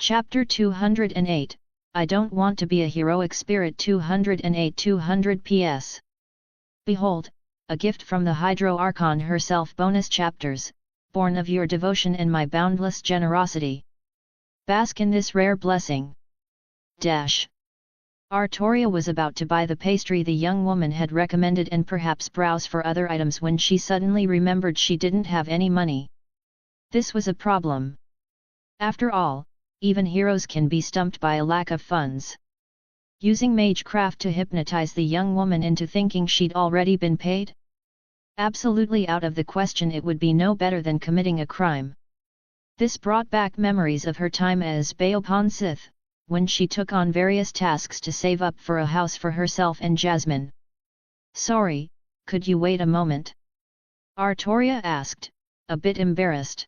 Chapter 208, I Don't Want to Be a Heroic Spirit 208-200 PS. Behold, a gift from the Hydro Archon herself. Bonus chapters, born of your devotion and my boundless generosity. Bask in this rare blessing. Artoria was about to buy the pastry the young woman had recommended and perhaps browse for other items when she suddenly remembered she didn't have any money. This was a problem. After all, even heroes can be stumped by a lack of funds. Using magecraft to hypnotize the young woman into thinking she'd already been paid? Absolutely out of the question. It would be no better than committing a crime. This brought back memories of her time as Baopon Sith, when she took on various tasks to save up for a house for herself and Jasmine. Sorry, could you wait a moment? Artoria asked, a bit embarrassed.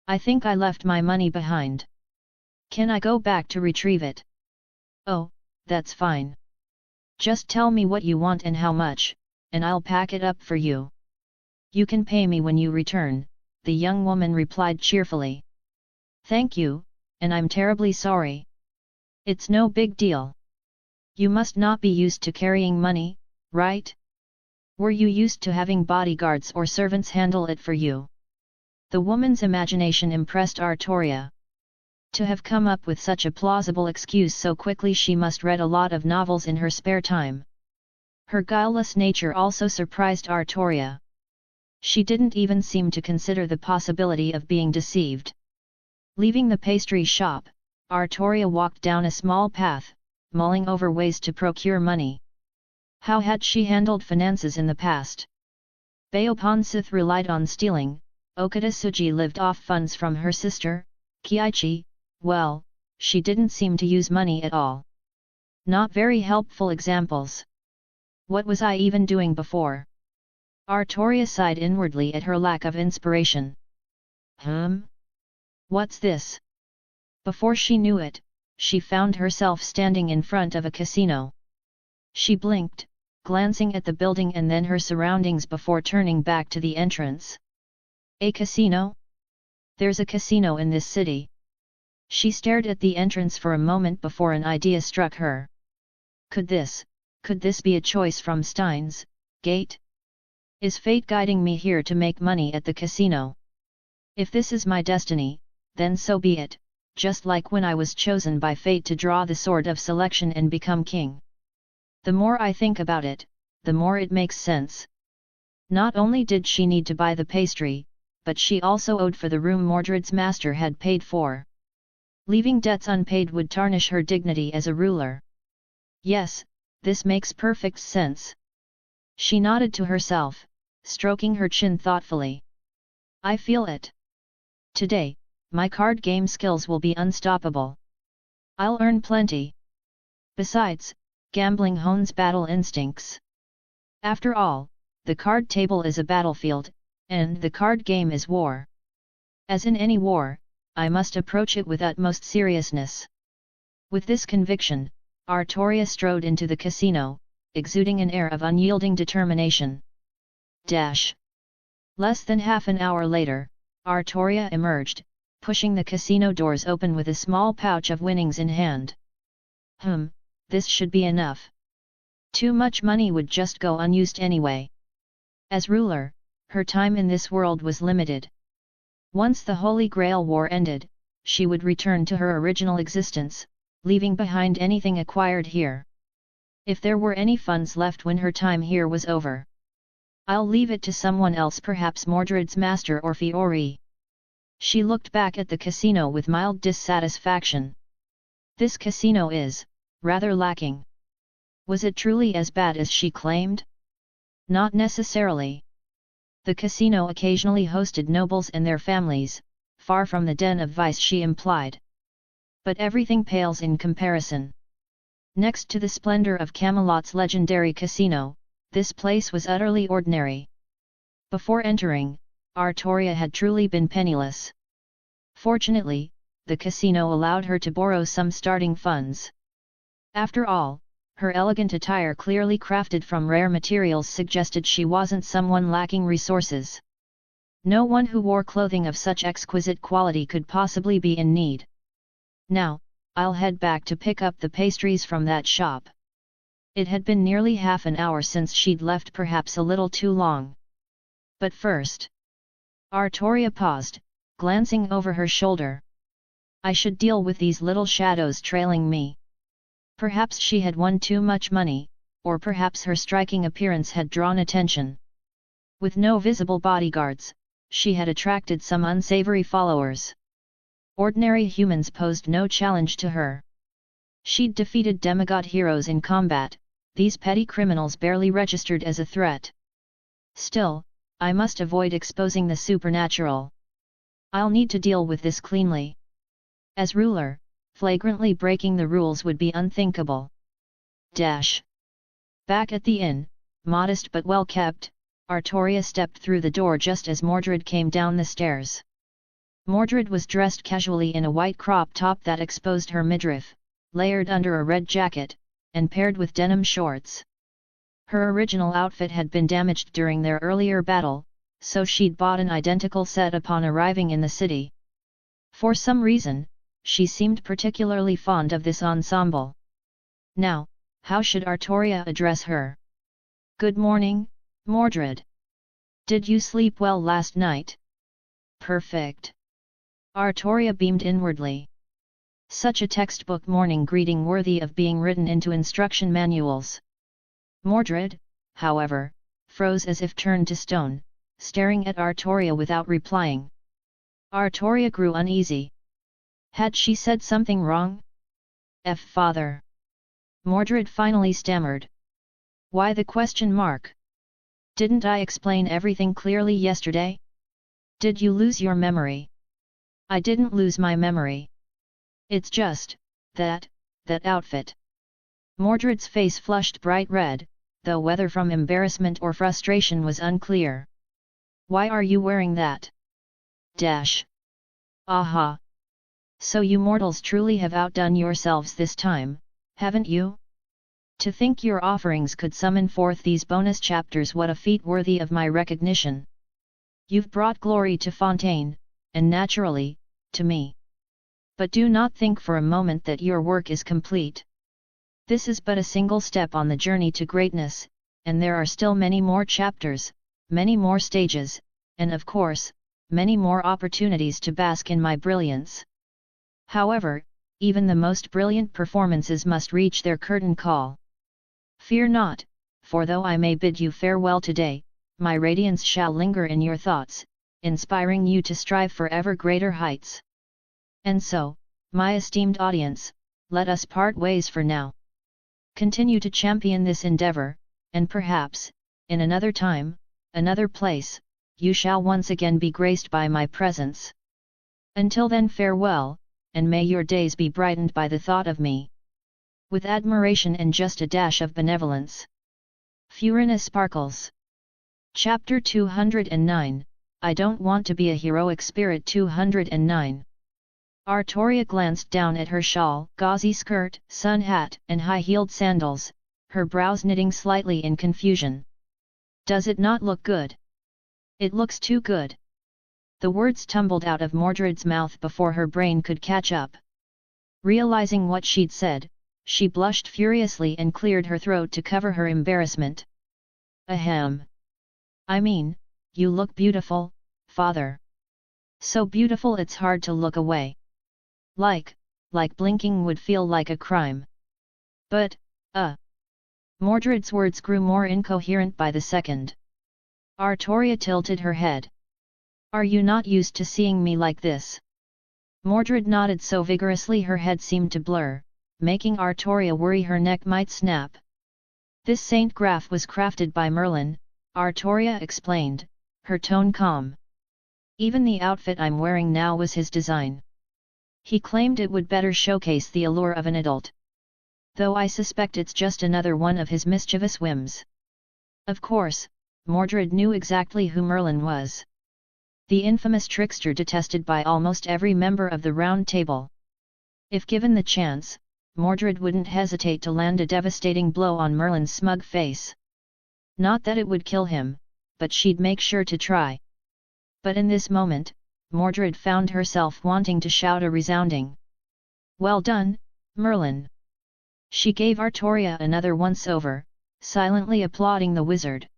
I think I left my money behind. Can I go back to retrieve it? Oh, that's fine. Just tell me what you want and how much, and I'll pack it up for you. You can pay me when you return, the young woman replied cheerfully. Thank you, and I'm terribly sorry. It's no big deal. You must not be used to carrying money, right? Were you used to having bodyguards or servants handle it for you? The woman's imagination impressed Artoria. To have come up with such a plausible excuse so quickly, she must read a lot of novels in her spare time. Her guileless nature also surprised Artoria. She didn't even seem to consider the possibility of being deceived. Leaving the pastry shop, Artoria walked down a small path, mulling over ways to procure money. How had she handled finances in the past? Baopon Sith relied on stealing, Okada Suji lived off funds from her sister, Kiichi. Well, she didn't seem to use money at all. Not very helpful examples. What was I even doing before? Artoria sighed inwardly at her lack of inspiration. What's this? Before she knew it, she found herself standing in front of a casino. She blinked, glancing at the building and then her surroundings before turning back to the entrance. A casino? There's a casino in this city. She stared at the entrance for a moment before an idea struck her. Could this be a choice from Stein's Gate? Is fate guiding me here to make money at the casino? If this is my destiny, then so be it, just like when I was chosen by fate to draw the sword of selection and become king. The more I think about it, the more it makes sense. Not only did she need to buy the pastry, but she also owed for the room Mordred's master had paid for. Leaving debts unpaid would tarnish her dignity as a ruler. Yes, this makes perfect sense. She nodded to herself, stroking her chin thoughtfully. I feel it. Today, my card game skills will be unstoppable. I'll earn plenty. Besides, gambling hones battle instincts. After all, the card table is a battlefield, and the card game is war. As in any war, I must approach it with utmost seriousness. With this conviction, Artoria strode into the casino, exuding an air of unyielding determination. Less than half an hour later, Artoria emerged, pushing the casino doors open with a small pouch of winnings in hand. This should be enough. Too much money would just go unused anyway. As ruler, her time in this world was limited. Once the Holy Grail War ended, she would return to her original existence, leaving behind anything acquired here. If there were any funds left when her time here was over, I'll leave it to someone else, perhaps Mordred's master or Fiori. She looked back at the casino with mild dissatisfaction. This casino is rather lacking. Was it truly as bad as she claimed? Not necessarily. The casino occasionally hosted nobles and their families, far from the den of vice she implied. But everything pales in comparison. Next to the splendor of Camelot's legendary casino, this place was utterly ordinary. Before entering, Artoria had truly been penniless. Fortunately, the casino allowed her to borrow some starting funds. After all, her elegant attire clearly crafted from rare materials suggested she wasn't someone lacking resources. No one who wore clothing of such exquisite quality could possibly be in need. Now, I'll head back to pick up the pastries from that shop. It had been nearly half an hour since she'd left, perhaps a little too long. But first. Artoria paused, glancing over her shoulder. I should deal with these little shadows trailing me. Perhaps she had won too much money, or perhaps her striking appearance had drawn attention. With no visible bodyguards, she had attracted some unsavory followers. Ordinary humans posed no challenge to her. She'd defeated demigod heroes in combat, these petty criminals barely registered as a threat. Still, I must avoid exposing the supernatural. I'll need to deal with this cleanly. As ruler, flagrantly breaking the rules would be unthinkable. Back at the inn, modest but well kept, Artoria stepped through the door just as Mordred came down the stairs. Mordred was dressed casually in a white crop top that exposed her midriff, layered under a red jacket, and paired with denim shorts. Her original outfit had been damaged during their earlier battle, so she'd bought an identical set upon arriving in the city. For some reason, she seemed particularly fond of this ensemble. Now, how should Artoria address her? Good morning, Mordred. Did you sleep well last night? Perfect. Artoria beamed inwardly. Such a textbook morning greeting worthy of being written into instruction manuals. Mordred, however, froze as if turned to stone, staring at Artoria without replying. Artoria grew uneasy. Had she said something wrong? Father. Mordred finally stammered. Why the question mark? Didn't I explain everything clearly yesterday? Did you lose your memory? I didn't lose my memory. It's just, that outfit. Mordred's face flushed bright red, though whether from embarrassment or frustration was unclear. Why are you wearing that? Aha! So you mortals truly have outdone yourselves this time, haven't you? To think your offerings could summon forth these bonus chapters, what a feat worthy of my recognition. You've brought glory to Fontaine, and naturally, to me. But do not think for a moment that your work is complete. This is but a single step on the journey to greatness, and there are still many more chapters, many more stages, and of course, many more opportunities to bask in my brilliance. However, even the most brilliant performances must reach their curtain call. Fear not, for though I may bid you farewell today, my radiance shall linger in your thoughts, inspiring you to strive for ever greater heights. And so, my esteemed audience, let us part ways for now. Continue to champion this endeavor, and perhaps, in another time, another place, you shall once again be graced by my presence. Until then, farewell, and may your days be brightened by the thought of me. With admiration and just a dash of benevolence. Furina Sparkles. Chapter 209, I Don't Want to Be a Heroic Spirit. 209. Artoria glanced down at her shawl, gauzy skirt, sun hat, and high-heeled sandals, her brows knitting slightly in confusion. Does it not look good? It looks too good. The words tumbled out of Mordred's mouth before her brain could catch up. Realizing what she'd said, she blushed furiously and cleared her throat to cover her embarrassment. Ahem. I mean, you look beautiful, father. So beautiful it's hard to look away. Like blinking would feel like a crime. But, Mordred's words grew more incoherent by the second. Artoria tilted her head. Are you not used to seeing me like this? Mordred nodded so vigorously her head seemed to blur, making Artoria worry her neck might snap. This Saint Graph was crafted by Merlin, Artoria explained, her tone calm. Even the outfit I'm wearing now was his design. He claimed it would better showcase the allure of an adult. Though I suspect it's just another one of his mischievous whims. Of course, Mordred knew exactly who Merlin was. The infamous trickster detested by almost every member of the Round Table. If given the chance, Mordred wouldn't hesitate to land a devastating blow on Merlin's smug face. Not that it would kill him, but she'd make sure to try. But in this moment, Mordred found herself wanting to shout a resounding Well done, Merlin. She gave Artoria another once-over, silently applauding the wizard.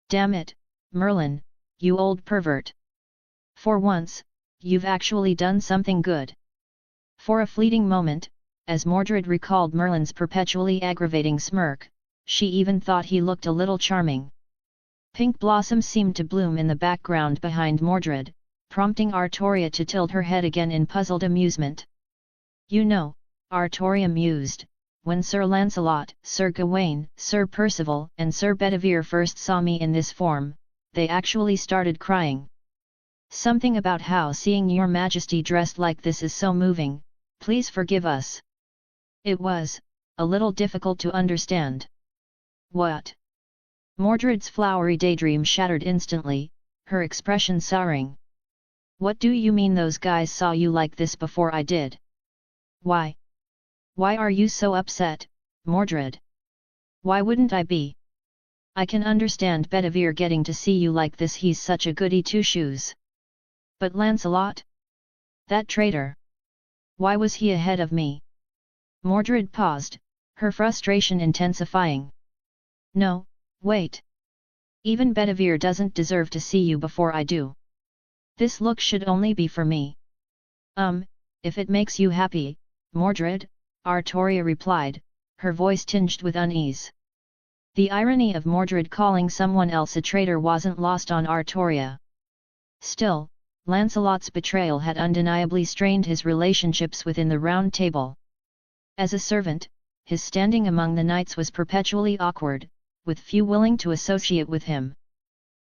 Damn it, Merlin, you old pervert. For once, you've actually done something good. For a fleeting moment, as Mordred recalled Merlin's perpetually aggravating smirk, she even thought he looked a little charming. Pink blossoms seemed to bloom in the background behind Mordred, prompting Artoria to tilt her head again in puzzled amusement. You know, Artoria mused, when Sir Lancelot, Sir Gawain, Sir Percival and Sir Bedivere first saw me in this form, they actually started crying. Something about how seeing your majesty dressed like this is so moving, please forgive us. It was a little difficult to understand. What? Mordred's flowery daydream shattered instantly, her expression souring. What do you mean those guys saw you like this before I did? Why? Why are you so upset, Mordred? Why wouldn't I be? I can understand Bedivere getting to see you like this, he's such a goody two-shoes. But Lancelot? That traitor! Why was he ahead of me? Mordred paused, her frustration intensifying. No, wait. Even Bedivere doesn't deserve to see you before I do. This look should only be for me. If it makes you happy, Mordred, Artoria replied, her voice tinged with unease. The irony of Mordred calling someone else a traitor wasn't lost on Artoria. Still, Lancelot's betrayal had undeniably strained his relationships within the Round Table. As a servant, his standing among the knights was perpetually awkward, with few willing to associate with him.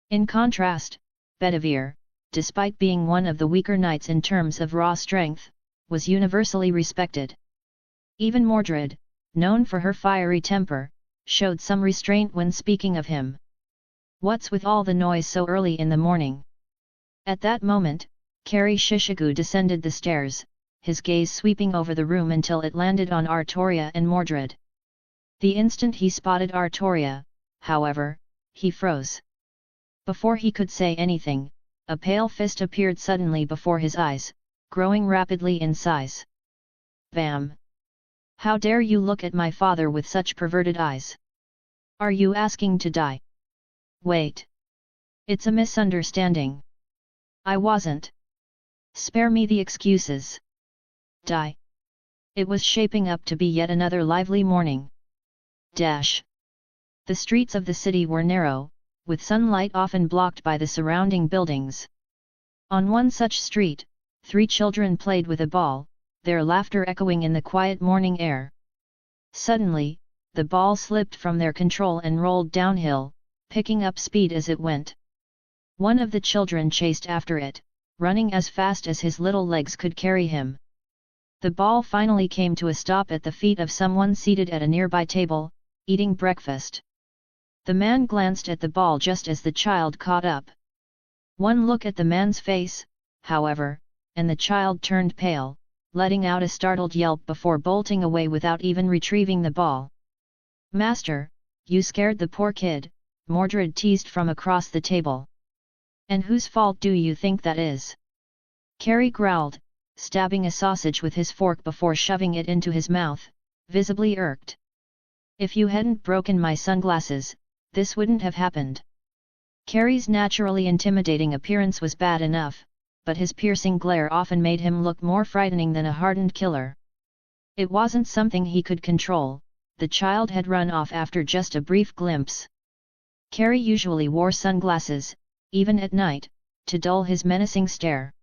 In contrast, Bedivere, despite being one of the weaker knights in terms of raw strength, was universally respected. Even Mordred, known for her fiery temper, showed some restraint when speaking of him. What's with all the noise so early in the morning? At that moment, Kari Shishigu descended the stairs, his gaze sweeping over the room until it landed on Artoria and Mordred. The instant he spotted Artoria, however, he froze. Before he could say anything, a pale fist appeared suddenly before his eyes, growing rapidly in size. Bam! How dare you look at my father with such perverted eyes? Are you asking to die? Wait! It's a misunderstanding. I wasn't. Spare me the excuses. Die. It was shaping up to be yet another lively morning. Dash. The streets of the city were narrow, with sunlight often blocked by the surrounding buildings. On one such street, 3 children played with a ball, their laughter echoing in the quiet morning air. Suddenly, the ball slipped from their control and rolled downhill, picking up speed as it went. One of the children chased after it, running as fast as his little legs could carry him. The ball finally came to a stop at the feet of someone seated at a nearby table, eating breakfast. The man glanced at the ball just as the child caught up. One look at the man's face, however, and the child turned pale, letting out a startled yelp before bolting away without even retrieving the ball. Master, you scared the poor kid, Mordred teased from across the table. And whose fault do you think that is? Kari growled, stabbing a sausage with his fork before shoving it into his mouth, visibly irked. If you hadn't broken my sunglasses, this wouldn't have happened. Kari's naturally intimidating appearance was bad enough, but his piercing glare often made him look more frightening than a hardened killer. It wasn't something he could control, the child had run off after just a brief glimpse. Kari usually wore sunglasses, even at night, to dull his menacing stare.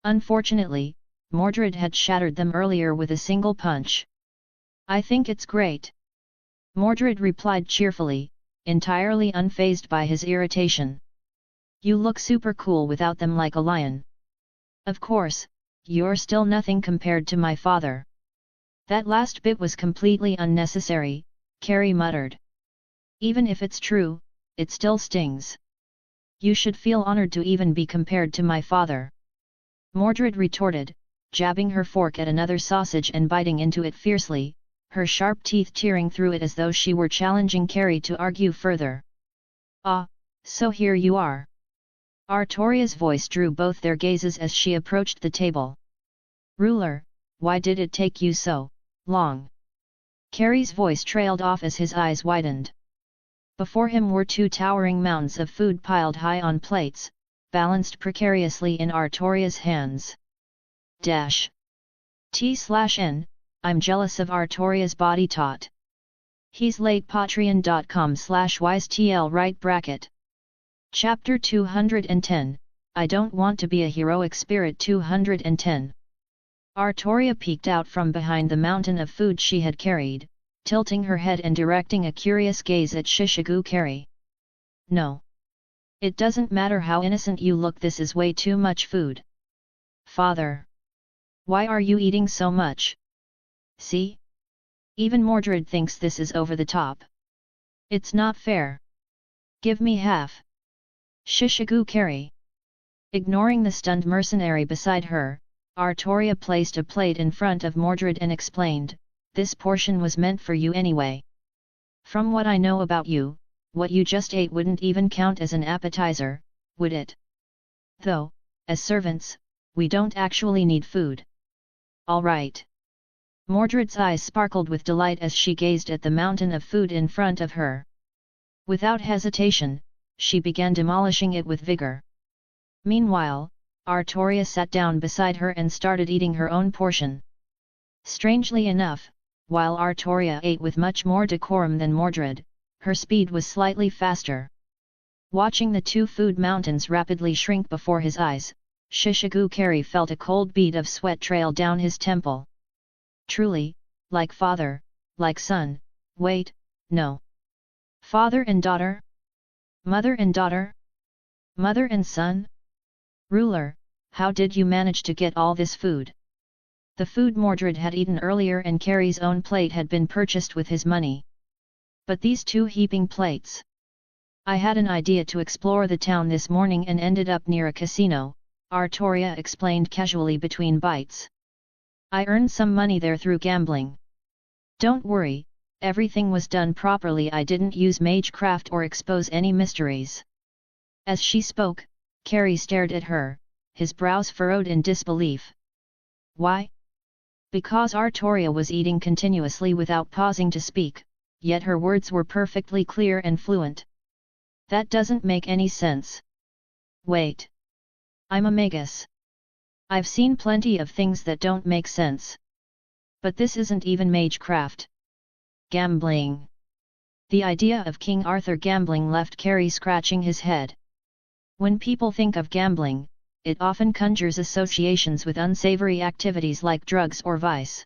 Unfortunately, Mordred had shattered them earlier with a single punch. I think it's great. Mordred replied cheerfully, entirely unfazed by his irritation. You look super cool without them, like a lion. Of course, you're still nothing compared to my father. That last bit was completely unnecessary, Kari muttered. Even if it's true, it still stings. You should feel honored to even be compared to my father. Mordred retorted, jabbing her fork at another sausage and biting into it fiercely, her sharp teeth tearing through it as though she were challenging Kari to argue further. Ah, so here you are. Artoria's voice drew both their gazes as she approached the table. Ruler, why did it take you so long? Carrie's voice trailed off as his eyes widened. Before him were two towering mounds of food piled high on plates, balanced precariously in Artoria's hands. T/N, I'm jealous of Artoria's body tot. He's late patreon.com/wisetl right bracket. Chapter 210, I don't want to be a heroic spirit 210. Artoria peeked out from behind the mountain of food she had carried, tilting her head and directing a curious gaze at Shishigu Carrie. No. It doesn't matter how innocent you look, this is way too much food. Father. Why are you eating so much? See? Even Mordred thinks this is over the top. It's not fair. Give me half. Shishigu Carrie. Ignoring the stunned mercenary beside her, Artoria placed a plate in front of Mordred and explained, this portion was meant for you anyway. From what I know about you, what you just ate wouldn't even count as an appetizer, would it? Though, as servants, we don't actually need food. All right. Mordred's eyes sparkled with delight as she gazed at the mountain of food in front of her. Without hesitation, she began demolishing it with vigor. Meanwhile, Artoria sat down beside her and started eating her own portion. Strangely enough, while Artoria ate with much more decorum than Mordred, her speed was slightly faster. Watching the two food mountains rapidly shrink before his eyes, Shishigu Carrie felt a cold bead of sweat trail down his temple. Truly, like father, like son, wait, no. Father and daughter? Mother and daughter? Mother and son? Ruler, how did you manage to get all this food? The food Mordred had eaten earlier and Carrie's own plate had been purchased with his money. But these two heaping plates. I had an idea to explore the town this morning and ended up near a casino, Artoria explained casually between bites. I earned some money there through gambling. Don't worry, everything was done properly. I didn't use magecraft or expose any mysteries. As she spoke, Carrie stared at her, his brows furrowed in disbelief. Why? Because Artoria was eating continuously without pausing to speak, yet her words were perfectly clear and fluent. That doesn't make any sense. Wait. I'm a magus. I've seen plenty of things that don't make sense. But this isn't even magecraft. Gambling. The idea of King Arthur gambling left Carrie scratching his head. When people think of gambling, it often conjures associations with unsavory activities like drugs or vice.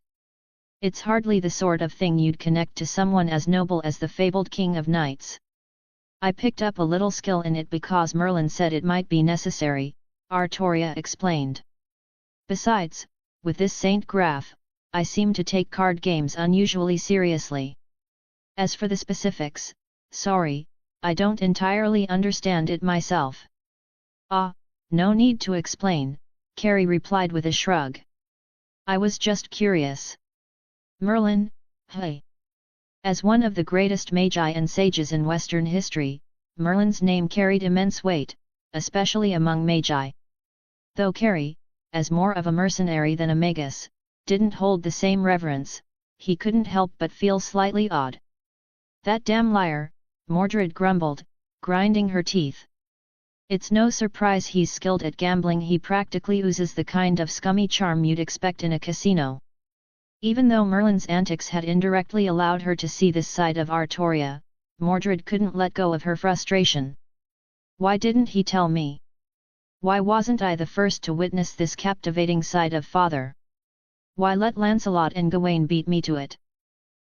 It's hardly the sort of thing you'd connect to someone as noble as the fabled King of Knights. I picked up a little skill in it because Merlin said it might be necessary, Artoria explained. Besides, with this Saint Graph, I seem to take card games unusually seriously. As for the specifics, sorry, I don't entirely understand it myself. Ah, no need to explain, Carrie replied with a shrug. I was just curious. Merlin, hey. As one of the greatest magi and sages in Western history, Merlin's name carried immense weight, especially among magi. Though Carrie, as more of a mercenary than a magus, didn't hold the same reverence, he couldn't help but feel slightly odd. That damn liar, Mordred grumbled, grinding her teeth. It's no surprise he's skilled at gambling. He practically oozes the kind of scummy charm you'd expect in a casino. Even though Merlin's antics had indirectly allowed her to see this side of Artoria, Mordred couldn't let go of her frustration. Why didn't he tell me? Why wasn't I the first to witness this captivating side of father? Why let Lancelot and Gawain beat me to it?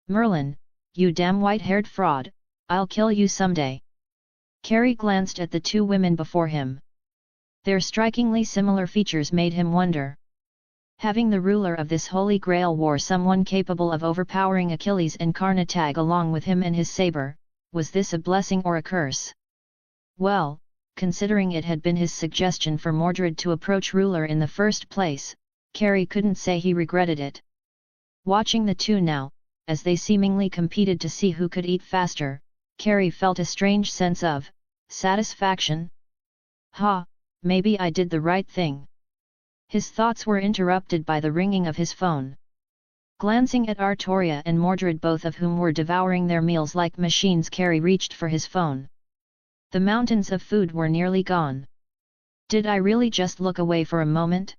Merlin, you damn white-haired fraud, I'll kill you someday. Carrie glanced at the two women before him. Their strikingly similar features made him wonder. Having the ruler of this holy grail war someone capable of overpowering Achilles and Carnotag along with him and his saber, was this a blessing or a curse? Well, considering it had been his suggestion for Mordred to approach ruler in the first place, Carrie couldn't say he regretted it. Watching the two now, as they seemingly competed to see who could eat faster, Carrie felt a strange sense of satisfaction. Ha, maybe I did the right thing. His thoughts were interrupted by the ringing of his phone. Glancing at Artoria and Mordred, both of whom were devouring their meals like machines, Carrie reached for his phone. The mountains of food were nearly gone. Did I really just look away for a moment?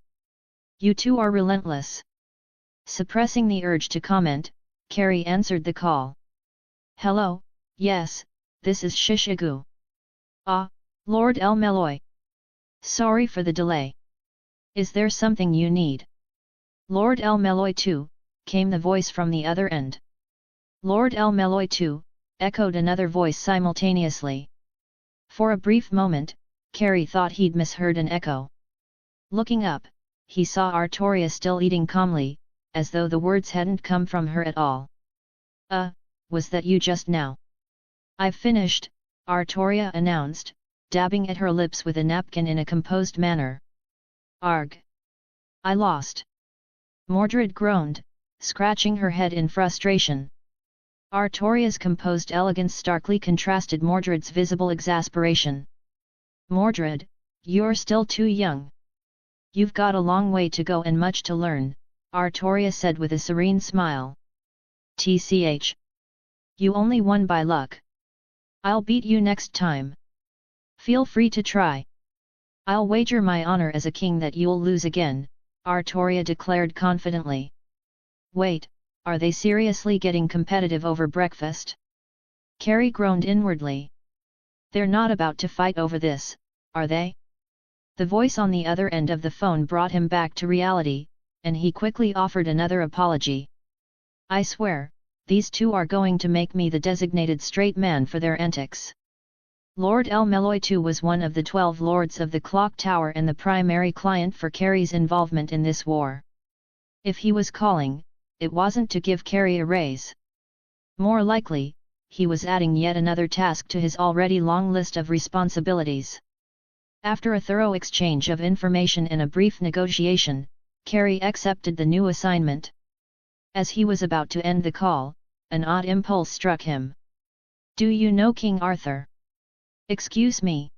You two are relentless. Suppressing the urge to comment, Carrie answered the call. Hello, yes, this is Shishigu. Ah, Lord El Meloy. Sorry for the delay. Is there something you need? Lord El Meloy too, came the voice from the other end. Lord El Meloy too, echoed another voice simultaneously. For a brief moment, Carrie thought he'd misheard an echo. Looking up, he saw Artoria still eating calmly, as though the words hadn't come from her at all. Was that you just now? I've finished, Artoria announced, dabbing at her lips with a napkin in a composed manner. Arg! I lost. Mordred groaned, scratching her head in frustration. Artoria's composed elegance starkly contrasted Mordred's visible exasperation. Mordred, you're still too young. You've got a long way to go and much to learn, Artoria said with a serene smile. TCH. You only won by luck. I'll beat you next time. Feel free to try. I'll wager my honor as a king that you'll lose again, Artoria declared confidently. Wait, are they seriously getting competitive over breakfast? Carrie groaned inwardly. They're not about to fight over this, are they? The voice on the other end of the phone brought him back to reality, and he quickly offered another apology. I swear, these two are going to make me the designated straight man for their antics. Lord El Meloy II was one of the 12 lords of the Clock Tower and the primary client for Carrie's involvement in this war. If he was calling, it wasn't to give Carrie a raise. More likely, he was adding yet another task to his already long list of responsibilities. After a thorough exchange of information and a brief negotiation, Carrie accepted the new assignment. As he was about to end the call, an odd impulse struck him. Do you know King Arthur? Excuse me.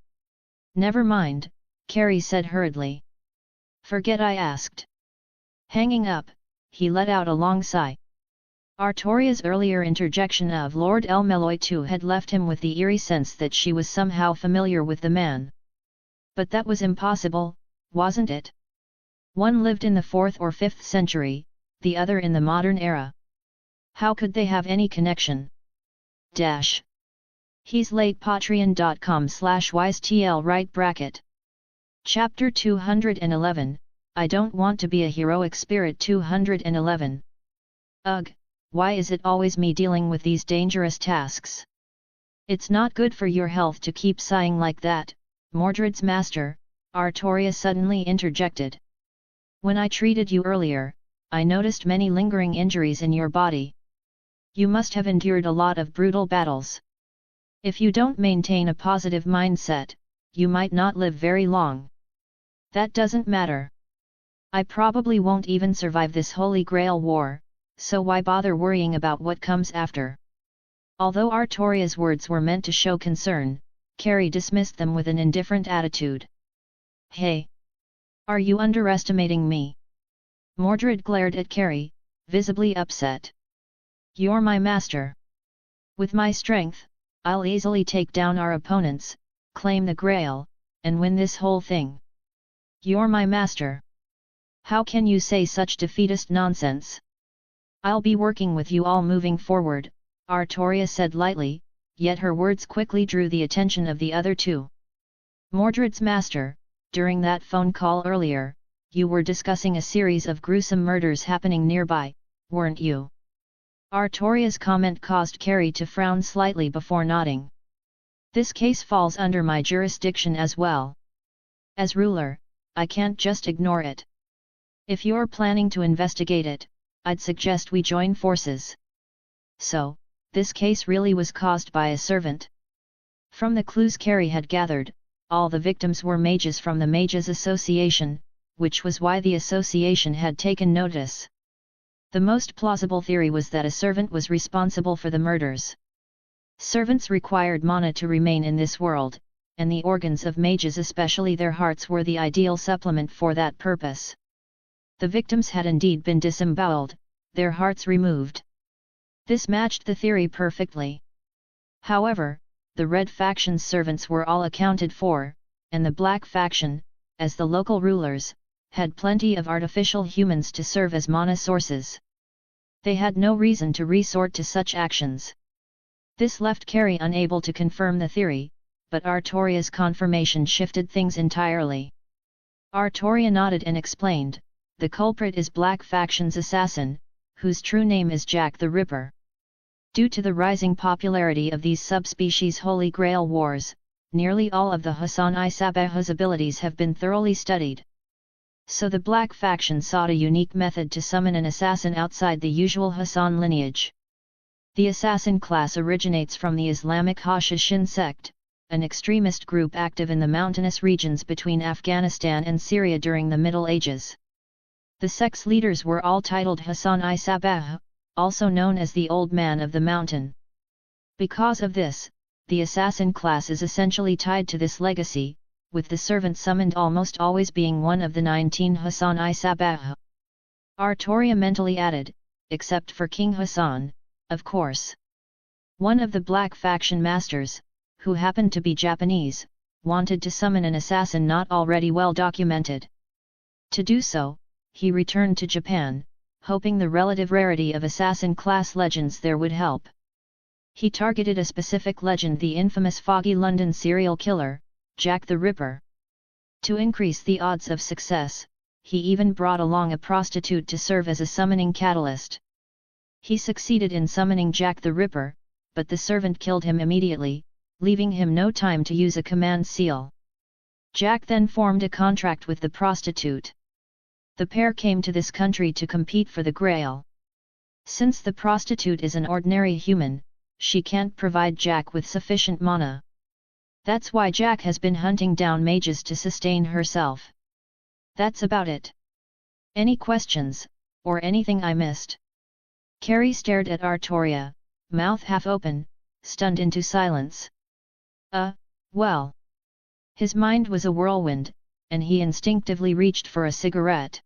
Never mind, Carrie said hurriedly. Forget I asked. Hanging up, he let out a long sigh. Artoria's earlier interjection of Lord El Meloy II had left him with the eerie sense that she was somehow familiar with the man. But that was impossible, wasn't it? One lived in the 4th or 5th century, the other in the modern era. How could they have any connection? He's late. Patreon.com/wisetl right bracket. Chapter 211, I don't want to be a heroic spirit. 211. Ugh, why is it always me dealing with these dangerous tasks? It's not good for your health to keep sighing like that, Mordred's master, Artoria suddenly interjected. When I treated you earlier, I noticed many lingering injuries in your body. You must have endured a lot of brutal battles. If you don't maintain a positive mindset, you might not live very long. That doesn't matter. I probably won't even survive this Holy Grail war, so why bother worrying about what comes after? Although Artoria's words were meant to show concern, Carrie dismissed them with an indifferent attitude. Hey! Are you underestimating me? Mordred glared at Carrie, visibly upset. You're my master. With my strength, I'll easily take down our opponents, claim the Grail, and win this whole thing. You're my master. How can you say such defeatist nonsense? I'll be working with you all moving forward, Artoria said lightly, yet her words quickly drew the attention of the other two. Mordred's master, during that phone call earlier, you were discussing a series of gruesome murders happening nearby, weren't you? Artoria's comment caused Carrie to frown slightly before nodding. This case falls under my jurisdiction as well. As ruler, I can't just ignore it. If you're planning to investigate it, I'd suggest we join forces. So, this case really was caused by a servant. From the clues Carrie had gathered, all the victims were mages from the Mages Association, which was why the association had taken notice. The most plausible theory was that a servant was responsible for the murders. Servants required mana to remain in this world, and the organs of mages, especially their hearts, were the ideal supplement for that purpose. The victims had indeed been disemboweled, their hearts removed. This matched the theory perfectly. However, the Red faction's servants were all accounted for, and the Black faction, as the local rulers, had plenty of artificial humans to serve as mana sources. They had no reason to resort to such actions. This left Carrie unable to confirm the theory, but Artoria's confirmation shifted things entirely. Artoria nodded and explained, the culprit is Black faction's assassin, whose true name is Jack the Ripper. Due to the rising popularity of these subspecies Holy Grail wars, nearly all of the Hassan-i Sabaha's abilities have been thoroughly studied. So the Black faction sought a unique method to summon an assassin outside the usual Hassan lineage. The assassin class originates from the Islamic Hashishin sect, an extremist group active in the mountainous regions between Afghanistan and Syria during the Middle Ages. The sect's leaders were all titled Hassan-i Sabah, also known as the Old Man of the Mountain. Because of this, the assassin class is essentially tied to this legacy, with the servant summoned almost always being one of the 19 Hassan-i Sabah. Artoria mentally added, except for King Hassan, of course. One of the Black faction masters, who happened to be Japanese, wanted to summon an assassin not already well documented. To do so, he returned to Japan, hoping the relative rarity of assassin class legends there would help. He targeted a specific legend, the infamous Foggy London serial killer, Jack the Ripper. To increase the odds of success, he even brought along a prostitute to serve as a summoning catalyst. He succeeded in summoning Jack the Ripper, but the servant killed him immediately, leaving him no time to use a command seal. Jack then formed a contract with the prostitute. The pair came to this country to compete for the Grail. Since the prostitute is an ordinary human, she can't provide Jack with sufficient mana. That's why Jack has been hunting down mages to sustain herself. That's about it. Any questions, or anything I missed? Carrie stared at Artoria, mouth half open, stunned into silence. Well. His mind was a whirlwind, and he instinctively reached for a cigarette.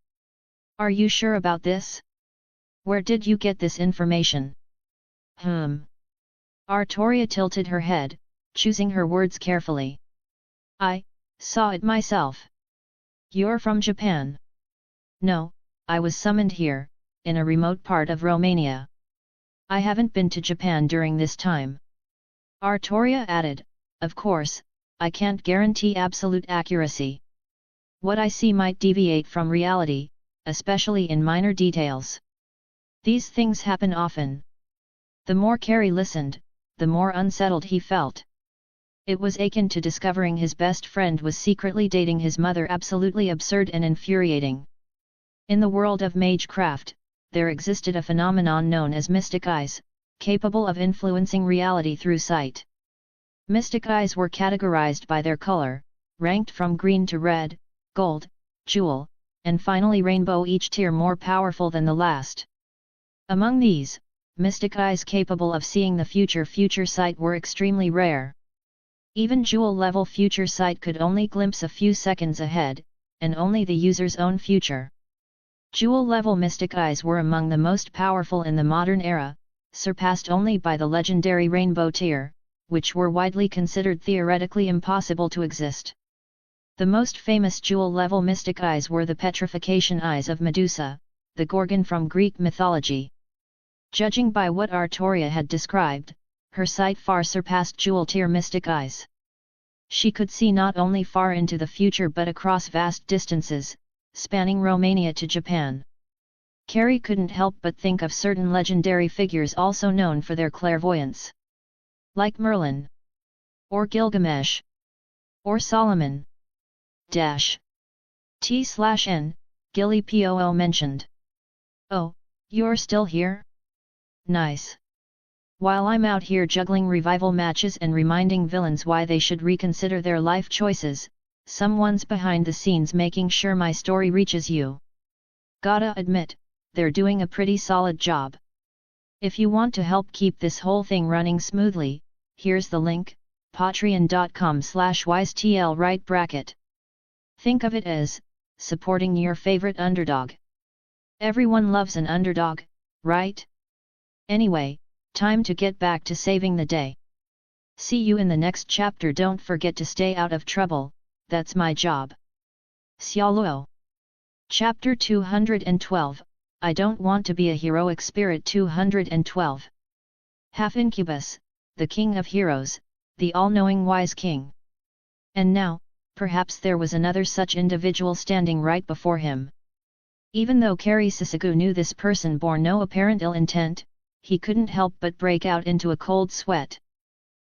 Are you sure about this? Where did you get this information? Artoria tilted her head, choosing her words carefully. I saw it myself. You're from Japan? No, I was summoned here, in a remote part of Romania. I haven't been to Japan during this time. Artoria added, of course, I can't guarantee absolute accuracy. What I see might deviate from reality, especially in minor details. These things happen often. The more Carrie listened, the more unsettled he felt. It was akin to discovering his best friend was secretly dating his mother, absolutely absurd and infuriating. In the world of magecraft, there existed a phenomenon known as mystic eyes, capable of influencing reality through sight. Mystic eyes were categorized by their color, ranked from green to red, gold, jewel, and finally rainbow, each tier more powerful than the last. Among these, mystic eyes capable of seeing the future sight were extremely rare. Even jewel-level future sight could only glimpse a few seconds ahead, and only the user's own future. Jewel-level mystic eyes were among the most powerful in the modern era, surpassed only by the legendary rainbow tier, which were widely considered theoretically impossible to exist. The most famous jewel-level mystic eyes were the petrification eyes of Medusa, the Gorgon from Greek mythology. Judging by what Artoria had described, her sight far surpassed jewel-tier mystic eyes. She could see not only far into the future but across vast distances, spanning Romania to Japan. Carrie couldn't help but think of certain legendary figures also known for their clairvoyance. Like Merlin. Or Gilgamesh. Or Solomon. T/N, Gilly Poo mentioned. Oh, you're still here? Nice. While I'm out here juggling revival matches and reminding villains why they should reconsider their life choices, someone's behind the scenes making sure my story reaches you. Gotta admit, they're doing a pretty solid job. If you want to help keep this whole thing running smoothly, here's the link, patreon.com/wisetl right bracket. Think of it as supporting your favorite underdog. Everyone loves an underdog, right? Anyway, time to get back to saving the day. See you in the next chapter. Don't forget to stay out of trouble, that's my job. Xiaoluo. Chapter 212, I don't want to be a heroic spirit. 212. Half Incubus, the king of heroes, the all-knowing wise king. And now, perhaps there was another such individual standing right before him. Even though Kari Sisegu knew this person bore no apparent ill intent, he couldn't help but break out into a cold sweat.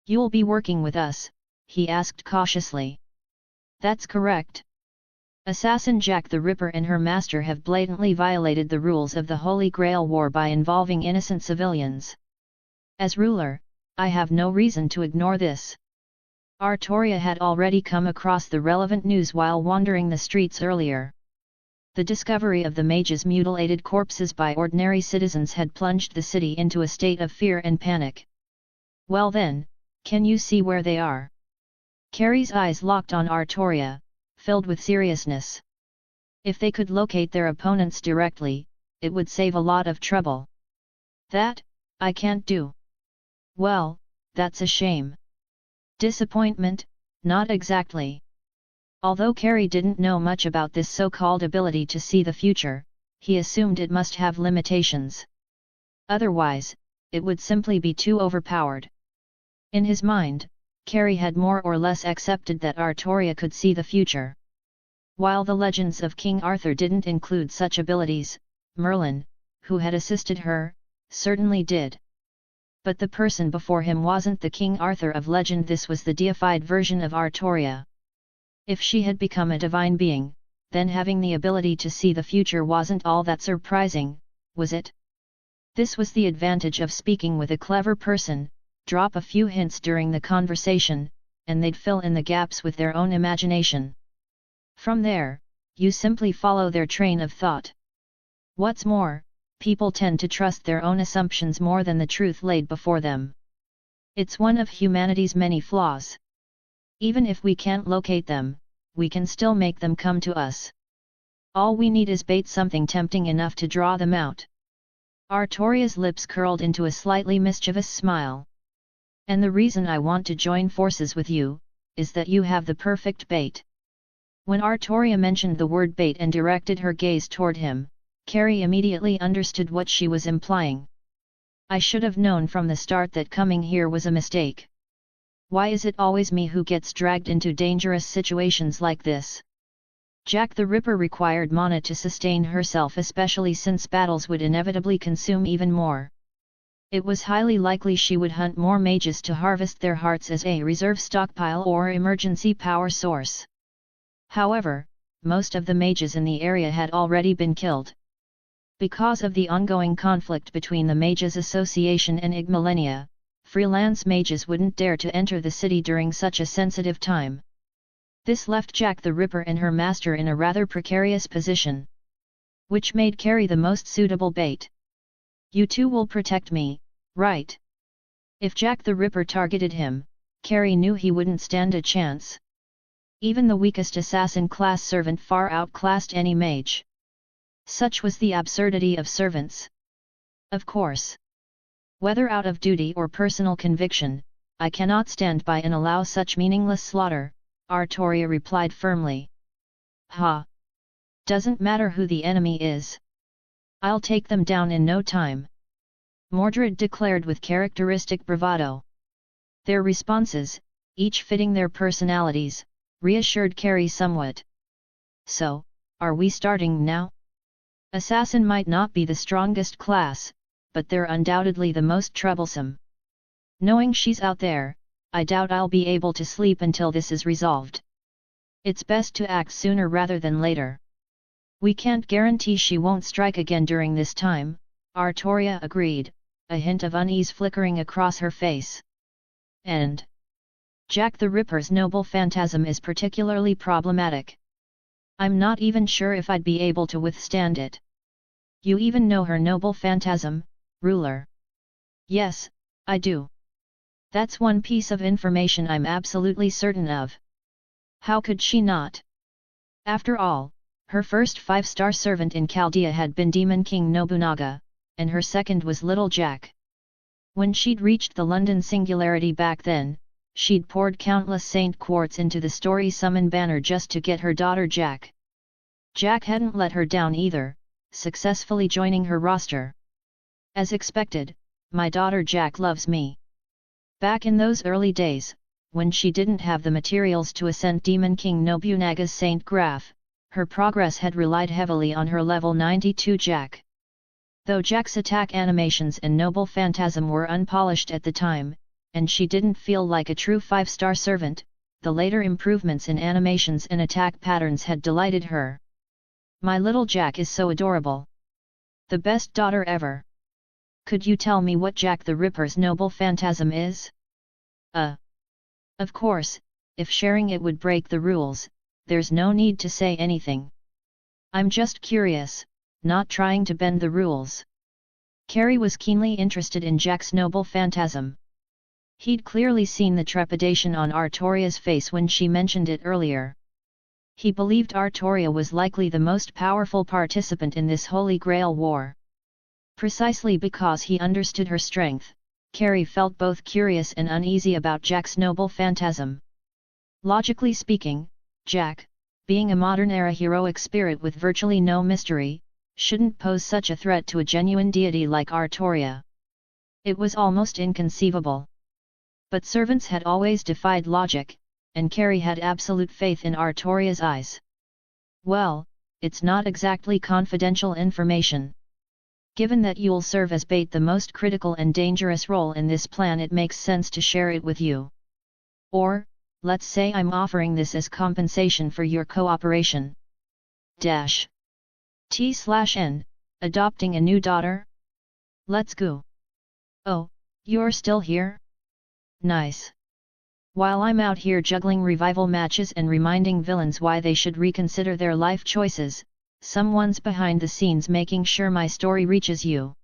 You'll be working with us? He asked cautiously. That's correct. Assassin Jack the Ripper and her master have blatantly violated the rules of the Holy Grail War by involving innocent civilians. As ruler, I have no reason to ignore this. Artoria had already come across the relevant news while wandering the streets earlier. The discovery of the mages' mutilated corpses by ordinary citizens had plunged the city into a state of fear and panic. Well then, can you see where they are? Kari's eyes locked on Artoria, filled with seriousness. If they could locate their opponents directly, it would save a lot of trouble. That, I can't do. Well, that's a shame. Disappointment? Not exactly. Although Kari didn't know much about this so-called ability to see the future, he assumed it must have limitations. Otherwise, it would simply be too overpowered. In his mind, Kari had more or less accepted that Artoria could see the future. While the legends of King Arthur didn't include such abilities, Merlin, who had assisted her, certainly did. But the person before him wasn't the King Arthur of legend. This was the deified version of Artoria. If she had become a divine being, then having the ability to see the future wasn't all that surprising, was it? This was the advantage of speaking with a clever person. Drop a few hints during the conversation, and they'd fill in the gaps with their own imagination. From there, you simply follow their train of thought. What's more, people tend to trust their own assumptions more than the truth laid before them. It's one of humanity's many flaws. Even if we can't locate them, we can still make them come to us. All we need is bait, something tempting enough to draw them out. Artoria's lips curled into a slightly mischievous smile. And the reason I want to join forces with you, is that you have the perfect bait. When Artoria mentioned the word bait and directed her gaze toward him, Kari immediately understood what she was implying. I should have known from the start that coming here was a mistake. Why is it always me who gets dragged into dangerous situations like this? Jack the Ripper required mana to sustain herself, especially since battles would inevitably consume even more. It was highly likely she would hunt more mages to harvest their hearts as a reserve stockpile or emergency power source. However, most of the mages in the area had already been killed. Because of the ongoing conflict between the Mages Association and Igmalenia, freelance mages wouldn't dare to enter the city during such a sensitive time. This left Jack the Ripper and her master in a rather precarious position, which made Kari the most suitable bait. You two will protect me, right? If Jack the Ripper targeted him, Kari knew he wouldn't stand a chance. Even the weakest assassin class servant far outclassed any mage. Such was the absurdity of servants. Of course. Whether out of duty or personal conviction, I cannot stand by and allow such meaningless slaughter, Artoria replied firmly. Ha! Doesn't matter who the enemy is. I'll take them down in no time. Mordred declared with characteristic bravado. Their responses, each fitting their personalities, reassured Kari somewhat. So, are we starting now? Assassin might not be the strongest class, but they're undoubtedly the most troublesome. Knowing she's out there, I doubt I'll be able to sleep until this is resolved. It's best to act sooner rather than later. We can't guarantee she won't strike again during this time, Artoria agreed, a hint of unease flickering across her face. And Jack the Ripper's noble phantasm is particularly problematic. I'm not even sure if I'd be able to withstand it. You even know her noble phantasm, ruler? Yes, I do. That's one piece of information I'm absolutely certain of. How could she not? After all, Her first 5-star servant in Chaldea had been Demon King Nobunaga, and her second was Little Jack. When she'd reached the London Singularity back then, she'd poured countless Saint Quartz into the story summon banner just to get her daughter Jack. Jack hadn't let her down either, successfully joining her roster. As expected, my daughter Jack loves me. Back in those early days, when she didn't have the materials to ascend Demon King Nobunaga's Saint Graph, her progress had relied heavily on her level 92 Jack. Though Jack's attack animations and Noble Phantasm were unpolished at the time, and she didn't feel like a true 5-star servant, the later improvements in animations and attack patterns had delighted her. My little Jack is so adorable. The best daughter ever. Could you tell me what Jack the Ripper's Noble Phantasm is? Of course, if sharing it would break the rules, there's no need to say anything. I'm just curious, not trying to bend the rules. Carrie was keenly interested in Jack's Noble Phantasm. He'd clearly seen the trepidation on Artoria's face when she mentioned it earlier. He believed Artoria was likely the most powerful participant in this Holy Grail war. Precisely because he understood her strength, Carrie felt both curious and uneasy about Jack's Noble Phantasm. Logically speaking, Jack, being a modern-era heroic spirit with virtually no mystery, shouldn't pose such a threat to a genuine deity like Artoria. It was almost inconceivable. But servants had always defied logic, and Carrie had absolute faith in Artoria's eyes. Well, it's not exactly confidential information. Given that you'll serve as bait, the most critical and dangerous role in this plan, it makes sense to share it with you. Or, let's say I'm offering this as compensation for your cooperation. T/N, adopting a new daughter? Let's go. Oh, you're still here? Nice. While I'm out here juggling revival matches and reminding villains why they should reconsider their life choices, someone's behind the scenes making sure my story reaches you.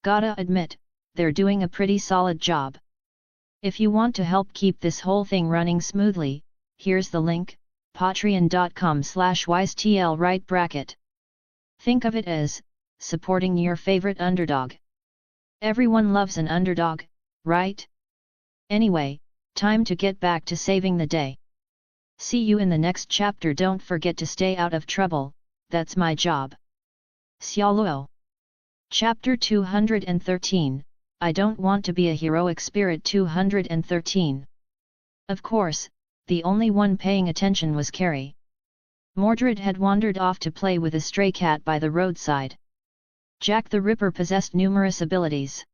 Gotta admit, they're doing a pretty solid job. If you want to help keep this whole thing running smoothly, here's the link, patreon.com/wisetl right bracket. Think of it as supporting your favorite underdog. Everyone loves an underdog, right? Anyway, time to get back to saving the day. See you in the next chapter. Don't forget to stay out of trouble, that's my job. Xiaoluo. Chapter 213, I don't want to be a heroic spirit. 213. Of course, the only one paying attention was Carrie. Mordred had wandered off to play with a stray cat by the roadside. Jack the Ripper possessed numerous abilities.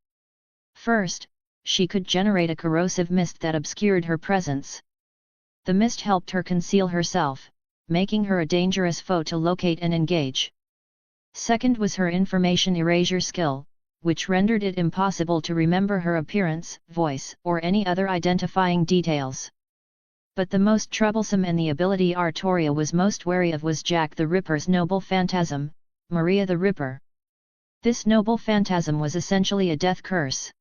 First, she could generate a corrosive mist that obscured her presence. The mist helped her conceal herself, making her a dangerous foe to locate and engage. Second was her information erasure skill, which rendered it impossible to remember her appearance, voice, or any other identifying details. But the most troublesome, and the ability Artoria was most wary of, was Jack the Ripper's Noble Phantasm, Maria the Ripper. This Noble Phantasm was essentially a death curse.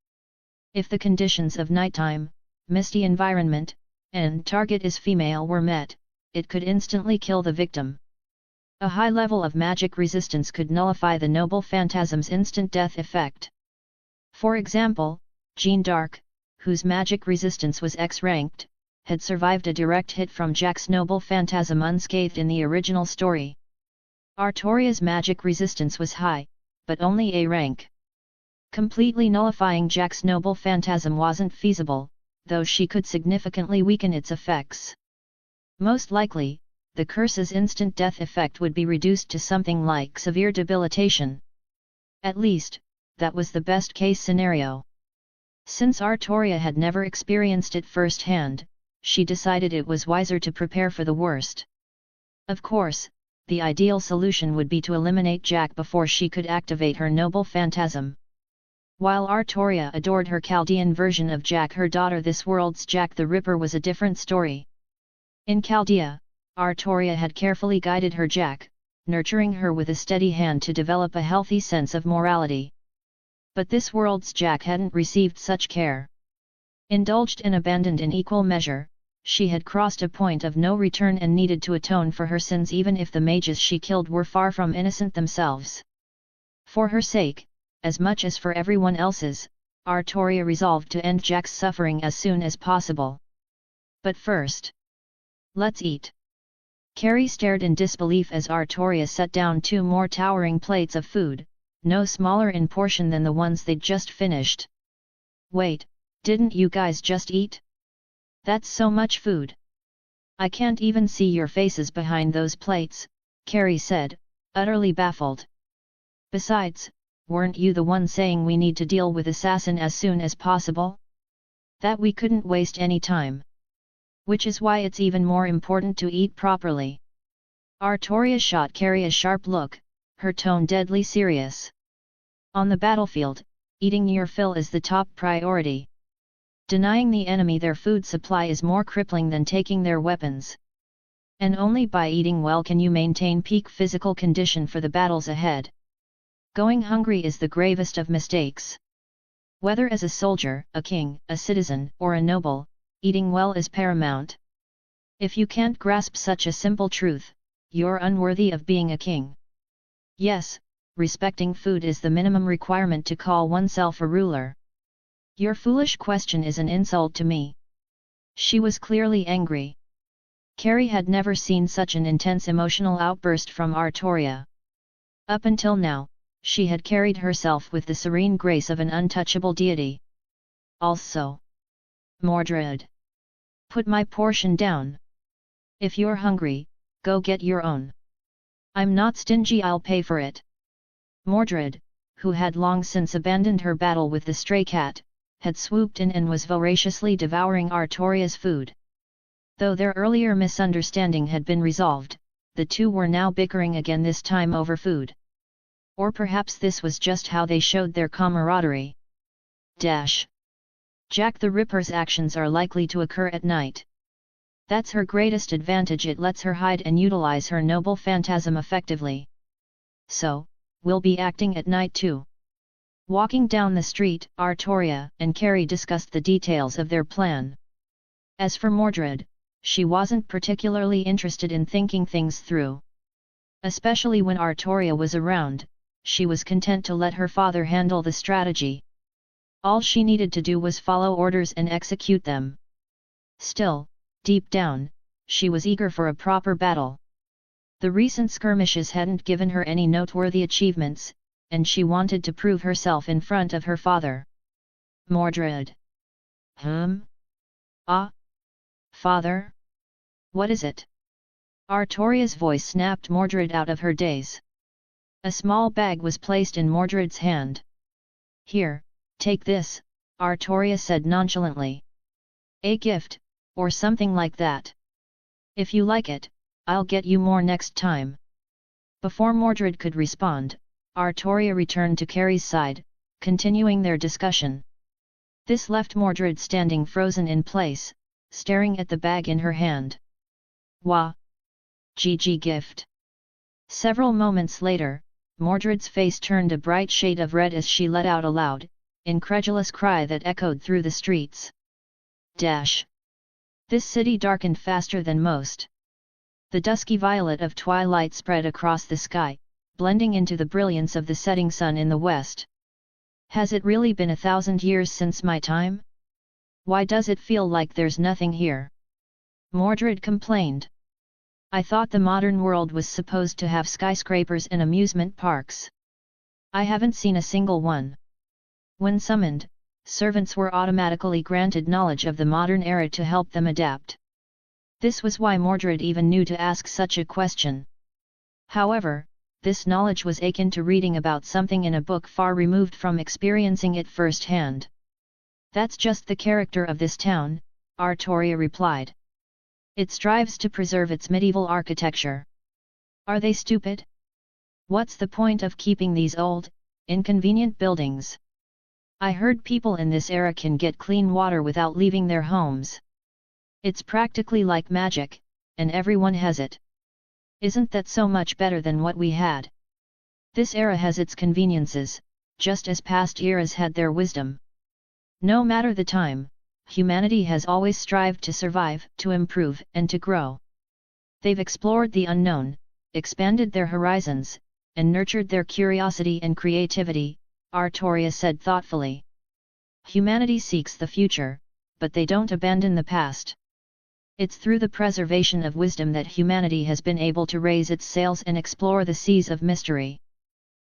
If the conditions of nighttime, misty environment, and target is female were met, it could instantly kill the victim. A high level of magic resistance could nullify the Noble Phantasm's instant death effect. For example, Jeanne d'Arc, whose magic resistance was X-ranked, had survived a direct hit from Jack's Noble Phantasm unscathed in the original story. Artoria's magic resistance was high, but only A rank. Completely nullifying Jack's Noble Phantasm wasn't feasible, though she could significantly weaken its effects. Most likely, the curse's instant death effect would be reduced to something like severe debilitation. At least, that was the best-case scenario. Since Artoria had never experienced it firsthand, she decided it was wiser to prepare for the worst. Of course, the ideal solution would be to eliminate Jack before she could activate her Noble Phantasm. While Artoria adored her Chaldean version of Jack, her daughter, this world's Jack the Ripper, was a different story. In Chaldea, Artoria had carefully guided her Jack, nurturing her with a steady hand to develop a healthy sense of morality. But this world's Jack hadn't received such care. Indulged and abandoned in equal measure, she had crossed a point of no return and needed to atone for her sins even if the mages she killed were far from innocent themselves. For her sake, as much as for everyone else's, Artoria resolved to end Jack's suffering as soon as possible. But first, let's eat. Carrie stared in disbelief as Artoria set down 2 more towering plates of food, no smaller in portion than the ones they'd just finished. Wait, didn't you guys just eat? That's so much food. I can't even see your faces behind those plates, Carrie said, utterly baffled. Besides, weren't you the one saying we need to deal with Assassin as soon as possible? That we couldn't waste any time. Which is why it's even more important to eat properly. Artoria shot Carrie a sharp look, her tone deadly serious. On the battlefield, eating your fill is the top priority. Denying the enemy their food supply is more crippling than taking their weapons. And only by eating well can you maintain peak physical condition for the battles ahead. Going hungry is the gravest of mistakes. Whether as a soldier, a king, a citizen, or a noble, eating well is paramount. If you can't grasp such a simple truth, you're unworthy of being a king. Yes, respecting food is the minimum requirement to call oneself a ruler. Your foolish question is an insult to me. She was clearly angry. Carrie had never seen such an intense emotional outburst from Artoria. Up until now, she had carried herself with the serene grace of an untouchable deity. Also, Mordred. Put my portion down. If you're hungry, go get your own. I'm not stingy, I'll pay for it. Mordred, who had long since abandoned her battle with the stray cat, had swooped in and was voraciously devouring Artoria's food. Though their earlier misunderstanding had been resolved, the two were now bickering again, this time over food. Or perhaps this was just how they showed their camaraderie. Jack the Ripper's actions are likely to occur at night. That's her greatest advantage, it lets her hide and utilize her noble phantasm effectively. So, we'll be acting at night too. Walking down the street, Artoria and Carrie discussed the details of their plan. As for Mordred, she wasn't particularly interested in thinking things through. Especially when Artoria was around, she was content to let her father handle the strategy. All she needed to do was follow orders and execute them. Still, deep down, she was eager for a proper battle. The recent skirmishes hadn't given her any noteworthy achievements, and she wanted to prove herself in front of her father. Mordred. Father? What is it? Artoria's voice snapped Mordred out of her daze. A small bag was placed in Mordred's hand. Here, take this, Artoria said nonchalantly. A gift, or something like that. If you like it, I'll get you more next time. Before Mordred could respond, Artoria returned to Carrie's side, continuing their discussion. This left Mordred standing frozen in place, staring at the bag in her hand. Wah! GG gift. Several moments later, Mordred's face turned a bright shade of red as she let out a loud, incredulous cry that echoed through the streets. This city darkened faster than most. The dusky violet of twilight spread across the sky, blending into the brilliance of the setting sun in the west. Has it really been 1,000 years since my time? Why does it feel like there's nothing here? Mordred complained. I thought the modern world was supposed to have skyscrapers and amusement parks. I haven't seen a single one. When summoned, servants were automatically granted knowledge of the modern era to help them adapt. This was why Mordred even knew to ask such a question. However, this knowledge was akin to reading about something in a book far removed from experiencing it firsthand. That's just the character of this town, Artoria replied. It strives to preserve its medieval architecture. Are they stupid? What's the point of keeping these old, inconvenient buildings? I heard people in this era can get clean water without leaving their homes. It's practically like magic, and everyone has it. Isn't that so much better than what we had? This era has its conveniences, just as past eras had their wisdom. No matter the time, humanity has always strived to survive, to improve, and to grow. They've explored the unknown, expanded their horizons, and nurtured their curiosity and creativity, Artoria said thoughtfully. Humanity seeks the future, but they don't abandon the past. It's through the preservation of wisdom that humanity has been able to raise its sails and explore the seas of mystery.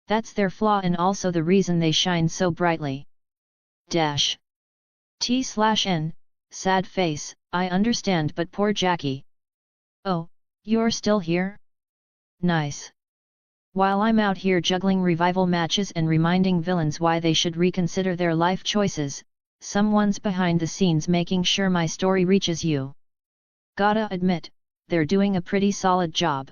That's their flaw and also the reason they shine so brightly. T/N, sad face, I understand, but poor Jackie. Oh, you're still here? Nice. While I'm out here juggling revival matches and reminding villains why they should reconsider their life choices, someone's behind the scenes making sure my story reaches you. Gotta admit, they're doing a pretty solid job.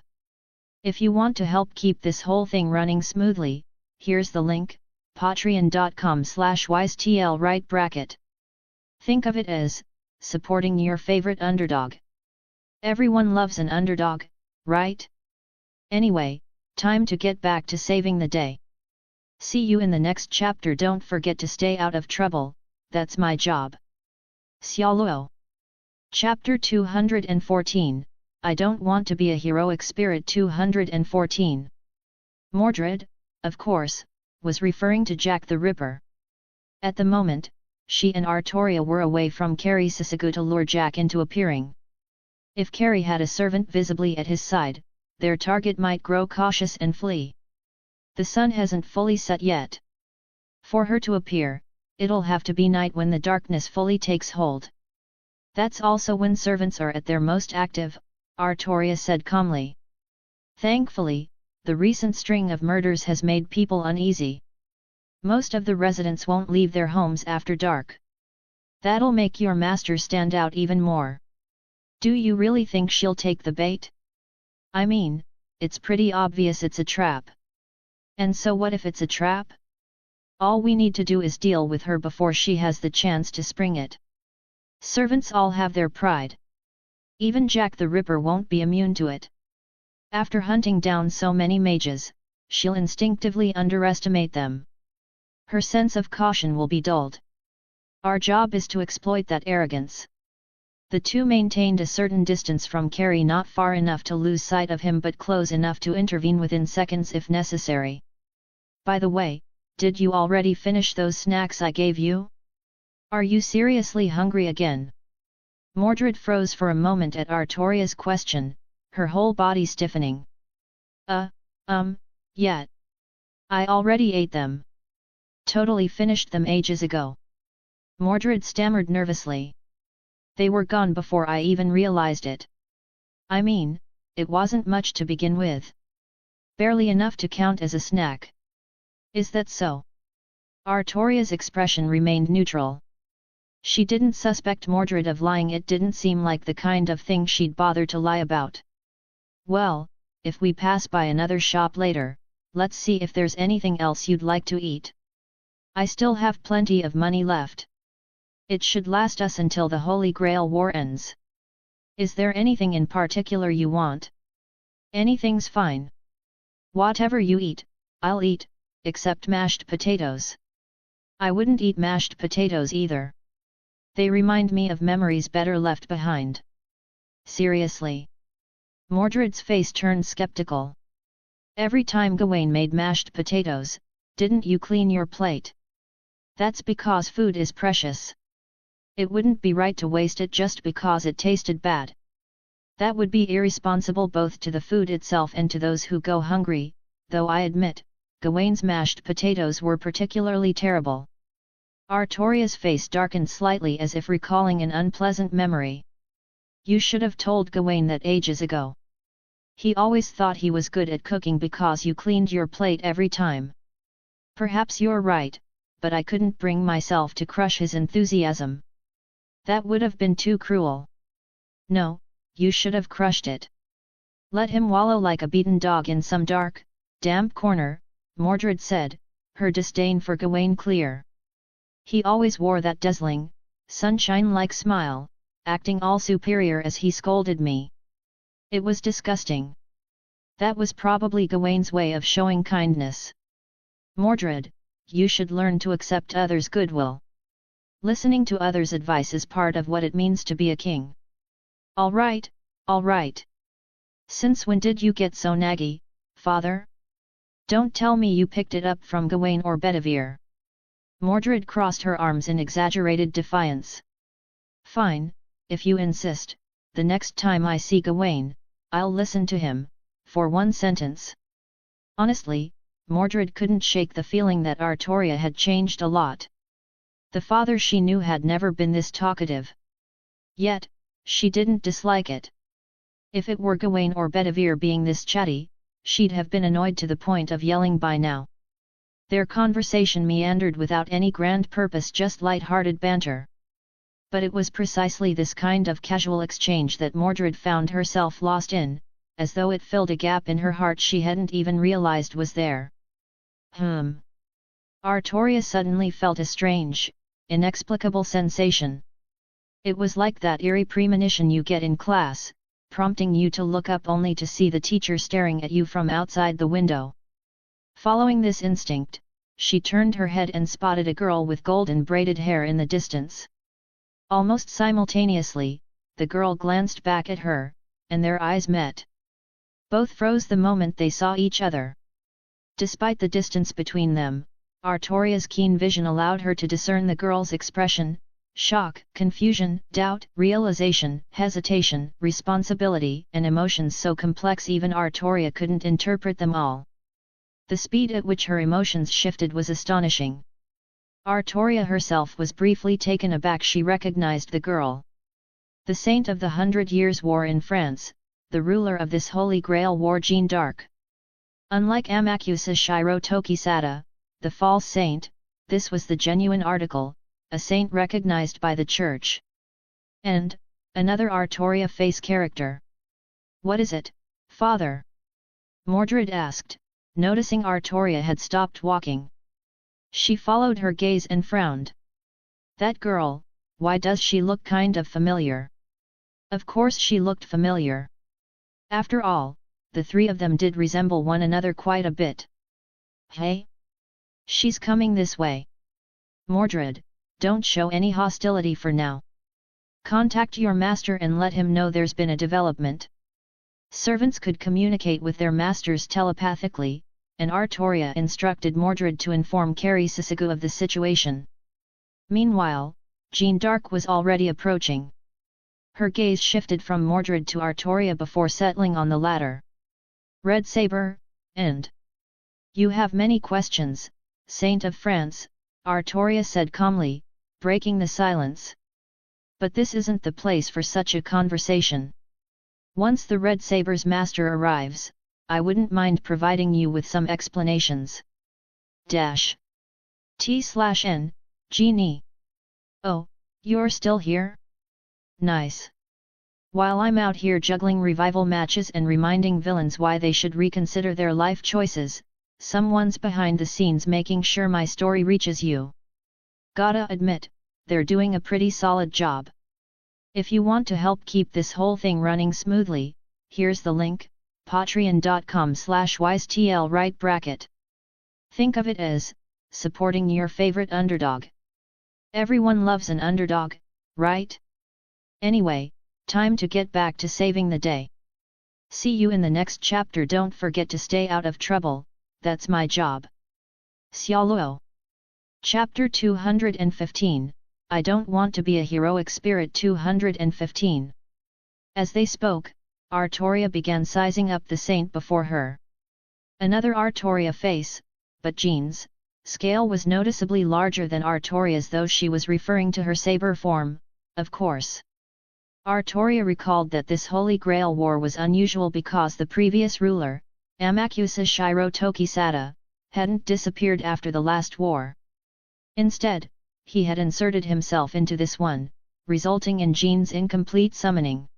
If you want to help keep this whole thing running smoothly, here's the link, patreon.com/wisetl right bracket. Think of it as supporting your favorite underdog. Everyone loves an underdog, right? Anyway, time to get back to saving the day. See you in the next chapter. Don't forget to stay out of trouble, that's my job. Xiaoluo. Chapter 214, I don't want to be a heroic spirit. 214. Mordred, of course, was referring to Jack the Ripper. At the moment, she and Artoria were away from Carrie Sisegu to lure Jack into appearing. If Carrie had a servant visibly at his side, their target might grow cautious and flee. The sun hasn't fully set yet. For her to appear, it'll have to be night when the darkness fully takes hold. That's also when servants are at their most active, Artoria said calmly. Thankfully, the recent string of murders has made people uneasy. Most of the residents won't leave their homes after dark. That'll make your master stand out even more. Do you really think she'll take the bait? I mean, it's pretty obvious it's a trap. And so what if it's a trap? All we need to do is deal with her before she has the chance to spring it. Servants all have their pride. Even Jack the Ripper won't be immune to it. After hunting down so many mages, she'll instinctively underestimate them. Her sense of caution will be dulled. Our job is to exploit that arrogance. The two maintained a certain distance from Carrie, not far enough to lose sight of him but close enough to intervene within seconds if necessary. By the way, did you already finish those snacks I gave you? Are you seriously hungry again? Mordred froze for a moment at Artoria's question, her whole body stiffening. Yeah. I already ate them. Totally finished them ages ago. Mordred stammered nervously. They were gone before I even realized it. I mean, it wasn't much to begin with. Barely enough to count as a snack. Is that so? Artoria's expression remained neutral. She didn't suspect Mordred of lying. It didn't seem like the kind of thing she'd bother to lie about. Well, if we pass by another shop later, let's see if there's anything else you'd like to eat. I still have plenty of money left. It should last us until the Holy Grail War ends. Is there anything in particular you want? Anything's fine. Whatever you eat, I'll eat, except mashed potatoes. I wouldn't eat mashed potatoes either. They remind me of memories better left behind. Seriously? Mordred's face turned skeptical. Every time Gawain made mashed potatoes, didn't you clean your plate? That's because food is precious. It wouldn't be right to waste it just because it tasted bad. That would be irresponsible both to the food itself and to those who go hungry, though I admit, Gawain's mashed potatoes were particularly terrible. Artoria's face darkened slightly as if recalling an unpleasant memory. You should have told Gawain that ages ago. He always thought he was good at cooking because you cleaned your plate every time. Perhaps you're right, but I couldn't bring myself to crush his enthusiasm. That would have been too cruel. No, you should have crushed it. Let him wallow like a beaten dog in some dark, damp corner, Mordred said, her disdain for Gawain clear. He always wore that dazzling, sunshine-like smile, acting all superior as he scolded me. It was disgusting. That was probably Gawain's way of showing kindness. Mordred, you should learn to accept others' goodwill. Listening to others' advice is part of what it means to be a king. All right, all right. Since when did you get so naggy, father? Don't tell me you picked it up from Gawain or Bedivere. Mordred crossed her arms in exaggerated defiance. Fine, if you insist, the next time I see Gawain, I'll listen to him, for one sentence. Honestly, Mordred couldn't shake the feeling that Artoria had changed a lot. The father she knew had never been this talkative. Yet, she didn't dislike it. If it were Gawain or Bedivere being this chatty, she'd have been annoyed to the point of yelling by now. Their conversation meandered without any grand purpose, just light-hearted banter. But it was precisely this kind of casual exchange that Mordred found herself lost in, as though it filled a gap in her heart she hadn't even realized was there. Artoria suddenly felt a strange, inexplicable sensation. It was like that eerie premonition you get in class, prompting you to look up only to see the teacher staring at you from outside the window. Following this instinct, she turned her head and spotted a girl with golden braided hair in the distance. Almost simultaneously, the girl glanced back at her, and their eyes met. Both froze the moment they saw each other. Despite the distance between them, Artoria's keen vision allowed her to discern the girl's expression: shock, confusion, doubt, realization, hesitation, responsibility, and emotions so complex even Artoria couldn't interpret them all. The speed at which her emotions shifted was astonishing. Artoria herself was briefly taken aback. She recognized the girl. The saint of the 100 Years' War in France, the ruler of this Holy Grail War, Jeanne d'Arc. Unlike Amakusa Shiro Tokisada, the false saint, this was the genuine article, a saint recognized by the church. And, another Artoria face character. What is it, father? Mordred asked, noticing Artoria had stopped walking. She followed her gaze and frowned. That girl, why does she look kind of familiar? Of course she looked familiar. After all, the three of them did resemble one another quite a bit. Hey? She's coming this way. Mordred, don't show any hostility for now. Contact your master and let him know there's been a development. Servants could communicate with their masters telepathically, and Artoria instructed Mordred to inform Carrie Sisegu of the situation. Meanwhile, Jeanne d'Arc was already approaching. Her gaze shifted from Mordred to Artoria before settling on the latter. Red Saber, and you have many questions, Saint of France, Artoria said calmly, breaking the silence. But this isn't the place for such a conversation. Once the Red Saber's master arrives, I wouldn't mind providing you with some explanations. T/N, Genie. Oh, you're still here? Nice. While I'm out here juggling revival matches and reminding villains why they should reconsider their life choices, someone's behind the scenes making sure my story reaches you. Gotta admit, they're doing a pretty solid job. If you want to help keep this whole thing running smoothly, here's the link, patreon.com/wisetl right bracket. Think of it as supporting your favorite underdog. Everyone loves an underdog, right? Anyway, time to get back to saving the day. See you in the next chapter. Don't forget to stay out of trouble, that's my job. Xiaoluo. Chapter 215, I don't want to be a heroic spirit. 215. As they spoke, Artoria began sizing up the saint before her. Another Artoria face, but Jeanne's scale was noticeably larger than Artoria's, though she was referring to her saber form, of course. Artoria recalled that this Holy Grail War was unusual because the previous ruler, Amakusa Shiro Tokisada, hadn't disappeared after the last war. Instead, he had inserted himself into this one, resulting in Jeanne's incomplete summoning.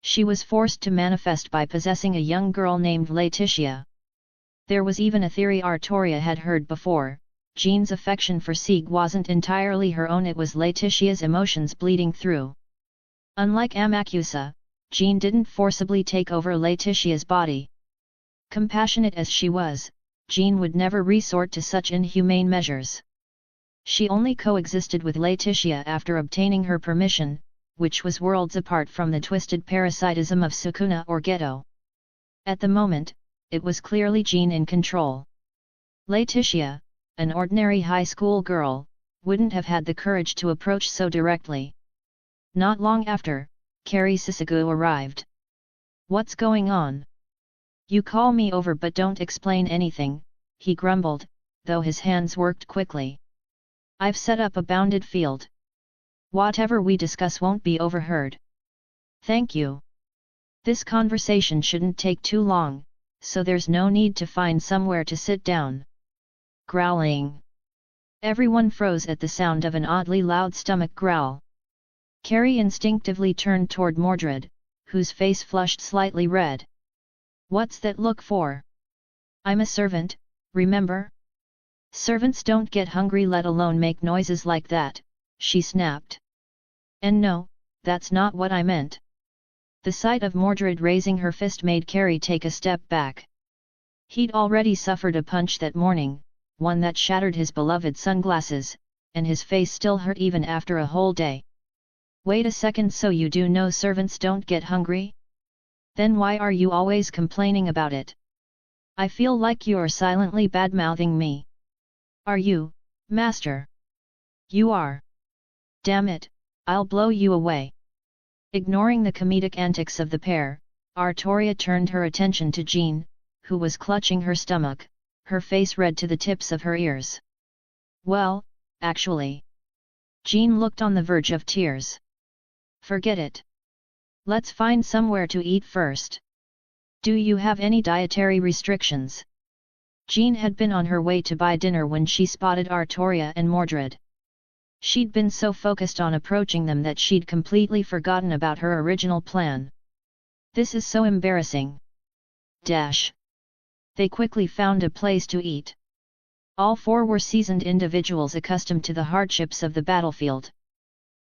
She was forced to manifest by possessing a young girl named Laetitia. There was even a theory Artoria had heard before: Jeanne's affection for Sieg wasn't entirely her own, it was Laetitia's emotions bleeding through. Unlike Amakusa, Jeanne didn't forcibly take over Laetitia's body. Compassionate as she was, Jeanne would never resort to such inhumane measures. She only coexisted with Laetitia after obtaining her permission, which was worlds apart from the twisted parasitism of Sukuna or Ghetto. At the moment, it was clearly Jean in control. Laetitia, an ordinary high school girl, wouldn't have had the courage to approach so directly. Not long after, Kari Sisagoo arrived. "What's going on? You call me over but don't explain anything," he grumbled, though his hands worked quickly. "I've set up a bounded field. Whatever we discuss won't be overheard." "Thank you. This conversation shouldn't take too long, so there's no need to find somewhere to sit down." Growling. Everyone froze at the sound of an oddly loud stomach growl. Kari instinctively turned toward Mordred, whose face flushed slightly red. "What's that look for? I'm a servant, remember? Servants don't get hungry, let alone make noises like that," she snapped. "And no, that's not what I meant." The sight of Mordred raising her fist made Kari take a step back. He'd already suffered a punch that morning, one that shattered his beloved sunglasses, and his face still hurt even after a whole day. "Wait a second, so you do know servants don't get hungry? Then why are you always complaining about it? I feel like you're silently badmouthing me." "Are you, master?" "You are. Damn it, I'll blow you away." Ignoring the comedic antics of the pair, Artoria turned her attention to Jean, who was clutching her stomach, her face red to the tips of her ears. "Well, actually..." Jean looked on the verge of tears. "Forget it. Let's find somewhere to eat first. Do you have any dietary restrictions?" Jean had been on her way to buy dinner when she spotted Artoria and Mordred. She'd been so focused on approaching them that she'd completely forgotten about her original plan. "This is so embarrassing." Dash. They quickly found a place to eat. All four were seasoned individuals accustomed to the hardships of the battlefield.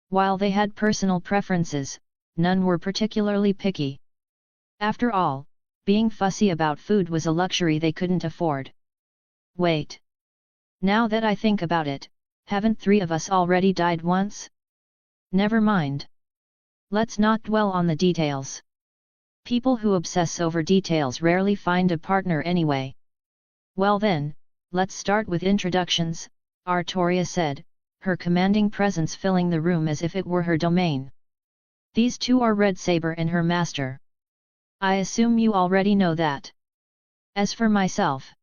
While they had personal preferences, none were particularly picky. After all, being fussy about food was a luxury they couldn't afford. "Wait. Now that I think about it, haven't three of us already died once? Never mind. Let's not dwell on the details. People who obsess over details rarely find a partner anyway." "Well then, let's start with introductions," Artoria said, her commanding presence filling the room as if it were her domain. "These two are Red Saber and her master. I assume you already know that. As for myself..."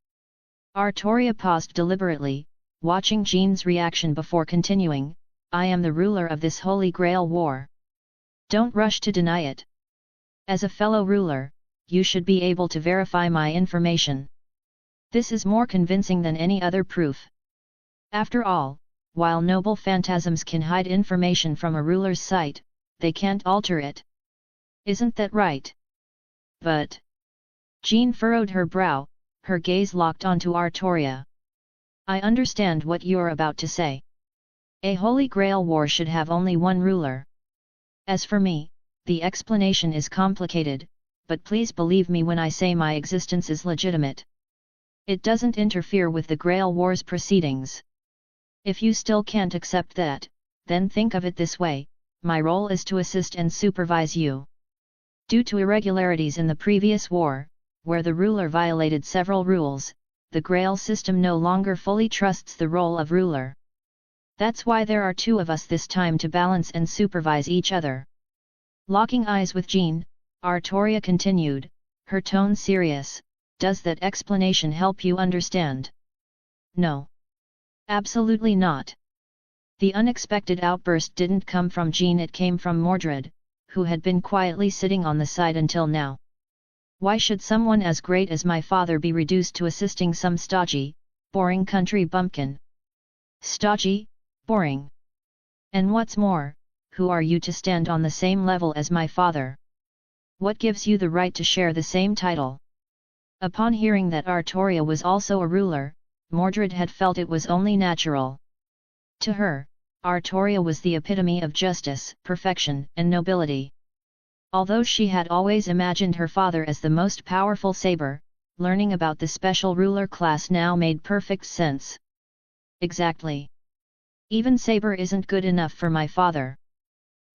Artoria paused deliberately, watching Jean's reaction before continuing, "I am the ruler of this Holy Grail war. Don't rush to deny it. As a fellow ruler, you should be able to verify my information. This is more convincing than any other proof. After all, while noble phantasms can hide information from a ruler's sight, they can't alter it. Isn't that right?" "But..." Jean furrowed her brow, her gaze locked onto Artoria. "I understand what you're about to say. A Holy Grail war should have only one ruler. As for me, the explanation is complicated, but please believe me when I say my existence is legitimate. It doesn't interfere with the Grail War's proceedings. If you still can't accept that, then think of it this way, my role is to assist and supervise you. Due to irregularities in the previous war, where the ruler violated several rules, the Grail system no longer fully trusts the role of ruler. That's why there are two of us this time to balance and supervise each other." Locking eyes with Jean, Artoria continued, her tone serious, "Does that explanation help you understand?" "No. Absolutely not." The unexpected outburst didn't come from Jean, it came from Mordred, who had been quietly sitting on the side until now. "Why should someone as great as my father be reduced to assisting some stodgy, boring country bumpkin?" "Stodgy, boring? And what's more, who are you to stand on the same level as my father? What gives you the right to share the same title?" Upon hearing that Artoria was also a ruler, Mordred had felt it was only natural. To her, Artoria was the epitome of justice, perfection, and nobility. Although she had always imagined her father as the most powerful saber, learning about the special ruler class now made perfect sense. Exactly. Even Saber isn't good enough for my father.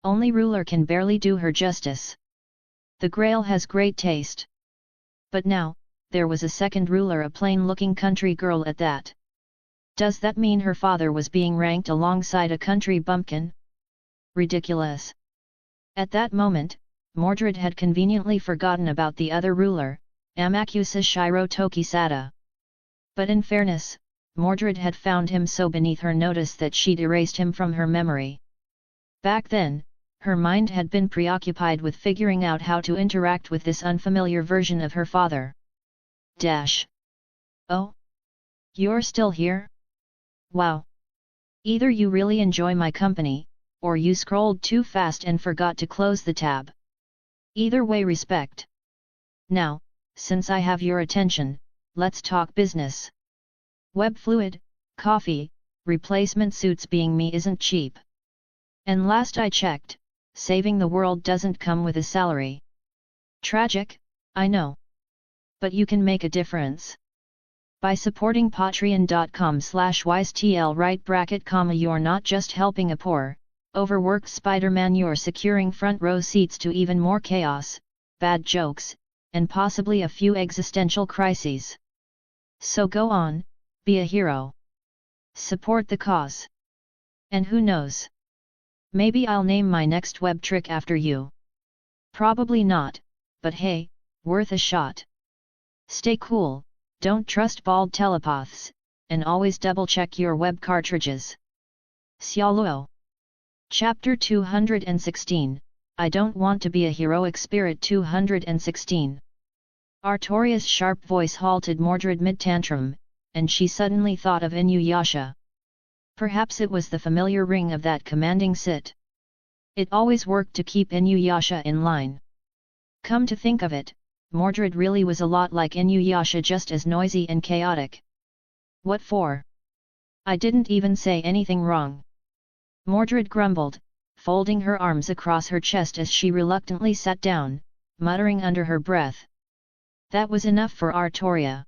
Only ruler can barely do her justice. The Grail has great taste. But now, there was a second ruler, a plain-looking country girl at that. Does that mean her father was being ranked alongside a country bumpkin? Ridiculous. At that moment, Mordred had conveniently forgotten about the other ruler, Amakusa Shiro Tokisada. But in fairness, Mordred had found him so beneath her notice that she'd erased him from her memory. Back then, her mind had been preoccupied with figuring out how to interact with this unfamiliar version of her father. Oh? You're still here? Wow! Either you really enjoy my company, or you scrolled too fast and forgot to close the tab. Either way, respect. Now, since I have your attention, let's talk business. Web fluid, coffee, replacement suits being me isn't cheap. And last I checked, saving the world doesn't come with a salary. Tragic, I know. But you can make a difference. By supporting patreon.com/wisetl right bracket comma you're not just helping a poor, overworked Spider-Man, you're securing front row seats to even more chaos, bad jokes, and possibly a few existential crises. So go on, be a hero. Support the cause. And who knows? Maybe I'll name my next web trick after you. Probably not, but hey, worth a shot. Stay cool, don't trust bald telepaths, and always double-check your web cartridges. Xiaoluo. Chapter 216, I Don't Want to Be a Heroic Spirit 216. Artoria's sharp voice halted Mordred mid-tantrum, and she suddenly thought of Inuyasha. Perhaps it was the familiar ring of that commanding sit. It always worked to keep Inuyasha in line. Come to think of it, Mordred really was a lot like Inuyasha, just as noisy and chaotic. What for? I didn't even say anything wrong. Mordred grumbled, folding her arms across her chest as she reluctantly sat down, muttering under her breath. That was enough for Artoria.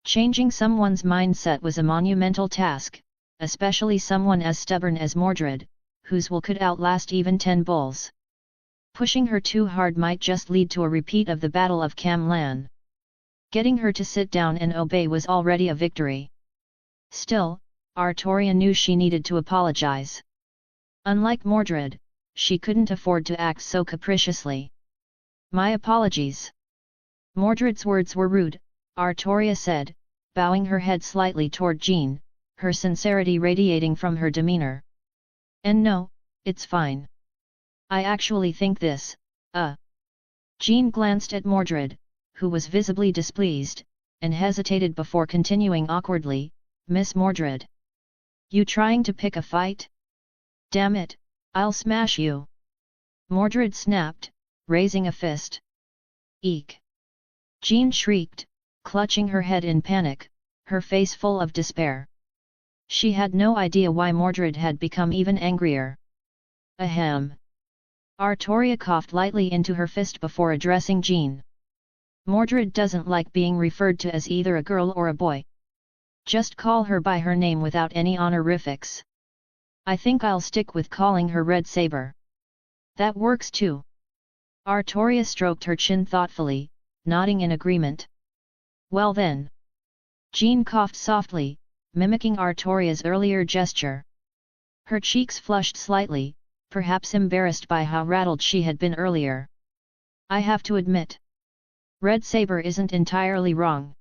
Changing someone's mindset was a monumental task, especially someone as stubborn as Mordred, whose will could outlast even 10 bulls. Pushing her too hard might just lead to a repeat of the Battle of Camlan. Getting her to sit down and obey was already a victory. Still, Artoria knew she needed to apologize. Unlike Mordred, she couldn't afford to act so capriciously. My apologies. Mordred's words were rude, Artoria said, bowing her head slightly toward Jean, her sincerity radiating from her demeanor. And no, it's fine. I actually think this, Jean glanced at Mordred, who was visibly displeased, and hesitated before continuing awkwardly, Miss Mordred. You trying to pick a fight? Damn it, I'll smash you. Mordred snapped, raising a fist. Eek! Jean shrieked, clutching her head in panic, her face full of despair. She had no idea why Mordred had become even angrier. Ahem! Artoria coughed lightly into her fist before addressing Jean. Mordred doesn't like being referred to as either a girl or a boy. Just call her by her name without any honorifics. I think I'll stick with calling her Red Saber. That works too. Artoria stroked her chin thoughtfully, nodding in agreement. Well then. Jean coughed softly, mimicking Artoria's earlier gesture. Her cheeks flushed slightly, perhaps embarrassed by how rattled she had been earlier. I have to admit, Red Saber isn't entirely wrong.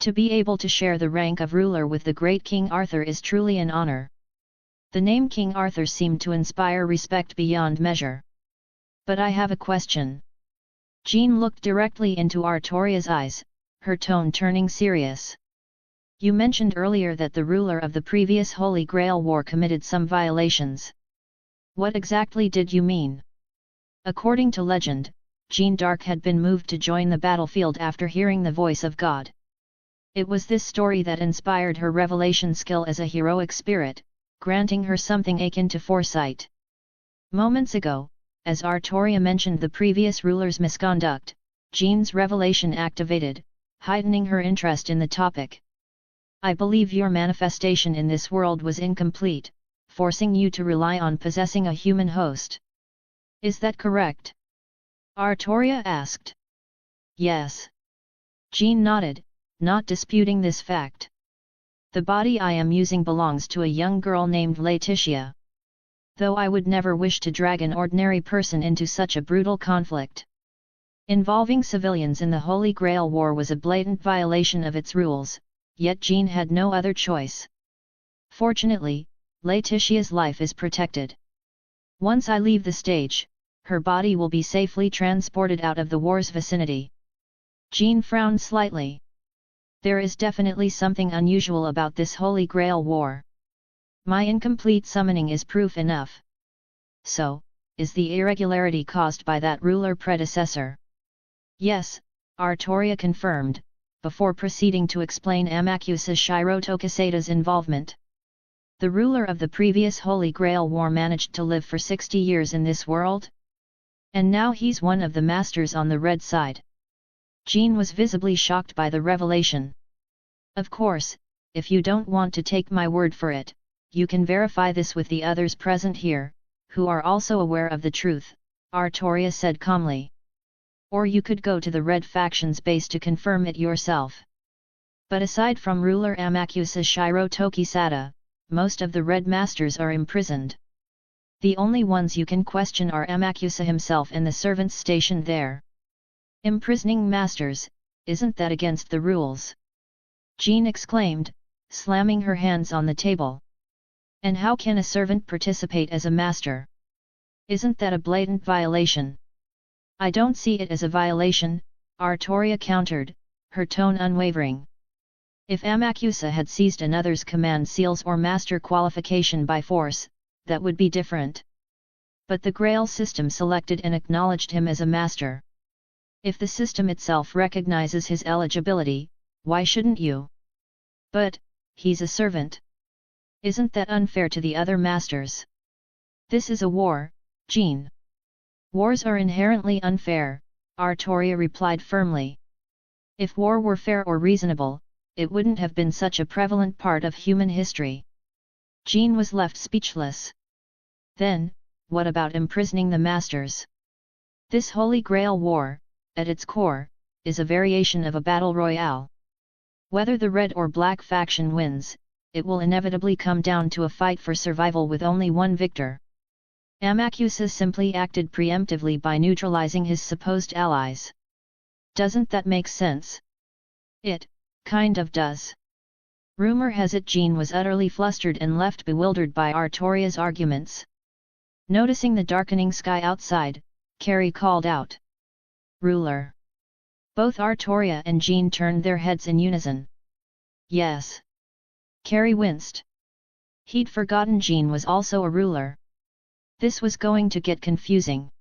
To be able to share the rank of ruler with the great King Arthur is truly an honor. The name King Arthur seemed to inspire respect beyond measure. But I have a question. Jean looked directly into Artoria's eyes, her tone turning serious. You mentioned earlier that the ruler of the previous Holy Grail War committed some violations. What exactly did you mean? According to legend, Jeanne d'Arc had been moved to join the battlefield after hearing the voice of God. It was this story that inspired her revelation skill as a heroic spirit, granting her something akin to foresight. Moments ago, as Artoria mentioned the previous ruler's misconduct, Jean's revelation activated, heightening her interest in the topic. I believe your manifestation in this world was incomplete, forcing you to rely on possessing a human host. Is that correct? Artoria asked. Yes. Jean nodded, not disputing this fact. The body I am using belongs to a young girl named Laetitia. Though I would never wish to drag an ordinary person into such a brutal conflict. Involving civilians in the Holy Grail War was a blatant violation of its rules, yet Jean had no other choice. Fortunately, Laetitia's life is protected. Once I leave the stage, her body will be safely transported out of the war's vicinity. Jean frowned slightly. There is definitely something unusual about this Holy Grail War. My incomplete summoning is proof enough. So, is the irregularity caused by that ruler predecessor? Yes, Artoria confirmed, before proceeding to explain Amakusa Shirotokisada's involvement. The ruler of the previous Holy Grail War managed to live for 60 years in this world? And now he's one of the masters on the red side. Jean was visibly shocked by the revelation. Of course, if you don't want to take my word for it, you can verify this with the others present here, who are also aware of the truth, Artoria said calmly. Or you could go to the Red Faction's base to confirm it yourself. But aside from ruler Amakusa Shirotokisada, most of the Red Masters are imprisoned. The only ones you can question are Amakusa himself and the servants stationed there. Imprisoning masters, isn't that against the rules? Jean exclaimed, slamming her hands on the table. And how can a servant participate as a master? Isn't that a blatant violation? I don't see it as a violation, Artoria countered, her tone unwavering. If Amakusa had seized another's command seals or master qualification by force, that would be different. But the Grail system selected and acknowledged him as a master. If the system itself recognizes his eligibility, why shouldn't you? But, he's a servant. Isn't that unfair to the other masters? This is a war, Jean. Wars are inherently unfair, Artoria replied firmly. If war were fair or reasonable, it wouldn't have been such a prevalent part of human history. Jean was left speechless. Then, what about imprisoning the masters? This Holy Grail War, at its core, is a variation of a battle royale. Whether the red or black faction wins, it will inevitably come down to a fight for survival with only one victor. Amakusa simply acted preemptively by neutralizing his supposed allies. Doesn't that make sense? It, kind of does. Rumor has it Jean was utterly flustered and left bewildered by Artoria's arguments. Noticing the darkening sky outside, Carrie called out. Ruler. Both Artoria and Jean turned their heads in unison. Yes. Carrie winced. He'd forgotten Jean was also a ruler. This was going to get confusing.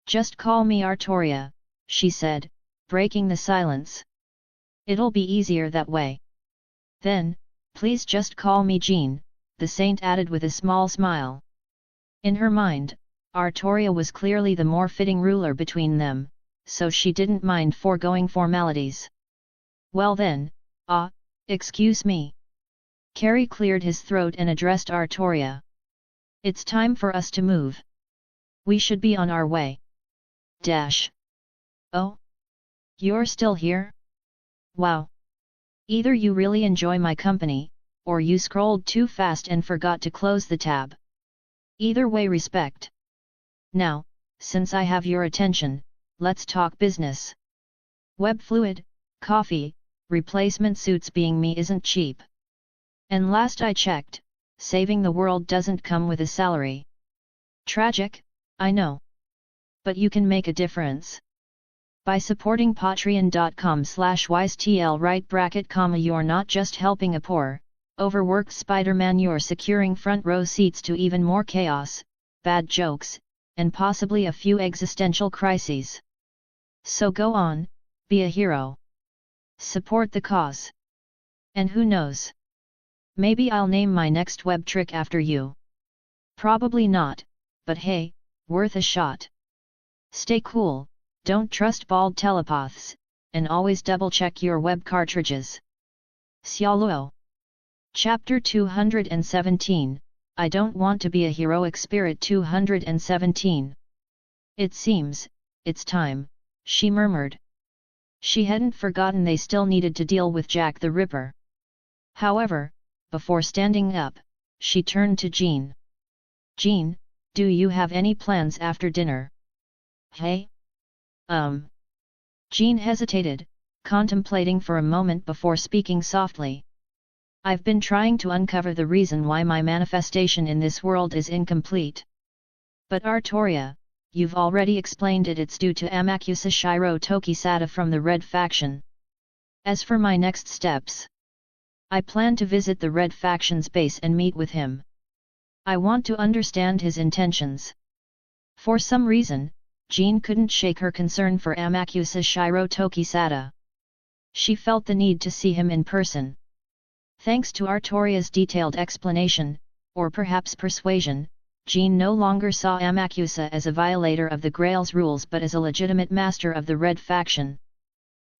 Just call me Artoria, she said, breaking the silence. It'll be easier that way. Then, please just call me Jean, the saint added with a small smile. In her mind, Artoria was clearly the more fitting ruler between them, so she didn't mind foregoing formalities. Well then, excuse me. Carrie cleared his throat and addressed Artoria. It's time for us to move. We should be on our way. Oh? You're still here? Wow. Either you really enjoy my company, or you scrolled too fast and forgot to close the tab. Either way, respect. Now, since I have your attention, let's talk business. Web fluid, coffee, replacement suits being me isn't cheap. And last I checked, saving the world doesn't come with a salary. Tragic, I know. But you can make a difference. By supporting patreon.com/wisetl right bracket comma you're not just helping a poor, overworked Spider-Man, you're securing front row seats to even more chaos, bad jokes, and possibly a few existential crises. So go on, be a hero. Support the cause. And who knows? Maybe I'll name my next web trick after you. Probably not, but hey, worth a shot. Stay cool, don't trust bald telepaths, and always double-check your web cartridges. Xiaoluo. Chapter 217, I don't want to be a heroic spirit. 217. It seems, it's time, she murmured. She hadn't forgotten they still needed to deal with Jack the Ripper. However, before standing up, she turned to Jean. Jean, do you have any plans after dinner? Hey? Jean hesitated, contemplating for a moment before speaking softly. I've been trying to uncover the reason why my manifestation in this world is incomplete. But Artoria, you've already explained it. It's due to Amakusa Shiro Tokisada from the Red Faction. As for my next steps, I plan to visit the Red Faction's base and meet with him. I want to understand his intentions. For some reason, Jean couldn't shake her concern for Amakusa Shiro Tokisada. She felt the need to see him in person. Thanks to Artoria's detailed explanation, or perhaps persuasion, Jean no longer saw Amakusa as a violator of the Grail's rules but as a legitimate master of the Red Faction.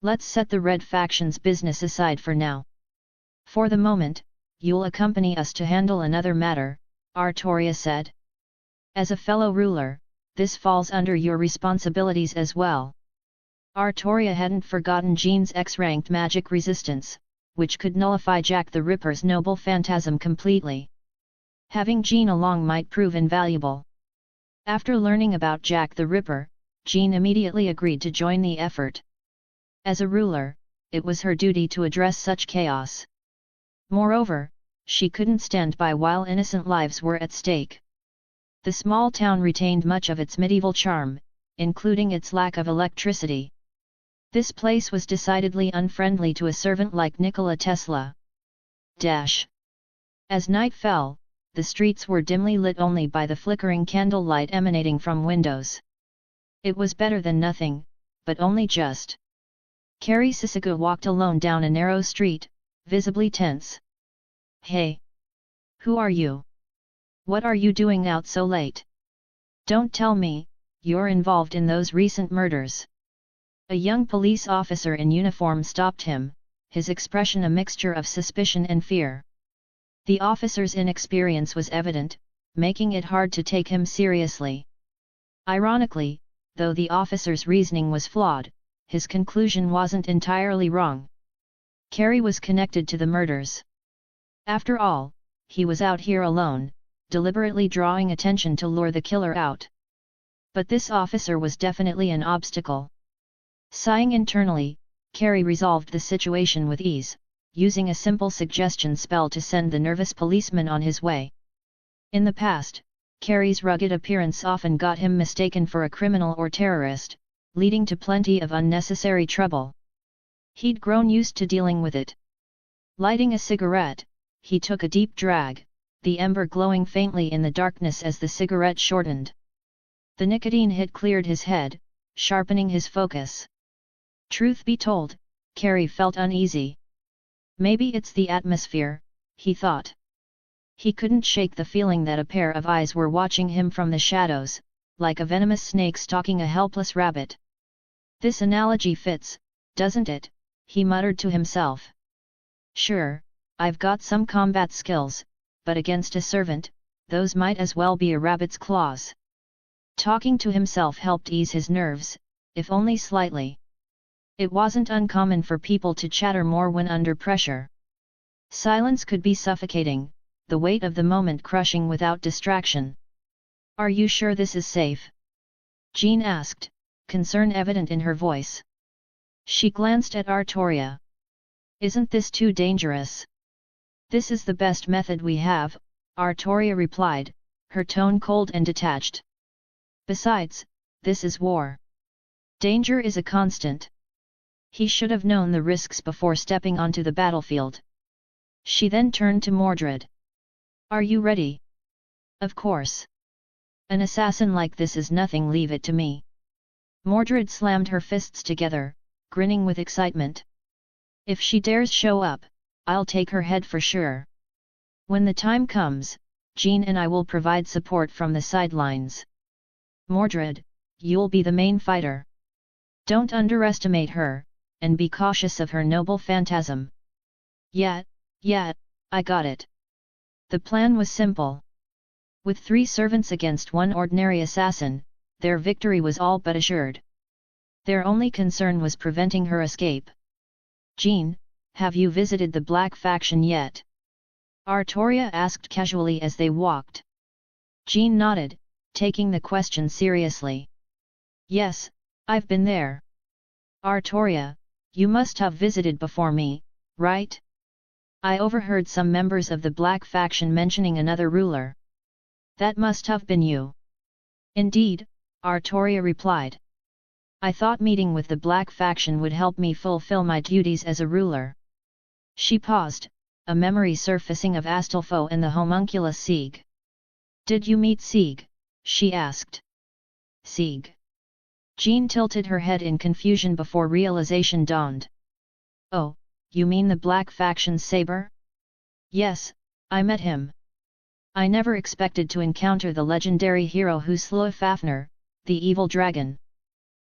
Let's set the Red Faction's business aside for now. For the moment, you'll accompany us to handle another matter, Artoria said. As a fellow ruler, this falls under your responsibilities as well. Artoria hadn't forgotten Jean's X-ranked magic resistance, which could nullify Jack the Ripper's noble phantasm completely. Having Jean along might prove invaluable. After learning about Jack the Ripper, Jean immediately agreed to join the effort. As a ruler, it was her duty to address such chaos. Moreover, she couldn't stand by while innocent lives were at stake. The small town retained much of its medieval charm, including its lack of electricity. This place was decidedly unfriendly to a servant like Nikola Tesla. As night fell, the streets were dimly lit only by the flickering candlelight emanating from windows. It was better than nothing, but only just. Kari Sisuga walked alone down a narrow street, visibly tense. Hey! Who are you? What are you doing out so late? Don't tell me, you're involved in those recent murders. A young police officer in uniform stopped him, his expression a mixture of suspicion and fear. The officer's inexperience was evident, making it hard to take him seriously. Ironically, though the officer's reasoning was flawed, his conclusion wasn't entirely wrong. Kari was connected to the murders. After all, he was out here alone, deliberately drawing attention to lure the killer out. But this officer was definitely an obstacle. Sighing internally, Kari resolved the situation with ease, using a simple suggestion spell to send the nervous policeman on his way. In the past, Kari's rugged appearance often got him mistaken for a criminal or terrorist, leading to plenty of unnecessary trouble. He'd grown used to dealing with it. Lighting a cigarette, he took a deep drag, the ember glowing faintly in the darkness as the cigarette shortened. The nicotine hit cleared his head, sharpening his focus. Truth be told, Kari felt uneasy. Maybe it's the atmosphere, he thought. He couldn't shake the feeling that a pair of eyes were watching him from the shadows, like a venomous snake stalking a helpless rabbit. This analogy fits, doesn't it? He muttered to himself. Sure, I've got some combat skills, but against a servant, those might as well be a rabbit's claws. Talking to himself helped ease his nerves, if only slightly. It wasn't uncommon for people to chatter more when under pressure. Silence could be suffocating, the weight of the moment crushing without distraction. Are you sure this is safe? Jean asked, concern evident in her voice. She glanced at Artoria. Isn't this too dangerous? This is the best method we have, Artoria replied, her tone cold and detached. Besides, this is war. Danger is a constant. He should have known the risks before stepping onto the battlefield. She then turned to Mordred. Are you ready? Of course. An assassin like this is nothing, leave it to me. Mordred slammed her fists together, grinning with excitement. If she dares show up, I'll take her head for sure. When the time comes, Jean and I will provide support from the sidelines. Mordred, you'll be the main fighter. Don't underestimate her, and be cautious of her noble phantasm. Yeah, I got it. The plan was simple. With 3 servants against 1 ordinary assassin, their victory was all but assured. Their only concern was preventing her escape. "Jean, have you visited the Black Faction yet?" Artoria asked casually as they walked. Jean nodded, taking the question seriously. "Yes, I've been there." "Artoria, you must have visited before me, right? I overheard some members of the Black Faction mentioning another ruler." "That must have been you." "Indeed," Artoria replied. "I thought meeting with the Black Faction would help me fulfill my duties as a ruler." She paused, a memory surfacing of Astolfo and the homunculus Sieg. "Did you meet Sieg?" she asked. "Sieg?" Jean tilted her head in confusion before realization dawned. "Oh, you mean the Black Faction's saber?" "Yes, I met him. I never expected to encounter the legendary hero who slew Fafnir, the evil dragon.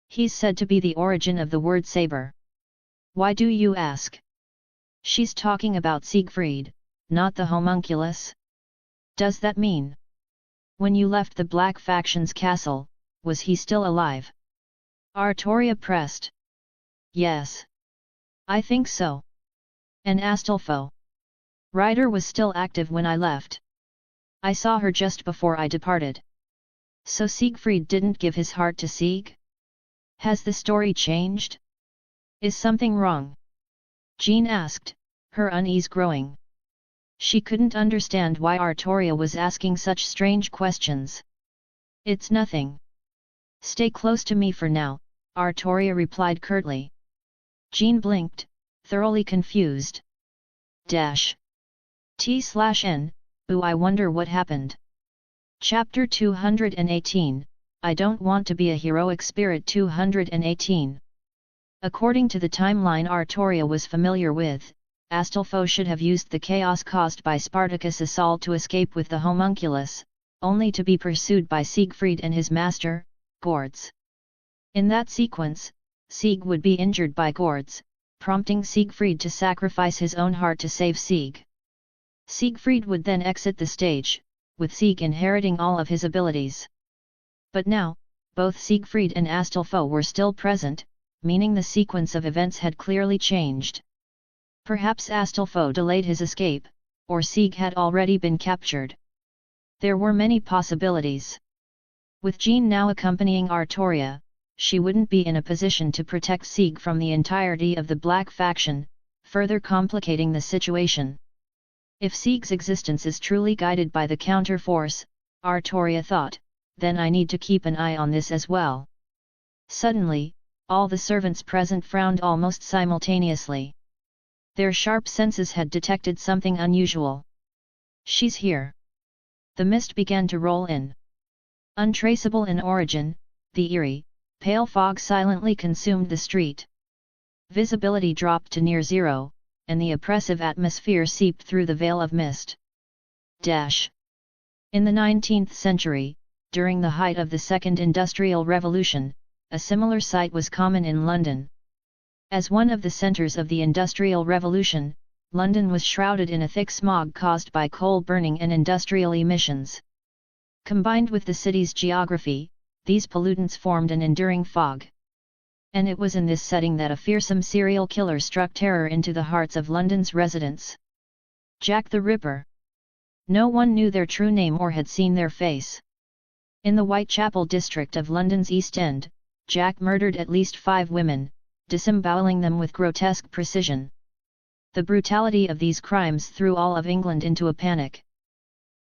He's said to be the origin of the word saber." "Why do you ask?" "She's talking about Siegfried, not the homunculus." "Does that mean? When you left the Black Faction's castle, was he still alive?" Artoria pressed. "Yes. I think so." "And Astolfo?" "Ryder was still active when I left. I saw her just before I departed." "So Siegfried didn't give his heart to Sieg? Has the story changed? Is something wrong?" Jean asked, her unease growing. She couldn't understand why Artoria was asking such strange questions. "It's nothing. Stay close to me for now," Artoria replied curtly. Jean blinked, thoroughly confused. T/N, ooh, I wonder what happened. Chapter 218, I don't want to be a heroic spirit. 218. According to the timeline Artoria was familiar with, Astolfo should have used the chaos caused by Spartacus' assault to escape with the homunculus, only to be pursued by Siegfried and his master, Gords. In that sequence, Sieg would be injured by Gords, prompting Siegfried to sacrifice his own heart to save Sieg. Siegfried would then exit the stage, with Sieg inheriting all of his abilities. But now, both Siegfried and Astolfo were still present, meaning the sequence of events had clearly changed. Perhaps Astolfo delayed his escape, or Sieg had already been captured. There were many possibilities. With Jean now accompanying Artoria, she wouldn't be in a position to protect Sieg from the entirety of the Black Faction, further complicating the situation. If Sieg's existence is truly guided by the counter-force, Artoria thought, then I need to keep an eye on this as well. Suddenly, all the servants present frowned almost simultaneously. Their sharp senses had detected something unusual. "She's here." The mist began to roll in. Untraceable in origin, the eerie, pale fog silently consumed the street. Visibility dropped to near zero, and the oppressive atmosphere seeped through the veil of mist. In the 19th century, during the height of the Second Industrial Revolution, a similar sight was common in London. As one of the centres of the Industrial Revolution, London was shrouded in a thick smog caused by coal burning and industrial emissions. Combined with the city's geography, these pollutants formed an enduring fog. And it was in this setting that a fearsome serial killer struck terror into the hearts of London's residents. Jack the Ripper. No one knew their true name or had seen their face. In the Whitechapel district of London's East End, Jack murdered at least 5 women, disemboweling them with grotesque precision. The brutality of these crimes threw all of England into a panic.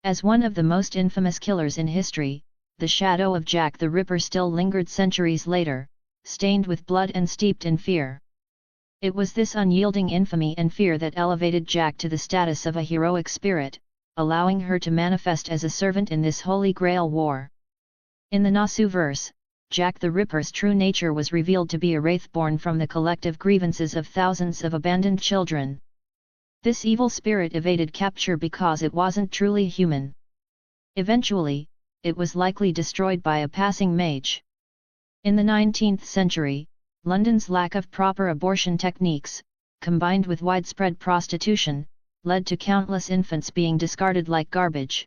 As one of the most infamous killers in history, the shadow of Jack the Ripper still lingered centuries later, stained with blood and steeped in fear. It was this unyielding infamy and fear that elevated Jack to the status of a heroic spirit, allowing her to manifest as a servant in this Holy Grail war. In the Nasu verse, Jack the Ripper's true nature was revealed to be a wraith born from the collective grievances of thousands of abandoned children. This evil spirit evaded capture because it wasn't truly human. Eventually, it was likely destroyed by a passing mage. In the 19th century, London's lack of proper abortion techniques, combined with widespread prostitution, led to countless infants being discarded like garbage.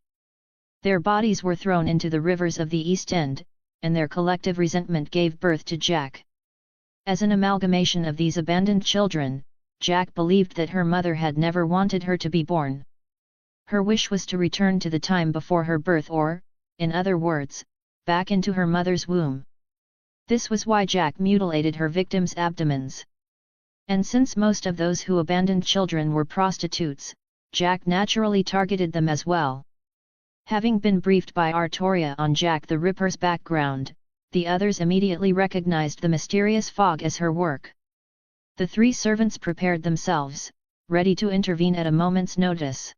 Their bodies were thrown into the rivers of the East End, and their collective resentment gave birth to Jack. As an amalgamation of these abandoned children, Jack believed that her mother had never wanted her to be born. Her wish was to return to the time before her birth or, in other words, back into her mother's womb. This was why Jack mutilated her victims' abdomens. And since most of those who abandoned children were prostitutes, Jack naturally targeted them as well. Having been briefed by Artoria on Jack the Ripper's background, the others immediately recognized the mysterious fog as her work. The three servants prepared themselves, ready to intervene at a moment's notice.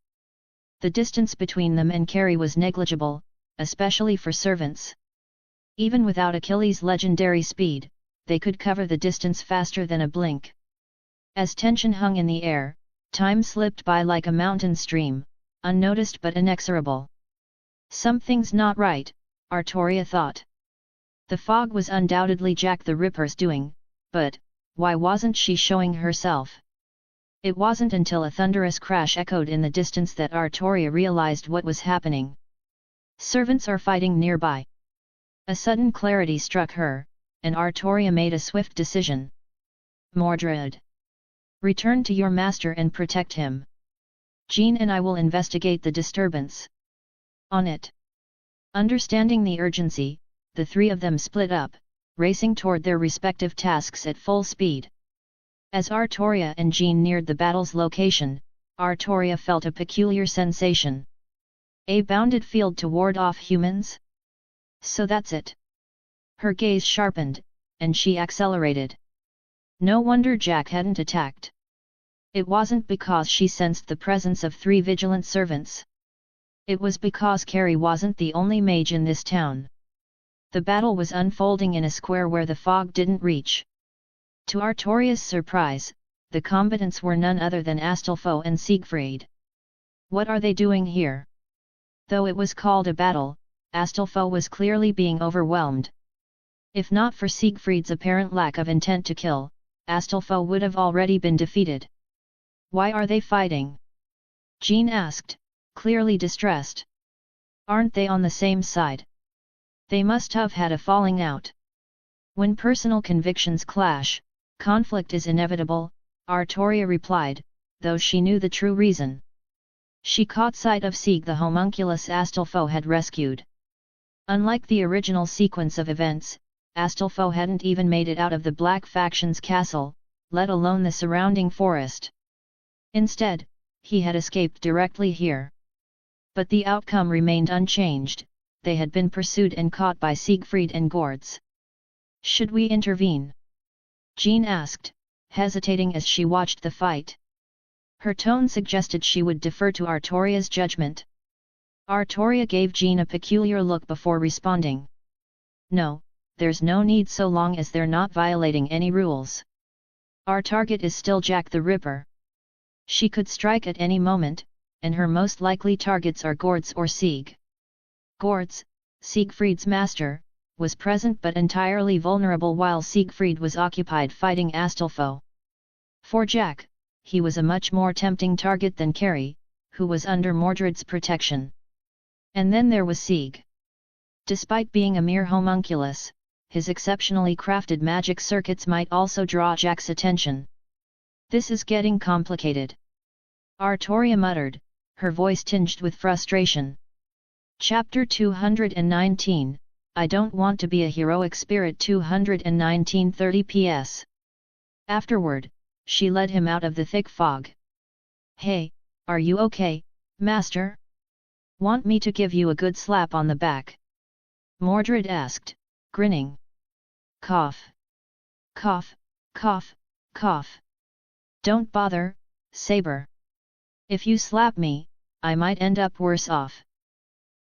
The distance between them and Carrie was negligible, especially for servants. Even without Achilles' legendary speed, they could cover the distance faster than a blink. As tension hung in the air, time slipped by like a mountain stream, unnoticed but inexorable. Something's not right, Artoria thought. The fog was undoubtedly Jack the Ripper's doing, but why wasn't she showing herself? It wasn't until a thunderous crash echoed in the distance that Artoria realized what was happening. Servants are fighting nearby. A sudden clarity struck her, and Artoria made a swift decision. Mordred! Return to your master and protect him. Jean and I will investigate the disturbance. On it. Understanding the urgency, the three of them split up, racing toward their respective tasks at full speed. As Artoria and Jean neared the battle's location, Artoria felt a peculiar sensation. A bounded field to ward off humans? So that's it. Her gaze sharpened, and she accelerated. No wonder Jack hadn't attacked. It wasn't because she sensed the presence of three vigilant servants. It was because Carrie wasn't the only mage in this town. The battle was unfolding in a square where the fog didn't reach. To Artoria's surprise, the combatants were none other than Astolfo and Siegfried. What are they doing here? Though it was called a battle, Astolfo was clearly being overwhelmed. If not for Siegfried's apparent lack of intent to kill, Astolfo would have already been defeated. Why are they fighting? Jean asked, clearly distressed. Aren't they on the same side? They must have had a falling out. When personal convictions clash, conflict is inevitable, Artoria replied, though she knew the true reason. She caught sight of Sieg the homunculus Astolfo had rescued. Unlike the original sequence of events, Astolfo hadn't even made it out of the Black Faction's castle, let alone the surrounding forest. Instead, he had escaped directly here. But the outcome remained unchanged, they had been pursued and caught by Siegfried and Gords. Should we intervene? Jean asked, hesitating as she watched the fight. Her tone suggested she would defer to Artoria's judgment. Artoria gave Jean a peculiar look before responding. No, there's no need so long as they're not violating any rules. Our target is still Jack the Ripper. She could strike at any moment, and her most likely targets are Gords or Sieg. Gords, Siegfried's master, was present but entirely vulnerable while Siegfried was occupied fighting Astolfo. For Jack, he was a much more tempting target than Carrie, who was under Mordred's protection. And then there was Sieg. Despite being a mere homunculus, his exceptionally crafted magic circuits might also draw Jack's attention. This is getting complicated. Artoria muttered, her voice tinged with frustration. Chapter 219, I don't want to be a heroic spirit 219:30 PS. Afterward, she led him out of the thick fog. Hey, are you okay, master? Want me to give you a good slap on the back? Mordred asked, grinning. Cough. Cough, cough, cough. Don't bother, Saber. If you slap me, I might end up worse off.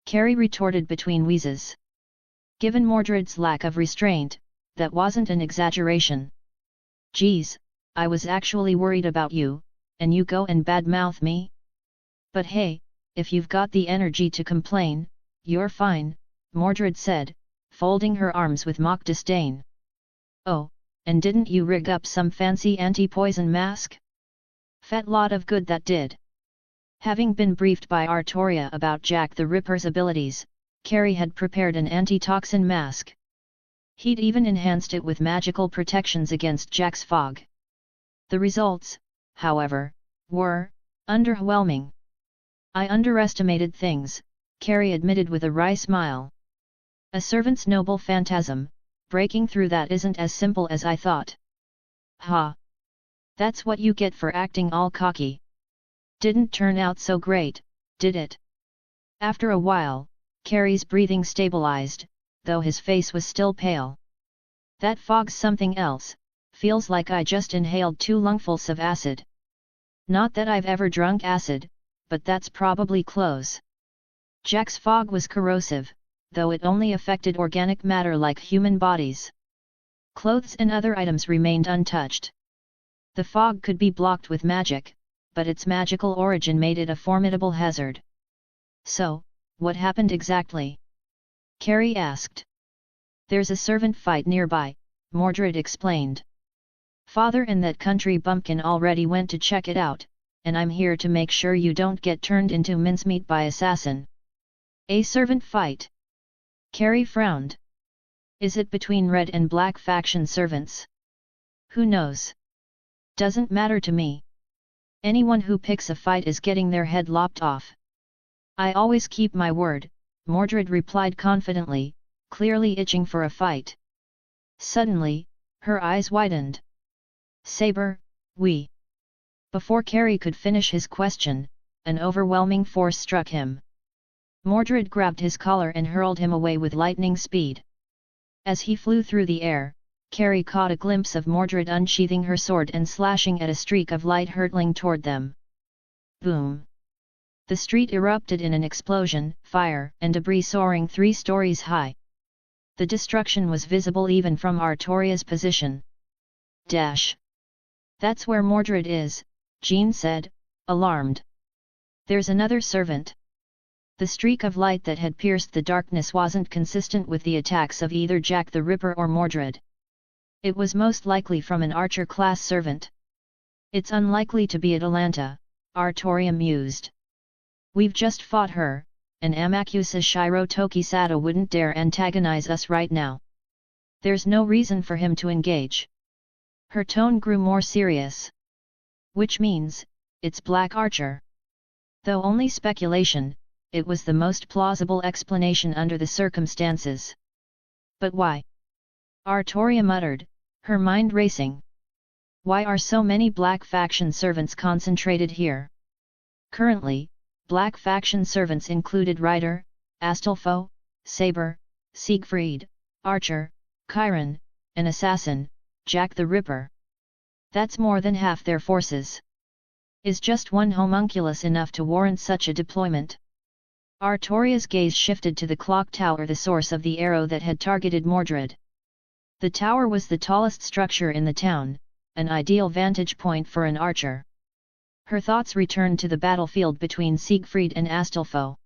Carrie retorted between wheezes. Given Mordred's lack of restraint, that wasn't an exaggeration. Geez, I was actually worried about you, and you go and badmouth me? But hey, if you've got the energy to complain, you're fine, Mordred said, folding her arms with mock disdain. Oh, and didn't you rig up some fancy anti-poison mask? Fat lot of good that did. Having been briefed by Artoria about Jack the Ripper's abilities, Carrie had prepared an antitoxin mask. He'd even enhanced it with magical protections against Jack's fog. The results, however, were underwhelming. I underestimated things, Carrie admitted with a wry smile. A servant's noble phantasm, breaking through that isn't as simple as I thought. Ha! That's what you get for acting all cocky. Didn't turn out so great, did it? After a while, Carrie's breathing stabilized, though his face was still pale. That fog's something else, feels like I just inhaled 2 lungfuls of acid. Not that I've ever drunk acid, but that's probably close. Jack's fog was corrosive, though it only affected organic matter like human bodies. Clothes and other items remained untouched. The fog could be blocked with magic, but its magical origin made it a formidable hazard. So, what happened exactly? Carrie asked. There's a servant fight nearby, Mordred explained. Father and that country bumpkin already went to check it out, and I'm here to make sure you don't get turned into mincemeat by assassin. A servant fight? Carrie frowned. Is it between red and black faction servants? Who knows? Doesn't matter to me. Anyone who picks a fight is getting their head lopped off. I always keep my word, Mordred replied confidently, clearly itching for a fight. Suddenly, her eyes widened. Saber, we. Before Carrie could finish his question, an overwhelming force struck him. Mordred grabbed his collar and hurled him away with lightning speed. As he flew through the air, Carrie caught a glimpse of Mordred unsheathing her sword and slashing at a streak of light hurtling toward them. Boom! The street erupted in an explosion, fire and debris soaring 3 stories high. The destruction was visible even from Artoria's position. Dash! That's where Mordred is, Jean said, alarmed. There's another servant. The streak of light that had pierced the darkness wasn't consistent with the attacks of either Jack the Ripper or Mordred. It was most likely from an archer-class servant. It's unlikely to be Atalanta, Artoria mused. We've just fought her, and Amakusa Shiro Tokisada wouldn't dare antagonize us right now. There's no reason for him to engage. Her tone grew more serious. Which means, it's Black Archer. Though only speculation, it was the most plausible explanation under the circumstances. But why? Artoria muttered, her mind racing. Why are so many Black faction servants concentrated here? Currently, Black faction servants included Ryder, Astolfo, Saber, Siegfried, Archer, Chiron, and Assassin, Jack the Ripper. That's more than half their forces. Is just one homunculus enough to warrant such a deployment? Artoria's gaze shifted to the clock tower, the source of the arrow that had targeted Mordred. The tower was the tallest structure in the town, an ideal vantage point for an archer. Her thoughts returned to the battlefield between Siegfried and Astolfo.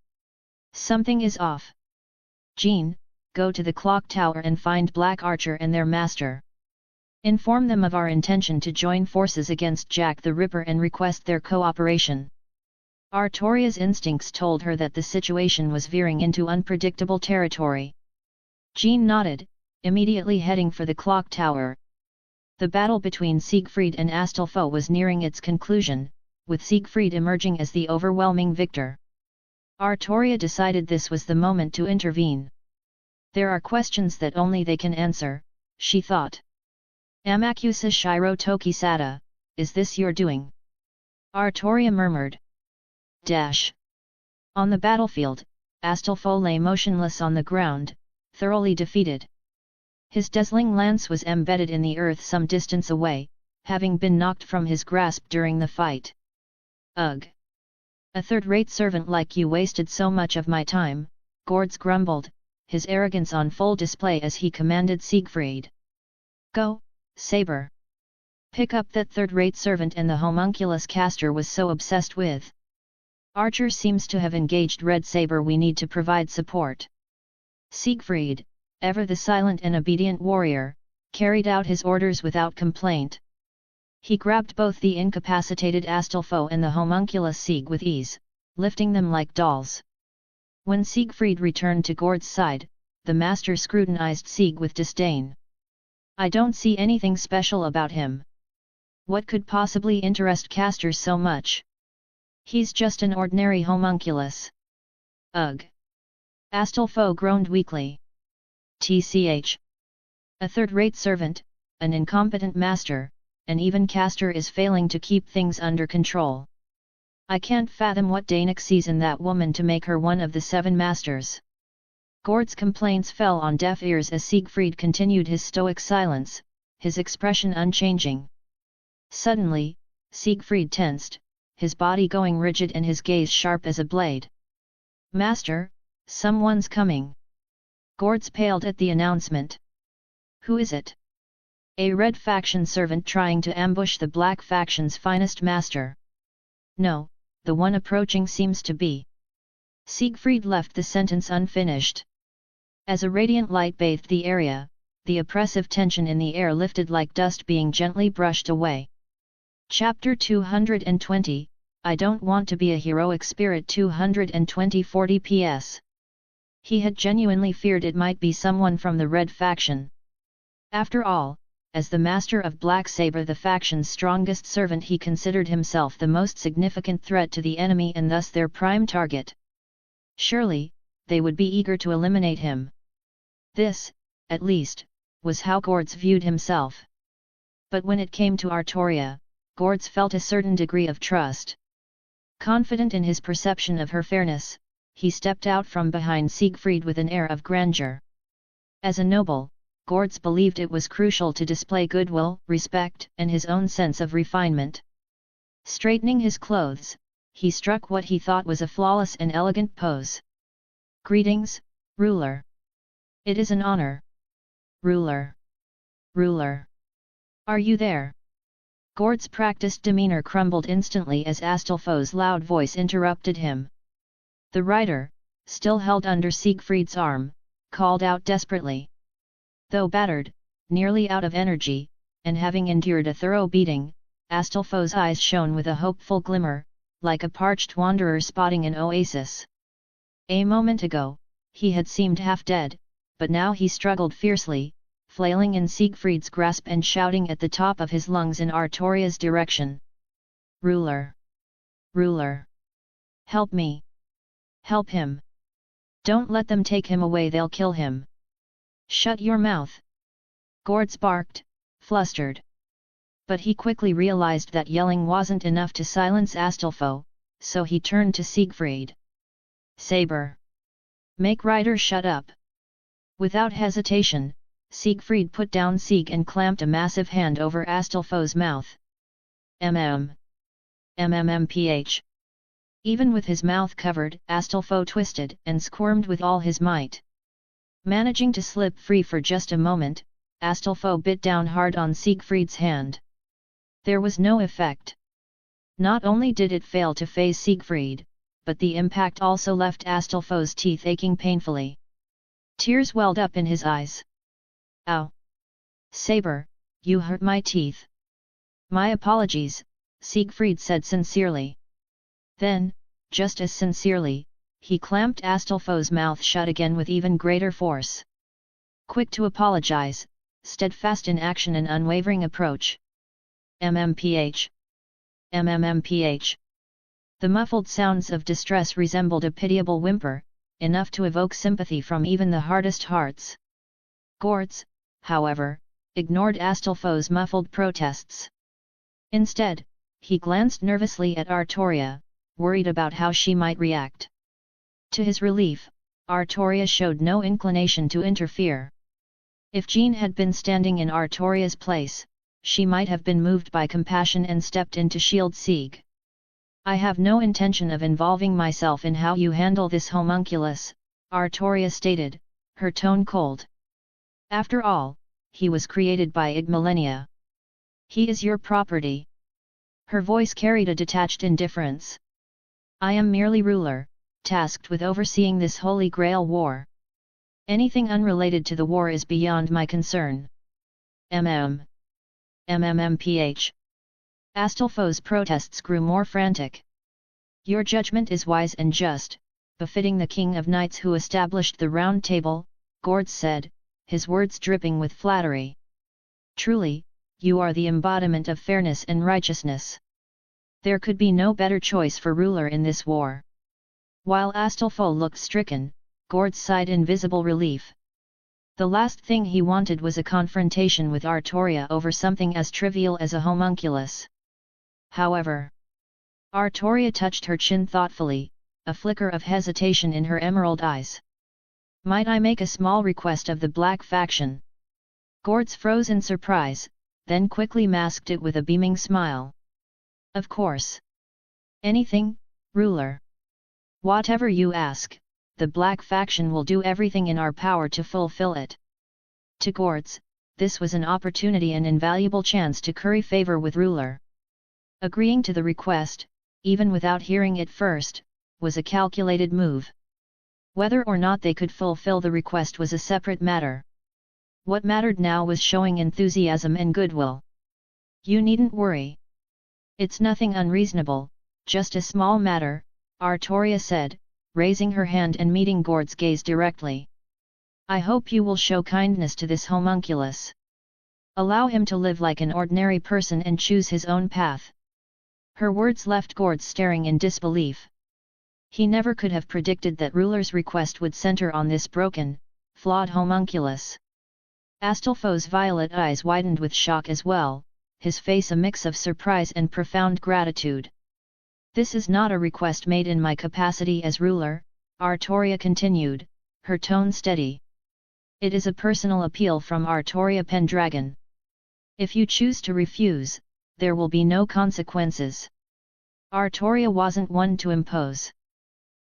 Something is off. Jean, go to the clock tower and find Black Archer and their master. Inform them of our intention to join forces against Jack the Ripper and request their cooperation. Artoria's instincts told her that the situation was veering into unpredictable territory. Jean nodded, immediately heading for the clock tower. The battle between Siegfried and Astolfo was nearing its conclusion, with Siegfried emerging as the overwhelming victor. Artoria decided this was the moment to intervene. There are questions that only they can answer, she thought. Amakusa Shiro Tokisada, is this your doing? Artoria murmured. Dash. On the battlefield, Astolfo lay motionless on the ground, thoroughly defeated. His dazzling lance was embedded in the earth some distance away, having been knocked from his grasp during the fight. Ugh! A third-rate servant like you wasted so much of my time, Gords grumbled, his arrogance on full display as he commanded Siegfried. Go, Saber! Pick up that third-rate servant and the homunculus Castor was so obsessed with. Archer seems to have engaged Red Saber. We need to provide support. Siegfried, ever the silent and obedient warrior, carried out his orders without complaint. He grabbed both the incapacitated Astolfo and the homunculus Sieg with ease, lifting them like dolls. When Siegfried returned to Gord's side, the master scrutinized Sieg with disdain. I don't see anything special about him. What could possibly interest Castor so much? He's just an ordinary homunculus. Ugh! Astolfo groaned weakly. Tch. A third-rate servant, an incompetent master, and even Castor is failing to keep things under control. I can't fathom what Danik sees in that woman to make her one of the 7 masters. Gord's complaints fell on deaf ears as Siegfried continued his stoic silence, his expression unchanging. Suddenly, Siegfried tensed, his body going rigid and his gaze sharp as a blade. Master, someone's coming. Gord's paled at the announcement. Who is it? A red faction servant trying to ambush the black faction's finest master. No, the one approaching seems to be. Siegfried left the sentence unfinished. As a radiant light bathed the area, the oppressive tension in the air lifted like dust being gently brushed away. Chapter 220, I don't want to be a heroic spirit. 220 40 ps. He had genuinely feared it might be someone from the red faction. After all, as the master of Black Saber, the faction's strongest servant, he considered himself the most significant threat to the enemy and thus their prime target. Surely, they would be eager to eliminate him. This, at least, was how Gords viewed himself. But when it came to Artoria, Gords felt a certain degree of trust. Confident in his perception of her fairness, he stepped out from behind Siegfried with an air of grandeur. As a noble, Gords believed it was crucial to display goodwill, respect, and his own sense of refinement. Straightening his clothes, he struck what he thought was a flawless and elegant pose. Greetings, ruler. It is an honor. Ruler. Ruler. Are you there? Gord's practiced demeanor crumbled instantly as Astolfo's loud voice interrupted him. The rider, still held under Siegfried's arm, called out desperately. Though battered, nearly out of energy, and having endured a thorough beating, Astolfo's eyes shone with a hopeful glimmer, like a parched wanderer spotting an oasis. A moment ago, he had seemed half dead, but now he struggled fiercely, flailing in Siegfried's grasp and shouting at the top of his lungs in Artoria's direction. Ruler! Ruler! Help me! Help him! Don't let them take him away, they'll kill him! Shut your mouth! Gords barked, flustered. But he quickly realized that yelling wasn't enough to silence Astolfo, so he turned to Siegfried. Saber! Make rider shut up! Without hesitation, Siegfried put down Sieg and clamped a massive hand over Astolfo's mouth. MMMPH. Even with his mouth covered, Astolfo twisted and squirmed with all his might. Managing to slip free for just a moment, Astolfo bit down hard on Siegfried's hand. There was no effect. Not only did it fail to phase Siegfried, but the impact also left Astolfo's teeth aching painfully. Tears welled up in his eyes. Ow! Saber, you hurt my teeth. My apologies, Siegfried said sincerely. Then, just as sincerely, he clamped Astolfo's mouth shut again with even greater force. Quick to apologize, steadfast in action and unwavering approach. MMPH. MMMPH. The muffled sounds of distress resembled a pitiable whimper, enough to evoke sympathy from even the hardest hearts. Gords, however, ignored Astolfo's muffled protests. Instead, he glanced nervously at Artoria, worried about how she might react. To his relief, Artoria showed no inclination to interfere. If Jean had been standing in Artoria's place, she might have been moved by compassion and stepped in to shield Sieg. I have no intention of involving myself in how you handle this homunculus, Artoria stated, her tone cold. After all, he was created by Igmillennia. He is your property. Her voice carried a detached indifference. I am merely ruler, tasked with overseeing this Holy Grail war. Anything unrelated to the war is beyond my concern. MMMPH. Astolfo's protests grew more frantic. Your judgment is wise and just, befitting the king of knights who established the Round Table, Gords said, his words dripping with flattery. Truly, you are the embodiment of fairness and righteousness. There could be no better choice for ruler in this war. While Astolfo looked stricken, Gords sighed in visible relief. The last thing he wanted was a confrontation with Artoria over something as trivial as a homunculus. However, Artoria touched her chin thoughtfully, a flicker of hesitation in her emerald eyes. Might I make a small request of the Black Faction? Gords froze in surprise, then quickly masked it with a beaming smile. Of course. Anything, ruler. Whatever you ask, the Black Faction will do everything in our power to fulfill it. To Gords, this was an opportunity and invaluable chance to curry favor with ruler. Agreeing to the request, even without hearing it first, was a calculated move. Whether or not they could fulfill the request was a separate matter. What mattered now was showing enthusiasm and goodwill. You needn't worry. It's nothing unreasonable, just a small matter, Artoria said, raising her hand and meeting Gords' gaze directly. I hope you will show kindness to this homunculus. Allow him to live like an ordinary person and choose his own path. Her words left Gords staring in disbelief. He never could have predicted that ruler's request would center on this broken, flawed homunculus. Astolfo's violet eyes widened with shock as well, his face a mix of surprise and profound gratitude. This is not a request made in my capacity as ruler, Artoria continued, her tone steady. It is a personal appeal from Artoria Pendragon. If you choose to refuse, there will be no consequences. Artoria wasn't one to impose.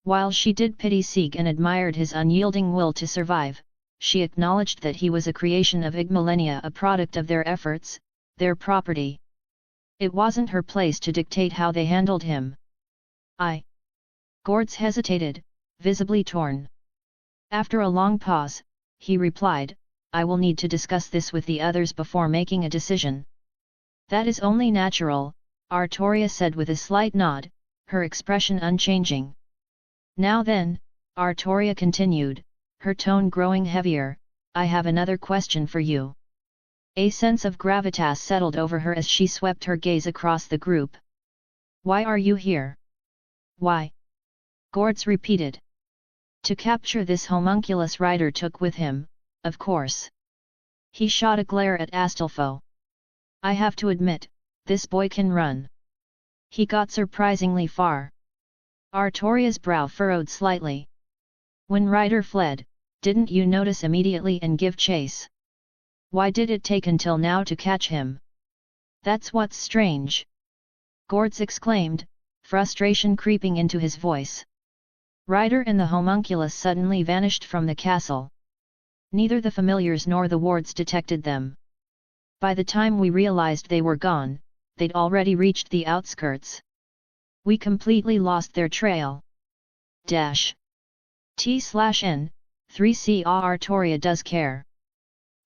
While she did pity Sieg and admired his unyielding will to survive, she acknowledged that he was a creation of Igmalenia, a product of their efforts, their property. It wasn't her place to dictate how they handled him. Gords hesitated, visibly torn. After a long pause, he replied, I will need to discuss this with the others before making a decision. That is only natural, Artoria said with a slight nod, her expression unchanging. Now then, Artoria continued, her tone growing heavier, I have another question for you. A sense of gravitas settled over her as she swept her gaze across the group. Why are you here? Why? Gords repeated. To capture this homunculus Ryder took with him, of course. He shot a glare at Astolfo. I have to admit, this boy can run. He got surprisingly far. Artoria's brow furrowed slightly. When Ryder fled, didn't you notice immediately and give chase? Why did it take until now to catch him? That's what's strange. Gords exclaimed, frustration creeping into his voice. Ryder and the homunculus suddenly vanished from the castle. Neither the familiars nor the wards detected them. By the time we realized they were gone, they'd already reached the outskirts. We completely lost their trail. T/N, 3C Artoria does care.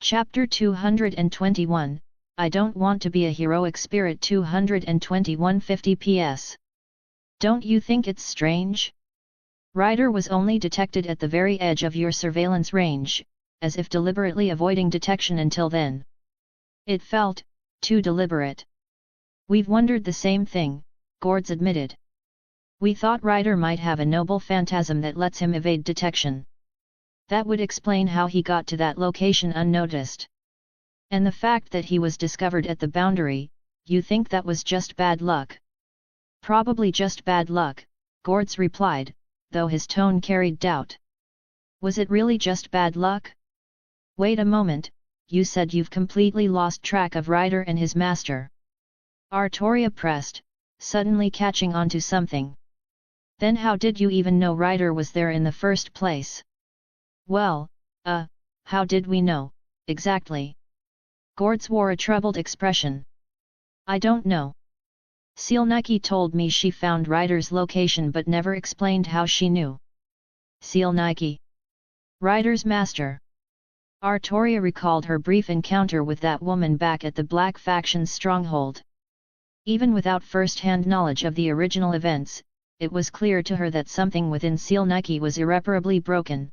Chapter 221, I don't want to be a heroic spirit 221 50 PS. Don't you think it's strange? Ryder was only detected at the very edge of your surveillance range, as if deliberately avoiding detection until then. It felt too deliberate. We've wondered the same thing, Gords admitted. We thought Ryder might have a noble phantasm that lets him evade detection. That would explain how he got to that location unnoticed. And the fact that he was discovered at the boundary, you think that was just bad luck? Probably just bad luck, Gords replied, though his tone carried doubt. Was it really just bad luck? Wait a moment, you said you've completely lost track of Ryder and his master. Artoria pressed, suddenly catching on to something. Then how did you even know Ryder was there in the first place? Well, how did we know, exactly? Gords wore a troubled expression. I don't know. Sealnike told me she found Ryder's location but never explained how she knew. Sealnike? Ryder's master. Artoria recalled her brief encounter with that woman back at the Black Faction's stronghold. Even without first-hand knowledge of the original events, it was clear to her that something within Seal Nike was irreparably broken.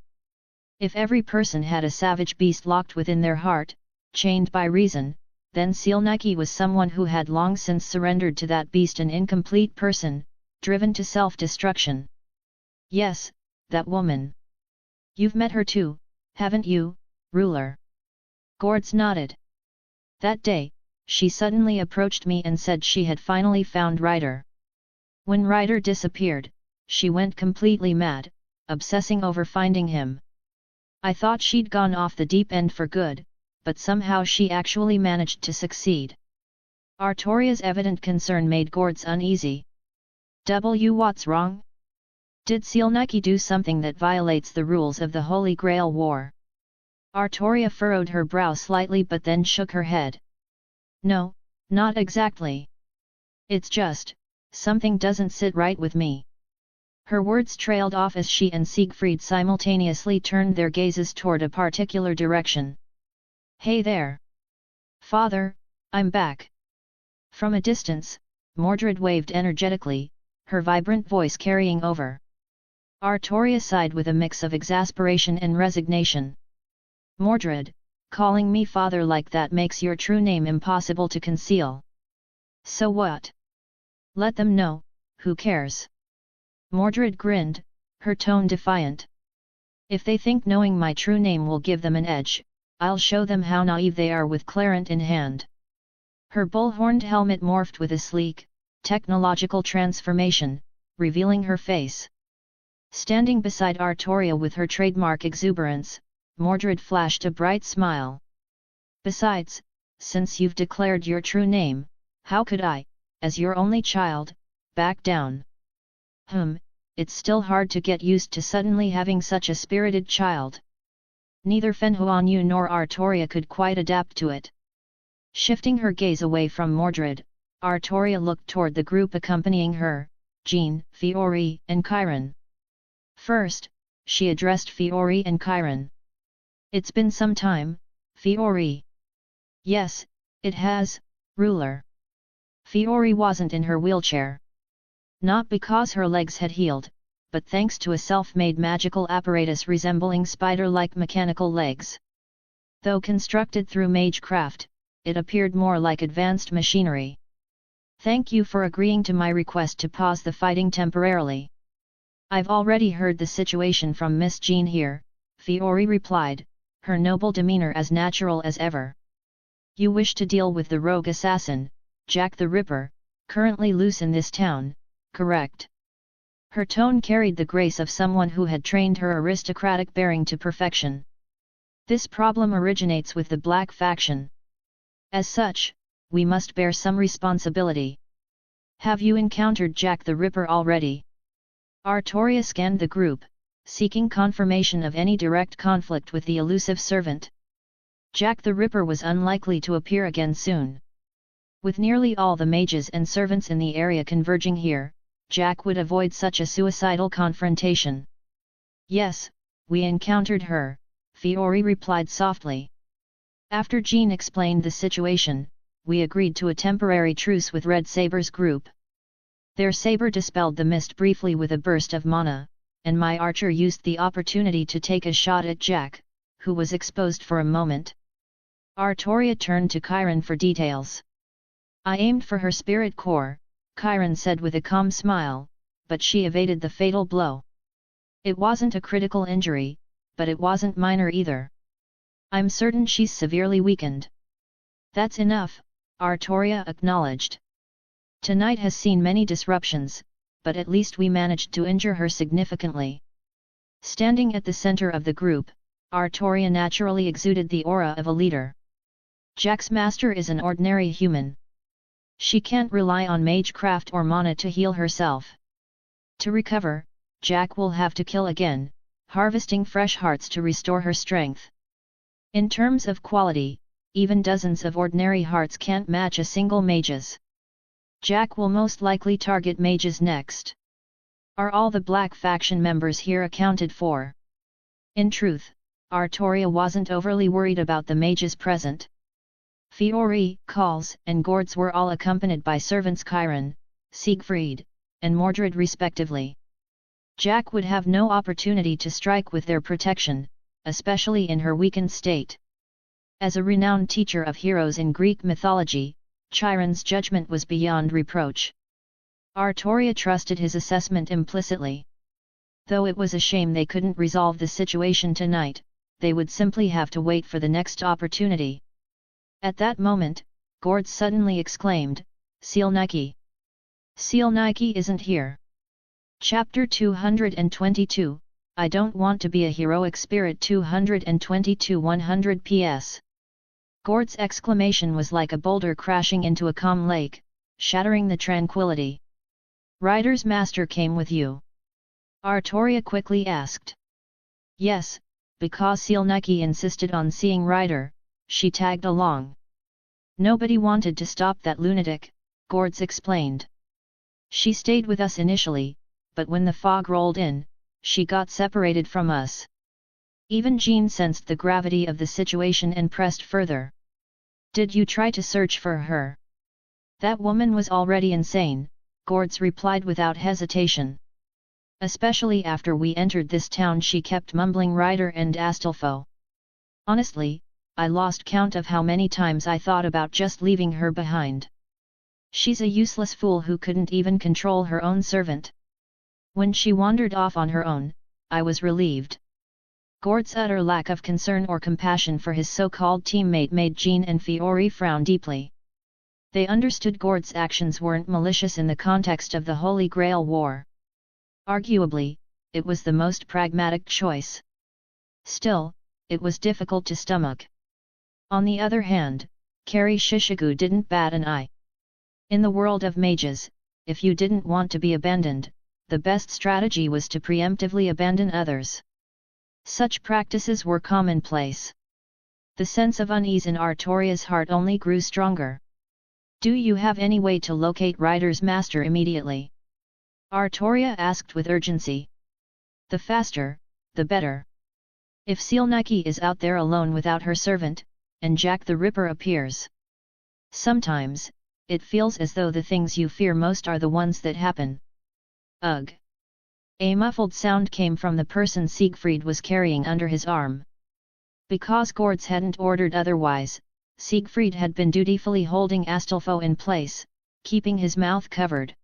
If every person had a savage beast locked within their heart, chained by reason, then Seal Nike was someone who had long since surrendered to that beast, an incomplete person, driven to self-destruction. Yes, that woman. You've met her too, haven't you, ruler? Gords nodded. That day, she suddenly approached me and said she had finally found Ryder. When Ryder disappeared, she went completely mad, obsessing over finding him. I thought she'd gone off the deep end for good, but somehow she actually managed to succeed. Artoria's evident concern made Gords uneasy. What's wrong? Did Seal Nike do something that violates the rules of the Holy Grail War? Artoria furrowed her brow slightly but then shook her head. No, not exactly. It's just, something doesn't sit right with me. Her words trailed off as she and Siegfried simultaneously turned their gazes toward a particular direction. Hey there! Father, I'm back! From a distance, Mordred waved energetically, her vibrant voice carrying over. Artoria sighed with a mix of exasperation and resignation. Mordred, calling me father like that makes your true name impossible to conceal. So what? Let them know, who cares? Mordred grinned, her tone defiant. If they think knowing my true name will give them an edge, I'll show them how naive they are with Clarent in hand. Her bull-horned helmet morphed with a sleek, technological transformation, revealing her face. Standing beside Artoria with her trademark exuberance, Mordred flashed a bright smile. Besides, since you've declared your true name, how could I, as your only child, back down? It's still hard to get used to suddenly having such a spirited child. Neither Fenhuanyu nor Artoria could quite adapt to it. Shifting her gaze away from Mordred, Artoria looked toward the group accompanying her, Jean, Fiori, and Chiron. First, she addressed Fiori and Chiron. It's been some time, Fiori. Yes, it has, ruler. Fiori wasn't in her wheelchair. Not because her legs had healed, but thanks to a self-made magical apparatus resembling spider-like mechanical legs. Though constructed through magecraft, it appeared more like advanced machinery. Thank you for agreeing to my request to pause the fighting temporarily. I've already heard the situation from Miss Jean here, Fiori replied, her noble demeanor as natural as ever. You wish to deal with the rogue assassin, Jack the Ripper, currently loose in this town, correct? Her tone carried the grace of someone who had trained her aristocratic bearing to perfection. This problem originates with the Black faction. As such, we must bear some responsibility. Have you encountered Jack the Ripper already? Artoria scanned the group, seeking confirmation of any direct conflict with the elusive servant. Jack the Ripper was unlikely to appear again soon. With nearly all the mages and servants in the area converging here, Jack would avoid such a suicidal confrontation. Yes, we encountered her, Fiori replied softly. After Jean explained the situation, we agreed to a temporary truce with Red Saber's group. Their saber dispelled the mist briefly with a burst of mana, and my archer used the opportunity to take a shot at Jack, who was exposed for a moment. Artoria turned to Chiron for details. I aimed for her spirit core, Chiron said with a calm smile, but she evaded the fatal blow. It wasn't a critical injury, but it wasn't minor either. I'm certain she's severely weakened. That's enough, Artoria acknowledged. Tonight has seen many disruptions, but at least we managed to injure her significantly. Standing at the center of the group, Artoria naturally exuded the aura of a leader. Jack's master is an ordinary human. She can't rely on magecraft or mana to heal herself. To recover, Jack will have to kill again, harvesting fresh hearts to restore her strength. In terms of quality, even dozens of ordinary hearts can't match a single mage's. Jack will most likely target mages next. Are all the Black faction members here accounted for? In truth, Artoria wasn't overly worried about the mages present. Fiori, Calls, and Gords were all accompanied by servants Chiron, Siegfried, and Mordred respectively. Jack would have no opportunity to strike with their protection, especially in her weakened state. As a renowned teacher of heroes in Greek mythology, Chiron's judgment was beyond reproach. Artoria trusted his assessment implicitly. Though it was a shame they couldn't resolve the situation tonight, they would simply have to wait for the next opportunity. At that moment, Gord suddenly exclaimed, "Seal Nike! Seal Nike isn't here!" Chapter 222, I Don't Want to Be a Heroic Spirit 222 100 PS. Gord's exclamation was like a boulder crashing into a calm lake, shattering the tranquility. "Ryder's master came with you?" Artoria quickly asked. Yes, because Sealnike insisted on seeing Ryder, she tagged along. Nobody wanted to stop that lunatic, Gords explained. She stayed with us initially, but when the fog rolled in, she got separated from us. Even Jean sensed the gravity of the situation and pressed further. Did you try to search for her? That woman was already insane, Gords replied without hesitation. Especially after we entered this town, she kept mumbling Ryder and Astolfo. Honestly, I lost count of how many times I thought about just leaving her behind. She's a useless fool who couldn't even control her own servant. When she wandered off on her own, I was relieved. Gord's utter lack of concern or compassion for his so-called teammate made Jean and Fiori frown deeply. They understood Gord's actions weren't malicious in the context of the Holy Grail War. Arguably, it was the most pragmatic choice. Still, it was difficult to stomach. On the other hand, Kari Shishigu didn't bat an eye. In the world of mages, if you didn't want to be abandoned, the best strategy was to preemptively abandon others. Such practices were commonplace. The sense of unease in Artoria's heart only grew stronger. Do you have any way to locate Ryder's master immediately? Artoria asked with urgency. The faster, the better. If Sealnike is out there alone without her servant, and Jack the Ripper appears. Sometimes, it feels as though the things you fear most are the ones that happen. Ugh! A muffled sound came from the person Siegfried was carrying under his arm. Because Gords hadn't ordered otherwise, Siegfried had been dutifully holding Astolfo in place, keeping his mouth covered.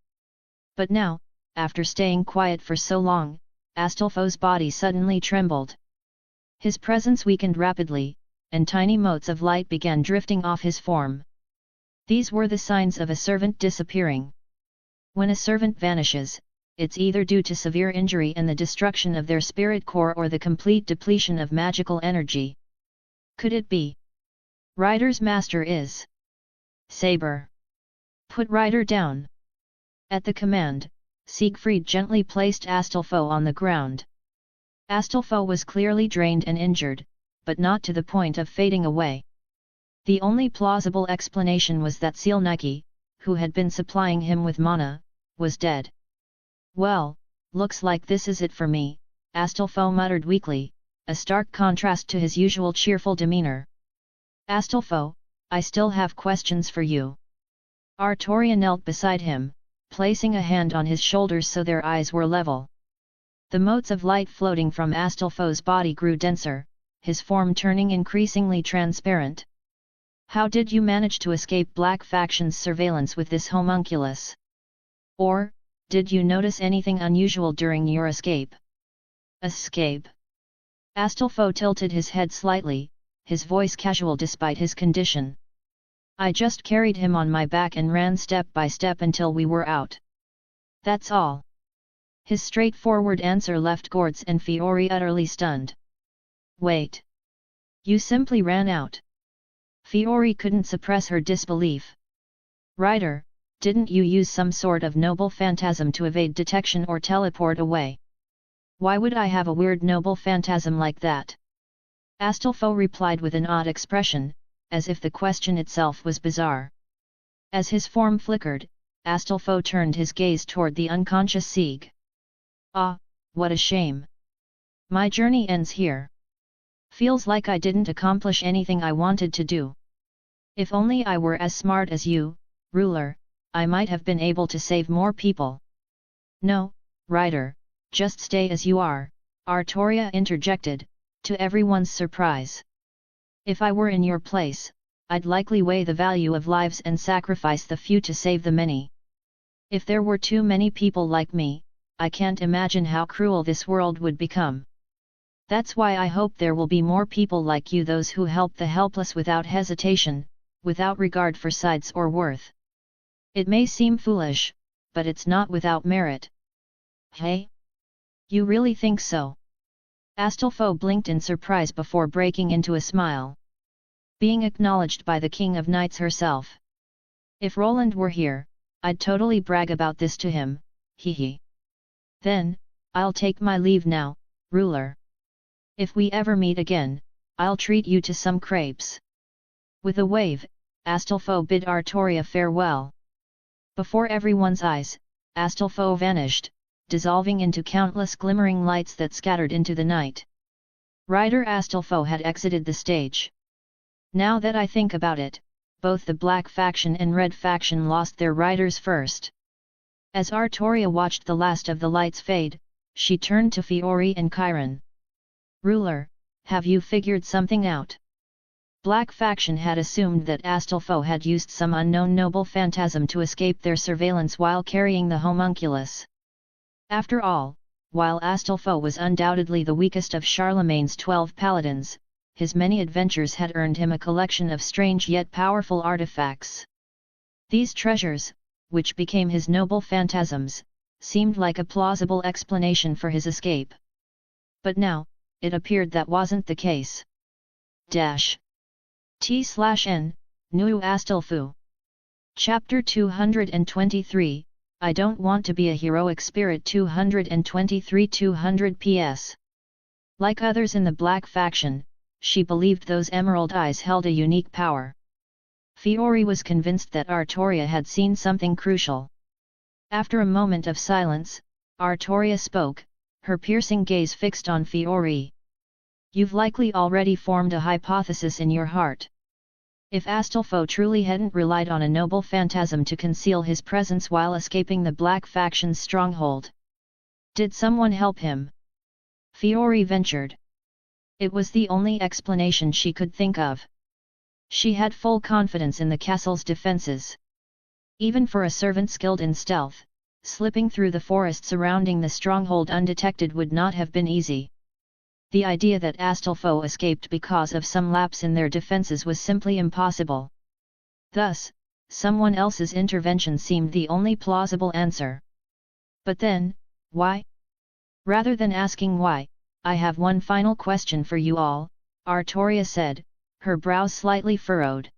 But now, after staying quiet for so long, Astolfo's body suddenly trembled. His presence weakened rapidly, and tiny motes of light began drifting off his form. These were the signs of a servant disappearing. When a servant vanishes, it's either due to severe injury and the destruction of their spirit core or the complete depletion of magical energy. Could it be? Ryder's master is Saber. Put Ryder down. At the command, Siegfried gently placed Astolfo on the ground. Astolfo was clearly drained and injured, but not to the point of fading away. The only plausible explanation was that Sealnike, who had been supplying him with mana, was dead. Well, looks like this is it for me, Astolfo muttered weakly, a stark contrast to his usual cheerful demeanor. Astolfo, I still have questions for you. Artoria knelt beside him, placing a hand on his shoulders so their eyes were level. The motes of light floating from Astolfo's body grew denser, his form turning increasingly transparent. How did you manage to escape Black Faction's surveillance with this homunculus? Or, did you notice anything unusual during your escape? Escape? Astolfo tilted his head slightly, his voice casual despite his condition. I just carried him on my back and ran step by step until we were out. That's all. His straightforward answer left Gords and Fiori utterly stunned. Wait. You simply ran out. Fiori couldn't suppress her disbelief. Ryder, didn't you use some sort of noble phantasm to evade detection or teleport away? Why would I have a weird noble phantasm like that? Astolfo replied with an odd expression, as if the question itself was bizarre. As his form flickered, Astolfo turned his gaze toward the unconscious Sieg. Ah, what a shame. My journey ends here. Feels like I didn't accomplish anything I wanted to do. If only I were as smart as you, ruler, I might have been able to save more people. No, Rider, just stay as you are, Artoria interjected, to everyone's surprise. If I were in your place, I'd likely weigh the value of lives and sacrifice the few to save the many. If there were too many people like me, I can't imagine how cruel this world would become. That's why I hope there will be more people like you, those who help the helpless without hesitation, without regard for sides or worth. It may seem foolish, but it's not without merit. Hey? You really think so? Astolfo blinked in surprise before breaking into a smile. Being acknowledged by the King of Knights herself. If Roland were here, I'd totally brag about this to him, hee. Then, I'll take my leave now, ruler. If we ever meet again, I'll treat you to some crepes. With a wave, Astolfo bid Artoria farewell. Before everyone's eyes, Astolfo vanished, dissolving into countless glimmering lights that scattered into the night. Rider Astolfo had exited the stage. Now that I think about it, both the Black faction and Red faction lost their riders first. As Artoria watched the last of the lights fade, she turned to Fiori and Chiron. Ruler, have you figured something out? Black faction had assumed that Astolfo had used some unknown noble phantasm to escape their surveillance while carrying the homunculus. After all, while Astolfo was undoubtedly the weakest of Charlemagne's 12 paladins, his many adventures had earned him a collection of strange yet powerful artifacts. These treasures, which became his noble phantasms, seemed like a plausible explanation for his escape. But now, it appeared that wasn't the case. T/N, Nu Astolfo. Chapter 223, I don't want to be a heroic spirit 223-200 PS. Like others in the Black faction, she believed those emerald eyes held a unique power. Fiori was convinced that Artoria had seen something crucial. After a moment of silence, Artoria spoke, her piercing gaze fixed on Fiori. You've likely already formed a hypothesis in your heart. If Astolfo truly hadn't relied on a noble phantasm to conceal his presence while escaping the Black faction's stronghold. Did someone help him? Fiori ventured. It was the only explanation she could think of. She had full confidence in the castle's defenses. Even for a servant skilled in stealth, slipping through the forest surrounding the stronghold undetected would not have been easy. The idea that Astolfo escaped because of some lapse in their defenses was simply impossible. Thus, someone else's intervention seemed the only plausible answer. But then, why? Rather than asking why, I have one final question for you all, Artoria said, her brows slightly furrowed.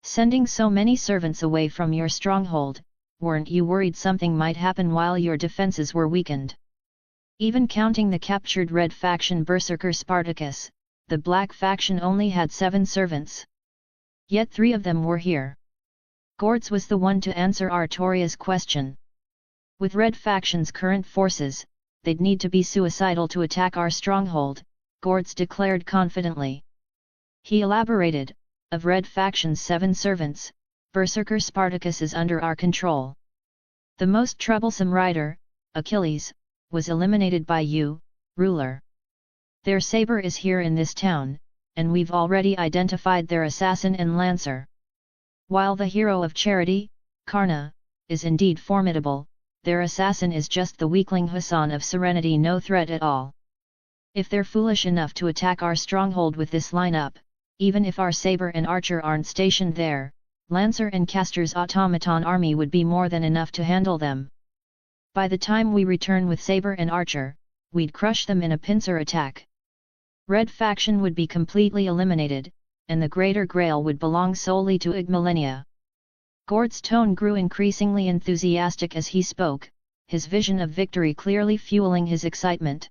Sending so many servants away from your stronghold, weren't you worried something might happen while your defenses were weakened? Even counting the captured Red faction berserker Spartacus, the Black faction only had 7 servants. Yet 3 of them were here. Gords was the one to answer Artoria's question. With Red faction's current forces, they'd need to be suicidal to attack our stronghold, Gords declared confidently. He elaborated, of Red faction's 7 servants, berserker Spartacus is under our control. The most troublesome rider, Achilles, was eliminated by you, ruler. Their saber is here in this town, and we've already identified their assassin and lancer. While the hero of charity, Karna, is indeed formidable, their assassin is just the weakling Hassan of Serenity, no threat at all. If they're foolish enough to attack our stronghold with this lineup, even if our saber and archer aren't stationed there, Lancer and Castor's automaton army would be more than enough to handle them. By the time we return with saber and archer, we'd crush them in a pincer attack. Red faction would be completely eliminated, and the Greater Grail would belong solely to Igmalenia. Gord's tone grew increasingly enthusiastic as he spoke, his vision of victory clearly fueling his excitement.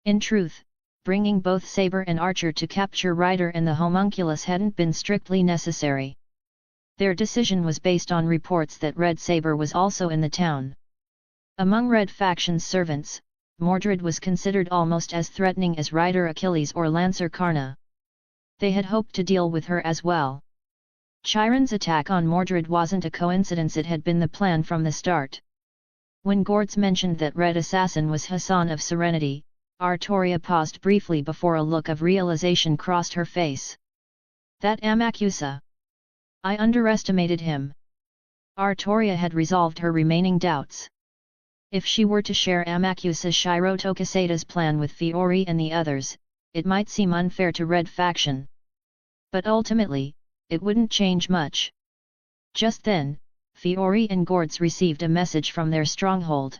In truth, bringing both saber and archer to capture Rider and the homunculus hadn't been strictly necessary. Their decision was based on reports that Red Saber was also in the town. Among Red faction's servants, Mordred was considered almost as threatening as Rider Achilles or Lancer Karna. They had hoped to deal with her as well. Chiron's attack on Mordred wasn't a coincidence, it had been the plan from the start. When Gortz mentioned that Red Assassin was Hassan of Serenity, Artoria paused briefly before a look of realization crossed her face. That Amakusa. I underestimated him. Artoria had resolved her remaining doubts. If she were to share Amakusa Shiroto Kaseda's plan with Fiori and the others, it might seem unfair to Red Faction. But ultimately, it wouldn't change much. Just then, Fiori and Gortz received a message from their stronghold.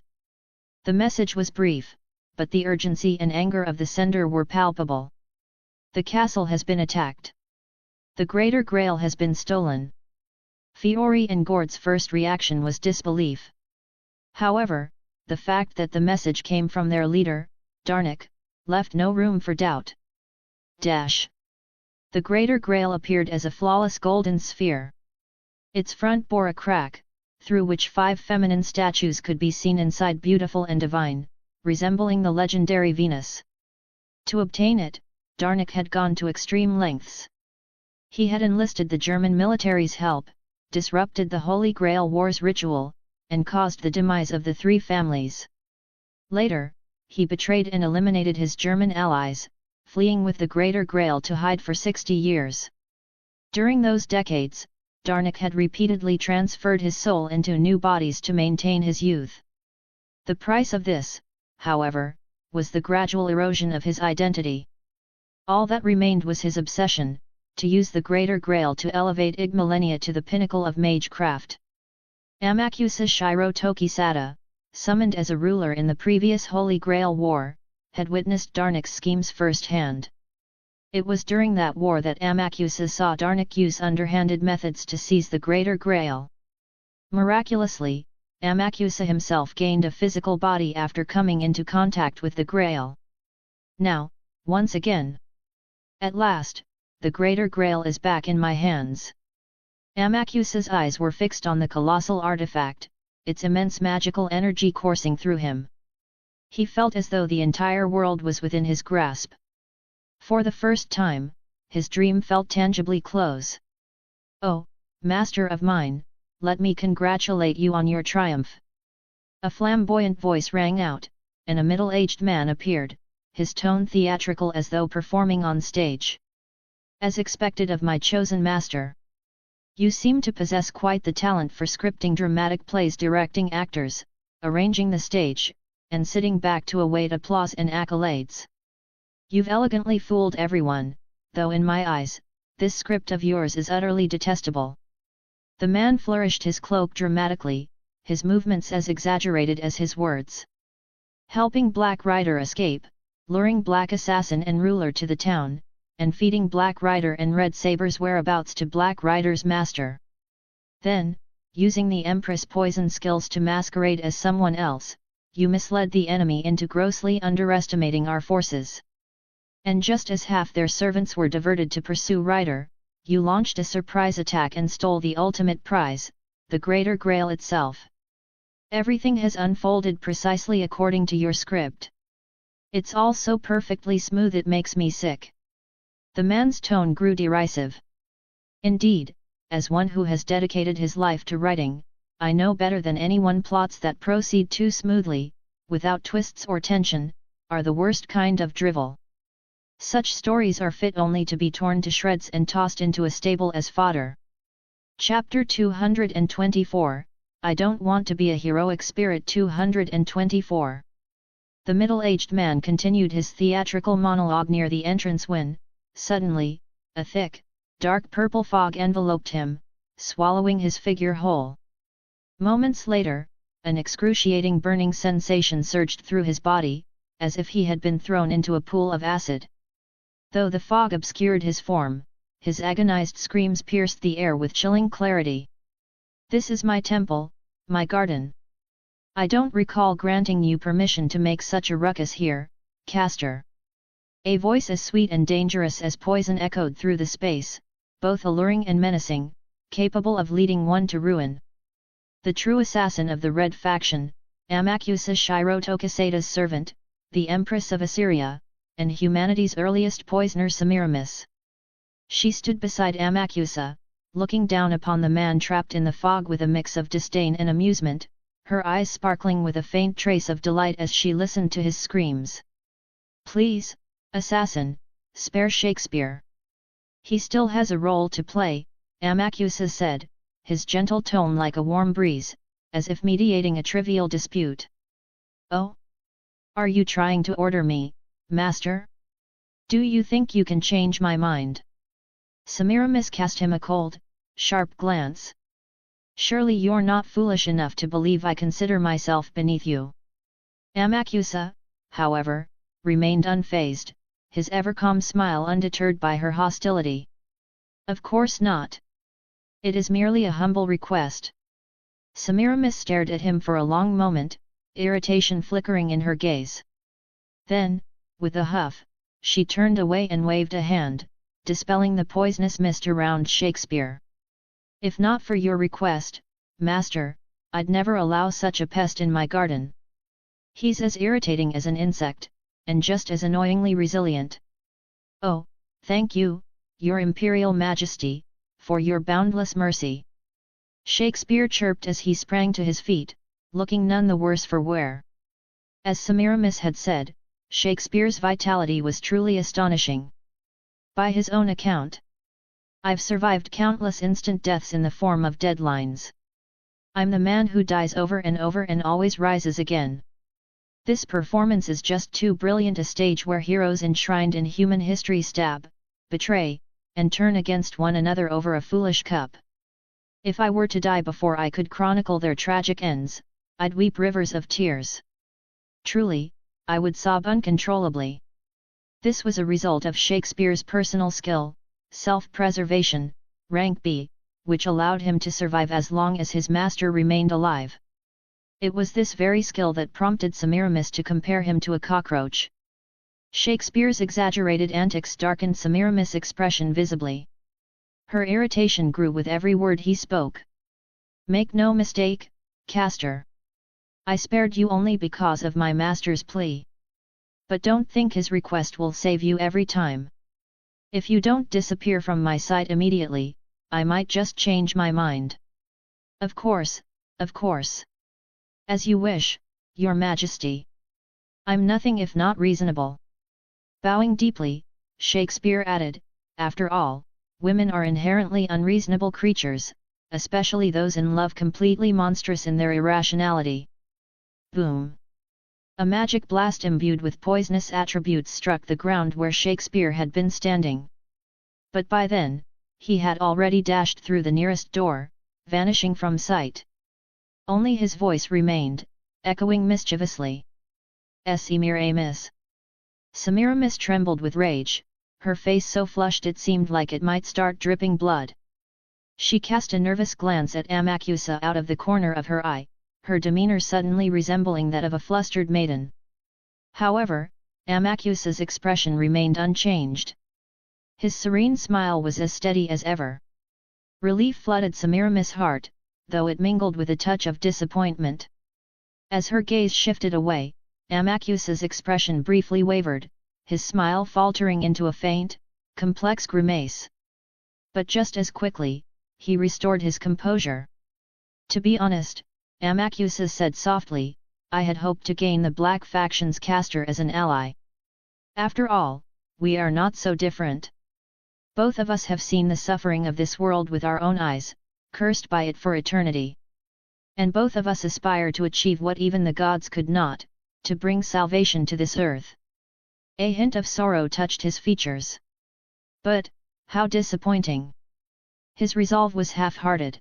The message was brief, but the urgency and anger of the sender were palpable. The castle has been attacked. The Greater Grail has been stolen. Fiori and Gortz's first reaction was disbelief. However, the fact that the message came from their leader, Darnik, left no room for doubt. The Greater Grail appeared as a flawless golden sphere. Its front bore a crack, through which 5 feminine statues could be seen inside, beautiful and divine, resembling the legendary Venus. To obtain it, Darnik had gone to extreme lengths. He had enlisted the German military's help, disrupted the Holy Grail War's ritual, and caused the demise of the 3 families. Later, he betrayed and eliminated his German allies, fleeing with the Greater Grail to hide for 60 years. During those decades, Darnik had repeatedly transferred his soul into new bodies to maintain his youth. The price of this, however, was the gradual erosion of his identity. All that remained was his obsession, to use the Greater Grail to elevate Igmalenia to the pinnacle of magecraft. Amakusa Shiro Tokisada, summoned as a ruler in the previous Holy Grail War, had witnessed Darnik's schemes firsthand. It was during that war that Amakusa saw Darnik use underhanded methods to seize the Greater Grail. Miraculously, Amakusa himself gained a physical body after coming into contact with the Grail. Now, once again. At last, the Greater Grail is back in my hands. Amakusa's eyes were fixed on the colossal artifact, its immense magical energy coursing through him. He felt as though the entire world was within his grasp. For the first time, his dream felt tangibly close. Oh, master of mine, let me congratulate you on your triumph. A flamboyant voice rang out, and a middle-aged man appeared, his tone theatrical as though performing on stage. As expected of my chosen master. You seem to possess quite the talent for scripting dramatic plays, directing actors, arranging the stage, and sitting back to await applause and accolades. You've elegantly fooled everyone, though in my eyes, this script of yours is utterly detestable. The man flourished his cloak dramatically, his movements as exaggerated as his words. Helping Black Rider escape, luring Black Assassin and Ruler to the town, and feeding Black Rider and Red Saber's whereabouts to Black Rider's master. Then, using the Empress poison skills to masquerade as someone else, you misled the enemy into grossly underestimating our forces. And just as half their servants were diverted to pursue Rider, you launched a surprise attack and stole the ultimate prize, the Greater Grail itself. Everything has unfolded precisely according to your script. It's all so perfectly smooth it makes me sick. The man's tone grew derisive. Indeed, as one who has dedicated his life to writing, I know better than anyone plots that proceed too smoothly, without twists or tension, are the worst kind of drivel. Such stories are fit only to be torn to shreds and tossed into a stable as fodder. Chapter 224, I Don't Want to Be a Heroic Spirit 224. The middle-aged man continued his theatrical monologue near the entrance when, suddenly, a thick, dark purple fog enveloped him, swallowing his figure whole. Moments later, an excruciating burning sensation surged through his body, as if he had been thrown into a pool of acid. Though the fog obscured his form, his agonized screams pierced the air with chilling clarity. This is my temple, my garden. I don't recall granting you permission to make such a ruckus here, Castor. A voice as sweet and dangerous as poison echoed through the space, both alluring and menacing, capable of leading one to ruin. The true assassin of the Red Faction, Amakusa Shiro Tokiseda's servant, the Empress of Assyria, and humanity's earliest poisoner Semiramis. She stood beside Amakusa, looking down upon the man trapped in the fog with a mix of disdain and amusement, her eyes sparkling with a faint trace of delight as she listened to his screams. "Please, assassin, spare Shakespeare. He still has a role to play," Amakusa said, his gentle tone like a warm breeze, as if mediating a trivial dispute. "Oh? Are you trying to order me, master? Do you think you can change my mind?" Semiramis cast him a cold, sharp glance. "Surely you're not foolish enough to believe I consider myself beneath you." Amakusa, however, remained unfazed, his ever-calm smile undeterred by her hostility. "Of course not. It is merely a humble request." Semiramis stared at him for a long moment, irritation flickering in her gaze. Then, with a huff, she turned away and waved a hand, dispelling the poisonous mist around Shakespeare. "If not for your request, master, I'd never allow such a pest in my garden. He's as irritating as an insect, and just as annoyingly resilient." "Oh, thank you, your Imperial Majesty, for your boundless mercy," Shakespeare chirped as he sprang to his feet, looking none the worse for wear. As Semiramis had said, Shakespeare's vitality was truly astonishing. By his own account, "I've survived countless instant deaths in the form of deadlines. I'm the man who dies over and over and always rises again. This performance is just too brilliant a stage where heroes enshrined in human history stab, betray, and turn against one another over a foolish cup. If I were to die before I could chronicle their tragic ends, I'd weep rivers of tears. Truly, I would sob uncontrollably." This was a result of Shakespeare's personal skill, self-preservation, rank B, which allowed him to survive as long as his master remained alive. It was this very skill that prompted Semiramis to compare him to a cockroach. Shakespeare's exaggerated antics darkened Semiramis' expression visibly. Her irritation grew with every word he spoke. "Make no mistake, Castor. I spared you only because of my master's plea. But don't think his request will save you every time. If you don't disappear from my sight immediately, I might just change my mind." Of course, of course. As you wish, your majesty. I'm nothing if not reasonable." Bowing deeply, Shakespeare added, "After all, women are inherently unreasonable creatures, especially those in love completely monstrous in their irrationality." Boom! A magic blast imbued with poisonous attributes struck the ground where Shakespeare had been standing. But by then, he had already dashed through the nearest door, vanishing from sight. Only his voice remained, echoing mischievously. "Semiramis." Semiramis trembled with rage, her face so flushed it seemed like it might start dripping blood. She cast a nervous glance at Amakusa out of the corner of her eye, her demeanor suddenly resembling that of a flustered maiden. However, Amakusa's expression remained unchanged. His serene smile was as steady as ever. Relief flooded Semiramis' heart, though it mingled with a touch of disappointment. As her gaze shifted away, Amakusa's expression briefly wavered, his smile faltering into a faint, complex grimace. But just as quickly, he restored his composure. "To be honest," Amakusa said softly, "I had hoped to gain the Black Faction's Castor as an ally. After all, we are not so different. Both of us have seen the suffering of this world with our own eyes, cursed by it for eternity. And both of us aspire to achieve what even the gods could not, to bring salvation to this earth." A hint of sorrow touched his features. But, how disappointing! His resolve was half-hearted.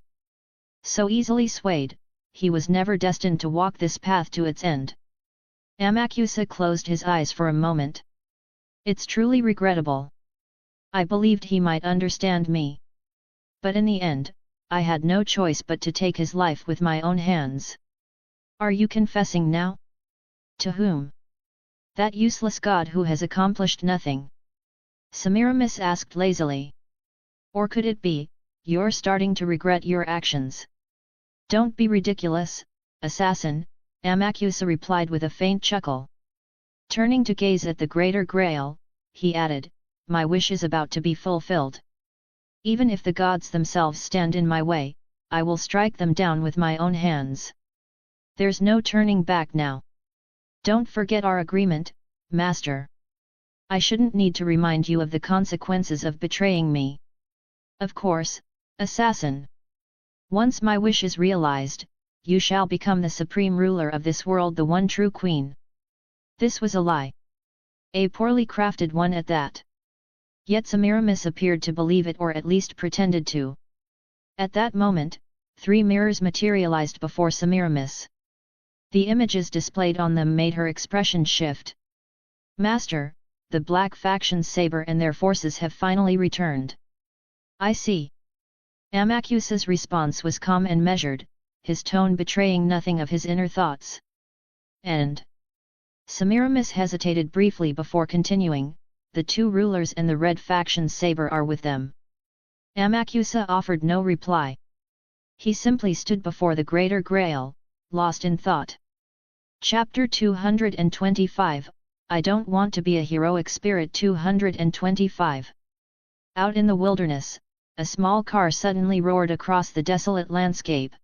So easily swayed, he was never destined to walk this path to its end. Amakusa closed his eyes for a moment. "It's truly regrettable. I believed he might understand me. But in the end, I had no choice but to take his life with my own hands." "Are you confessing now? To whom? That useless god who has accomplished nothing?" Semiramis asked lazily. "Or could it be, you're starting to regret your actions?" "Don't be ridiculous, assassin," Amakusa replied with a faint chuckle. Turning to gaze at the Greater Grail, he added, "My wish is about to be fulfilled. Even if the gods themselves stand in my way, I will strike them down with my own hands." There's no turning back now. Don't forget our agreement, Master. I shouldn't need to remind you of the consequences of betraying me. Of course, assassin. Once my wish is realized, you shall become the supreme ruler of this world, the one true queen. This was a lie. A poorly crafted one at that. Yet Semiramis appeared to believe it, or at least pretended to. At that moment, 3 mirrors materialized before Semiramis. The images displayed on them made her expression shift. Master, the Black Faction's saber and their forces have finally returned. I see. Amakusa's response was calm and measured, his tone betraying nothing of his inner thoughts. And Semiramis hesitated briefly before continuing, the 2 rulers and the Red Faction's saber are with them. Amakusa offered no reply. He simply stood before the Greater Grail, lost in thought. Chapter 225, I Don't Want to Be a Heroic Spirit. 225. Out in the wilderness, a small car suddenly roared across the desolate landscape.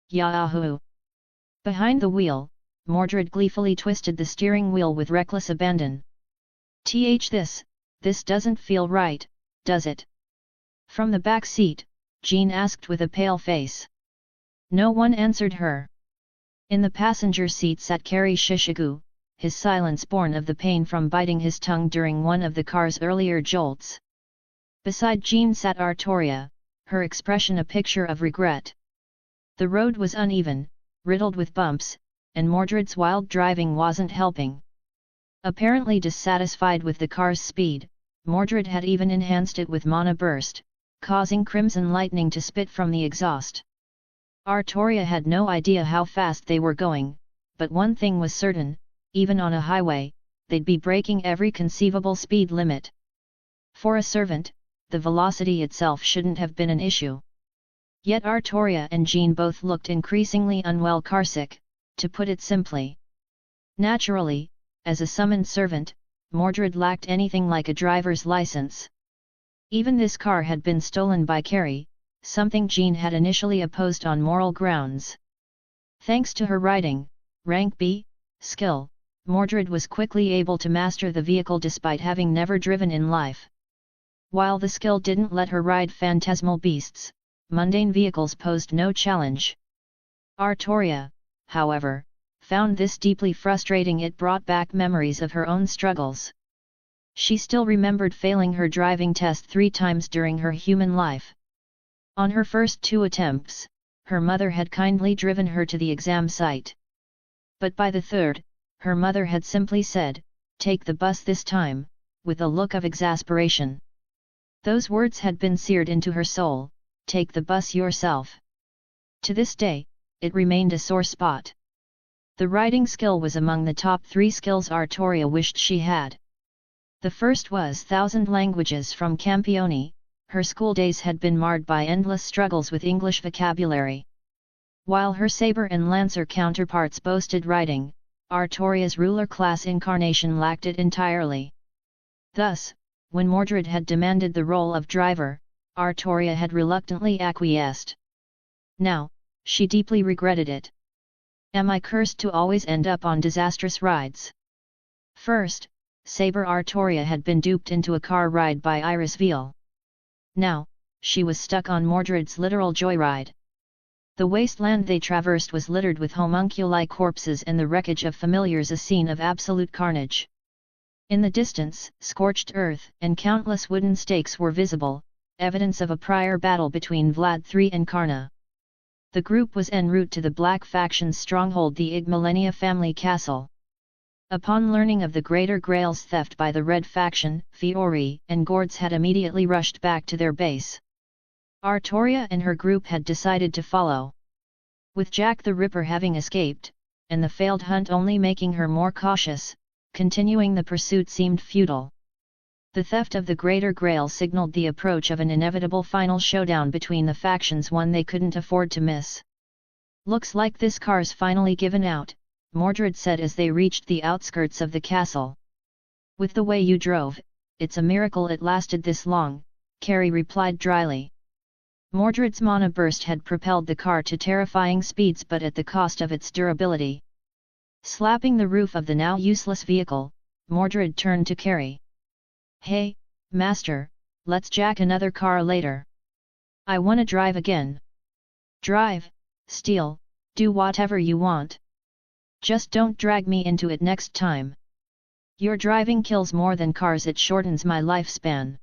Yahoo! Behind the wheel, Mordred gleefully twisted the steering wheel with reckless abandon. This doesn't feel right, does it? From the back seat, Jean asked with a pale face. No one answered her. In the passenger seat sat Kari Shishigu, his silence born of the pain from biting his tongue during one of the car's earlier jolts. Beside Jean sat Artoria, her expression a picture of regret. The road was uneven, riddled with bumps, and Mordred's wild driving wasn't helping. Apparently dissatisfied with the car's speed, Mordred had even enhanced it with mana burst, causing crimson lightning to spit from the exhaust. Artoria had no idea how fast they were going, but one thing was certain, even on a highway, they'd be breaking every conceivable speed limit. For a servant, the velocity itself shouldn't have been an issue. Yet Artoria and Jean both looked increasingly unwell, carsick, to put it simply. Naturally, as a summoned servant, Mordred lacked anything like a driver's license. Even this car had been stolen by Kari, something Jean had initially opposed on moral grounds. Thanks to her riding, rank B, skill, Mordred was quickly able to master the vehicle despite having never driven in life. While the skill didn't let her ride phantasmal beasts, mundane vehicles posed no challenge. Artoria, however, found this deeply frustrating. It brought back memories of her own struggles. She still remembered failing her driving test 3 times during her human life. On her first 2 attempts, her mother had kindly driven her to the exam site. But by the 3rd, her mother had simply said, "Take the bus this time," with a look of exasperation. Those words had been seared into her soul, "Take the bus yourself." To this day, it remained a sore spot. The riding skill was among the top 3 skills Artoria wished she had. The first was 1,000 languages from Campione. Her school days had been marred by endless struggles with English vocabulary. While her saber and lancer counterparts boasted riding, Artoria's ruler class incarnation lacked it entirely. Thus, when Mordred had demanded the role of driver, Artoria had reluctantly acquiesced. Now, she deeply regretted it. Am I cursed to always end up on disastrous rides? First, Saber Artoria had been duped into a car ride by Iris Veal. Now, she was stuck on Mordred's literal joyride. The wasteland they traversed was littered with homunculi corpses and the wreckage of familiars, a scene of absolute carnage. In the distance, scorched earth and countless wooden stakes were visible, evidence of a prior battle between Vlad III and Karna. The group was en route to the Black Faction's stronghold, the Igmalenia family castle. Upon learning of the Greater Grail's theft by the Red Faction, Fiori and Gords had immediately rushed back to their base. Artoria and her group had decided to follow. With Jack the Ripper having escaped, and the failed hunt only making her more cautious, continuing the pursuit seemed futile. The theft of the Greater Grail signaled the approach of an inevitable final showdown between the factions, one they couldn't afford to miss. "Looks like this car's finally given out," Mordred said as they reached the outskirts of the castle. "With the way you drove, it's a miracle it lasted this long," Kari replied dryly. Mordred's mana burst had propelled the car to terrifying speeds, but at the cost of its durability. Slapping the roof of the now useless vehicle, Mordred turned to Carrie. "Hey, master, let's jack another car later. I wanna drive again." "Drive, steal, do whatever you want. Just don't drag me into it next time. Your driving kills more than cars, it shortens my lifespan.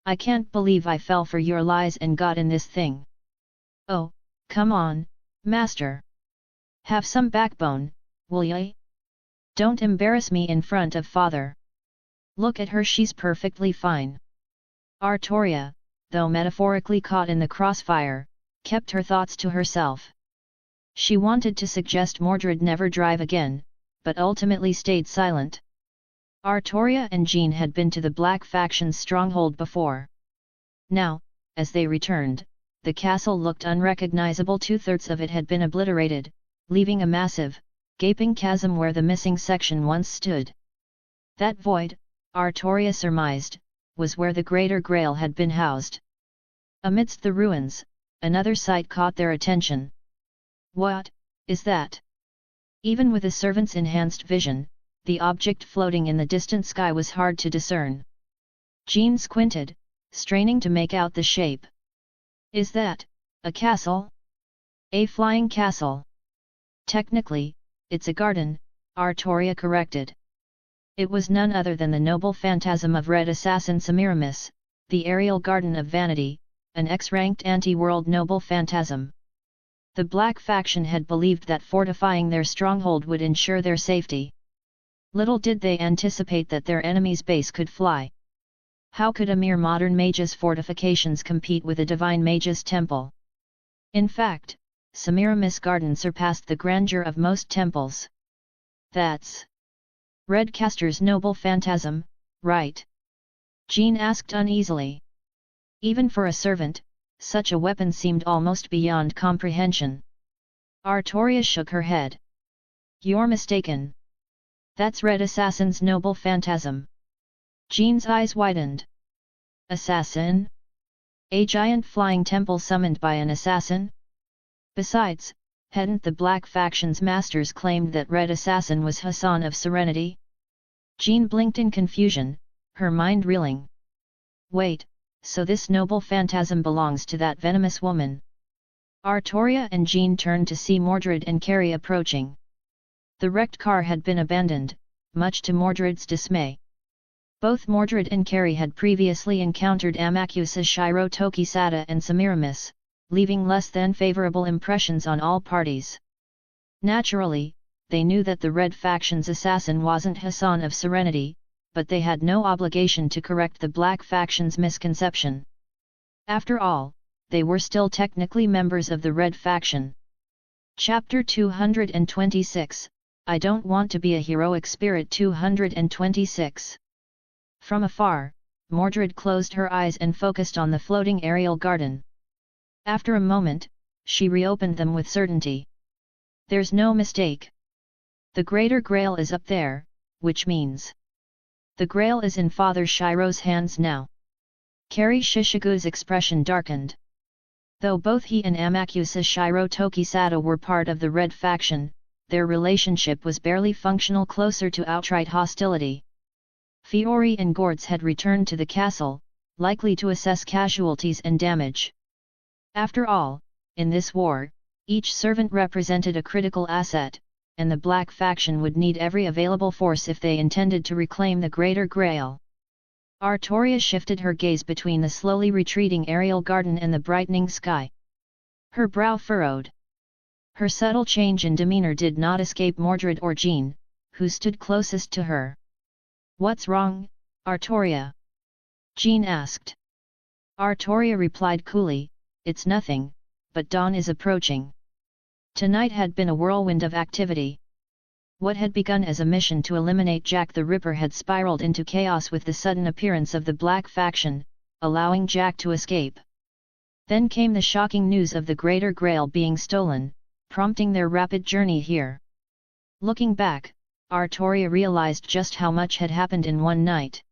I can't believe I fell for your lies and got in this thing." "Oh, come on, master. Have some backbone, will ya? Don't embarrass me in front of father. Look at her, she's perfectly fine." Artoria, though metaphorically caught in the crossfire, kept her thoughts to herself. She wanted to suggest Mordred never drive again, but ultimately stayed silent. Artoria and Jean had been to the Black Faction's stronghold before. Now, as they returned, the castle looked unrecognizable. 2/3 of it had been obliterated, leaving a massive, gaping chasm where the missing section once stood. That void, Artoria surmised, was where the Greater Grail had been housed. Amidst the ruins, another sight caught their attention. "What is that?" Even with the servant's enhanced vision, the object floating in the distant sky was hard to discern. Jean squinted, straining to make out the shape. "Is that a castle?" "A flying castle. Technically, it's a garden," Artoria corrected. It was none other than the noble phantasm of Red Assassin Semiramis, the aerial garden of vanity, an X-ranked anti-world noble phantasm. The Black Faction had believed that fortifying their stronghold would ensure their safety. Little did they anticipate that their enemy's base could fly. How could a mere modern mage's fortifications compete with a divine mage's temple? In fact, Semiramis' garden surpassed the grandeur of most temples. "That's Redcaster's noble phantasm, right?" Jean asked uneasily. Even for a servant, such a weapon seemed almost beyond comprehension. Artoria shook her head. "You're mistaken. That's Red Assassin's noble phantasm." Jean's eyes widened. "Assassin? A giant flying temple summoned by an assassin? Besides, hadn't the Black Faction's masters claimed that Red Assassin was Hassan of Serenity?" Jean blinked in confusion, her mind reeling. "Wait, so this noble phantasm belongs to that venomous woman?" Artoria and Jean turned to see Mordred and Carrie approaching. The wrecked car had been abandoned, much to Mordred's dismay. Both Mordred and Carrie had previously encountered Amakusa Shiro Tokisada and Semiramis, leaving less than favorable impressions on all parties. Naturally, they knew that the Red Faction's assassin wasn't Hassan of Serenity, but they had no obligation to correct the Black Faction's misconception. After all, they were still technically members of the Red Faction. Chapter 226, I Don't Want to Be a Heroic Spirit. 226. From afar, Mordred closed her eyes and focused on the floating aerial garden. After a moment, she reopened them with certainty. "There's no mistake. The Greater Grail is up there, which means the Grail is in Father Shiro's hands now." Carrie Shishigo's expression darkened. Though both he and Amakusa Shiro Tokisada were part of the Red Faction, their relationship was barely functional, closer to outright hostility. Fiori and Gords had returned to the castle, likely to assess casualties and damage. After all, in this war, each servant represented a critical asset, and the Black Faction would need every available force if they intended to reclaim the Greater Grail. Artoria shifted her gaze between the slowly retreating aerial garden and the brightening sky. Her brow furrowed. Her subtle change in demeanor did not escape Mordred or Jean, who stood closest to her. "What's wrong, Artoria?" Jean asked. Artoria replied coolly, "It's nothing, but dawn is approaching." Tonight had been a whirlwind of activity. What had begun as a mission to eliminate Jack the Ripper had spiraled into chaos with the sudden appearance of the Black Faction, allowing Jack to escape. Then came the shocking news of the Greater Grail being stolen, prompting their rapid journey here. Looking back, Artoria realized just how much had happened in one night.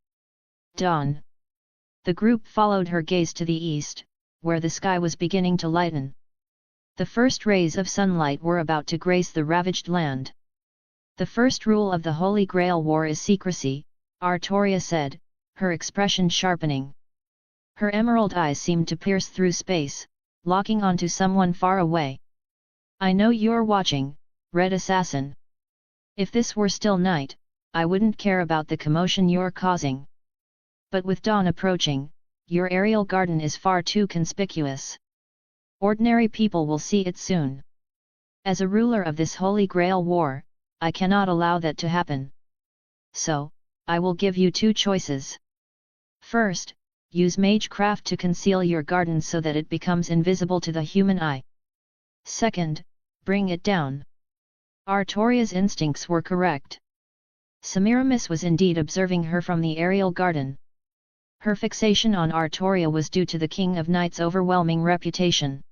Dawn. The group followed her gaze to the east, where the sky was beginning to lighten. The first rays of sunlight were about to grace the ravaged land. "The first rule of the Holy Grail War is secrecy," Artoria said, her expression sharpening. Her emerald eyes seemed to pierce through space, locking onto someone far away. "I know you're watching, Red Assassin. If this were still night, I wouldn't care about the commotion you're causing. But with dawn approaching, your aerial garden is far too conspicuous. Ordinary people will see it soon. As a ruler of this Holy Grail War, I cannot allow that to happen. So, I will give you two choices. First, use magecraft to conceal your garden so that it becomes invisible to the human eye. Second, bring it down." Artoria's instincts were correct. Semiramis was indeed observing her from the aerial garden. Her fixation on Artoria was due to the King of Knight's overwhelming reputation.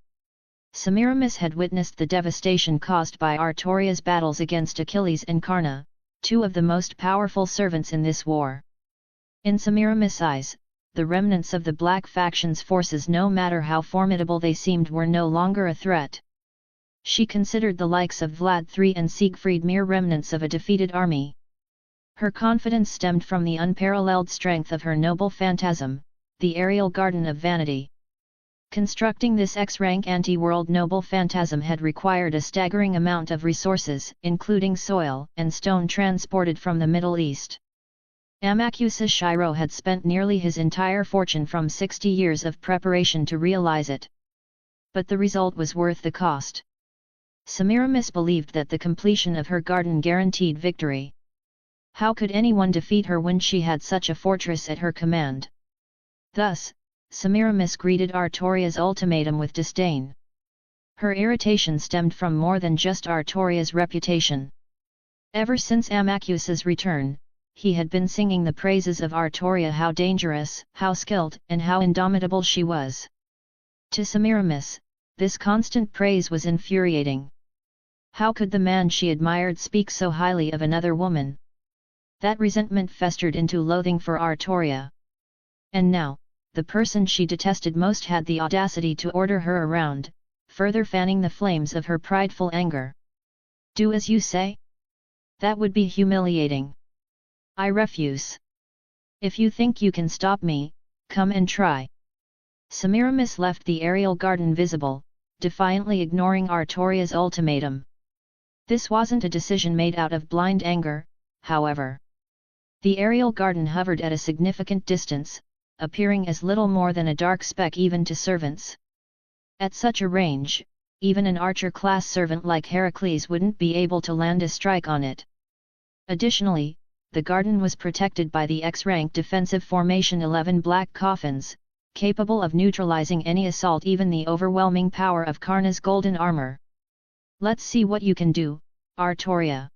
Semiramis had witnessed the devastation caused by Artoria's battles against Achilles and Karna, two of the most powerful servants in this war. In Semiramis' eyes, the remnants of the Black Faction's forces, no matter how formidable they seemed, were no longer a threat. She considered the likes of Vlad III and Siegfried mere remnants of a defeated army. Her confidence stemmed from the unparalleled strength of her noble phantasm, the aerial garden of vanity. Constructing this X-rank anti-world noble phantasm had required a staggering amount of resources, including soil and stone transported from the Middle East. Amakusa Shiro had spent nearly his entire fortune from 60 years of preparation to realize it. But the result was worth the cost. Semiramis believed that the completion of her garden guaranteed victory. How could anyone defeat her when she had such a fortress at her command? Thus, Semiramis greeted Artoria's ultimatum with disdain. Her irritation stemmed from more than just Artoria's reputation. Ever since Amakusa's return, he had been singing the praises of Artoria, how dangerous, how skilled, and how indomitable she was. To Semiramis, this constant praise was infuriating. How could the man she admired speak so highly of another woman? That resentment festered into loathing for Artoria. And now, the person she detested most had the audacity to order her around, further fanning the flames of her prideful anger. "Do as you say? That would be humiliating. I refuse. If you think you can stop me, come and try." Semiramis left the aerial garden visible, defiantly ignoring Artoria's ultimatum. This wasn't a decision made out of blind anger, however. The aerial garden hovered at a significant distance, appearing as little more than a dark speck even to servants. At such a range, even an archer-class servant like Heracles wouldn't be able to land a strike on it. Additionally, the garden was protected by the X-rank defensive formation 11 black coffins, capable of neutralizing any assault, even the overwhelming power of Karna's golden armor. "Let's see what you can do, Artoria."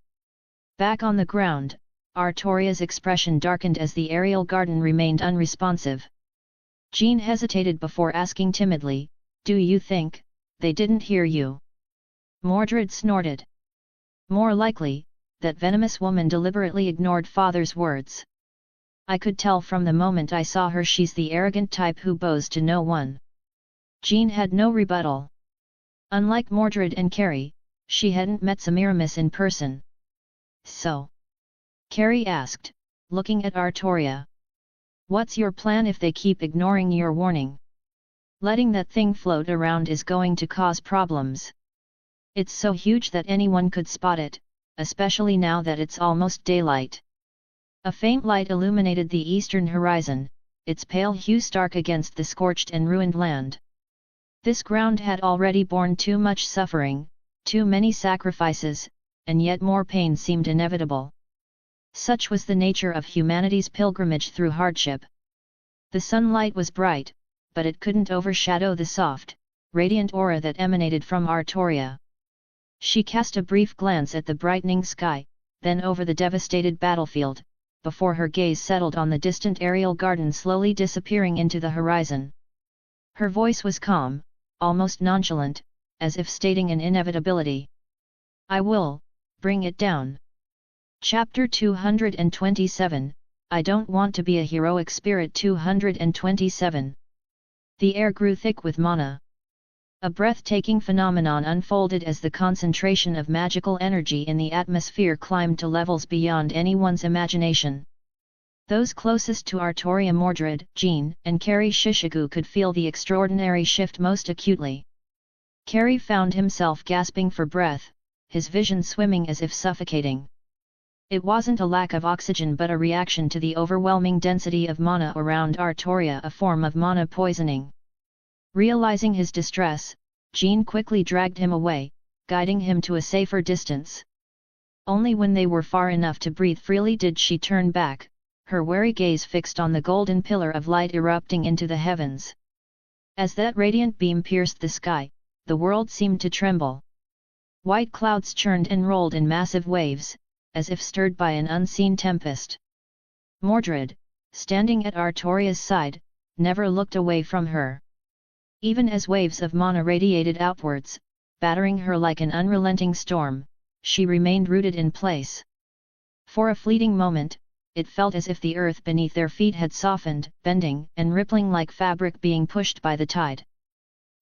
Back on the ground, Artoria's expression darkened as the aerial garden remained unresponsive. Jean hesitated before asking timidly, "Do you think they didn't hear you?" Mordred snorted. "More likely, that venomous woman deliberately ignored father's words. I could tell from the moment I saw her she's the arrogant type who bows to no one." Jean had no rebuttal. Unlike Mordred and Carrie, she hadn't met Semiramis in person. "So?" Carrie asked, looking at Artoria. "What's your plan if they keep ignoring your warning? Letting that thing float around is going to cause problems. It's so huge that anyone could spot it, especially now that it's almost daylight." A faint light illuminated the eastern horizon, its pale hue stark against the scorched and ruined land. This ground had already borne too much suffering, too many sacrifices, and yet more pain seemed inevitable. Such was the nature of humanity's pilgrimage through hardship. The sunlight was bright, but it couldn't overshadow the soft, radiant aura that emanated from Artoria. She cast a brief glance at the brightening sky, then over the devastated battlefield, before her gaze settled on the distant aerial garden slowly disappearing into the horizon. Her voice was calm, almost nonchalant, as if stating an inevitability. "I will bring it down." Chapter 227, I don't want to be a heroic spirit. 227. The air grew thick with mana. A breathtaking phenomenon unfolded as the concentration of magical energy in the atmosphere climbed to levels beyond anyone's imagination. Those closest to Artoria, Mordred, Jean, and Carrie Shishigu could feel the extraordinary shift most acutely. Carrie found himself gasping for breath, his vision swimming as if suffocating. It wasn't a lack of oxygen but a reaction to the overwhelming density of mana around Artoria, a form of mana poisoning. Realizing his distress, Jean quickly dragged him away, guiding him to a safer distance. Only when they were far enough to breathe freely did she turn back, her wary gaze fixed on the golden pillar of light erupting into the heavens. As that radiant beam pierced the sky, the world seemed to tremble. White clouds churned and rolled in massive waves, as if stirred by an unseen tempest. Mordred, standing at Artoria's side, never looked away from her. Even as waves of mana radiated outwards, battering her like an unrelenting storm, she remained rooted in place. For a fleeting moment, it felt as if the earth beneath their feet had softened, bending and rippling like fabric being pushed by the tide.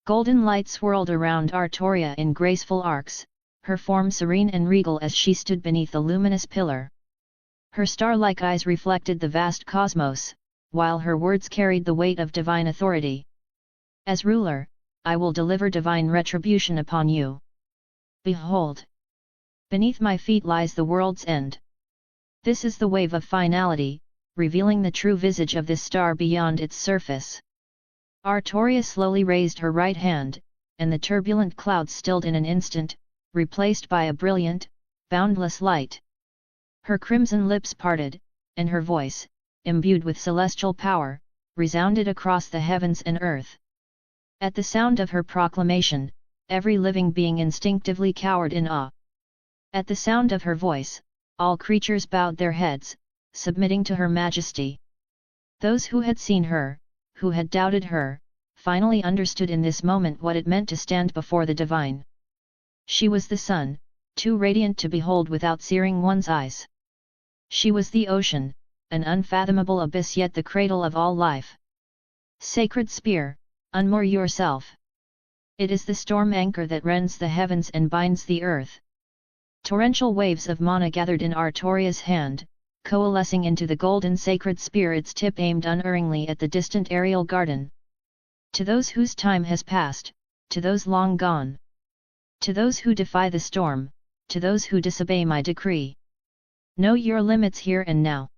Golden light swirled around Artoria in graceful arcs, her form serene and regal as she stood beneath the luminous pillar. Her star-like eyes reflected the vast cosmos, while her words carried the weight of divine authority. As ruler, I will deliver divine retribution upon you. Behold! Beneath my feet lies the world's end. This is the wave of finality, revealing the true visage of this star beyond its surface. Artoria slowly raised her right hand, and the turbulent clouds stilled in an instant, replaced by a brilliant, boundless light. Her crimson lips parted, and her voice, imbued with celestial power, resounded across the heavens and earth. At the sound of her proclamation, every living being instinctively cowered in awe. At the sound of her voice, all creatures bowed their heads, submitting to her majesty. Those who had seen her, who had doubted her, finally understood in this moment what it meant to stand before the divine. She was the sun, too radiant to behold without searing one's eyes. She was the ocean, an unfathomable abyss yet the cradle of all life. Sacred spear, unmoor yourself. It is the storm anchor that rends the heavens and binds the earth. Torrential waves of mana gathered in Artoria's hand, coalescing into the golden sacred spear, its tip aimed unerringly at the distant aerial garden. To those whose time has passed, to those long gone. To those who defy the storm, to those who disobey my decree. Know your limits here and now.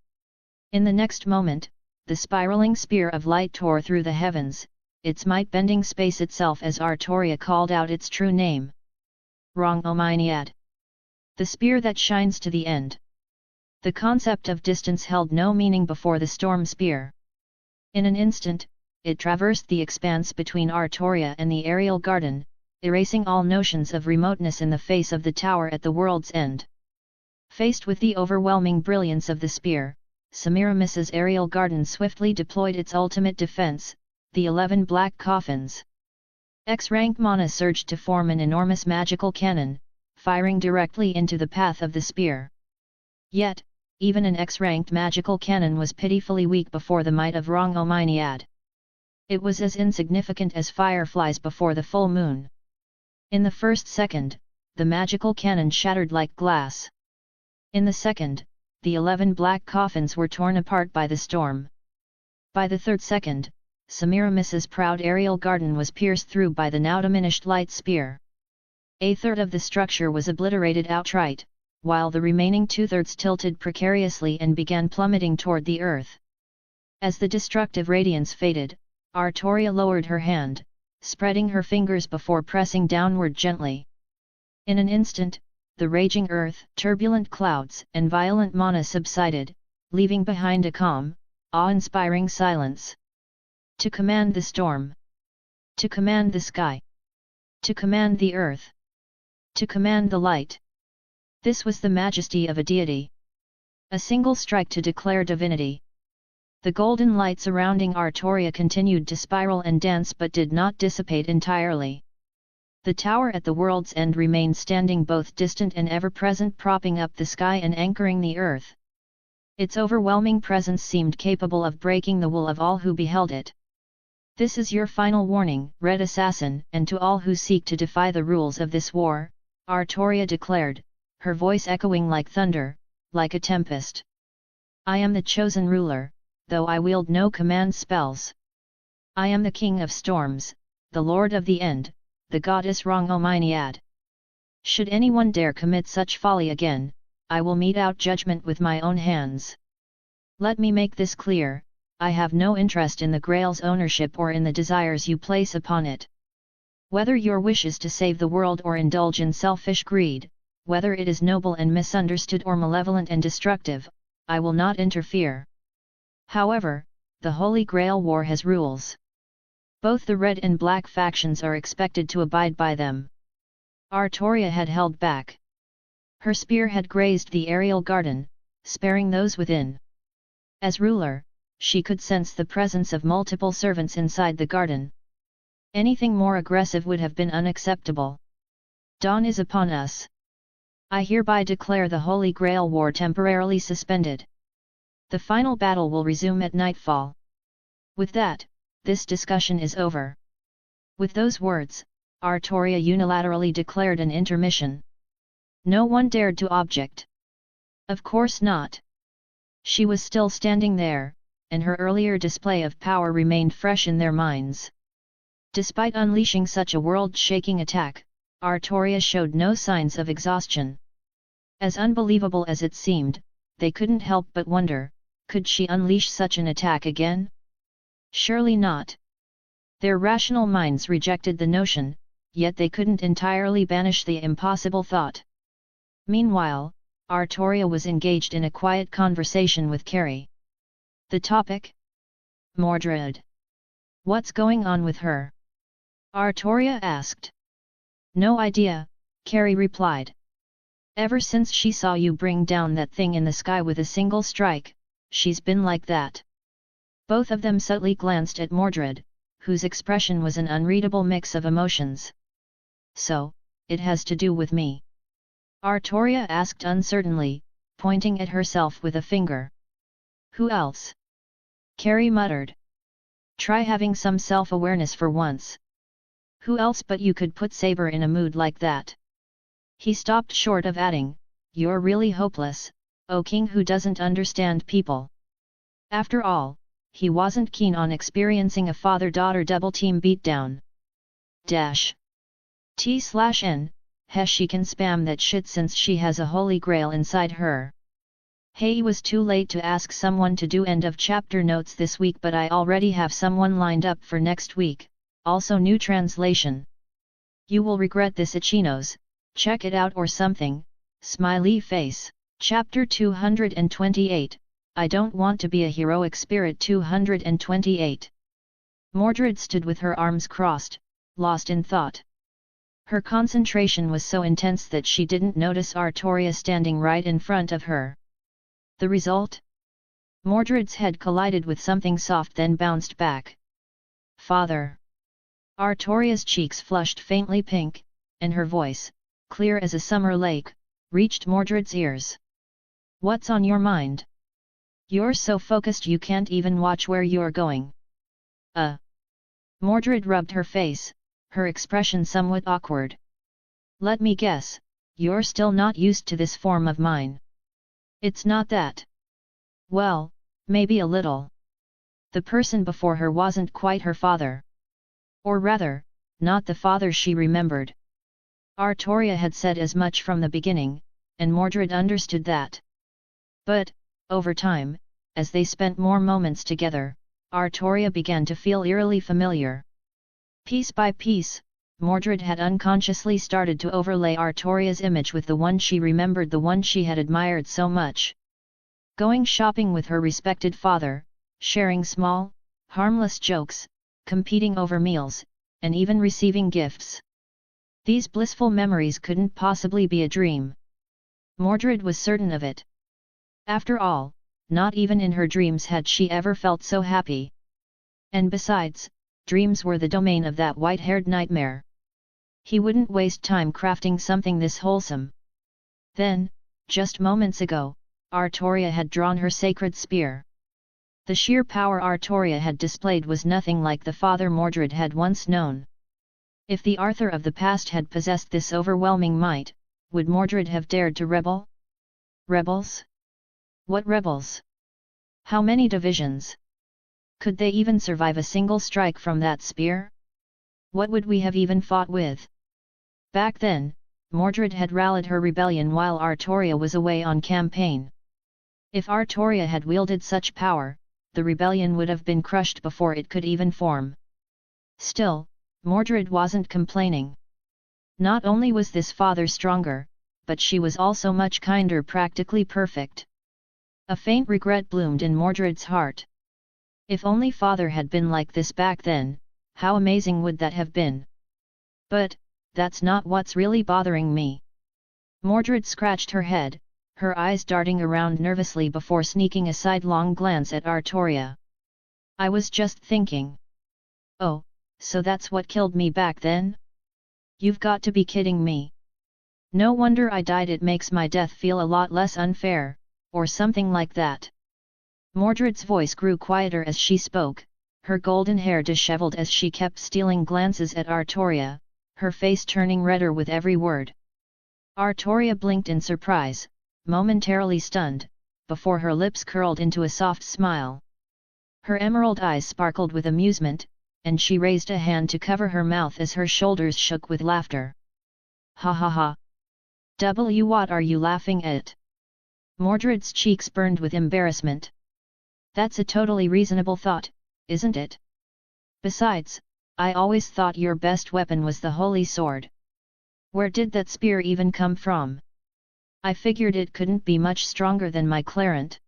In the next moment, the spiraling spear of light tore through the heavens, its might bending space itself as Artoria called out its true name. Rong Ominiad. The spear that shines to the end. The concept of distance held no meaning before the storm spear. In an instant, it traversed the expanse between Artoria and the aerial garden, erasing all notions of remoteness in the face of the tower at the world's end. Faced with the overwhelming brilliance of the spear, Semiramis's aerial garden swiftly deployed its ultimate defense, the 11 black coffins. X-rank mana surged to form an enormous magical cannon, firing directly into the path of the spear. Yet, even an X-ranked magical cannon was pitifully weak before the might of Rong Ominiad. It was as insignificant as fireflies before the full moon. In the first second, the magical cannon shattered like glass. In the second, the 11 black coffins were torn apart by the storm. By the third second, Semiramis's proud aerial garden was pierced through by the now diminished light spear. A third of the structure was obliterated outright, while the remaining two-thirds tilted precariously and began plummeting toward the earth. As the destructive radiance faded, Artoria lowered her hand, spreading her fingers before pressing downward gently. In an instant, the raging earth, turbulent clouds, and violent mana subsided, leaving behind a calm, awe-inspiring silence. To command the storm. To command the sky. To command the earth. To command the light. This was the majesty of a deity. A single strike to declare divinity. The golden light surrounding Artoria continued to spiral and dance but did not dissipate entirely. The tower at the world's end remained standing, both distant and ever-present, propping up the sky and anchoring the earth. Its overwhelming presence seemed capable of breaking the will of all who beheld it. This is your final warning, Red Assassin, and to all who seek to defy the rules of this war, Artoria declared, her voice echoing like thunder, like a tempest. I am the chosen ruler, though I wield no command spells. I am the king of storms, the lord of the end, the goddess Rongominiad. Should anyone dare commit such folly again, I will mete out judgment with my own hands. Let me make this clear, I have no interest in the Grail's ownership or in the desires you place upon it. Whether your wish is to save the world or indulge in selfish greed, whether it is noble and misunderstood or malevolent and destructive, I will not interfere. However, the Holy Grail War has rules. Both the red and black factions are expected to abide by them. Artoria had held back. Her spear had grazed the aerial garden, sparing those within. As ruler, she could sense the presence of multiple servants inside the garden. Anything more aggressive would have been unacceptable. Dawn is upon us. I hereby declare the Holy Grail War temporarily suspended. The final battle will resume at nightfall. With that, this discussion is over. With those words, Artoria unilaterally declared an intermission. No one dared to object. Of course not. She was still standing there, and her earlier display of power remained fresh in their minds. Despite unleashing such a world-shaking attack, Artoria showed no signs of exhaustion. As unbelievable as it seemed, they couldn't help but wonder, could she unleash such an attack again? Surely not. Their rational minds rejected the notion, yet they couldn't entirely banish the impossible thought. Meanwhile, Artoria was engaged in a quiet conversation with Carrie. The topic? Mordred. What's going on with her? Artoria asked. No idea, Carrie replied. Ever since she saw you bring down that thing in the sky with a single strike, she's been like that. Both of them subtly glanced at Mordred, whose expression was an unreadable mix of emotions. So, it has to do with me? Artoria asked uncertainly, pointing at herself with a finger. Who else? Carrie muttered. Try having some self-awareness for once. Who else but you could put Saber in a mood like that? He stopped short of adding, you're really hopeless, O king who doesn't understand people. After all, he wasn't keen on experiencing a father-daughter double-team beatdown. T/N, she can spam that shit since she has a holy grail inside her. Hey, it was too late to ask someone to do end of chapter notes this week, but I already have someone lined up for next week, also new translation. You will regret this, Ichinos, check it out or something, smiley face. Chapter 228, I don't want to be a heroic spirit. 228. Mordred stood with her arms crossed, lost in thought. Her concentration was so intense that she didn't notice Artoria standing right in front of her. The result? Mordred's head collided with something soft, then bounced back. Father! Artoria's cheeks flushed faintly pink, and her voice, clear as a summer lake, reached Mordred's ears. What's on your mind? You're so focused you can't even watch where you're going. Mordred rubbed her face, her expression somewhat awkward. Let me guess, you're still not used to this form of mine. It's not that. Well, maybe a little. The person before her wasn't quite her father. Or rather, not the father she remembered. Artoria had said as much from the beginning, and Mordred understood that. But, over time, as they spent more moments together, Artoria began to feel eerily familiar. Piece by piece, Mordred had unconsciously started to overlay Artoria's image with the one she remembered, the one she had admired so much. Going shopping with her respected father, sharing small, harmless jokes, competing over meals, and even receiving gifts. These blissful memories couldn't possibly be a dream. Mordred was certain of it. After all, not even in her dreams had she ever felt so happy. And besides, dreams were the domain of that white-haired nightmare. He wouldn't waste time crafting something this wholesome. Then, just moments ago, Artoria had drawn her sacred spear. The sheer power Artoria had displayed was nothing like the father Mordred had once known. If the Arthur of the past had possessed this overwhelming might, would Mordred have dared to rebel? Rebels? What rebels? How many divisions? Could they even survive a single strike from that spear? What would we have even fought with? Back then, Mordred had rallied her rebellion while Artoria was away on campaign. If Artoria had wielded such power, the rebellion would have been crushed before it could even form. Still, Mordred wasn't complaining. Not only was this father stronger, but she was also much kinder, practically perfect. A faint regret bloomed in Mordred's heart. If only father had been like this back then, how amazing would that have been? But, that's not what's really bothering me. Mordred scratched her head, her eyes darting around nervously before sneaking a sidelong glance at Artoria. I was just thinking. Oh, so that's what killed me back then? You've got to be kidding me. No wonder I died. It makes my death feel a lot less unfair, or something like that. Mordred's voice grew quieter as she spoke, her golden hair disheveled as she kept stealing glances at Artoria, her face turning redder with every word. Artoria blinked in surprise, momentarily stunned, before her lips curled into a soft smile. Her emerald eyes sparkled with amusement, and she raised a hand to cover her mouth as her shoulders shook with laughter. Ha ha ha! What are you laughing at? Mordred's cheeks burned with embarrassment. That's a totally reasonable thought, isn't it? Besides, I always thought your best weapon was the holy sword. Where did that spear even come from? I figured it couldn't be much stronger than my clarent.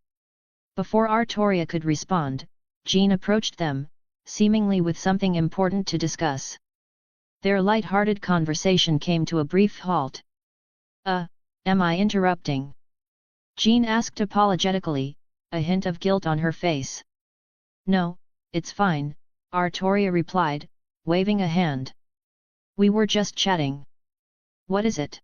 Before Artoria could respond, Jean approached them, seemingly with something important to discuss. Their light-hearted conversation came to a brief halt. Am I interrupting? Jean asked apologetically, a hint of guilt on her face. No, it's fine, Artoria replied, waving a hand. We were just chatting. What is it?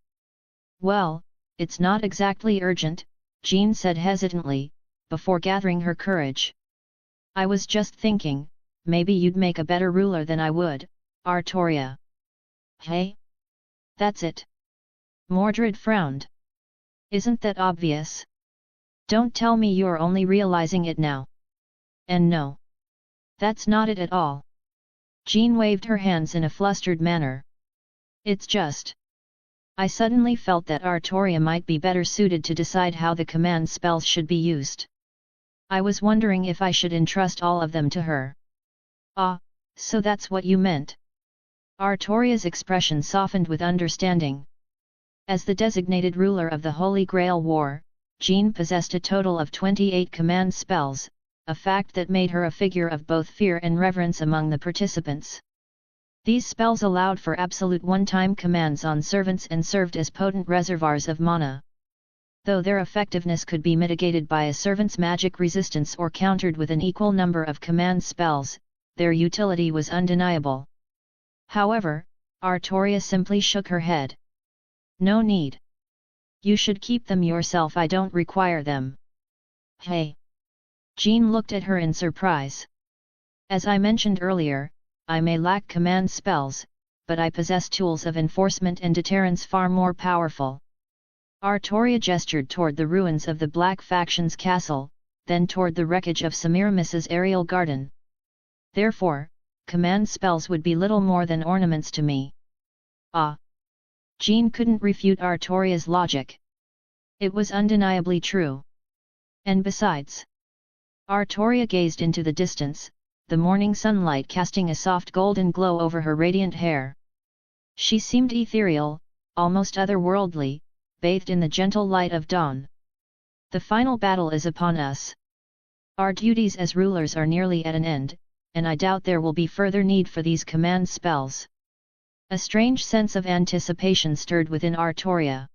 Well, it's not exactly urgent, Jean said hesitantly, before gathering her courage. I was just thinking, maybe you'd make a better ruler than I would, Artoria. Hey? That's it. Mordred frowned. Isn't that obvious? Don't tell me you're only realizing it now. And no. That's not it at all. Jean waved her hands in a flustered manner. It's just. I suddenly felt that Artoria might be better suited to decide how the command spells should be used. I was wondering if I should entrust all of them to her. Ah, so that's what you meant. Artoria's expression softened with understanding. As the designated ruler of the Holy Grail War, Jean possessed a total of 28 command spells, a fact that made her a figure of both fear and reverence among the participants. These spells allowed for absolute one-time commands on servants and served as potent reservoirs of mana. Though their effectiveness could be mitigated by a servant's magic resistance or countered with an equal number of command spells, their utility was undeniable. However, Artoria simply shook her head. No need. You should keep them yourself. I don't require them. Hey! Jean looked at her in surprise. As I mentioned earlier, I may lack command spells, but I possess tools of enforcement and deterrence far more powerful. Artoria gestured toward the ruins of the Black Faction's castle, then toward the wreckage of Semiramis's aerial garden. Therefore, command spells would be little more than ornaments to me. Ah! Jean couldn't refute Artoria's logic. It was undeniably true. And besides, Artoria gazed into the distance, the morning sunlight casting a soft golden glow over her radiant hair. She seemed ethereal, almost otherworldly, bathed in the gentle light of dawn. The final battle is upon us. Our duties as rulers are nearly at an end, and I doubt there will be further need for these command spells. A strange sense of anticipation stirred within Artoria.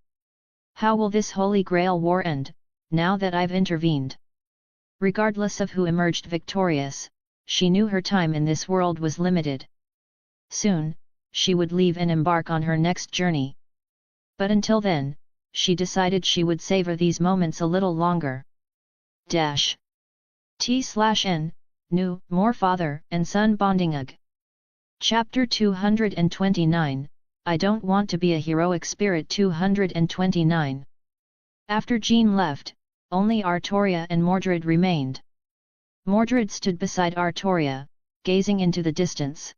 How will this Holy Grail war end, now that I've intervened? Regardless of who emerged victorious, she knew her time in this world was limited. Soon, she would leave and embark on her next journey. But until then, she decided she would savor these moments a little longer. T/N, Nu, More Father and Son Bonding Ug. Chapter 229, I Don't Want to Be a Heroic Spirit 229. After Jean left, only Artoria and Mordred remained. Mordred stood beside Artoria, gazing into the distance.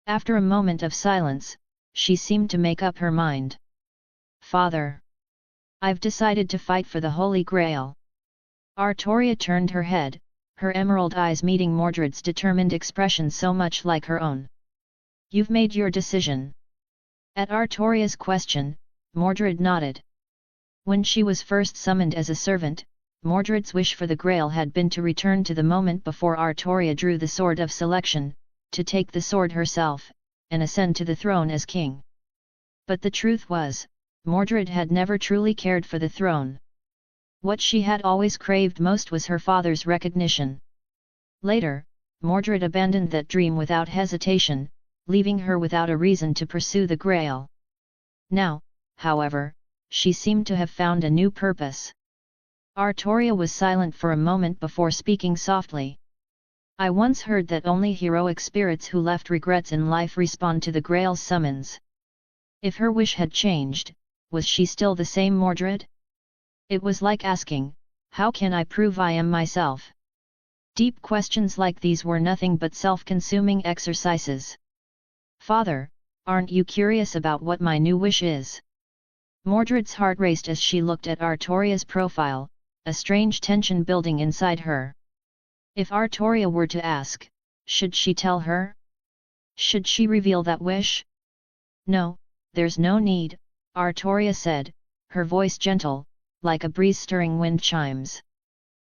After a moment of silence, she seemed to make up her mind. Father! I've decided to fight for the Holy Grail. Artoria turned her head, her emerald eyes meeting Mordred's determined expression so much like her own. You've made your decision. At Artoria's question, Mordred nodded. When she was first summoned as a servant, Mordred's wish for the Grail had been to return to the moment before Artoria drew the sword of selection, to take the sword herself, and ascend to the throne as king. But the truth was, Mordred had never truly cared for the throne. What she had always craved most was her father's recognition. Later, Mordred abandoned that dream without hesitation, leaving her without a reason to pursue the Grail. Now, however, she seemed to have found a new purpose. Artoria was silent for a moment before speaking softly. I once heard that only heroic spirits who left regrets in life respond to the Grail's summons. If her wish had changed, was she still the same Mordred? It was like asking, how can I prove I am myself? Deep questions like these were nothing but self-consuming exercises. Father, aren't you curious about what my new wish is? Mordred's heart raced as she looked at Artoria's profile, a strange tension building inside her. If Artoria were to ask, should she tell her? Should she reveal that wish? No, there's no need, Artoria said, her voice gentle, like a breeze stirring wind chimes.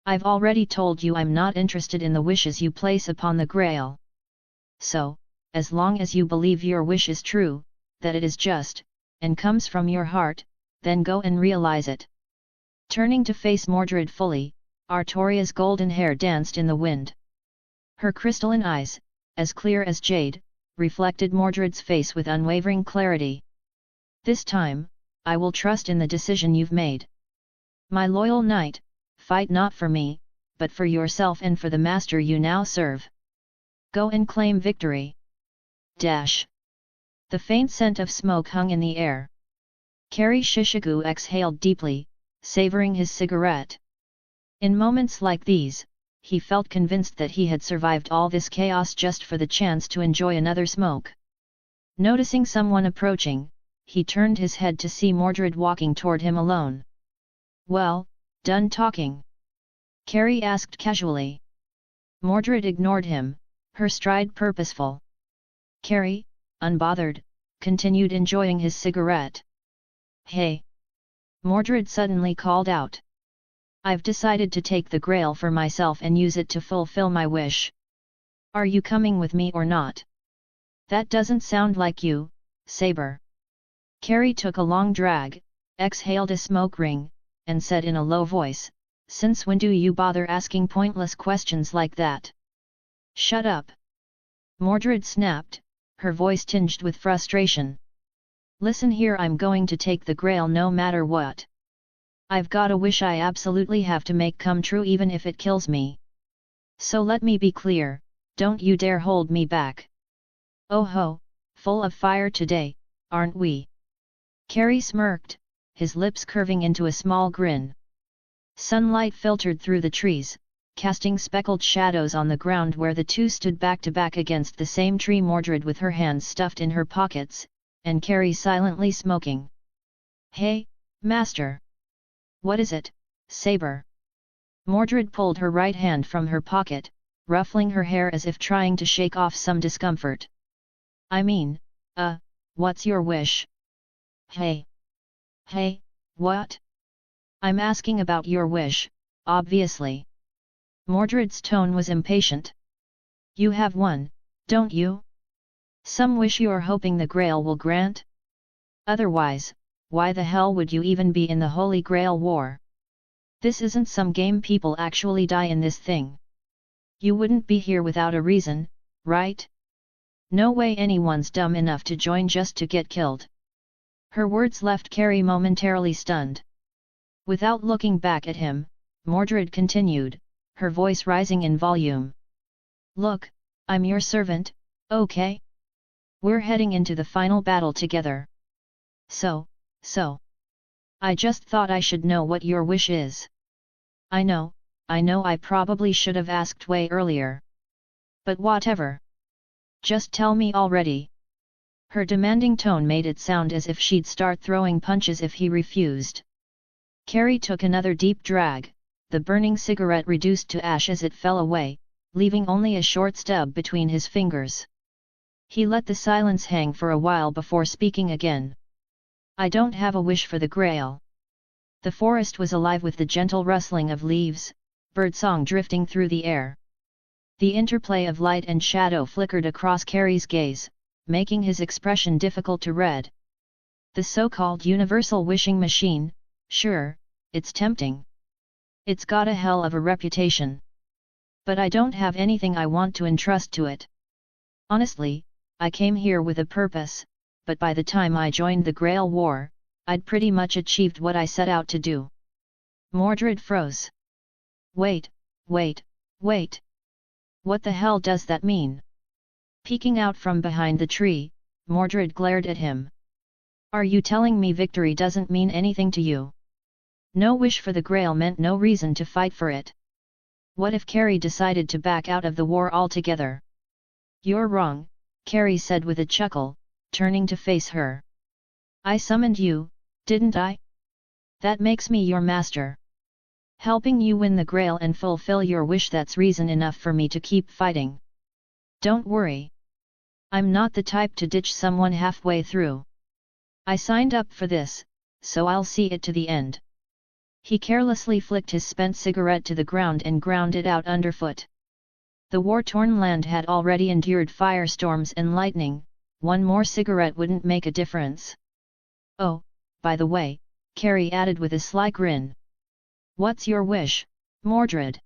I've already told you I'm not interested in the wishes you place upon the Grail. So, as long as you believe your wish is true, that it is just, and comes from your heart, then go and realize it. Turning to face Mordred fully, Artoria's golden hair danced in the wind. Her crystalline eyes, as clear as jade, reflected Mordred's face with unwavering clarity. This time, I will trust in the decision you've made. My loyal knight, fight not for me, but for yourself and for the master you now serve. Go and claim victory. Dash. The faint scent of smoke hung in the air. Kari Shishigu exhaled deeply, savoring his cigarette. In moments like these, he felt convinced that he had survived all this chaos just for the chance to enjoy another smoke. Noticing someone approaching, he turned his head to see Mordred walking toward him alone. Well, done talking? Kari asked casually. Mordred ignored him, her stride purposeful. Kari, unbothered, continued enjoying his cigarette. Hey! Mordred suddenly called out. I've decided to take the Grail for myself and use it to fulfill my wish. Are you coming with me or not? That doesn't sound like you, Saber. Kari took a long drag, exhaled a smoke ring, and said in a low voice, since when do you bother asking pointless questions like that? Shut up! Mordred snapped, her voice tinged with frustration. Listen here, I'm going to take the Grail no matter what. I've got a wish I absolutely have to make come true even if it kills me. So let me be clear, don't you dare hold me back. Oh ho, full of fire today, aren't we? Kari smirked, his lips curving into a small grin. Sunlight filtered through the trees, casting speckled shadows on the ground where the two stood back to back against the same tree, Mordred with her hands stuffed in her pockets, and Kari silently smoking. Hey, master! What is it, Saber? Mordred pulled her right hand from her pocket, ruffling her hair as if trying to shake off some discomfort. I mean, what's your wish? Hey! Hey, what? I'm asking about your wish, obviously. Mordred's tone was impatient. You have one, don't you? Some wish you're hoping the Grail will grant? Otherwise, why the hell would you even be in the Holy Grail War? This isn't some game, people actually die in this thing. You wouldn't be here without a reason, right? No way anyone's dumb enough to join just to get killed. Her words left Kari momentarily stunned. Without looking back at him, Mordred continued, her voice rising in volume. Look, I'm your servant, okay? We're heading into the final battle together. So. I just thought I should know what your wish is. I know I probably should have asked way earlier. But whatever. Just tell me already. Her demanding tone made it sound as if she'd start throwing punches if he refused. Carrie took another deep drag, the burning cigarette reduced to ash as it fell away, leaving only a short stub between his fingers. He let the silence hang for a while before speaking again. I don't have a wish for the Grail. The forest was alive with the gentle rustling of leaves, birdsong drifting through the air. The interplay of light and shadow flickered across Carrie's gaze, making his expression difficult to read. The so-called universal wishing machine, sure, it's tempting. It's got a hell of a reputation. But I don't have anything I want to entrust to it. Honestly, I came here with a purpose, but by the time I joined the Grail War, I'd pretty much achieved what I set out to do. Mordred froze. Wait. What the hell does that mean? Peeking out from behind the tree, Mordred glared at him. Are you telling me victory doesn't mean anything to you? No wish for the Grail meant no reason to fight for it. What if Carrie decided to back out of the war altogether? You're wrong, Carrie said with a chuckle, turning to face her. I summoned you, didn't I? That makes me your master. Helping you win the Grail and fulfill your wish, that's reason enough for me to keep fighting. Don't worry. I'm not the type to ditch someone halfway through. I signed up for this, so I'll see it to the end. He carelessly flicked his spent cigarette to the ground and ground it out underfoot. The war-torn land had already endured firestorms and lightning, one more cigarette wouldn't make a difference. Oh, by the way, Carrie added with a sly grin. What's your wish, Mordred?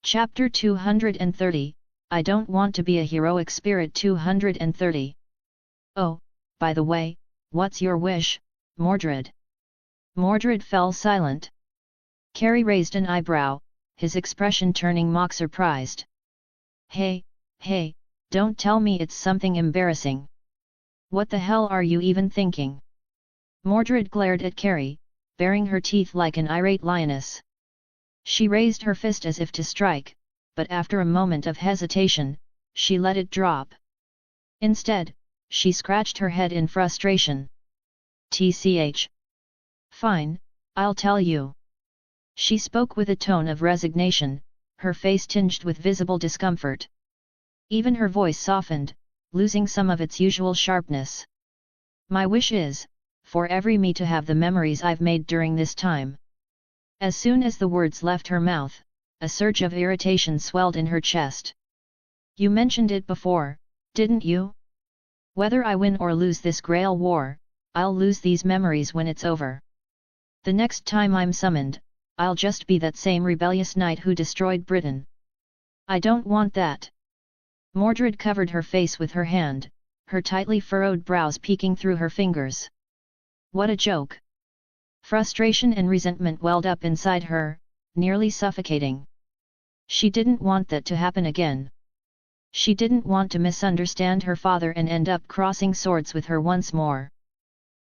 Chapter 230, I don't want to be a heroic spirit. 230. Oh, by the way, what's your wish, Mordred? Mordred fell silent. Carrie raised an eyebrow, his expression turning mock surprised. Hey, don't tell me it's something embarrassing. What the hell are you even thinking? Mordred glared at Carrie, baring her teeth like an irate lioness. She raised her fist as if to strike, but after a moment of hesitation, she let it drop. Instead, she scratched her head in frustration. Tch. Fine, I'll tell you. She spoke with a tone of resignation, her face tinged with visible discomfort. Even her voice softened, losing some of its usual sharpness. My wish is, for every me to have the memories I've made during this time. As soon as the words left her mouth, a surge of irritation swelled in her chest. You mentioned it before, didn't you? Whether I win or lose this Grail War, I'll lose these memories when it's over. The next time I'm summoned, I'll just be that same rebellious knight who destroyed Britain. I don't want that. Mordred covered her face with her hand, her tightly furrowed brows peeking through her fingers. What a joke! Frustration and resentment welled up inside her, nearly suffocating. She didn't want that to happen again. She didn't want to misunderstand her father and end up crossing swords with her once more.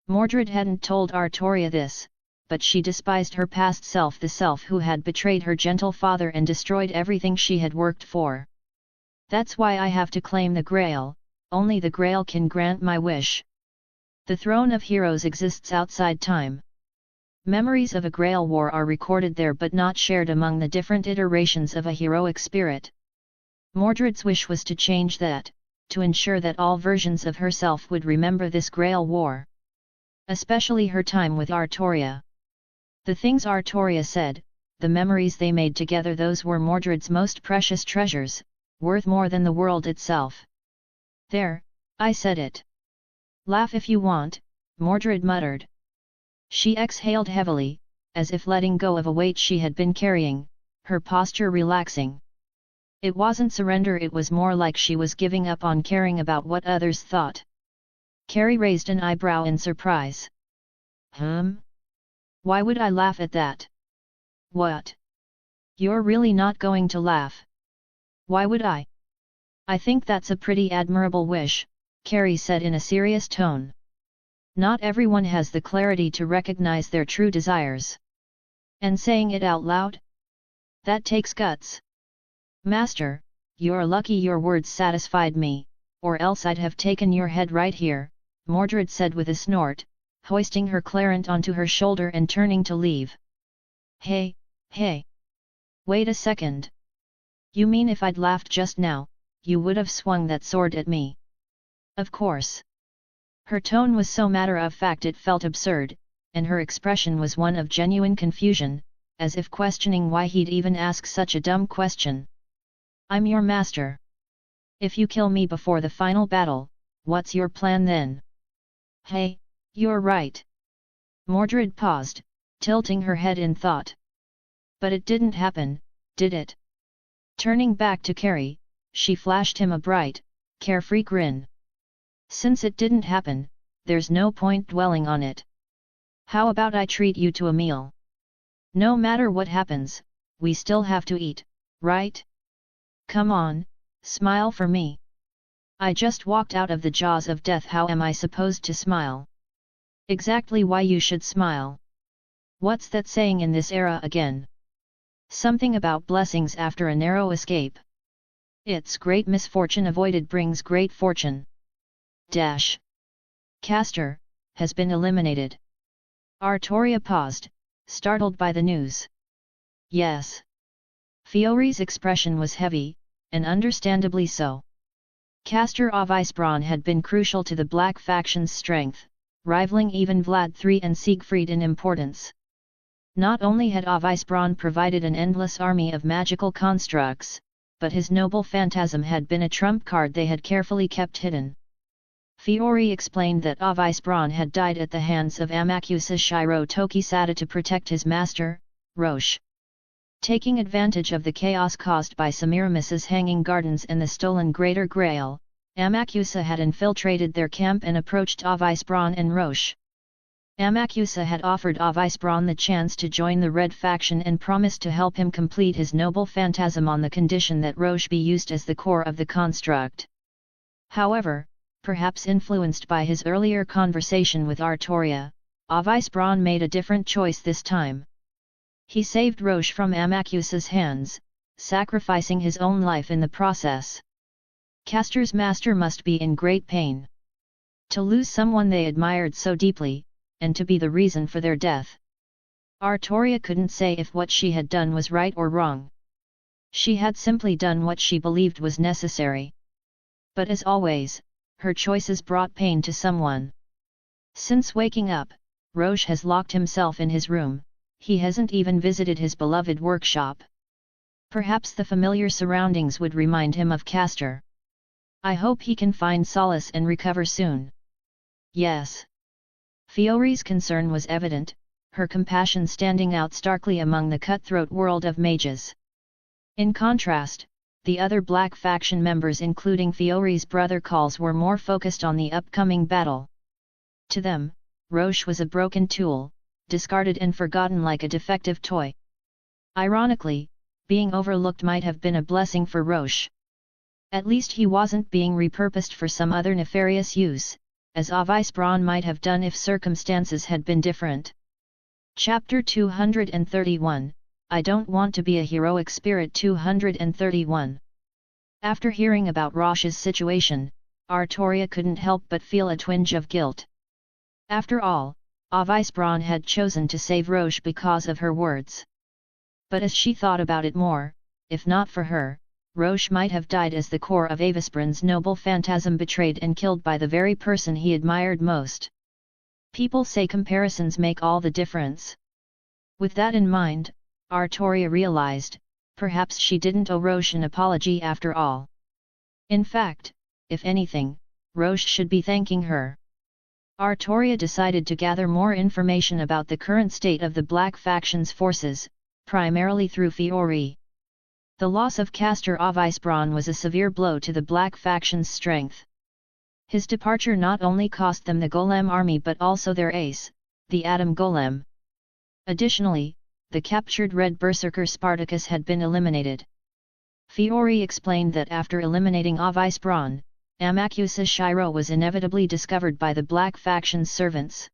Mordred hadn't told Artoria this, but she despised her past self, the self who had betrayed her gentle father and destroyed everything she had worked for. That's why I have to claim the Grail, only the Grail can grant my wish. The throne of heroes exists outside time. Memories of a Grail war are recorded there but not shared among the different iterations of a heroic spirit. Mordred's wish was to change that, to ensure that all versions of herself would remember this Grail war. Especially her time with Artoria. The things Artoria said, the memories they made together, those were Mordred's most precious treasures, worth more than the world itself. There, I said it. Laugh if you want, Mordred muttered. She exhaled heavily, as if letting go of a weight she had been carrying, her posture relaxing. It wasn't surrender, it was more like she was giving up on caring about what others thought. Carrie raised an eyebrow in surprise. Why would I laugh at that? What? You're really not going to laugh? Why would I? I think that's a pretty admirable wish, Carrie said in a serious tone. Not everyone has the clarity to recognize their true desires. And saying it out loud? That takes guts. Master, you're lucky your words satisfied me, or else I'd have taken your head right here, Mordred said with a snort, hoisting her clarent onto her shoulder and turning to leave. Hey, hey! Wait a second. You mean if I'd laughed just now, you would have swung that sword at me? Of course. Her tone was so matter-of-fact it felt absurd, and her expression was one of genuine confusion, as if questioning why he'd even ask such a dumb question. I'm your master. If you kill me before the final battle, what's your plan then? Hey, you're right. Mordred paused, tilting her head in thought. But it didn't happen, did it? Turning back to Carrie, she flashed him a bright, carefree grin. Since it didn't happen, there's no point dwelling on it. How about I treat you to a meal? No matter what happens, we still have to eat, right? Come on, smile for me. I just walked out of the jaws of death, how am I supposed to smile? Exactly why you should smile. What's that saying in this era again? Something about blessings after a narrow escape. It's great misfortune avoided brings great fortune. Dash. Castor has been eliminated. Artoria paused, startled by the news. Yes. Fiore's expression was heavy, and understandably so. Castor of Icebron had been crucial to the Black faction's strength, rivaling even Vlad III and Siegfried in importance. Not only had of Icebron provided an endless army of magical constructs, but his noble phantasm had been a trump card they had carefully kept hidden. Fiore explained that of Icebron had died at the hands of Amakusa Shiro Tokisada to protect his master, Roche. Taking advantage of the chaos caused by Semiramis's hanging gardens and the stolen Greater Grail, Amakusa had infiltrated their camp and approached of Icebron and Roche. Amakusa had offered of Icebron the chance to join the Red faction and promised to help him complete his noble phantasm on the condition that Roche be used as the core of the construct. However, perhaps influenced by his earlier conversation with Artoria, of Icebron made a different choice this time. He saved Roche from Amakusa's hands, sacrificing his own life in the process. Castor's master must be in great pain. To lose someone they admired so deeply, and to be the reason for their death. Artoria couldn't say if what she had done was right or wrong. She had simply done what she believed was necessary. But as always, her choices brought pain to someone. Since waking up, Roche has locked himself in his room. He hasn't even visited his beloved workshop. Perhaps the familiar surroundings would remind him of Castor. I hope he can find solace and recover soon. Yes. Fiore's concern was evident, her compassion standing out starkly among the cutthroat world of mages. In contrast, the other Black faction members including Fiore's brother Calls were more focused on the upcoming battle. To them, Roche was a broken tool, discarded and forgotten like a defective toy. Ironically, being overlooked might have been a blessing for Roche. At least he wasn't being repurposed for some other nefarious use, as of Icebron might have done if circumstances had been different. Chapter 231, I Don't Want to Be a Heroic Spirit 231. After hearing about Roche's situation, Artoria couldn't help but feel a twinge of guilt. After all, of Icebron had chosen to save Roche because of her words. But as she thought about it more, if not for her, Roche might have died as the core of Avisprin's noble phantasm betrayed and killed by the very person he admired most. People say comparisons make all the difference. With that in mind, Artoria realized, perhaps she didn't owe Roche an apology after all. In fact, if anything, Roche should be thanking her. Artoria decided to gather more information about the current state of the Black faction's forces, primarily through Fiore. The loss of Castor of Icebron was a severe blow to the Black faction's strength. His departure not only cost them the Golem army but also their ace, the Atom Golem. Additionally, the captured Red Berserker Spartacus had been eliminated. Fiori explained that after eliminating Avice Braun, Amakusa Shiro was inevitably discovered by the Black Faction's servants.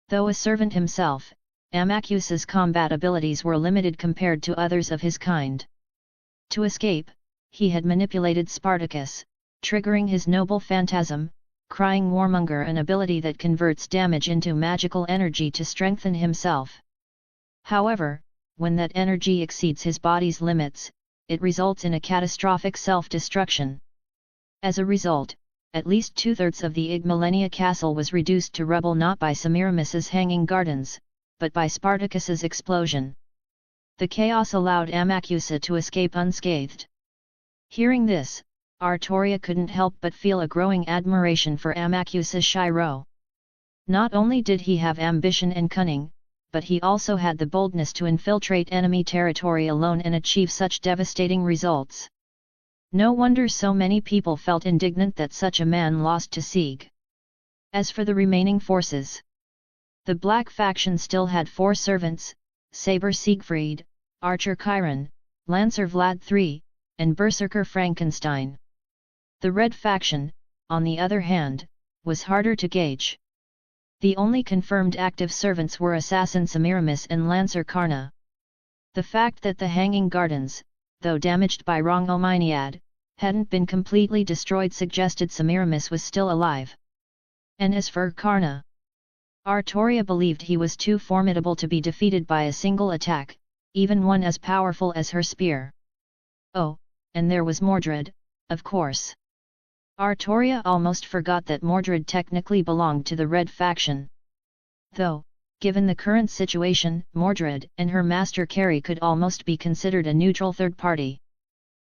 Though a servant himself, Amakusa's combat abilities were limited compared to others of his kind. To escape, he had manipulated Spartacus, triggering his noble phantasm, crying Warmonger, an ability that converts damage into magical energy to strengthen himself. However, when that energy exceeds his body's limits, it results in a catastrophic self-destruction. As a result, at least 2/3 of the Ig Millennia Castle was reduced to rubble, not by Semiramis's hanging gardens, but by Spartacus's explosion. The chaos allowed Amakusa to escape unscathed. Hearing this, Artoria couldn't help but feel a growing admiration for Amakusa Shiro. Not only did he have ambition and cunning, but he also had the boldness to infiltrate enemy territory alone and achieve such devastating results. No wonder so many people felt indignant that such a man lost to Sieg. As for the remaining forces, the Black Faction still had 4 servants: Saber Siegfried, Archer Chiron, Lancer Vlad III, and Berserker Frankenstein. The Red Faction, on the other hand, was harder to gauge. The only confirmed active servants were Assassin Semiramis and Lancer Karna. The fact that the Hanging Gardens, though damaged by Rong Ominiad, hadn't been completely destroyed suggested Semiramis was still alive. And as for Karna, Artoria believed he was too formidable to be defeated by a single attack, even one as powerful as her spear. Oh, and there was Mordred, of course. Artoria almost forgot that Mordred technically belonged to the Red Faction. Though, given the current situation, Mordred and her master Carrie could almost be considered a neutral third party.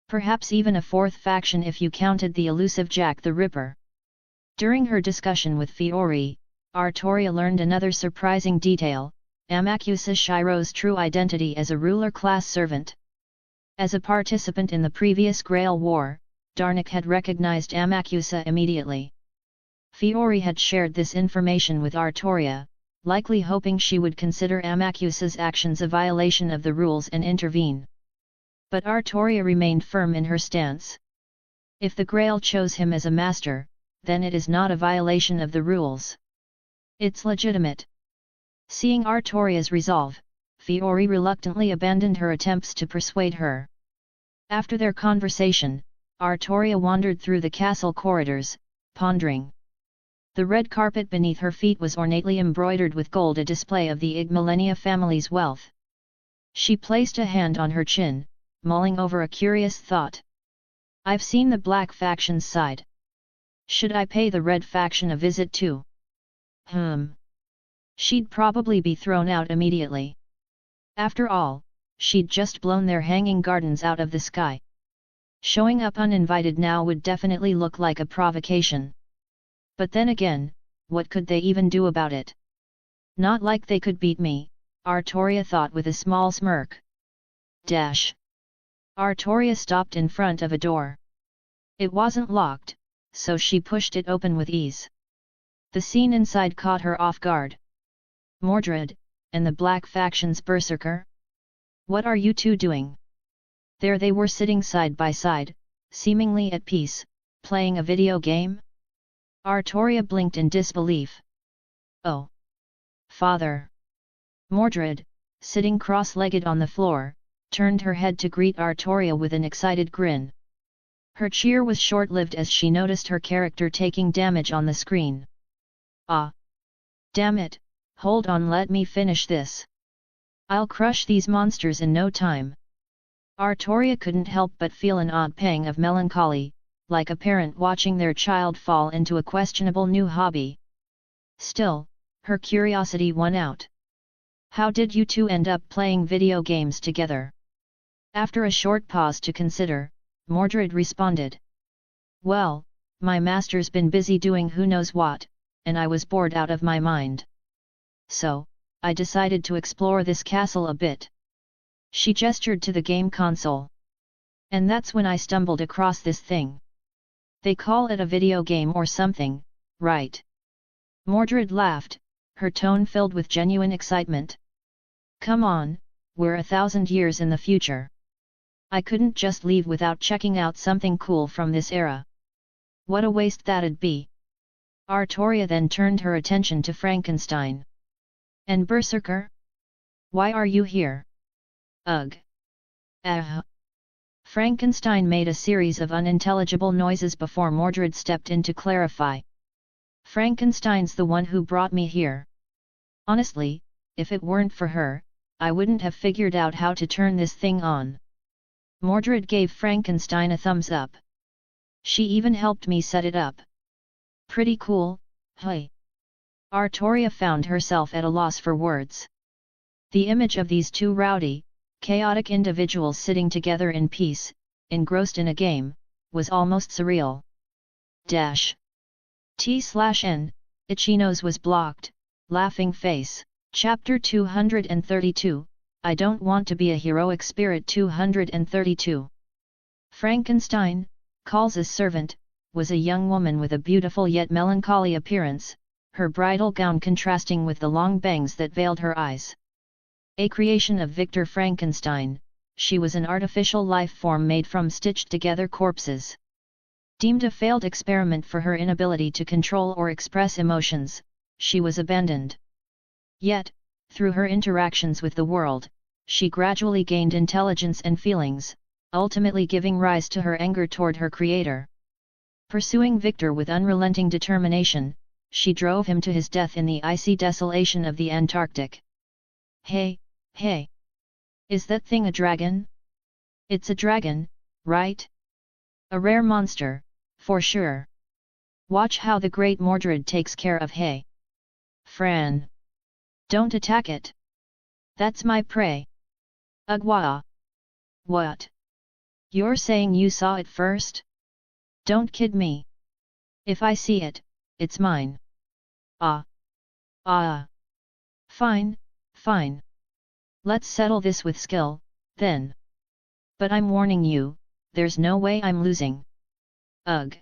Perhaps even a fourth faction if you counted the elusive Jack the Ripper. During her discussion with Fiori, Artoria learned another surprising detail: Amakusa Shiro's true identity as a ruler-class servant. As a participant in the previous Grail War, Darnik had recognized Amakusa immediately. Fiori had shared this information with Artoria, likely hoping she would consider Amakusa's actions a violation of the rules and intervene. But Artoria remained firm in her stance. If the Grail chose him as a master, then it is not a violation of the rules. It's legitimate. Seeing Artoria's resolve, Fiori reluctantly abandoned her attempts to persuade her. After their conversation, Artoria wandered through the castle corridors, pondering. The red carpet beneath her feet was ornately embroidered with gold, a display of the Ig Millennia family's wealth. She placed a hand on her chin, mulling over a curious thought. I've seen the Black Faction's side. Should I pay the Red Faction a visit too? She'd probably be thrown out immediately. After all, she'd just blown their hanging gardens out of the sky. Showing up uninvited now would definitely look like a provocation. But then again, what could they even do about it? Not like they could beat me, Artoria thought with a small smirk. Artoria stopped in front of a door. It wasn't locked, so she pushed it open with ease. The scene inside caught her off guard. Mordred, and the Black Faction's Berserker? What are you two doing? There they were sitting side by side, seemingly at peace, playing a video game? Artoria blinked in disbelief. Oh! Father! Mordred, sitting cross-legged on the floor, turned her head to greet Artoria with an excited grin. Her cheer was short-lived as she noticed her character taking damage on the screen. Ah! Damn it, hold on, let me finish this. I'll crush these monsters in no time. Artoria couldn't help but feel an odd pang of melancholy, like a parent watching their child fall into a questionable new hobby. Still, her curiosity won out. How did you two end up playing video games together? After a short pause to consider, Mordred responded. Well, my master's been busy doing who knows what, and I was bored out of my mind. So, I decided to explore this castle a bit. She gestured to the game console. And that's when I stumbled across this thing. They call it a video game or something, right? Mordred laughed, her tone filled with genuine excitement. Come on, we're 1,000 years in the future. I couldn't just leave without checking out something cool from this era. What a waste that'd be. Artoria then turned her attention to Frankenstein. And Berserker? Why are you here? Ugh. Frankenstein made a series of unintelligible noises before Mordred stepped in to clarify. Frankenstein's the one who brought me here. Honestly, if it weren't for her, I wouldn't have figured out how to turn this thing on. Mordred gave Frankenstein a thumbs up. She even helped me set it up. Pretty cool, hey. Artoria found herself at a loss for words. The image of these two rowdy, chaotic individuals sitting together in peace, engrossed in a game, was almost surreal. T/N, itchy nose was blocked, laughing face. Chapter 232, I Don't Want to Be a Heroic Spirit 232. Frankenstein, Cal's servant, was a young woman with a beautiful yet melancholy appearance, her bridal gown contrasting with the long bangs that veiled her eyes. A creation of Victor Frankenstein, she was an artificial life form made from stitched-together corpses. Deemed a failed experiment for her inability to control or express emotions, she was abandoned. Yet, through her interactions with the world, she gradually gained intelligence and feelings, ultimately giving rise to her anger toward her creator. Pursuing Victor with unrelenting determination, she drove him to his death in the icy desolation of the Antarctic. Hey, hey! Is that thing a dragon? It's a dragon, right? A rare monster, for sure. Watch how the great Mordred takes care of Hey. Fran! Don't attack it! That's my prey! Ugwa! What? You're saying you saw it first? Don't kid me! If I see it, it's mine! Ah! Fine, fine. Let's settle this with skill, then. But I'm warning you, there's no way I'm losing. Ugh!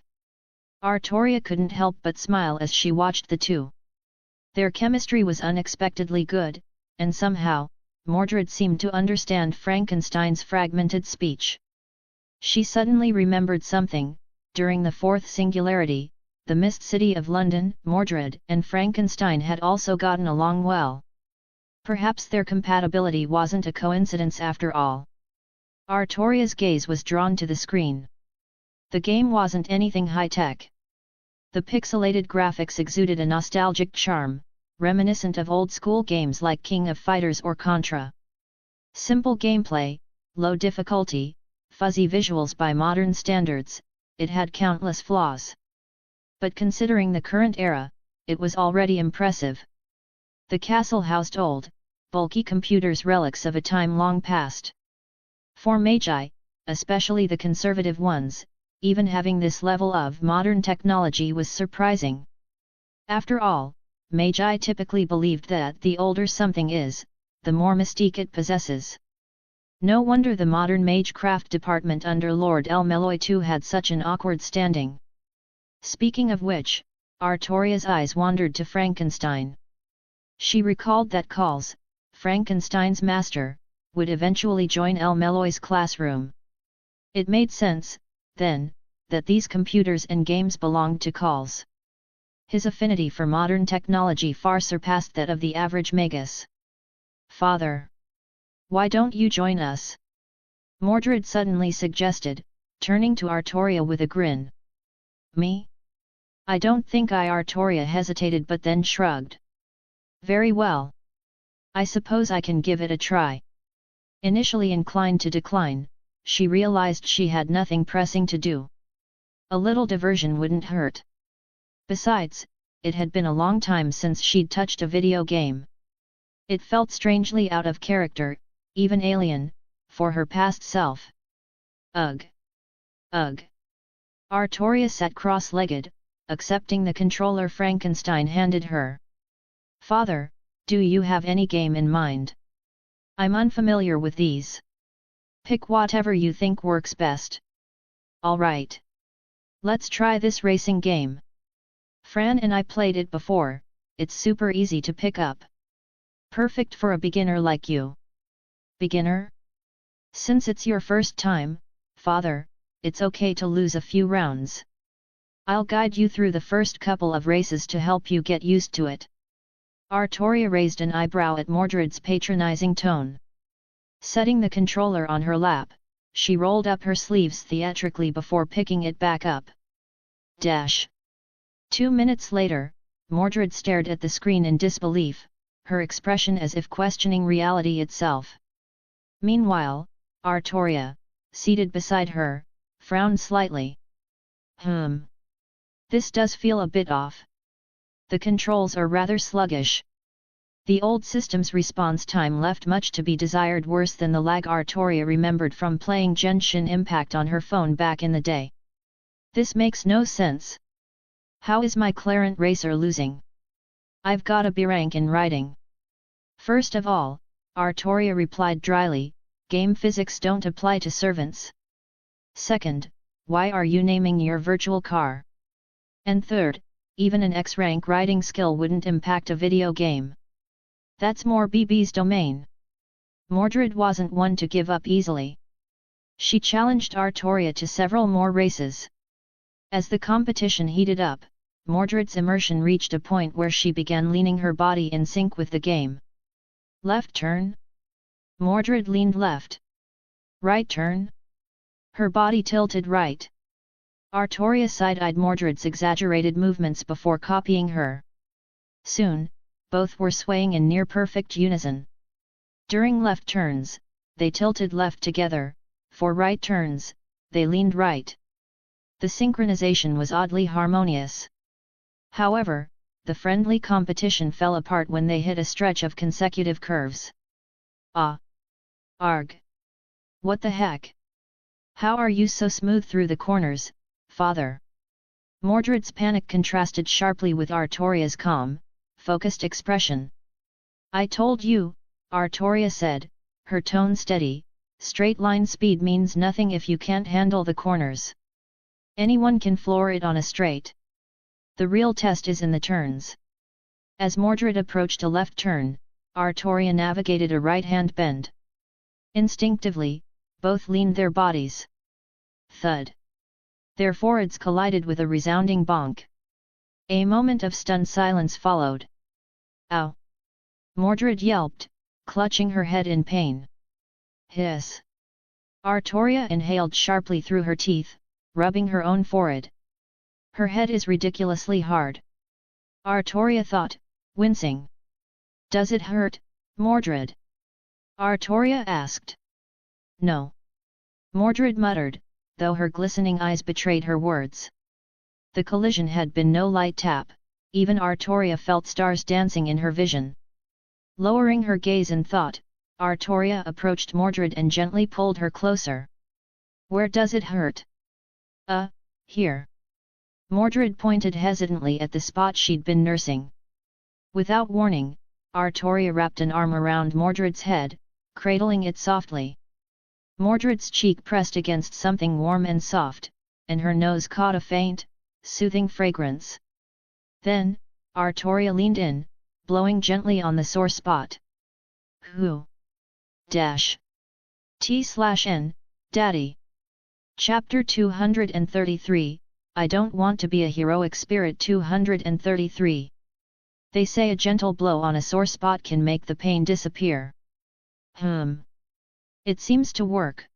Artoria couldn't help but smile as she watched the two. Their chemistry was unexpectedly good, and somehow, Mordred seemed to understand Frankenstein's fragmented speech. She suddenly remembered something. During the fourth singularity, the Mist City of London, Mordred and Frankenstein had also gotten along well. Perhaps their compatibility wasn't a coincidence after all. Artoria's gaze was drawn to the screen. The game wasn't anything high-tech. The pixelated graphics exuded a nostalgic charm, reminiscent of old-school games like King of Fighters or Contra. Simple gameplay, low difficulty, fuzzy visuals by modern standards, it had countless flaws. But considering the current era, it was already impressive. The castle housed old, bulky computers, relics of a time long past. For magi, especially the conservative ones, even having this level of modern technology was surprising. After all, magi typically believed that the older something is, the more mystique it possesses. No wonder the modern magecraft department under Lord Elmeloy II had such an awkward standing. Speaking of which, Artoria's eyes wandered to Frankenstein. She recalled that Cal's, Frankenstein's master, would eventually join Elmeloy's classroom. It made sense, then, that these computers and games belonged to Cal's. His affinity for modern technology far surpassed that of the average magus. Father! Why don't you join us? Mordred suddenly suggested, turning to Artoria with a grin. Me? I don't think Artoria hesitated but then shrugged. Very well. I suppose I can give it a try. Initially inclined to decline, she realized she had nothing pressing to do. A little diversion wouldn't hurt. Besides, it had been a long time since she'd touched a video game. It felt strangely out of character, even alien, for her past self. Ugh! Ugh! Artoria sat cross-legged, accepting the controller Frankenstein handed her. Father, do you have any game in mind? I'm unfamiliar with these. Pick whatever you think works best. All right. Let's try this racing game. Fran and I played it before, it's super easy to pick up. Perfect for a beginner like you. Beginner? Since it's your first time, father, it's okay to lose a few rounds. I'll guide you through the first couple of races to help you get used to it. Artoria raised an eyebrow at Mordred's patronizing tone. Setting the controller on her lap, she rolled up her sleeves theatrically before picking it back up. 2 minutes later, Mordred stared at the screen in disbelief, her expression as if questioning reality itself. Meanwhile, Artoria, seated beside her, frowned slightly. This does feel a bit off. The controls are rather sluggish. The old system's response time left much to be desired, worse than the lag Artoria remembered from playing Genshin Impact on her phone back in the day. This makes no sense. How is my Clarent racer losing? I've got a B rank in riding. First of all, Artoria replied dryly, game physics don't apply to servants. Second, why are you naming your virtual car? And third, even an X-rank riding skill wouldn't impact a video game. That's more BB's domain. Mordred wasn't one to give up easily. She challenged Artoria to several more races. As the competition heated up, Mordred's immersion reached a point where she began leaning her body in sync with the game. Left turn? Mordred leaned left. Right turn? Her body tilted right. Artoria side-eyed Mordred's exaggerated movements before copying her. Soon, both were swaying in near-perfect unison. During left turns, they tilted left together, for right turns, they leaned right. The synchronization was oddly harmonious. However, the friendly competition fell apart when they hit a stretch of consecutive curves. Ah! Arg! What the heck? How are you so smooth through the corners, father? Mordred's panic contrasted sharply with Artoria's calm, focused expression. I told you, Artoria said, her tone steady, straight line speed means nothing if you can't handle the corners. Anyone can floor it on a straight. The real test is in the turns. As Mordred approached a left turn, Artoria navigated a right-hand bend. Instinctively, both leaned their bodies. Thud. Their foreheads collided with a resounding bonk. A moment of stunned silence followed. Ow! Mordred yelped, clutching her head in pain. Hiss! Artoria inhaled sharply through her teeth, rubbing her own forehead. Her head is ridiculously hard. Artoria thought, wincing. Does it hurt, Mordred? Artoria asked. No. Mordred muttered, though her glistening eyes betrayed her words. The collision had been no light tap, even Artoria felt stars dancing in her vision. Lowering her gaze in thought, Artoria approached Mordred and gently pulled her closer. Where does it hurt? Here. Mordred pointed hesitantly at the spot she'd been nursing. Without warning, Artoria wrapped an arm around Mordred's head, cradling it softly. Mordred's cheek pressed against something warm and soft, and her nose caught a faint, soothing fragrance. Then, Artoria leaned in, blowing gently on the sore spot. Who? T/N, Daddy. Chapter 233, I don't want to be a heroic spirit. 233. They say a gentle blow on a sore spot can make the pain disappear. It seems to work.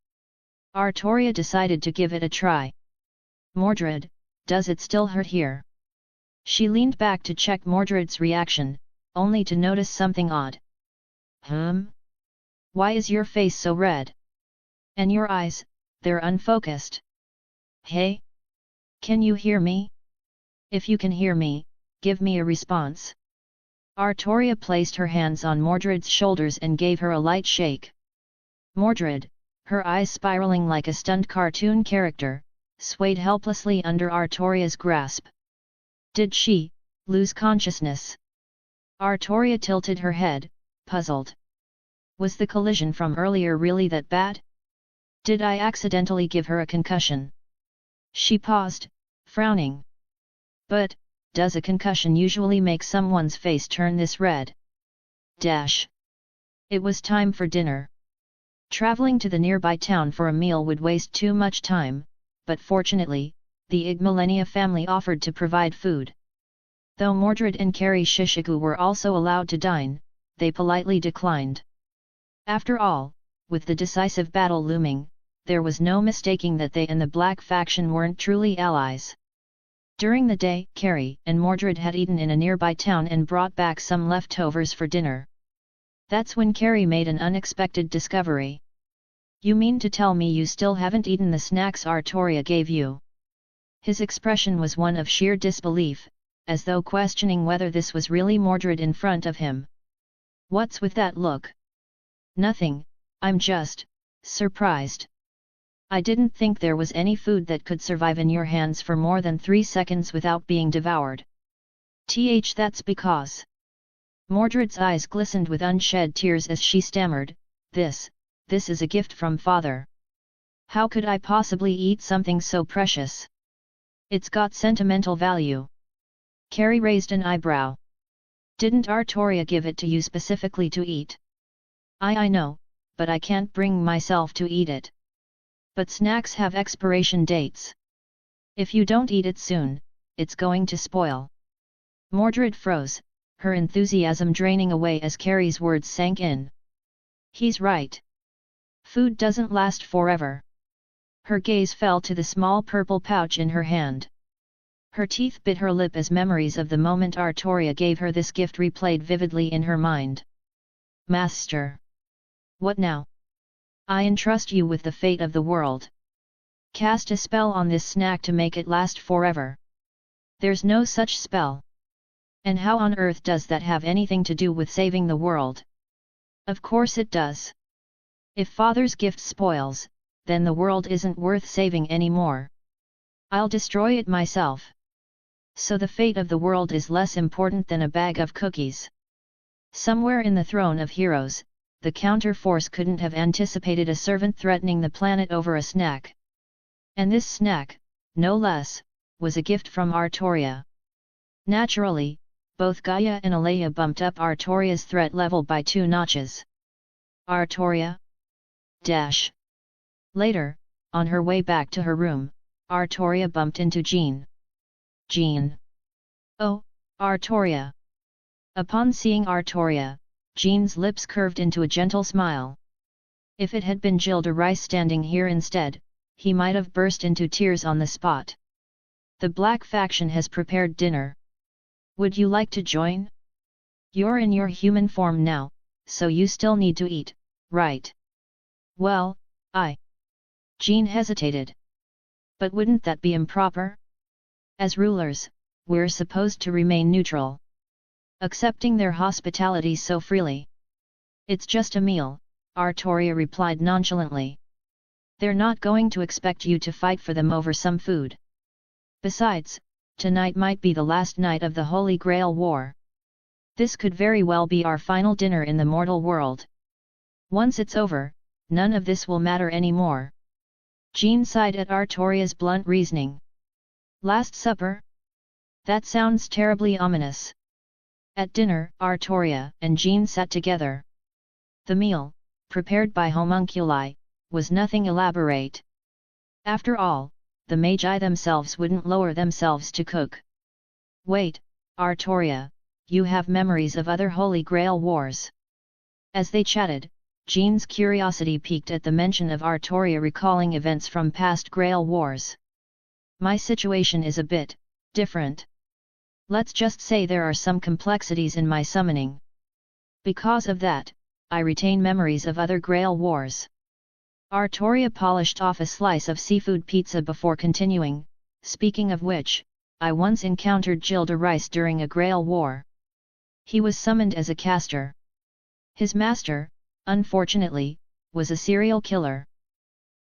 Artoria decided to give it a try. Mordred, does it still hurt here? She leaned back to check Mordred's reaction, only to notice something odd. Why is your face so red? And your eyes, they're unfocused. Hey? Can you hear me? If you can hear me, give me a response. Artoria placed her hands on Mordred's shoulders and gave her a light shake. Mordred, her eyes spiraling like a stunned cartoon character, swayed helplessly under Artoria's grasp. Did she lose consciousness? Artoria tilted her head, puzzled. Was the collision from earlier really that bad? Did I accidentally give her a concussion? She paused, frowning. But, does a concussion usually make someone's face turn this red? It was time for dinner. Traveling to the nearby town for a meal would waste too much time, but fortunately, the Igmillenia family offered to provide food. Though Mordred and Carrie Shishiku were also allowed to dine, they politely declined. After all, with the decisive battle looming, there was no mistaking that they and the Black faction weren't truly allies. During the day, Carrie and Mordred had eaten in a nearby town and brought back some leftovers for dinner. That's when Carrie made an unexpected discovery. "You mean to tell me you still haven't eaten the snacks Artoria gave you?" His expression was one of sheer disbelief, as though questioning whether this was really Mordred in front of him. "What's with that look?" "Nothing, I'm just surprised. I didn't think there was any food that could survive in your hands for more than 3 seconds without being devoured." That's because... Mordred's eyes glistened with unshed tears as she stammered, This is a gift from father. How could I possibly eat something so precious? It's got sentimental value." Carrie raised an eyebrow. "Didn't Artoria give it to you specifically to eat?" I know, but I can't bring myself to eat it." "But snacks have expiration dates. If you don't eat it soon, it's going to spoil." Mordred froze, her enthusiasm draining away as Carrie's words sank in. He's right. Food doesn't last forever. Her gaze fell to the small purple pouch in her hand. Her teeth bit her lip as memories of the moment Artoria gave her this gift replayed vividly in her mind. "Master! What now?" "I entrust you with the fate of the world. Cast a spell on this snack to make it last forever." "There's no such spell. And how on earth does that have anything to do with saving the world?" "Of course it does. If father's gift spoils, then the world isn't worth saving anymore. I'll destroy it myself. So the fate of the world is less important than a bag of cookies." Somewhere in the throne of heroes, the counter-force couldn't have anticipated a servant threatening the planet over a snack. And this snack, no less, was a gift from Artoria. Naturally, both Gaia and Alea bumped up Artoria's threat level by 2 notches. "Artoria?" Later, on her way back to her room, Artoria bumped into Jean. "Jean." "Oh, Artoria." Upon seeing Artoria, Jean's lips curved into a gentle smile. If it had been Chaldea Rice standing here instead, he might have burst into tears on the spot. "The Black faction has prepared dinner. Would you like to join? You're in your human form now, so you still need to eat, right?" "Well, Jean hesitated. "But wouldn't that be improper? As rulers, we're supposed to remain neutral. Accepting their hospitality so freely." "It's just a meal," Artoria replied nonchalantly. "They're not going to expect you to fight for them over some food. Besides, tonight might be the last night of the Holy Grail War. This could very well be our final dinner in the mortal world. Once it's over, none of this will matter anymore." Jean sighed at Artoria's blunt reasoning. "Last supper? That sounds terribly ominous." At dinner, Artoria and Jean sat together. The meal, prepared by homunculi, was nothing elaborate. After all, the magi themselves wouldn't lower themselves to cook. "Wait, Artoria, you have memories of other Holy Grail wars." As they chatted, Jean's curiosity piqued at the mention of Artoria recalling events from past Grail wars. "My situation is a bit different. Let's just say there are some complexities in my summoning. Because of that, I retain memories of other Grail wars." Artoria polished off a slice of seafood pizza before continuing, "Speaking of which, I once encountered Chaldea Rice during a Grail war. He was summoned as a caster. His master, unfortunately, was a serial killer.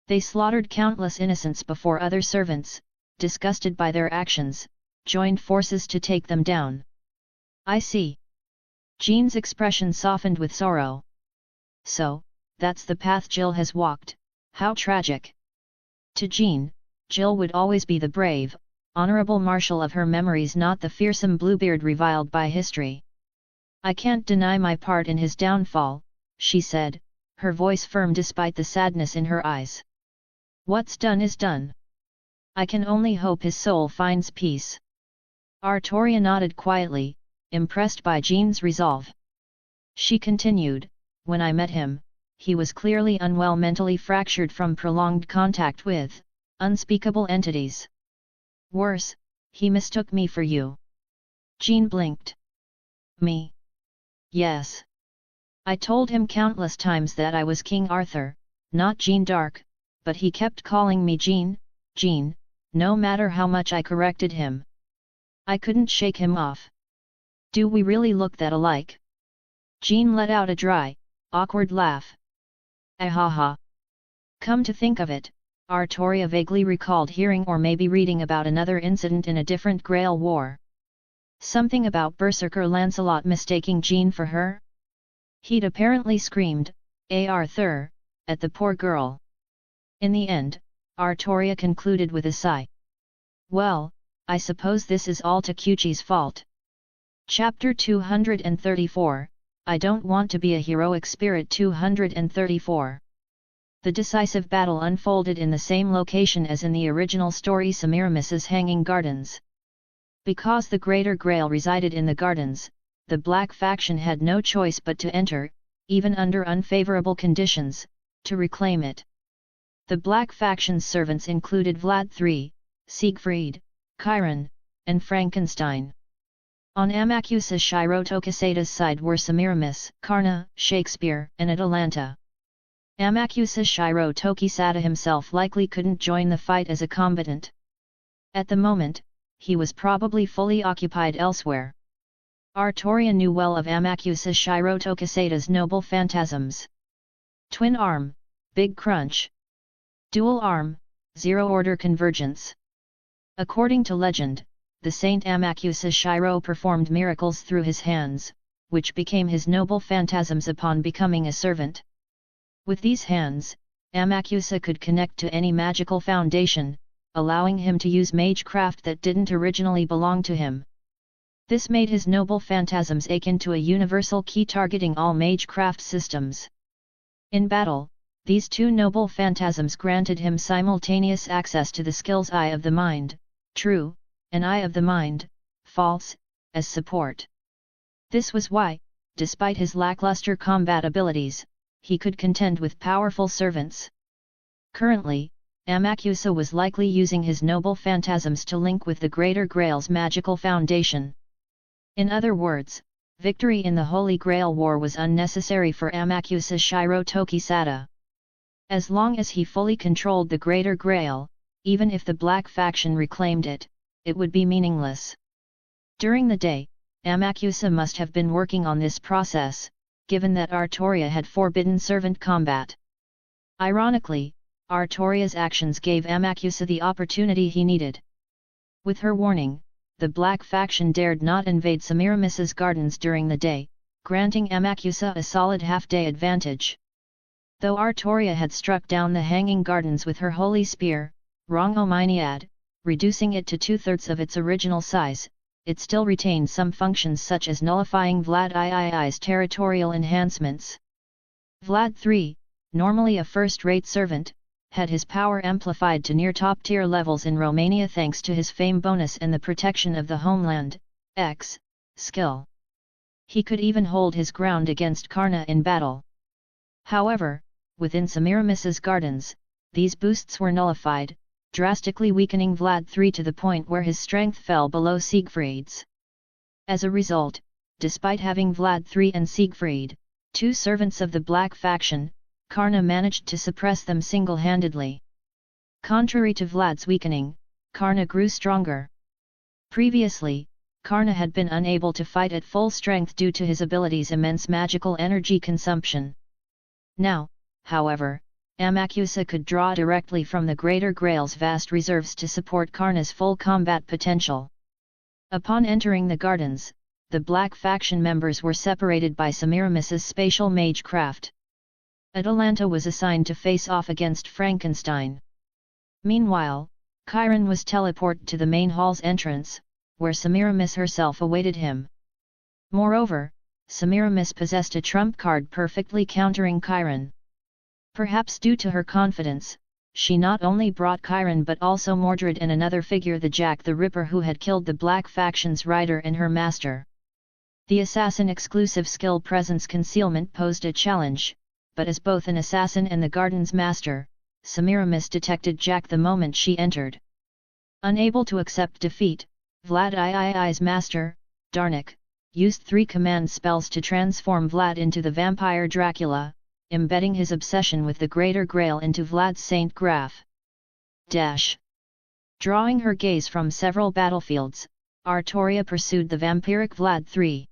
They slaughtered countless innocents before other servants, disgusted by their actions, joined forces to take them down." "I see." Jean's expression softened with sorrow. "So, that's the path Jill has walked, how tragic." To Jean, Jill would always be the brave, honorable marshal of her memories, not the fearsome Bluebeard reviled by history. "I can't deny my part in his downfall," she said, her voice firm despite the sadness in her eyes. What's done is done. I can only hope his soul finds peace. Artoria nodded quietly, impressed by Jean's resolve. She continued, when I met him, he was clearly unwell, mentally fractured from prolonged contact with unspeakable entities. Worse, he mistook me for you. Jean blinked. Me? Yes. I told him countless times that I was King Arthur, not Jeanne d'Arc, but he kept calling me Jean, Jean, no matter how much I corrected him. I couldn't shake him off. Do we really look that alike? Jean let out a dry, awkward laugh. Ahaha. Come to think of it, Artoria vaguely recalled hearing or maybe reading about another incident in a different Grail war. Something about Berserker Lancelot mistaking Jean for her? He'd apparently screamed, Arthur, at the poor girl. In the end, Artoria concluded with a sigh. Well, I suppose this is all Takuchi's fault. Chapter 234, I Don't Want to Be a Heroic Spirit. 234. The decisive battle unfolded in the same location as in the original story, Semiramis's Hanging Gardens. Because the Greater Grail resided in the gardens, the Black faction had no choice but to enter, even under unfavorable conditions, to reclaim it. The Black faction's servants included Vlad III, Siegfried, Chiron, and Frankenstein. On Amakusa Shirotokisada's side were Semiramis, Karna, Shakespeare, and Atalanta. Amakusa Shirotokisada himself likely couldn't join the fight as a combatant. At the moment, he was probably fully occupied elsewhere. Artoria knew well of Amakusa Shirotokisada's noble phantasms. Twin arm, big crunch. Dual arm, zero order convergence. According to legend, the Saint Amakusa Shiro performed miracles through his hands, which became his noble phantasms upon becoming a servant. With these hands, Amakusa could connect to any magical foundation, allowing him to use magecraft that didn't originally belong to him. This made his noble phantasms akin to a universal key targeting all magecraft systems. In battle, these two noble phantasms granted him simultaneous access to the skills Eye of the Mind, true, and Eye of the Mind, false, as support. This was why, despite his lackluster combat abilities, he could contend with powerful servants. Currently, Amakusa was likely using his noble phantasms to link with the Greater Grail's magical foundation. In other words, victory in the Holy Grail War was unnecessary for Amakusa Shirotokisada. As long as he fully controlled the Greater Grail, even if the Black faction reclaimed it, it would be meaningless. During the day, Amakusa must have been working on this process, given that Artoria had forbidden servant combat. Ironically, Artoria's actions gave Amakusa the opportunity he needed. With her warning, the Black faction dared not invade Semiramis's gardens during the day, granting Amakusa a solid half-day advantage. Though Artoria had struck down the Hanging Gardens with her holy spear, Rongominiad, reducing it to 2/3 of its original size, it still retained some functions such as nullifying Vlad III's territorial enhancements. Vlad III, normally a first-rate servant, had his power amplified to near top-tier levels in Romania thanks to his fame bonus and the protection of the homeland, X, skill. He could even hold his ground against Karna in battle. However, within Semiramis's gardens, these boosts were nullified, drastically weakening Vlad III to the point where his strength fell below Siegfried's. As a result, despite having Vlad III and Siegfried, two servants of the Black faction, Karna managed to suppress them single-handedly. Contrary to Vlad's weakening, Karna grew stronger. Previously, Karna had been unable to fight at full strength due to his ability's immense magical energy consumption. Now, however, Amakusa could draw directly from the Greater Grail's vast reserves to support Karna's full combat potential. Upon entering the gardens, the Black faction members were separated by Semiramis's spatial magecraft. Atalanta was assigned to face off against Frankenstein. Meanwhile, Chiron was teleported to the main hall's entrance, where Semiramis herself awaited him. Moreover, Semiramis possessed a trump card perfectly countering Chiron. Perhaps due to her confidence, she not only brought Chiron but also Mordred and another figure, the Jack the Ripper, who had killed the Black Faction's rider and her master. The assassin exclusive skill presence concealment posed a challenge, but as both an assassin and the garden's master, Semiramis detected Jack the moment she entered. Unable to accept defeat, Vlad III's master, Darnik, used 3 command spells to transform Vlad into the vampire Dracula, embedding his obsession with the Greater Grail into Vlad's Saint Graph. Drawing her gaze from several battlefields, Artoria pursued the vampiric Vlad III.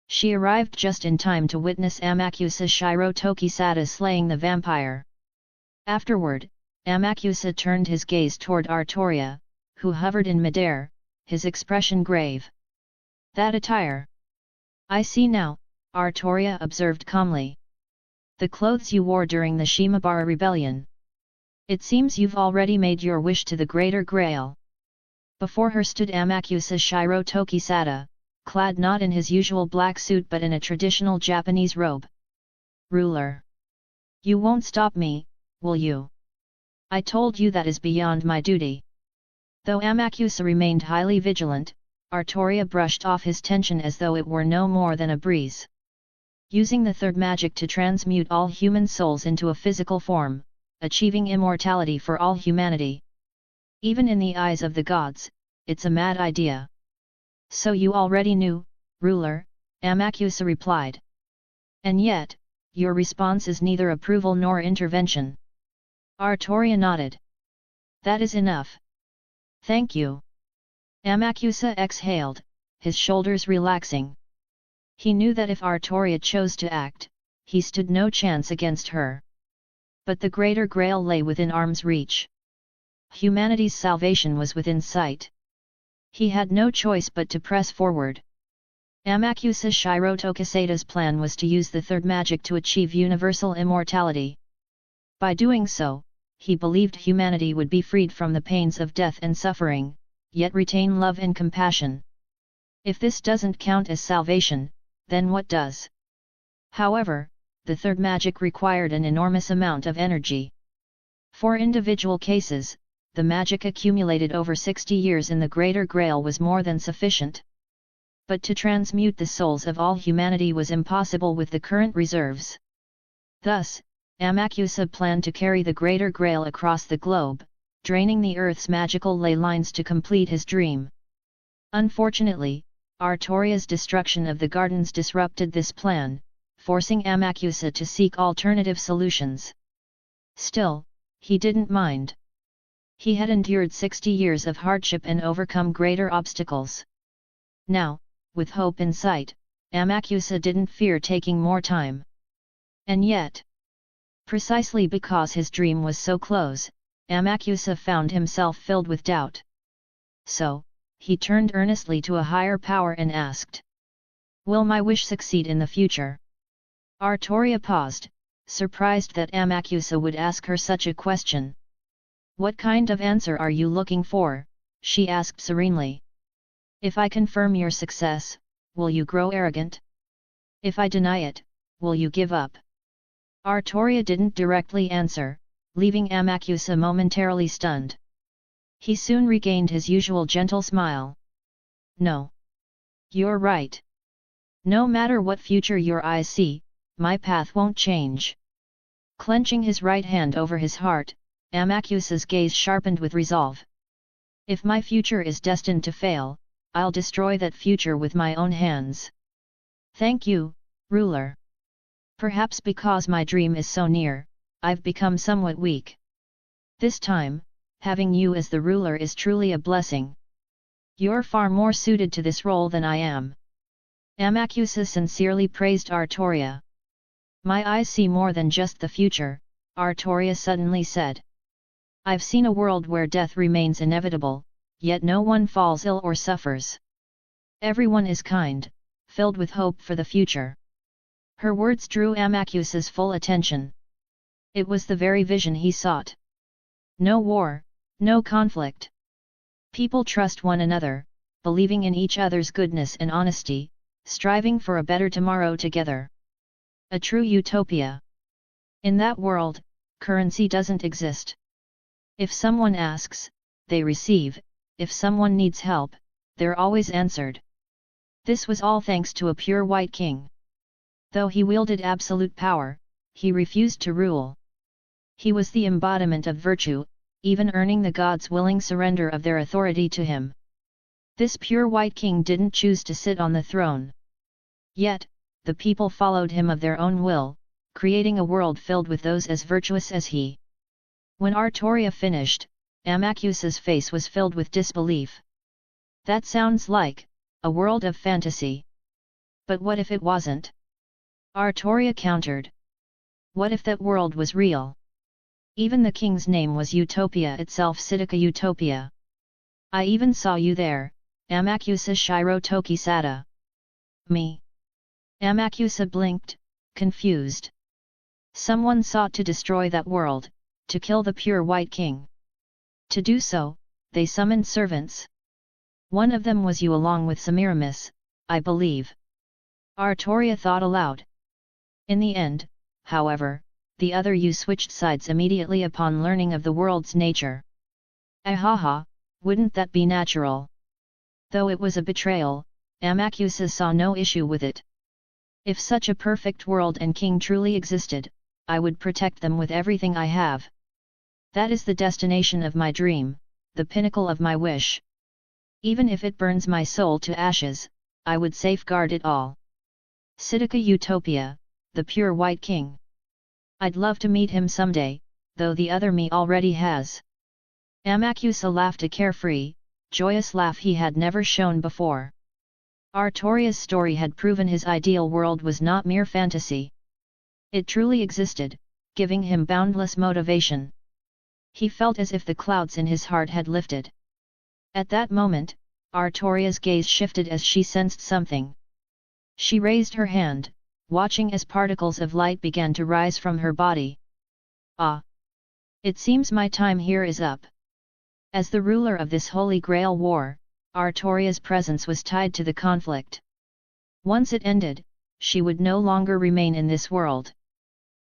She arrived just in time to witness Amakusa Shirotokisada slaying the vampire. Afterward, Amakusa turned his gaze toward Artoria, who hovered in midair, his expression grave. That attire. I see now, Artoria observed calmly. The clothes you wore during the Shimabara rebellion. It seems you've already made your wish to the Greater Grail. Before her stood Amakusa Shirotokisada, clad not in his usual black suit but in a traditional Japanese robe. Ruler. You won't stop me, will you? I told you that is beyond my duty. Though Amakusa remained highly vigilant, Artoria brushed off his tension as though it were no more than a breeze. Using the third magic to transmute all human souls into a physical form, achieving immortality for all humanity. Even in the eyes of the gods, it's a mad idea. So you already knew, ruler, Amakusa replied. And yet, your response is neither approval nor intervention. Artoria nodded. That is enough. Thank you. Amakusa exhaled, his shoulders relaxing. He knew that if Artoria chose to act, he stood no chance against her. But the Greater Grail lay within arm's reach. Humanity's salvation was within sight. He had no choice but to press forward. Amakusa Shirotokisada's plan was to use the third magic to achieve universal immortality. By doing so, he believed humanity would be freed from the pains of death and suffering, yet retain love and compassion. If this doesn't count as salvation, then what does? However, the third magic required an enormous amount of energy. For individual cases, the magic accumulated over 60 years in the Greater Grail was more than sufficient. But to transmute the souls of all humanity was impossible with the current reserves. Thus, Amakusa planned to carry the Greater Grail across the globe, draining the Earth's magical ley lines to complete his dream. Unfortunately, Artoria's destruction of the gardens disrupted this plan, forcing Amakusa to seek alternative solutions. Still, he didn't mind. He had endured 60 years of hardship and overcome greater obstacles. Now, with hope in sight, Amakusa didn't fear taking more time. And yet, precisely because his dream was so close, Amakusa found himself filled with doubt. So, he turned earnestly to a higher power and asked, "Will my wish succeed in the future?" Artoria paused, surprised that Amakusa would ask her such a question. "What kind of answer are you looking for?" she asked serenely. "If I confirm your success, will you grow arrogant? If I deny it, will you give up?" Artoria didn't directly answer, leaving Amakusa momentarily stunned. He soon regained his usual gentle smile. "No. You're right. No matter what future your eyes see, my path won't change." Clenching his right hand over his heart, Amakusa's gaze sharpened with resolve. "If my future is destined to fail, I'll destroy that future with my own hands. Thank you, ruler. Perhaps because my dream is so near, I've become somewhat weak. This time, having you as the ruler is truly a blessing. You're far more suited to this role than I am." Amakusa sincerely praised Artoria. "My eyes see more than just the future," Artoria suddenly said. "I've seen a world where death remains inevitable, yet no one falls ill or suffers. Everyone is kind, filled with hope for the future." Her words drew Amakusa's full attention. It was the very vision he sought. No war, no conflict. People trust one another, believing in each other's goodness and honesty, striving for a better tomorrow together. A true utopia. In that world, currency doesn't exist. If someone asks, they receive, if someone needs help, they're always answered. This was all thanks to a pure white king. Though he wielded absolute power, he refused to rule. He was the embodiment of virtue, even earning the gods' willing surrender of their authority to him. This pure white king didn't choose to sit on the throne. Yet, the people followed him of their own will, creating a world filled with those as virtuous as he. When Artoria finished, Amakusa's face was filled with disbelief. That sounds like a world of fantasy. But what if it wasn't? Artoria countered. What if that world was real? Even the king's name was Utopia itself, Siddhika Utopia. I even saw you there, Amakusa Shiro Tokisada. Me? Amakusa blinked, confused. Someone sought to destroy that world, to kill the pure white king. To do so, they summoned servants. One of them was you along with Semiramis, I believe. Artoria thought aloud. In the end, however, the other you switched sides immediately upon learning of the world's nature. Ahaha, wouldn't that be natural? Though it was a betrayal, Amakusa saw no issue with it. If such a perfect world and king truly existed, I would protect them with everything I have. That is the destination of my dream, the pinnacle of my wish. Even if it burns my soul to ashes, I would safeguard it all. Siddhika Utopia, the pure white king. I'd love to meet him someday, though the other me already has. Amakusa laughed a carefree, joyous laugh he had never shown before. Artoria's story had proven his ideal world was not mere fantasy. It truly existed, giving him boundless motivation. He felt as if the clouds in his heart had lifted. At that moment, Artoria's gaze shifted as she sensed something. She raised her hand, watching as particles of light began to rise from her body. Ah! It seems my time here is up. As the ruler of this Holy Grail war, Artoria's presence was tied to the conflict. Once it ended, she would no longer remain in this world.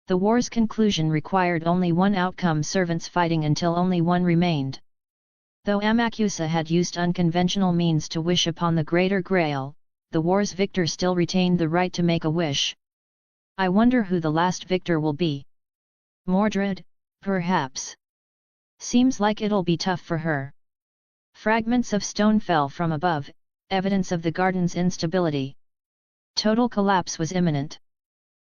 The war's conclusion required only one outcome, servants fighting until only one remained. Though Amakusa had used unconventional means to wish upon the Greater Grail, the war's victor still retained the right to make a wish. I wonder who the last victor will be. Mordred, perhaps. Seems like it'll be tough for her. Fragments of stone fell from above, evidence of the garden's instability. Total collapse was imminent.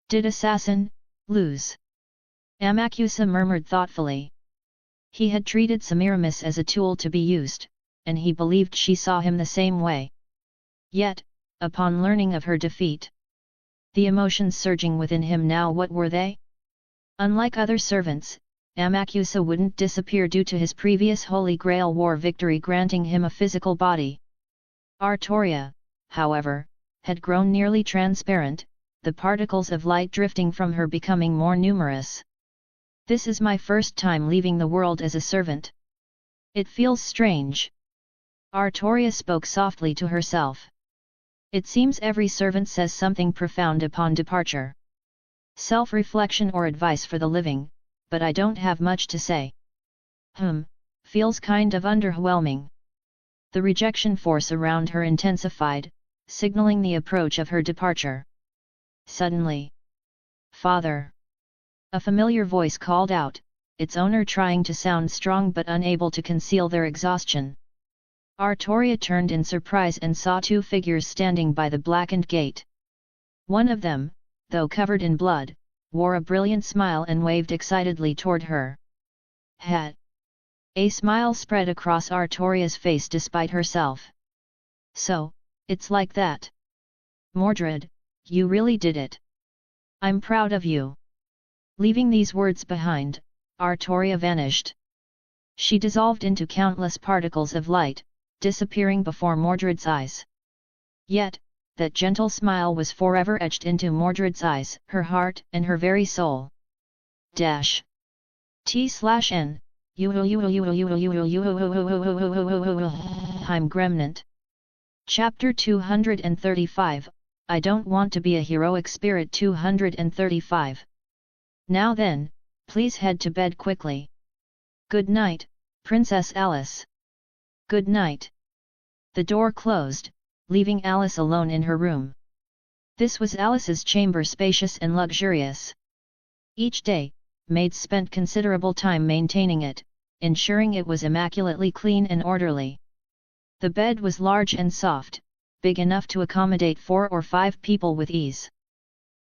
Did assassin lose? Amakusa murmured thoughtfully. He had treated Semiramis as a tool to be used, and he believed she saw him the same way. Yet, upon learning of her defeat, the emotions surging within him now, what were they? Unlike other servants, Amakusa wouldn't disappear due to his previous Holy Grail war victory granting him a physical body. Artoria, however, had grown nearly transparent, the particles of light drifting from her becoming more numerous. This is my first time leaving the world as a servant. It feels strange. Artoria spoke softly to herself. It seems every servant says something profound upon departure. Self-reflection or advice for the living, but I don't have much to say. Feels kind of underwhelming. The rejection force around her intensified, signaling the approach of her departure. Suddenly, "Father!" A familiar voice called out, its owner trying to sound strong but unable to conceal their exhaustion. Artoria turned in surprise and saw two figures standing by the blackened gate. One of them, though covered in blood, wore a brilliant smile and waved excitedly toward her. "Hat!" A smile spread across Artoria's face despite herself. "So, it's like that. Mordred, you really did it. I'm proud of you." Leaving these words behind, Artoria vanished. She dissolved into countless particles of light, disappearing before Mordred's eyes. Yet, that gentle smile was forever etched into Mordred's eyes, her heart, and her very soul. T/N Heim Gremnant. Chapter 235, I don't want to be a heroic spirit. 235. Now then, please head to bed quickly. Good night, Princess Alice. Good night. The door closed, leaving Alice alone in her room. This was Alice's chamber, spacious and luxurious. Each day, maids spent considerable time maintaining it, ensuring it was immaculately clean and orderly. The bed was large and soft, big enough to accommodate 4 or 5 people with ease.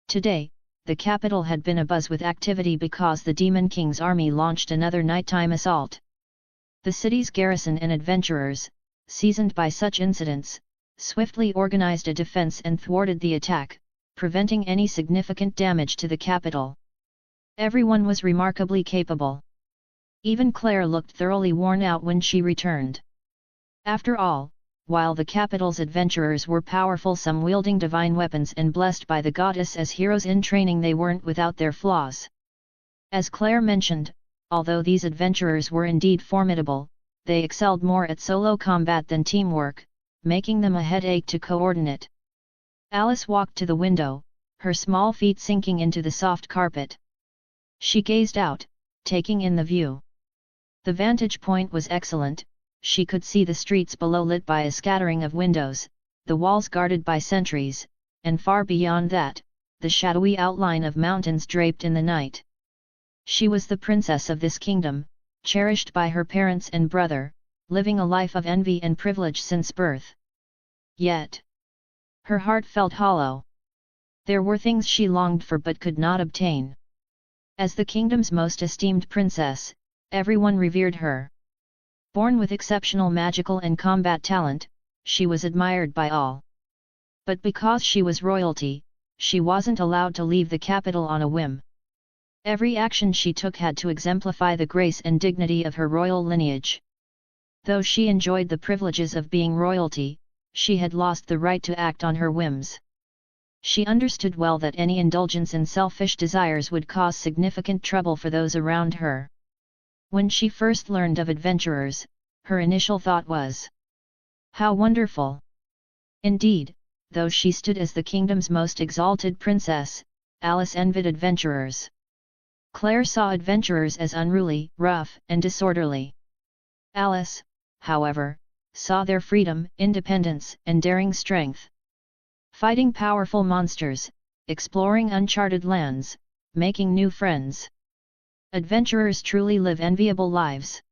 Today, the capital had been abuzz with activity because the Demon King's army launched another nighttime assault. The city's garrison and adventurers, seasoned by such incidents, swiftly organized a defense and thwarted the attack, preventing any significant damage to the capital. Everyone was remarkably capable. Even Claire looked thoroughly worn out when she returned. After all, while the capital's adventurers were powerful, some wielding divine weapons and blessed by the goddess as heroes in training, they weren't without their flaws. As Claire mentioned, although these adventurers were indeed formidable, they excelled more at solo combat than teamwork, making them a headache to coordinate. Alice walked to the window, her small feet sinking into the soft carpet. She gazed out, taking in the view. The vantage point was excellent. She could see the streets below lit by a scattering of windows, the walls guarded by sentries, and far beyond that, the shadowy outline of mountains draped in the night. She was the princess of this kingdom, cherished by her parents and brother, living a life of envy and privilege since birth. Yet, her heart felt hollow. There were things she longed for but could not obtain. As the kingdom's most esteemed princess, everyone revered her. Born with exceptional magical and combat talent, she was admired by all. But because she was royalty, she wasn't allowed to leave the capital on a whim. Every action she took had to exemplify the grace and dignity of her royal lineage. Though she enjoyed the privileges of being royalty, she had lost the right to act on her whims. She understood well that any indulgence in selfish desires would cause significant trouble for those around her. When she first learned of adventurers, her initial thought was, "How wonderful!" Indeed, though she stood as the kingdom's most exalted princess, Alice envied adventurers. Claire saw adventurers as unruly, rough, and disorderly. Alice, however, saw their freedom, independence, and daring strength. Fighting powerful monsters, exploring uncharted lands, making new friends. Adventurers truly live enviable lives.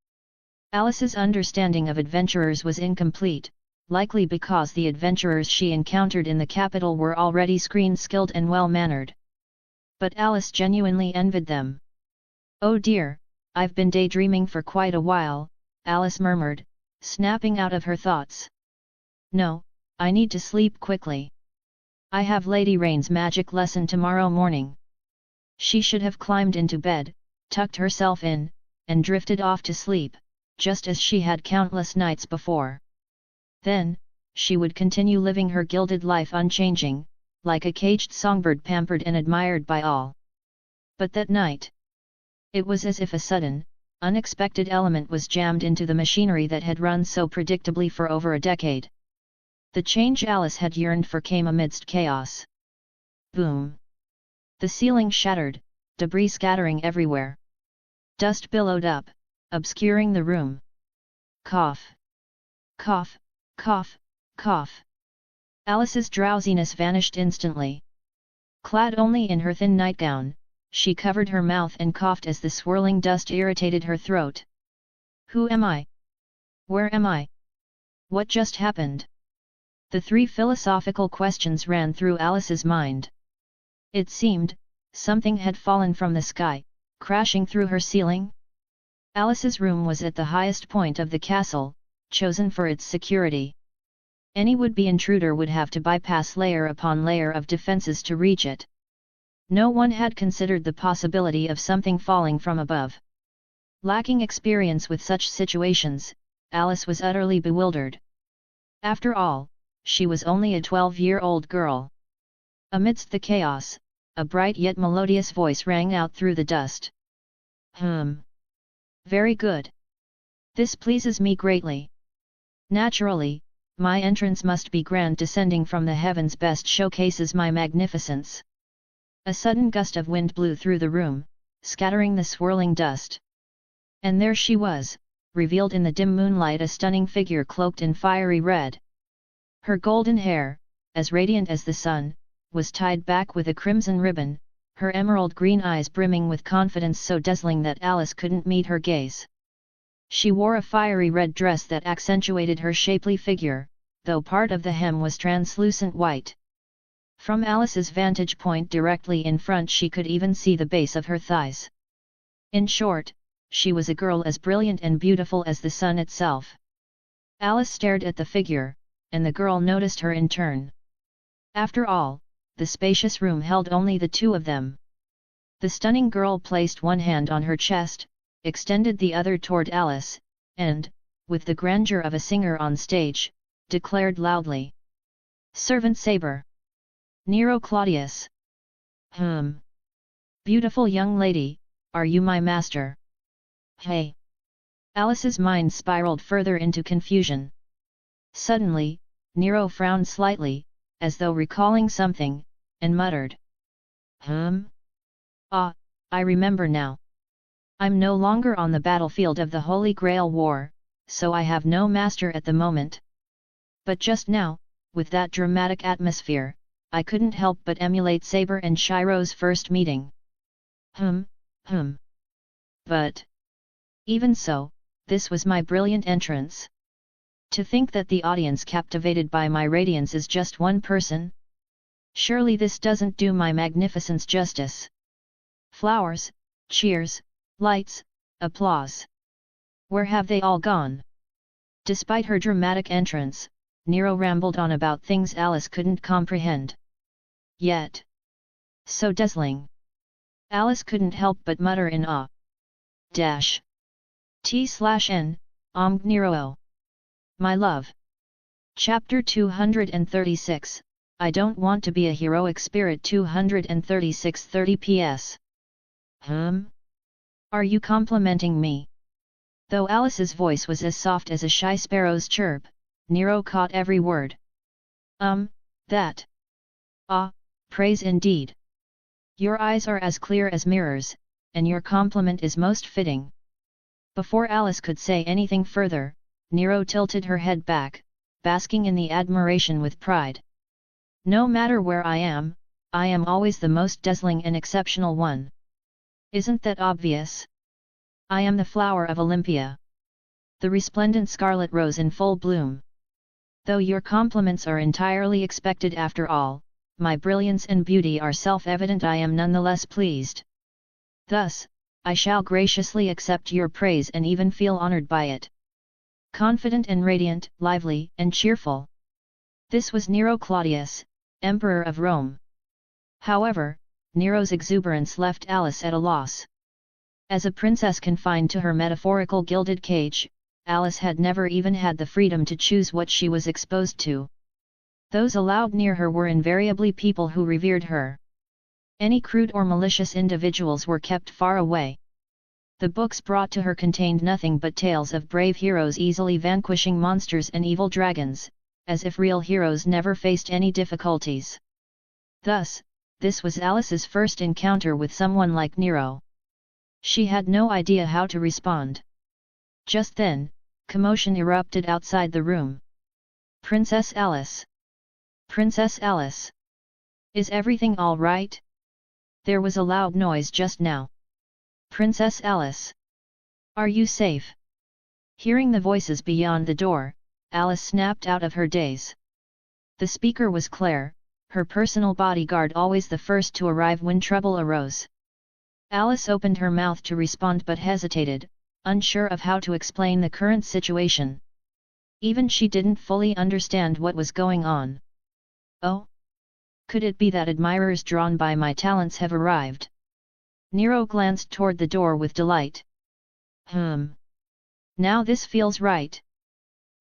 Alice's understanding of adventurers was incomplete, likely because the adventurers she encountered in the capital were already screen-skilled and well-mannered. But Alice genuinely envied them. "Oh dear, I've been daydreaming for quite a while," Alice murmured, snapping out of her thoughts. "No, I need to sleep quickly. I have Lady Rain's magic lesson tomorrow morning." She should have climbed into bed, tucked herself in, and drifted off to sleep, just as she had countless nights before. Then, she would continue living her gilded life unchanging, like a caged songbird pampered and admired by all. But that night, it was as if a sudden, unexpected element was jammed into the machinery that had run so predictably for over a decade. The change Alice had yearned for came amidst chaos. Boom! The ceiling shattered, debris scattering everywhere. Dust billowed up, obscuring the room. Cough! Cough! Cough! Cough! Alice's drowsiness vanished instantly. Clad only in her thin nightgown, she covered her mouth and coughed as the swirling dust irritated her throat. Who am I? Where am I? What just happened? The 3 philosophical questions ran through Alice's mind. It seemed, something had fallen from the sky, crashing through her ceiling. Alice's room was at the highest point of the castle, chosen for its security. Any would-be intruder would have to bypass layer upon layer of defenses to reach it. No one had considered the possibility of something falling from above. Lacking experience with such situations, Alice was utterly bewildered. After all, she was only a 12-year-old girl. Amidst the chaos, a bright yet melodious voice rang out through the dust. Very good. This pleases me greatly. Naturally, my entrance must be grand, descending from the heavens best showcases my magnificence." A sudden gust of wind blew through the room, scattering the swirling dust. And there she was, revealed in the dim moonlight, a stunning figure cloaked in fiery red. Her golden hair, as radiant as the sun, was tied back with a crimson ribbon, her emerald green eyes brimming with confidence so dazzling that Alice couldn't meet her gaze. She wore a fiery red dress that accentuated her shapely figure, though part of the hem was translucent white. From Alice's vantage point directly in front she could even see the base of her thighs. In short, she was a girl as brilliant and beautiful as the sun itself. Alice stared at the figure, and the girl noticed her in turn. After all, the spacious room held only the two of them. The stunning girl placed one hand on her chest, extended the other toward Alice, and, with the grandeur of a singer on stage, declared loudly, "Servant Saber! Nero Claudius! Beautiful young lady, are you my master?" Hey! Alice's mind spiraled further into confusion. Suddenly, Nero frowned slightly, as though recalling something, and muttered, Ah, I remember now. I'm no longer on the battlefield of the Holy Grail War, so I have no master at the moment. But just now, with that dramatic atmosphere, I couldn't help but emulate Saber and Shiro's first meeting. But even so, this was my brilliant entrance. To think that the audience captivated by my radiance is just one person? Surely this doesn't do my magnificence justice. Flowers, cheers, lights, applause. Where have they all gone? Despite her dramatic entrance, Nero rambled on about things Alice couldn't comprehend. Yet, so dazzling. Alice couldn't help but mutter in awe. T/N, Nero. My love. Chapter 236, I don't want to be a heroic spirit. 236 30 PS. Are you complimenting me? Though Alice's voice was as soft as a shy sparrow's chirp, Nero caught every word. That. Ah, praise indeed. Your eyes are as clear as mirrors, and your compliment is most fitting. Before Alice could say anything further, Nero tilted her head back, basking in the admiration with pride. No matter where I am always the most dazzling and exceptional one. Isn't that obvious? I am the flower of Olympia. The resplendent scarlet rose in full bloom. Though your compliments are entirely expected after all, my brilliance and beauty are self-evident. I am nonetheless pleased. Thus, I shall graciously accept your praise and even feel honored by it. Confident and radiant, lively and cheerful. This was Nero Claudius, Emperor of Rome. However, Nero's exuberance left Alice at a loss. As a princess confined to her metaphorical gilded cage, Alice had never even had the freedom to choose what she was exposed to. Those allowed near her were invariably people who revered her. Any crude or malicious individuals were kept far away. The books brought to her contained nothing but tales of brave heroes easily vanquishing monsters and evil dragons, as if real heroes never faced any difficulties. Thus, this was Alice's first encounter with someone like Nero. She had no idea how to respond. Just then, commotion erupted outside the room. Princess Alice! Princess Alice! Is everything all right? There was a loud noise just now. Princess Alice! Are you safe? Hearing the voices beyond the door, Alice snapped out of her daze. The speaker was Claire, her personal bodyguard, always the first to arrive when trouble arose. Alice opened her mouth to respond but hesitated, unsure of how to explain the current situation. Even she didn't fully understand what was going on. Oh? Could it be that admirers drawn by my talents have arrived? Nero glanced toward the door with delight. Now this feels right.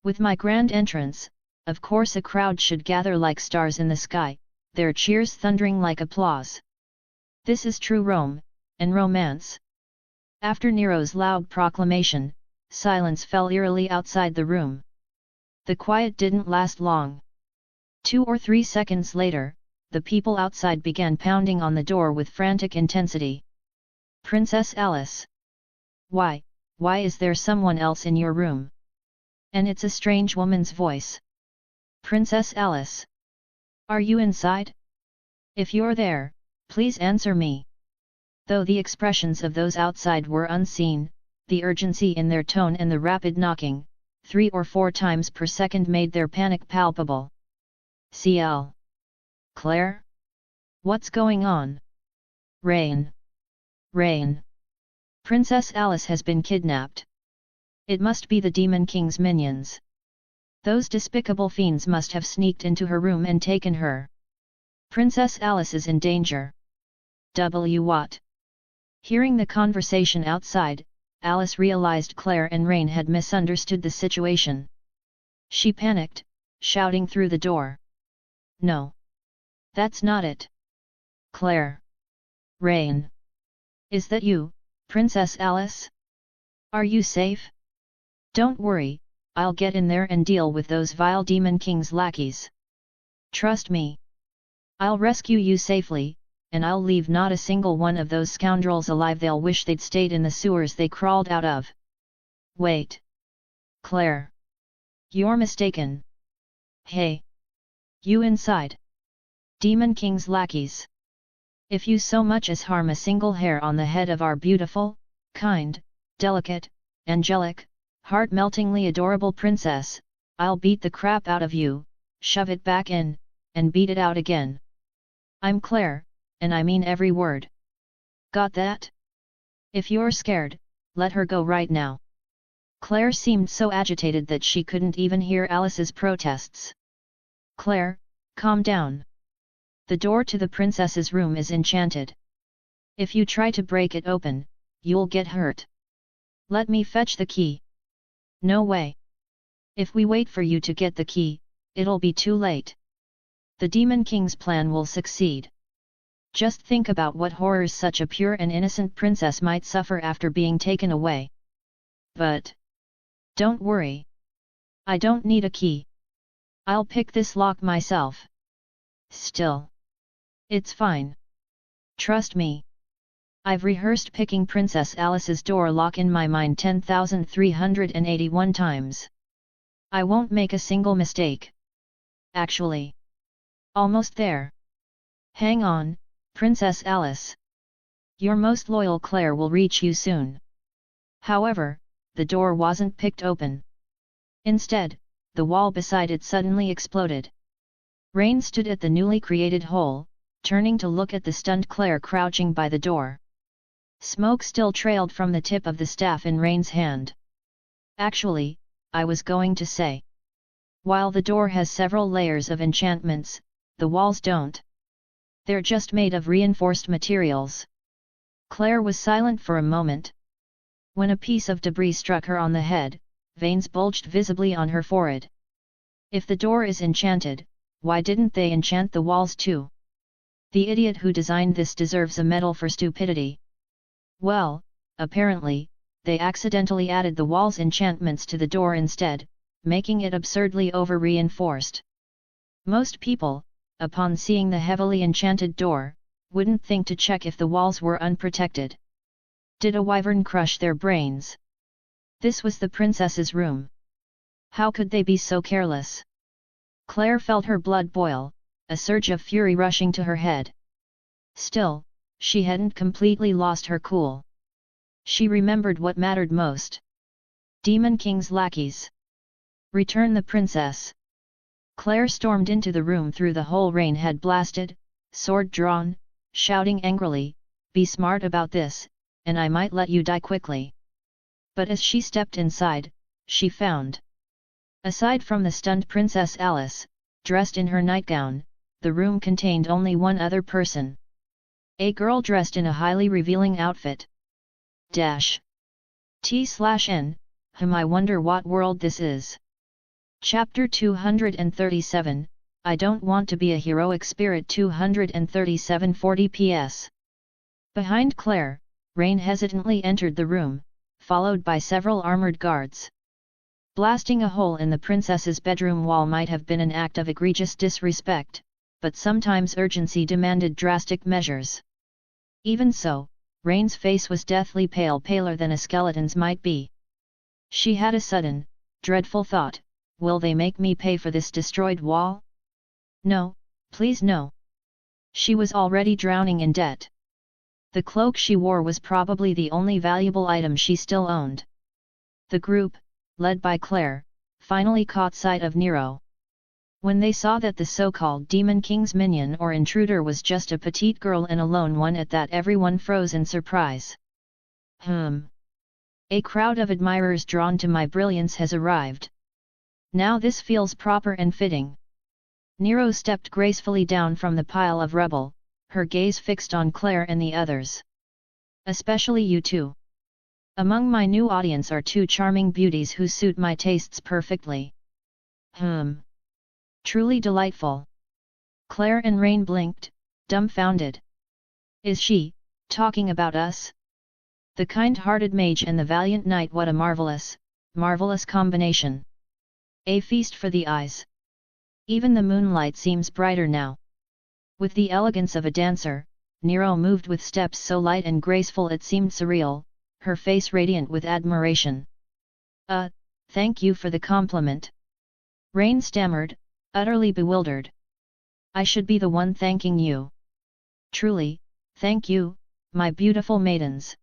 With my grand entrance, of course a crowd should gather like stars in the sky, their cheers thundering like applause. This is true Rome, and romance. After Nero's loud proclamation, silence fell eerily outside the room. The quiet didn't last long. 2 or 3 seconds later, the people outside began pounding on the door with frantic intensity. Princess Alice. Why is there someone else in your room? And it's a strange woman's voice. Princess Alice. Are you inside? If you're there, please answer me. Though the expressions of those outside were unseen, the urgency in their tone and the rapid knocking, 3 or 4 times per second made their panic palpable. CL. Claire? What's going on? Rain. Rain. Princess Alice has been kidnapped. It must be the Demon King's minions. Those despicable fiends must have sneaked into her room and taken her. Princess Alice is in danger. What? Hearing the conversation outside, Alice realized Claire and Rain had misunderstood the situation. She panicked, shouting through the door. No. That's not it. Claire. Rain. Is that you, Princess Alice? Are you safe? Don't worry, I'll get in there and deal with those vile Demon King's lackeys. Trust me. I'll rescue you safely, and I'll leave not a single one of those scoundrels alive. They'll wish they'd stayed in the sewers they crawled out of. Wait. Claire. You're mistaken. Hey. You inside. Demon King's lackeys. If you so much as harm a single hair on the head of our beautiful, kind, delicate, angelic, heart-meltingly adorable princess, I'll beat the crap out of you, shove it back in, and beat it out again. I'm Claire, and I mean every word. Got that? If you're scared, let her go right now. Claire seemed so agitated that she couldn't even hear Alice's protests. Claire, calm down. The door to the princess's room is enchanted. If you try to break it open, you'll get hurt. Let me fetch the key. No way. If we wait for you to get the key, it'll be too late. The Demon King's plan will succeed. Just think about what horrors such a pure and innocent princess might suffer after being taken away. But don't worry. I don't need a key. I'll pick this lock myself. Still. It's fine. Trust me. I've rehearsed picking Princess Alice's door lock in my mind 10,381 times. I won't make a single mistake. Actually. Almost there. Hang on, Princess Alice. Your most loyal Claire will reach you soon. However, the door wasn't picked open. Instead, the wall beside it suddenly exploded. Rain stood at the newly created hole, turning to look at the stunned Claire crouching by the door. Smoke still trailed from the tip of the staff in Rain's hand. Actually, I was going to say. While the door has several layers of enchantments, the walls don't. They're just made of reinforced materials. Claire was silent for a moment. When a piece of debris struck her on the head, veins bulged visibly on her forehead. If the door is enchanted, why didn't they enchant the walls too? The idiot who designed this deserves a medal for stupidity. Well, apparently, they accidentally added the wall's enchantments to the door instead, making it absurdly over-reinforced. Most people, upon seeing the heavily enchanted door, wouldn't think to check if the walls were unprotected. Did a wyvern crush their brains? This was the princess's room. How could they be so careless? Claire felt her blood boil, a surge of fury rushing to her head. Still, she hadn't completely lost her cool. She remembered what mattered most. Demon King's lackeys. Return the princess. Claire stormed into the room through the hole Rain had blasted, sword drawn, shouting angrily, "Be smart about this, and I might let you die quickly." But as she stepped inside, she found. Aside from the stunned Princess Alice, dressed in her nightgown, the room contained only one other person. A girl dressed in a highly revealing outfit. T/N, I wonder what world this is. Chapter 237, I don't want to be a heroic spirit. 237 40 ps. Behind Claire, Rain hesitantly entered the room, followed by several armored guards. Blasting a hole in the princess's bedroom wall might have been an act of egregious disrespect, but sometimes urgency demanded drastic measures. Even so, Rain's face was deathly pale, paler than a skeleton's might be. She had a sudden, dreadful thought, will they make me pay for this destroyed wall? No, please no. She was already drowning in debt. The cloak she wore was probably the only valuable item she still owned. The group, led by Claire, finally caught sight of Nero. When they saw that the so-called Demon King's minion or intruder was just a petite girl and a lone one at that, everyone froze in surprise. A crowd of admirers drawn to my brilliance has arrived. Now this feels proper and fitting. Nero stepped gracefully down from the pile of rubble, her gaze fixed on Claire and the others. Especially you two. Among my new audience are two charming beauties who suit my tastes perfectly. Truly delightful. Claire and Rain blinked, dumbfounded. Is she talking about us? The kind-hearted mage and the valiant knight, what a marvelous, marvelous combination. A feast for the eyes. Even the moonlight seems brighter now. With the elegance of a dancer, Nero moved with steps so light and graceful it seemed surreal, her face radiant with admiration. Thank you for the compliment. Rain stammered, utterly bewildered. I should be the one thanking you. Truly, thank you, my beautiful maidens.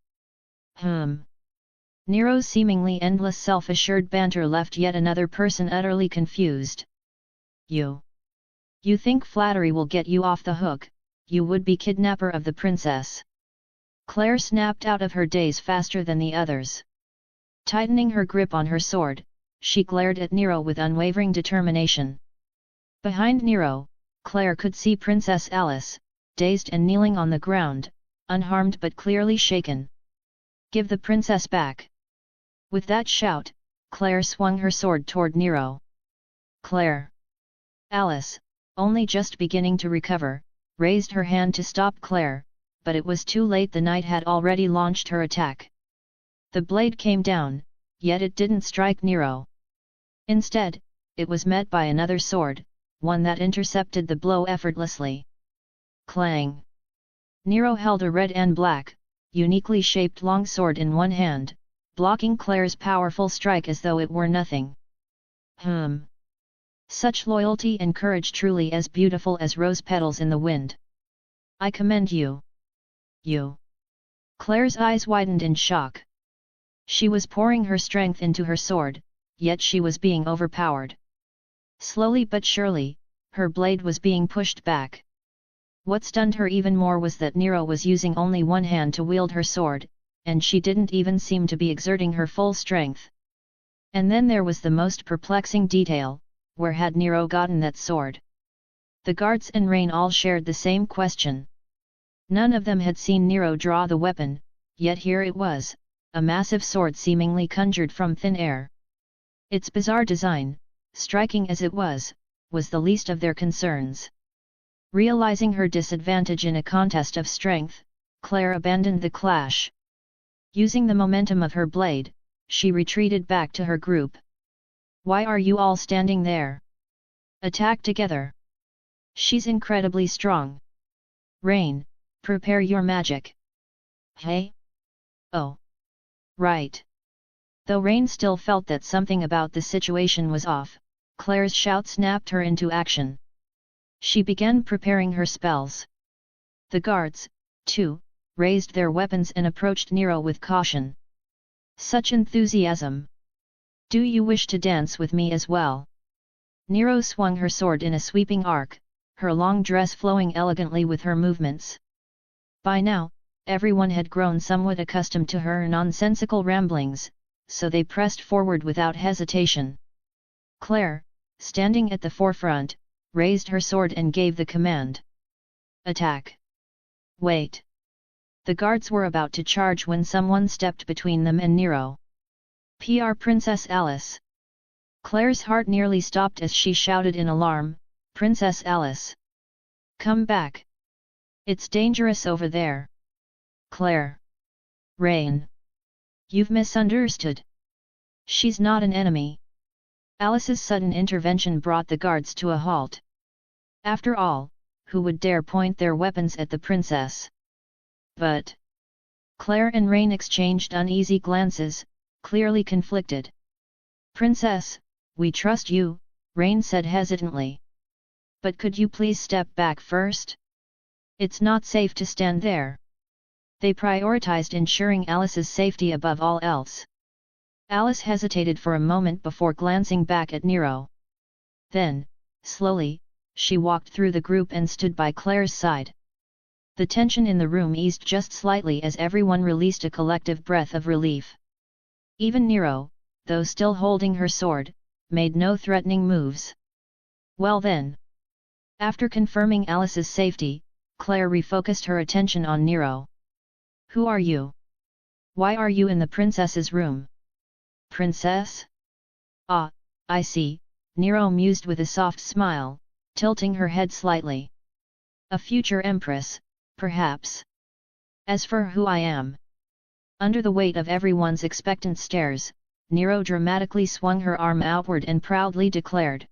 Nero's seemingly endless self-assured banter left yet another person utterly confused. You think flattery will get you off the hook, you would-be kidnapper of the princess. Claire snapped out of her daze faster than the others. Tightening her grip on her sword, she glared at Nero with unwavering determination. Behind Nero, Claire could see Princess Alice, dazed and kneeling on the ground, unharmed but clearly shaken. Give the princess back. With that shout, Claire swung her sword toward Nero. Claire. Alice, only just beginning to recover, raised her hand to stop Claire, but it was too late. The knight had already launched her attack. The blade came down, yet it didn't strike Nero. Instead, it was met by another sword, one that intercepted the blow effortlessly. Clang! Nero held a red and black, uniquely shaped longsword in one hand, blocking Claire's powerful strike as though it were nothing. Such loyalty and courage, truly as beautiful as rose petals in the wind. I commend you. You. Claire's eyes widened in shock. She was pouring her strength into her sword, yet she was being overpowered. Slowly but surely, her blade was being pushed back. What stunned her even more was that Nero was using only one hand to wield her sword, and she didn't even seem to be exerting her full strength. And then there was the most perplexing detail, where had Nero gotten that sword? The guards and Rain all shared the same question. None of them had seen Nero draw the weapon, yet here it was, a massive sword seemingly conjured from thin air. Its bizarre design, striking as it was the least of their concerns. Realizing her disadvantage in a contest of strength, Claire abandoned the clash. Using the momentum of her blade, she retreated back to her group. Why are you all standing there? Attack together. She's incredibly strong. Rain, prepare your magic. Hey? Oh. Right. Though Rain still felt that something about the situation was off, Claire's shout snapped her into action. She began preparing her spells. The guards, too, raised their weapons and approached Nero with caution. Such enthusiasm! Do you wish to dance with me as well? Nero swung her sword in a sweeping arc, her long dress flowing elegantly with her movements. By now, everyone had grown somewhat accustomed to her nonsensical ramblings, so they pressed forward without hesitation. Claire, standing at the forefront, raised her sword and gave the command. Attack! Wait! The guards were about to charge when someone stepped between them and Nero. Princess Alice! Claire's heart nearly stopped as she shouted in alarm, Princess Alice! Come back! It's dangerous over there! Claire! Rain! You've misunderstood! She's not an enemy! Alice's sudden intervention brought the guards to a halt. After all, who would dare point their weapons at the princess? But Claire and Rain exchanged uneasy glances, clearly conflicted. "Princess, we trust you," Rain said hesitantly. "But could you please step back first? It's not safe to stand there." They prioritized ensuring Alice's safety above all else. Alice hesitated for a moment before glancing back at Nero. Then, slowly, she walked through the group and stood by Claire's side. The tension in the room eased just slightly as everyone released a collective breath of relief. Even Nero, though still holding her sword, made no threatening moves. Well then. After confirming Alice's safety, Claire refocused her attention on Nero. "Who are you? Why are you in the princess's room?" "Princess? Ah, I see," Nero mused with a soft smile, tilting her head slightly. "A future empress, perhaps. As for who I am..." Under the weight of everyone's expectant stares, Nero dramatically swung her arm outward and proudly declared.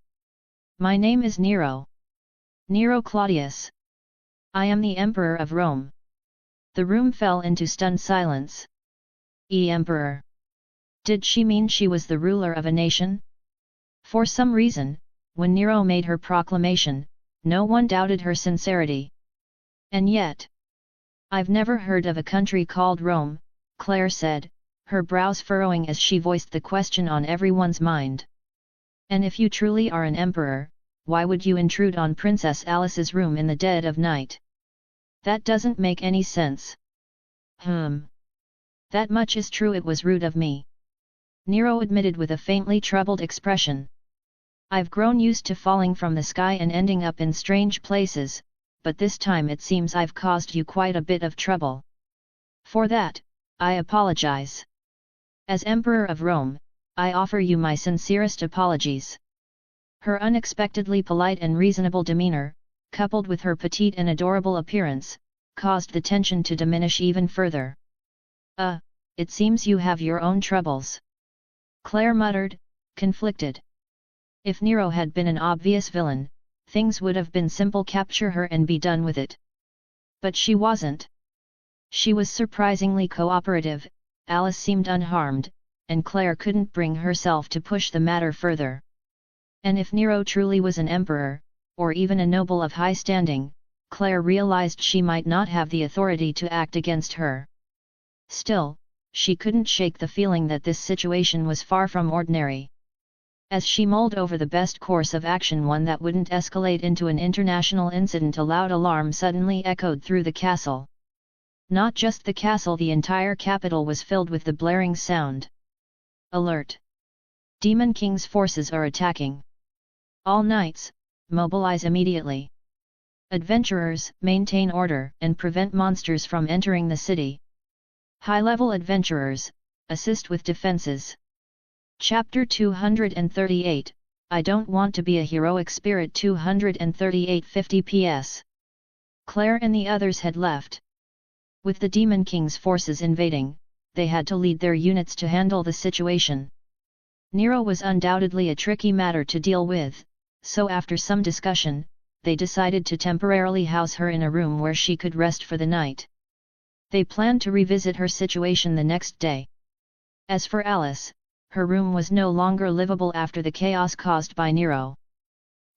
"My name is Nero. Nero Claudius. I am the Emperor of Rome." The room fell into stunned silence. Emperor? Did she mean she was the ruler of a nation? For some reason, when Nero made her proclamation, no one doubted her sincerity. And yet, "I've never heard of a country called Rome," Claire said, her brows furrowing as she voiced the question on everyone's mind. "And if you truly are an emperor, why would you intrude on Princess Alice's room in the dead of night? That doesn't make any sense." "That much is true. It was rude of me," Nero admitted with a faintly troubled expression. "I've grown used to falling from the sky and ending up in strange places, but this time it seems I've caused you quite a bit of trouble. For that, I apologize. As Emperor of Rome, I offer you my sincerest apologies." Her unexpectedly polite and reasonable demeanor, coupled with her petite and adorable appearance, caused the tension to diminish even further. It seems you have your own troubles," Claire muttered, conflicted. If Nero had been an obvious villain, things would have been simple: capture her and be done with it. But she wasn't. She was surprisingly cooperative, Alice seemed unharmed, and Claire couldn't bring herself to push the matter further. And if Nero truly was an emperor, or even a noble of high standing, Claire realized she might not have the authority to act against her. Still, she couldn't shake the feeling that this situation was far from ordinary. As she mulled over the best course of action, one that wouldn't escalate into an international incident, a loud alarm suddenly echoed through the castle. Not just the castle, the entire capital was filled with the blaring sound. "Alert! Demon King's forces are attacking. All knights, mobilize immediately. Adventurers, maintain order and prevent monsters from entering the city. High-level adventurers, assist with defenses." Chapter 238, I Don't Want to Be a Heroic Spirit. 238:50 PS. Claire and the others had left. With the Demon King's forces invading, they had to lead their units to handle the situation. Nero was undoubtedly a tricky matter to deal with, so after some discussion, they decided to temporarily house her in a room where she could rest for the night. They planned to revisit her situation the next day. As for Alice, her room was no longer livable after the chaos caused by Nero.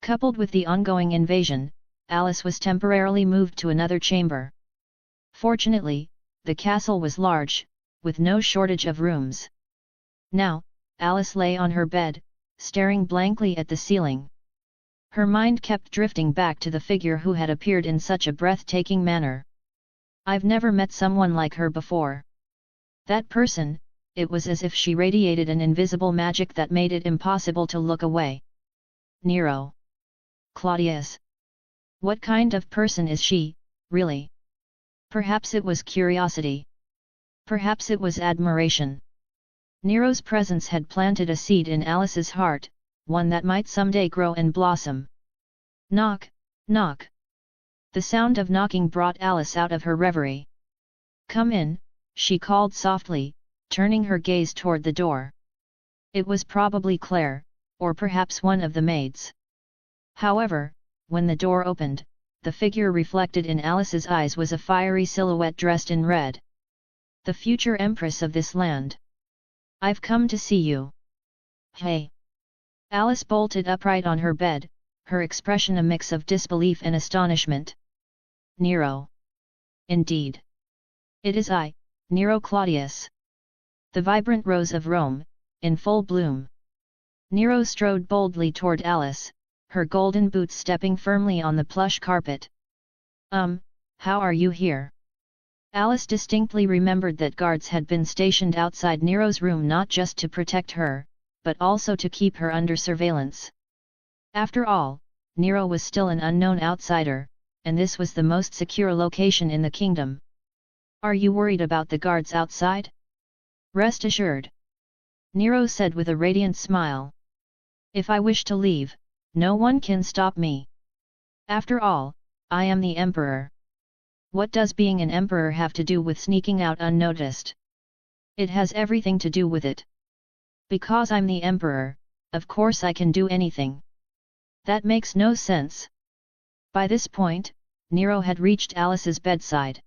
Coupled with the ongoing invasion, Alice was temporarily moved to another chamber. Fortunately, the castle was large, with no shortage of rooms. Now, Alice lay on her bed, staring blankly at the ceiling. Her mind kept drifting back to the figure who had appeared in such a breathtaking manner. "I've never met someone like her before. That person," it was as if she radiated an invisible magic that made it impossible to look away. Nero. Claudius. What kind of person is she, really? Perhaps it was curiosity. Perhaps it was admiration. Nero's presence had planted a seed in Alice's heart, one that might someday grow and blossom. Knock, knock. The sound of knocking brought Alice out of her reverie. "Come in," she called softly, turning her gaze toward the door. It was probably Claire, or perhaps one of the maids. However, when the door opened, the figure reflected in Alice's eyes was a fiery silhouette dressed in red. The future empress of this land. I've come to see you. Hey! Alice bolted upright on her bed, her expression a mix of disbelief and astonishment. Nero. Indeed. It is I, Nero Claudius. The vibrant rose of Rome, in full bloom. Nero strode boldly toward Alice, her golden boots stepping firmly on the plush carpet. How are you here? Alice distinctly remembered that guards had been stationed outside Nero's room not just to protect her, but also to keep her under surveillance. After all, Nero was still an unknown outsider, and this was the most secure location in the kingdom. Are you worried about the guards outside? Rest assured. Nero said with a radiant smile. If I wish to leave, no one can stop me. After all, I am the emperor. What does being an emperor have to do with sneaking out unnoticed? It has everything to do with it. Because I'm the emperor, of course I can do anything. That makes no sense. By this point, Nero had reached Alice's bedside.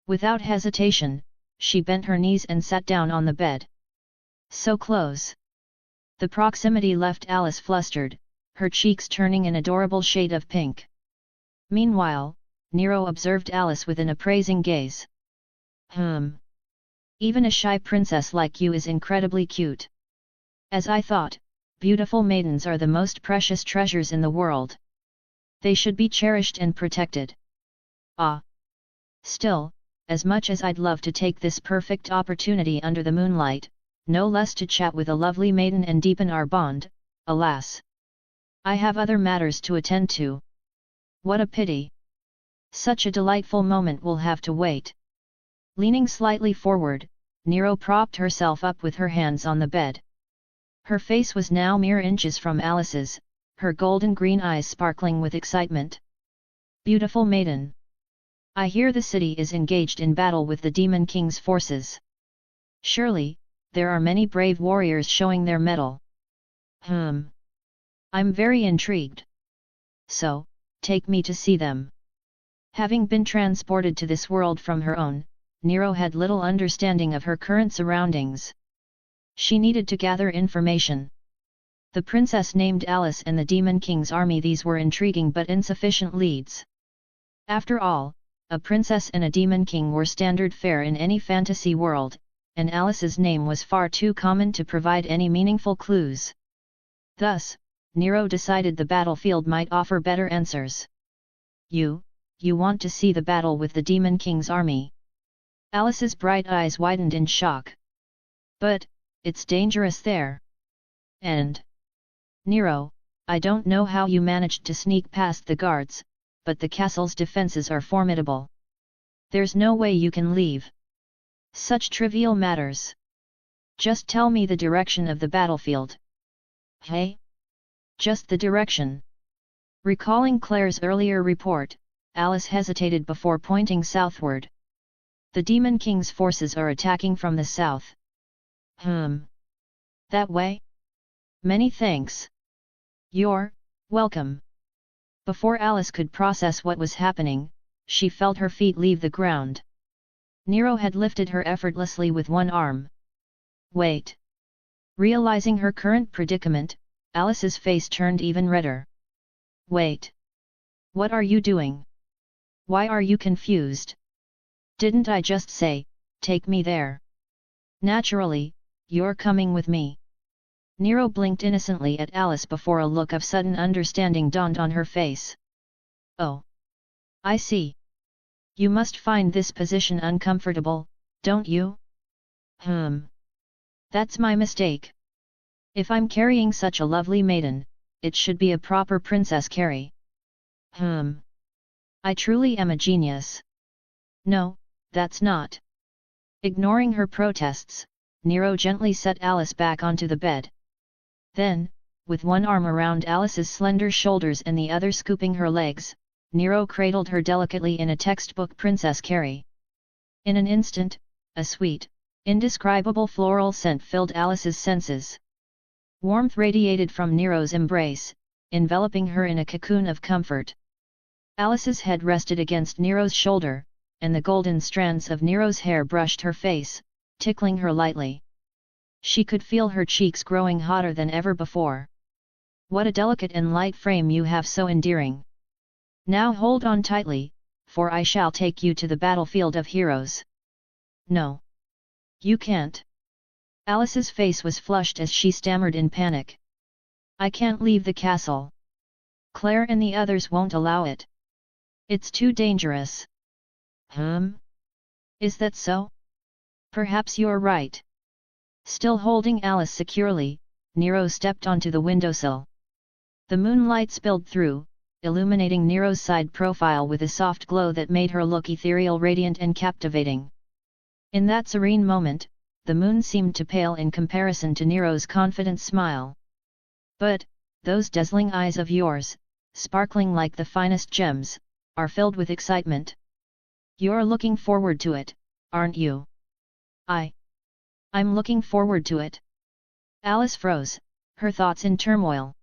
Without hesitation, she bent her knees and sat down on the bed. So close. The proximity left Alice flustered, her cheeks turning an adorable shade of pink. Meanwhile, Nero observed Alice with an appraising gaze. Even a shy princess like you is incredibly cute. As I thought, beautiful maidens are the most precious treasures in the world. They should be cherished and protected. Ah! Still, as much as I'd love to take this perfect opportunity under the moonlight, no less to chat with a lovely maiden and deepen our bond, alas! I have other matters to attend to. What a pity! Such a delightful moment will have to wait. Leaning slightly forward, Nero propped herself up with her hands on the bed. Her face was now mere inches from Alice's, her golden green eyes sparkling with excitement. Beautiful maiden! I hear the city is engaged in battle with the Demon King's forces. Surely, there are many brave warriors showing their mettle. I'm very intrigued. So, take me to see them. Having been transported to this world from her own, Nero had little understanding of her current surroundings. She needed to gather information. The princess named Alice and the Demon King's army, these were intriguing but insufficient leads. After all, a princess and a Demon King were standard fare in any fantasy world, and Alice's name was far too common to provide any meaningful clues. Thus, Nero decided the battlefield might offer better answers. You want to see the battle with the Demon King's army? Alice's bright eyes widened in shock. But, it's dangerous there. And? Nero, I don't know how you managed to sneak past the guards, but the castle's defenses are formidable. There's no way you can leave. Such trivial matters. Just tell me the direction of the battlefield. Hey? Just the direction. Recalling Claire's earlier report, Alice hesitated before pointing southward. The Demon King's forces are attacking from the south. That way? Many thanks. You're welcome. Before Alice could process what was happening, she felt her feet leave the ground. Nero had lifted her effortlessly with one arm. Wait. Realizing her current predicament, Alice's face turned even redder. Wait. What are you doing? Why are you confused? Didn't I just say, take me there? Naturally, you're coming with me. Nero blinked innocently at Alice before a look of sudden understanding dawned on her face. Oh. I see. You must find this position uncomfortable, don't you? That's my mistake. If I'm carrying such a lovely maiden, it should be a proper princess carry. I truly am a genius. No, that's not. Ignoring her protests, Nero gently set Alice back onto the bed. Then, with one arm around Alice's slender shoulders and the other scooping her legs, Nero cradled her delicately in a textbook princess carry. In an instant, a sweet, indescribable floral scent filled Alice's senses. Warmth radiated from Nero's embrace, enveloping her in a cocoon of comfort. Alice's head rested against Nero's shoulder, and the golden strands of Nero's hair brushed her face, tickling her lightly. She could feel her cheeks growing hotter than ever before. What a delicate and light frame you have, so endearing. Now hold on tightly, for I shall take you to the battlefield of heroes. No. You can't. Alice's face was flushed as she stammered in panic. I can't leave the castle. Claire and the others won't allow it. It's too dangerous. Is that so? Perhaps you're right. Still holding Alice securely, Nero stepped onto the windowsill. The moonlight spilled through, illuminating Nero's side profile with a soft glow that made her look ethereal, radiant and captivating. In that serene moment, the moon seemed to pale in comparison to Nero's confident smile. But, those dazzling eyes of yours, sparkling like the finest gems, are filled with excitement. You're looking forward to it, aren't you? I'm looking forward to it. Alice froze, her thoughts in turmoil.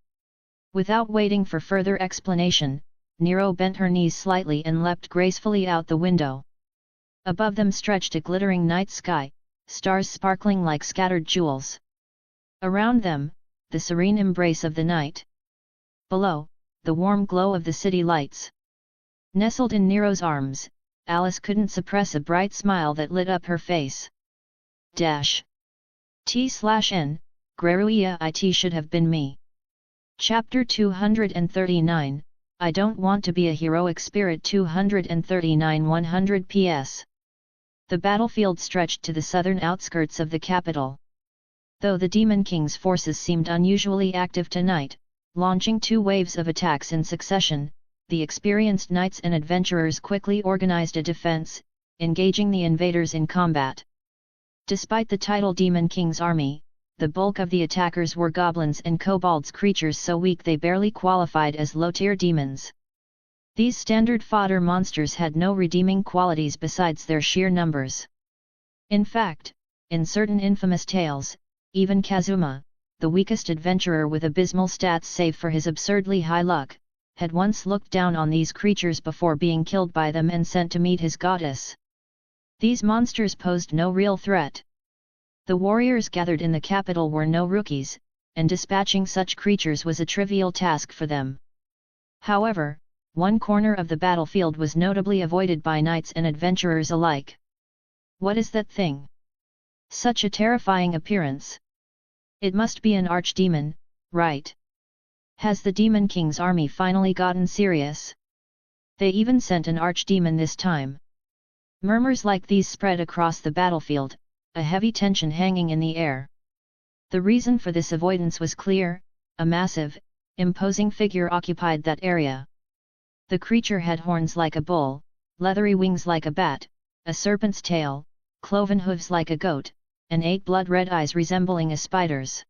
Without waiting for further explanation, Nero bent her knees slightly and leapt gracefully out the window. Above them stretched a glittering night sky, stars sparkling like scattered jewels. Around them, the serene embrace of the night. Below, the warm glow of the city lights. Nestled in Nero's arms, Alice couldn't suppress a bright smile that lit up her face. T/N, Greruia it should have been me. Chapter 239, I don't want to be a heroic spirit. 239 100 PS. The battlefield stretched to the southern outskirts of the capital. Though the Demon King's forces seemed unusually active tonight, launching 2 waves of attacks in succession, the experienced knights and adventurers quickly organized a defense, engaging the invaders in combat. Despite the title Demon King's army, the bulk of the attackers were goblins and kobolds, creatures so weak they barely qualified as low-tier demons. These standard fodder monsters had no redeeming qualities besides their sheer numbers. In fact, in certain infamous tales, even Kazuma, the weakest adventurer with abysmal stats save for his absurdly high luck, had once looked down on these creatures before being killed by them and sent to meet his goddess. These monsters posed no real threat. The warriors gathered in the capital were no rookies, and dispatching such creatures was a trivial task for them. However, one corner of the battlefield was notably avoided by knights and adventurers alike. What is that thing? Such a terrifying appearance. It must be an archdemon, right? Has the Demon King's army finally gotten serious? They even sent an archdemon this time. Murmurs like these spread across the battlefield, a heavy tension hanging in the air. The reason for this avoidance was clear: a massive, imposing figure occupied that area. The creature had horns like a bull, leathery wings like a bat, a serpent's tail, cloven hooves like a goat, and 8 blood-red eyes resembling a spider's.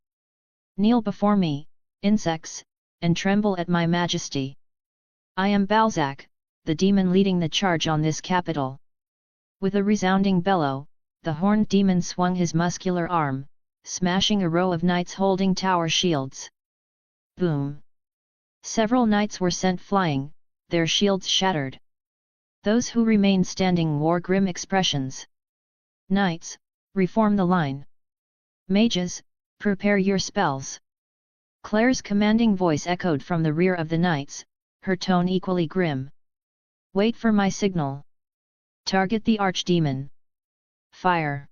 Kneel before me, insects, and tremble at my majesty. I am Balzac, the demon leading the charge on this capital. With a resounding bellow, the horned demon swung his muscular arm, smashing a row of knights holding tower shields. Boom! Several knights were sent flying, their shields shattered. Those who remained standing wore grim expressions. Knights, reform the line. Mages, prepare your spells. Claire's commanding voice echoed from the rear of the knights, her tone equally grim. Wait for my signal. Target the archdemon. Fire!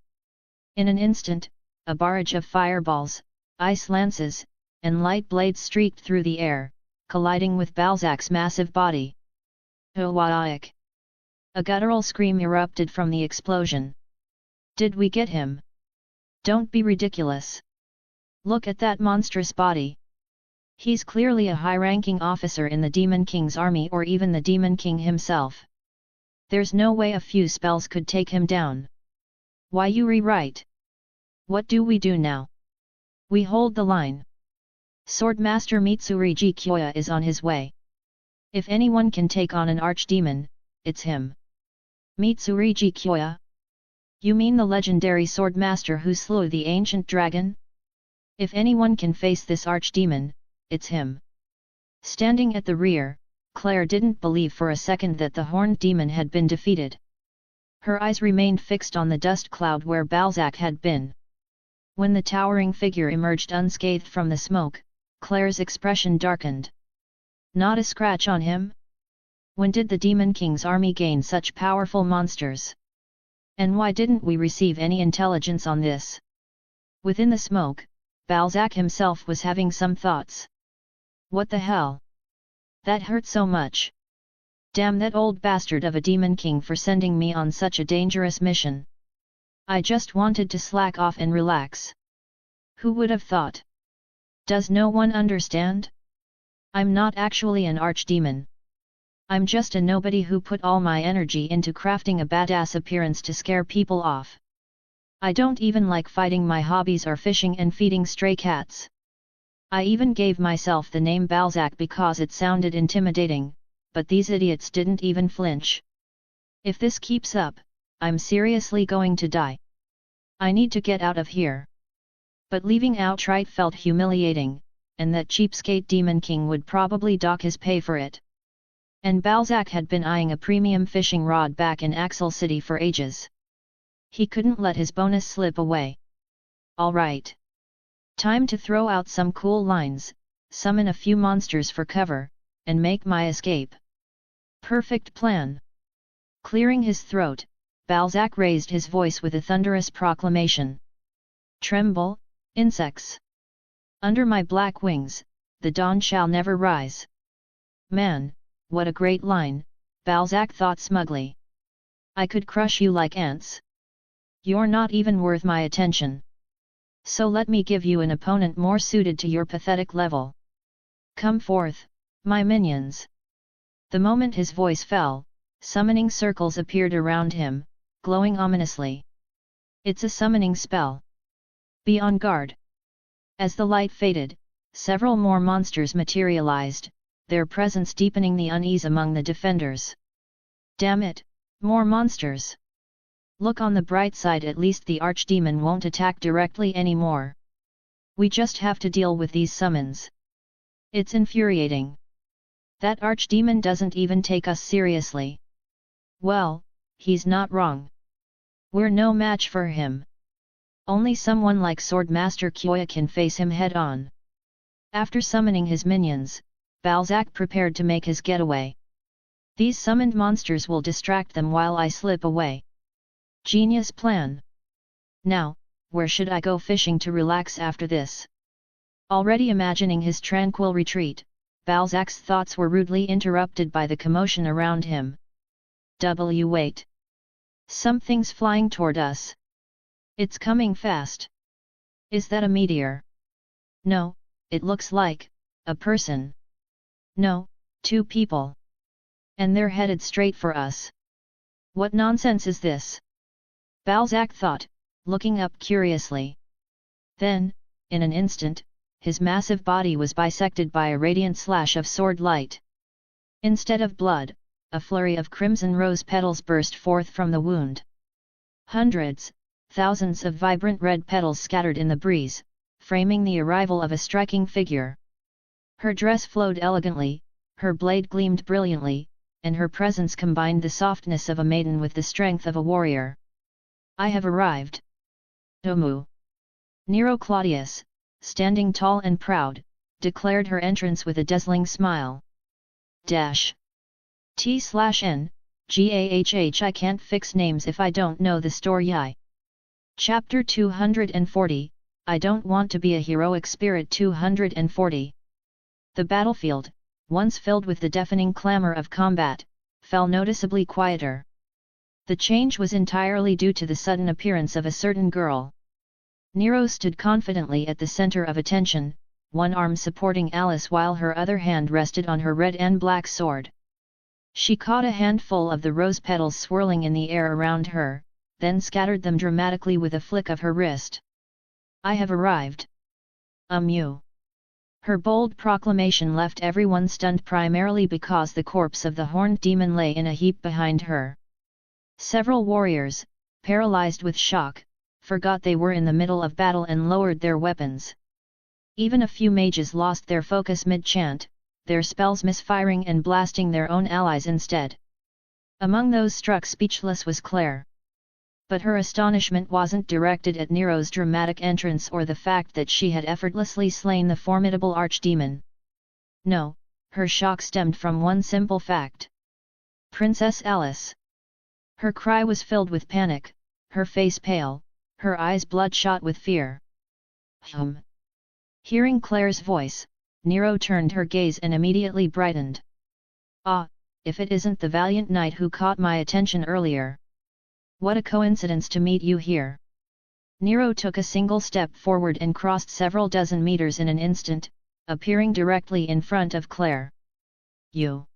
In an instant, a barrage of fireballs, ice lances, and light blades streaked through the air, colliding with Balzac's massive body. Owaik! A guttural scream erupted from the explosion. Did we get him? Don't be ridiculous. Look at that monstrous body. He's clearly a high-ranking officer in the Demon King's army or even the Demon King himself. There's no way a few spells could take him down. Why you rewrite? What do we do now? We hold the line. Swordmaster Mitsurigi Kyoya is on his way. If anyone can take on an archdemon, it's him. Mitsurigi Kyoya? You mean the legendary swordmaster who slew the ancient dragon? If anyone can face this archdemon, it's him. Standing at the rear, Claire didn't believe for a second that the horned demon had been defeated. Her eyes remained fixed on the dust cloud where Balzac had been. When the towering figure emerged unscathed from the smoke, Claire's expression darkened. Not a scratch on him? When did the Demon King's army gain such powerful monsters? And why didn't we receive any intelligence on this? Within the smoke, Balzac himself was having some thoughts. What the hell? That hurt so much. Damn that old bastard of a Demon King for sending me on such a dangerous mission. I just wanted to slack off and relax. Who would have thought? Does no one understand? I'm not actually an archdemon. I'm just a nobody who put all my energy into crafting a badass appearance to scare people off. I don't even like fighting. My hobbies are fishing and feeding stray cats. I even gave myself the name Balzac because it sounded intimidating, but these idiots didn't even flinch. If this keeps up, I'm seriously going to die. I need to get out of here. But leaving outright felt humiliating, and that cheapskate Demon King would probably dock his pay for it. And Balzac had been eyeing a premium fishing rod back in Axel City for ages. He couldn't let his bonus slip away. Alright. Time to throw out some cool lines, summon a few monsters for cover, and make my escape. Perfect plan. Clearing his throat, Balzac raised his voice with a thunderous proclamation. Tremble, insects! Under my black wings, the dawn shall never rise. Man, what a great line, Balzac thought smugly. I could crush you like ants. You're not even worth my attention. So let me give you an opponent more suited to your pathetic level. Come forth, my minions. The moment his voice fell, summoning circles appeared around him, glowing ominously. It's a summoning spell. Be on guard. As the light faded, several more monsters materialized, their presence deepening the unease among the defenders. Damn it, more monsters! Look on the bright side, at least the archdemon won't attack directly anymore. We just have to deal with these summons. It's infuriating. That archdemon doesn't even take us seriously. Well, he's not wrong. We're no match for him. Only someone like Swordmaster Kyoya can face him head-on. After summoning his minions, Balzac prepared to make his getaway. These summoned monsters will distract them while I slip away. Genius plan. Now, where should I go fishing to relax after this? Already imagining his tranquil retreat, Balzac's thoughts were rudely interrupted by the commotion around him. Wait! Something's flying toward us. It's coming fast. Is that a meteor? No, it looks like a person. No, two people. And they're headed straight for us. What nonsense is this? Balzac thought, looking up curiously. Then, in an instant, his massive body was bisected by a radiant slash of sword light. Instead of blood, a flurry of crimson rose petals burst forth from the wound. Hundreds, thousands of vibrant red petals scattered in the breeze, framing the arrival of a striking figure. Her dress flowed elegantly, her blade gleamed brilliantly, and her presence combined the softness of a maiden with the strength of a warrior. I have arrived. Omu. Nero Claudius, standing tall and proud, declared her entrance with a dazzling smile. T/N, GAHH I can't fix names if I don't know the story. Chapter 240, I don't want to be a heroic spirit. 240. The battlefield, once filled with the deafening clamor of combat, fell noticeably quieter. The change was entirely due to the sudden appearance of a certain girl. Nero stood confidently at the center of attention, one arm supporting Alice while her other hand rested on her red and black sword. She caught a handful of the rose petals swirling in the air around her, then scattered them dramatically with a flick of her wrist. I have arrived. You. Her bold proclamation left everyone stunned, primarily because the corpse of the horned demon lay in a heap behind her. Several warriors, paralyzed with shock, forgot they were in the middle of battle and lowered their weapons. Even a few mages lost their focus mid-chant, their spells misfiring and blasting their own allies instead. Among those struck speechless was Claire. But her astonishment wasn't directed at Nero's dramatic entrance or the fact that she had effortlessly slain the formidable archdemon. No, her shock stemmed from one simple fact. Princess Alice. Her cry was filled with panic, her face pale, her eyes bloodshot with fear. Hearing Claire's voice, Nero turned her gaze and immediately brightened. Ah, if it isn't the valiant knight who caught my attention earlier. What a coincidence to meet you here. Nero took a single step forward and crossed several dozen meters in an instant, appearing directly in front of Claire. You!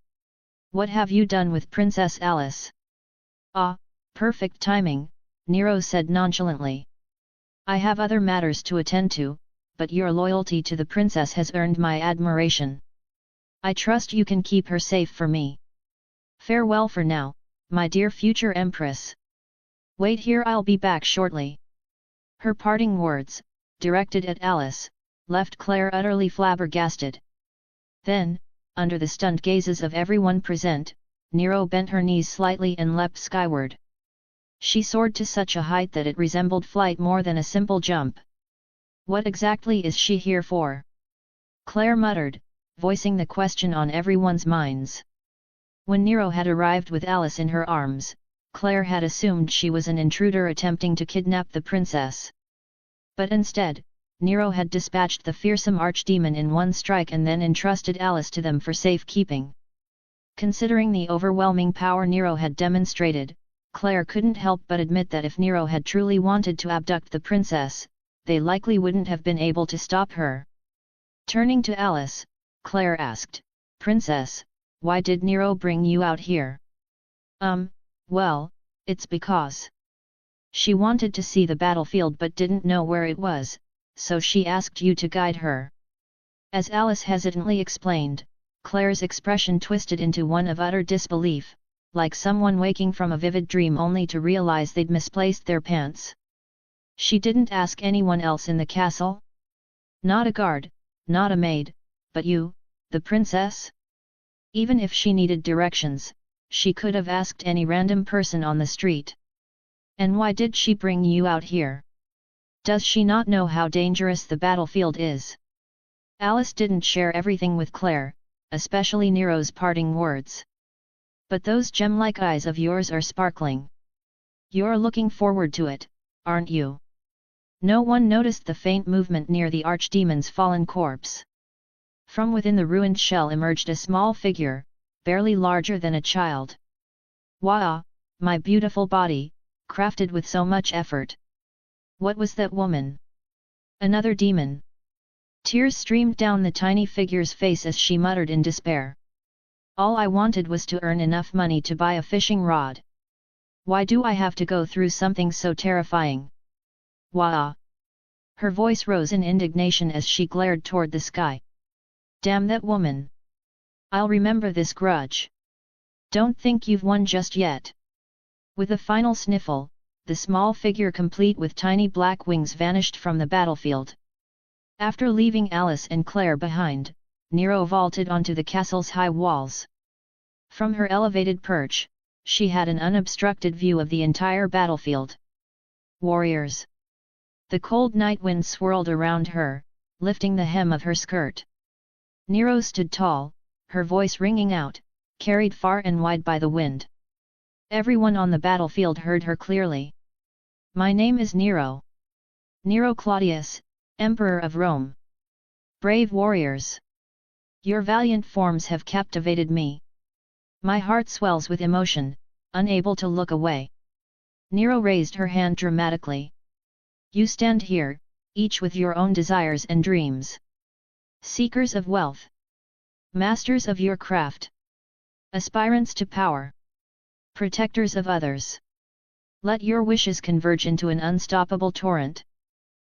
What have you done with Princess Alice? Ah, perfect timing, Nero said nonchalantly. I have other matters to attend to, but your loyalty to the princess has earned my admiration. I trust you can keep her safe for me. Farewell for now, my dear future empress. Wait here, I'll be back shortly. Her parting words, directed at Alice, left Claire utterly flabbergasted. Then, under the stunned gazes of everyone present, Nero bent her knees slightly and leapt skyward. She soared to such a height that it resembled flight more than a simple jump. What exactly is she here for? Claire muttered, voicing the question on everyone's minds. When Nero had arrived with Alice in her arms, Claire had assumed she was an intruder attempting to kidnap the princess. But instead, Nero had dispatched the fearsome archdemon in one strike and then entrusted Alice to them for safekeeping. Considering the overwhelming power Nero had demonstrated, Claire couldn't help but admit that if Nero had truly wanted to abduct the princess, they likely wouldn't have been able to stop her. Turning to Alice, Claire asked, "Princess, why did Nero bring you out here?" Well, it's because she wanted to see the battlefield but didn't know where it was, so she asked you to guide her." As Alice hesitantly explained, Claire's expression twisted into one of utter disbelief, like someone waking from a vivid dream only to realize they'd misplaced their pants. She didn't ask anyone else in the castle? Not a guard, not a maid, but you, the princess? Even if she needed directions, she could have asked any random person on the street. And why did she bring you out here? Does she not know how dangerous the battlefield is? Alice didn't share everything with Claire, especially Nero's parting words. But those gem-like eyes of yours are sparkling. You're looking forward to it, aren't you? No one noticed the faint movement near the archdemon's fallen corpse. From within the ruined shell emerged a small figure, barely larger than a child. Wah! My beautiful body, crafted with so much effort. What was that woman? Another demon. Tears streamed down the tiny figure's face as she muttered in despair. All I wanted was to earn enough money to buy a fishing rod. Why do I have to go through something so terrifying? Wah! Her voice rose in indignation as she glared toward the sky. Damn that woman! I'll remember this grudge. Don't think you've won just yet. With a final sniffle, the small figure complete with tiny black wings vanished from the battlefield. After leaving Alice and Claire behind, Nero vaulted onto the castle's high walls. From her elevated perch, she had an unobstructed view of the entire battlefield. Warriors! The cold night wind swirled around her, lifting the hem of her skirt. Nero stood tall, her voice ringing out, carried far and wide by the wind. Everyone on the battlefield heard her clearly. My name is Nero. Nero Claudius, Emperor of Rome. Brave warriors! Your valiant forms have captivated me. My heart swells with emotion, unable to look away. Nero raised her hand dramatically. You stand here, each with your own desires and dreams. Seekers of wealth. Masters of your craft. Aspirants to power. Protectors of others. Let your wishes converge into an unstoppable torrent.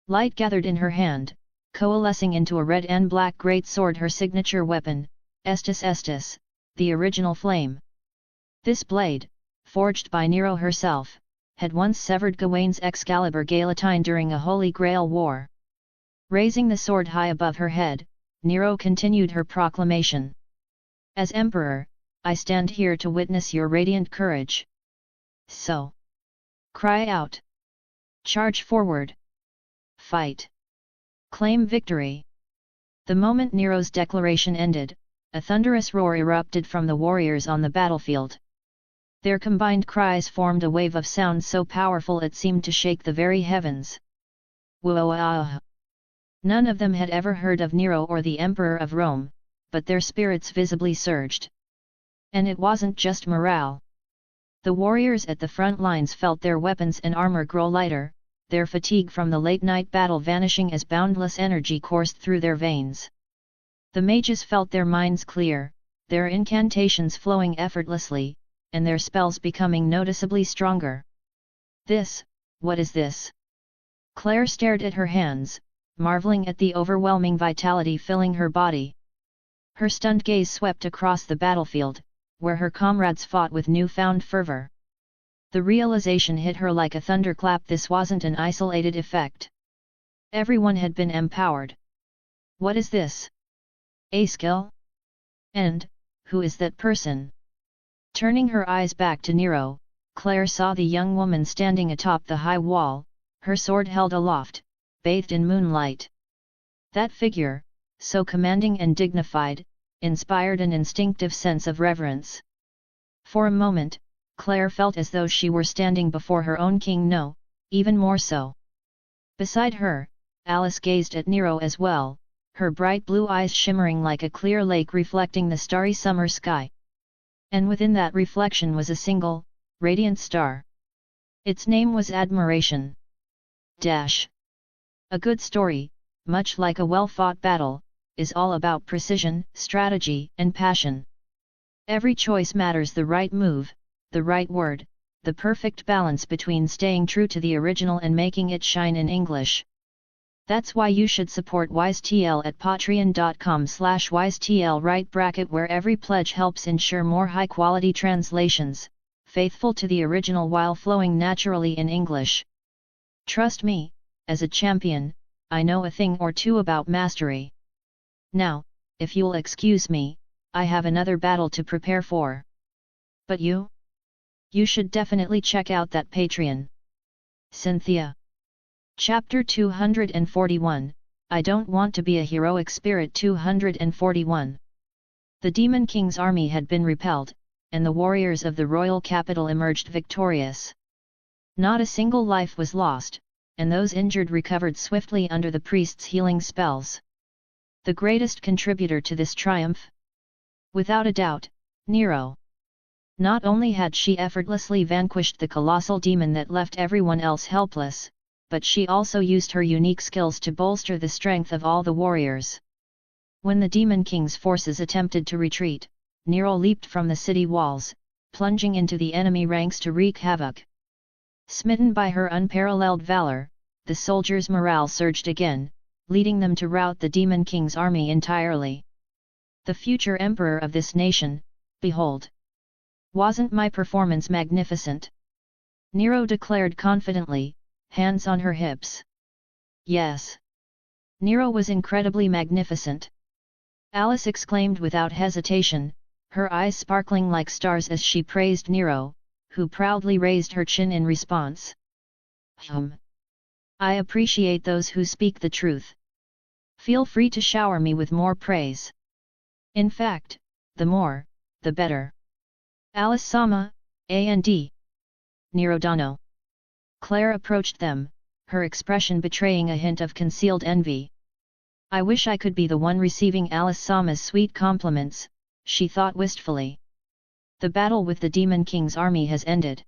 Light gathered in her hand, coalescing into a red and black great sword, her signature weapon, Estus Estus, the original flame. This blade, forged by Nero herself, had once severed Gawaine's Excalibur Galatine during a Holy Grail war. Raising the sword high above her head, Nero continued her proclamation. As Emperor, I stand here to witness your radiant courage. So, Cry out. Charge forward. Fight. Claim victory. The moment Nero's declaration ended, a thunderous roar erupted from the warriors on the battlefield. Their combined cries formed a wave of sound so powerful it seemed to shake the very heavens. Whoa! None of them had ever heard of Nero or the Emperor of Rome, but their spirits visibly surged. And it wasn't just morale. The warriors at the front lines felt their weapons and armor grow lighter, their fatigue from the late-night battle vanishing as boundless energy coursed through their veins. The mages felt their minds clear, their incantations flowing effortlessly, and their spells becoming noticeably stronger. What is this? Claire stared at her hands, marveling at the overwhelming vitality filling her body. Her stunned gaze swept across the battlefield, where her comrades fought with newfound fervor. The realization hit her like a thunderclap: this wasn't an isolated effect. Everyone had been empowered. What is this? A skill? And, who is that person? Turning her eyes back to Nero, Claire saw the young woman standing atop the high wall, her sword held aloft, bathed in moonlight. That figure, so commanding and dignified, inspired an instinctive sense of reverence. For a moment, Claire felt as though she were standing before her own king, no, even more so. Beside her, Alice gazed at Nero as well, her bright blue eyes shimmering like a clear lake reflecting the starry summer sky. And within that reflection was a single, radiant star. Its name was Admiration. A good story, much like a well-fought battle, is all about precision, strategy, and passion. Every choice matters: the right move, the right word, the perfect balance between staying true to the original and making it shine in English. That's why you should support WiseTL at patreon.com/wisetl where every pledge helps ensure more high-quality translations, faithful to the original while flowing naturally in English. Trust me, as a champion, I know a thing or two about mastery. Now, if you'll excuse me, I have another battle to prepare for. But you? You should definitely check out that Patreon. Cynthia. Chapter 241, I Don't Want to Be a Heroic Spirit. 241. The Demon King's army had been repelled, and the warriors of the royal capital emerged victorious. Not a single life was lost, and those injured recovered swiftly under the priest's healing spells. The greatest contributor to this triumph? Without a doubt, Nero. Not only had she effortlessly vanquished the colossal demon that left everyone else helpless, but she also used her unique skills to bolster the strength of all the warriors. When the Demon King's forces attempted to retreat, Nero leaped from the city walls, plunging into the enemy ranks to wreak havoc. Smitten by her unparalleled valor, the soldiers' morale surged again, leading them to rout the Demon King's army entirely. The future emperor of this nation, behold! Wasn't my performance magnificent? Nero declared confidently, hands on her hips. Yes. Nero was incredibly magnificent. Alice exclaimed without hesitation, her eyes sparkling like stars as she praised Nero, who proudly raised her chin in response. I appreciate those who speak the truth. Feel free to shower me with more praise. In fact, the more, the better. Alice-sama, and Nero-dano. Claire approached them, her expression betraying a hint of concealed envy. I wish I could be the one receiving Alice-sama's sweet compliments, she thought wistfully. The battle with the Demon King's army has ended.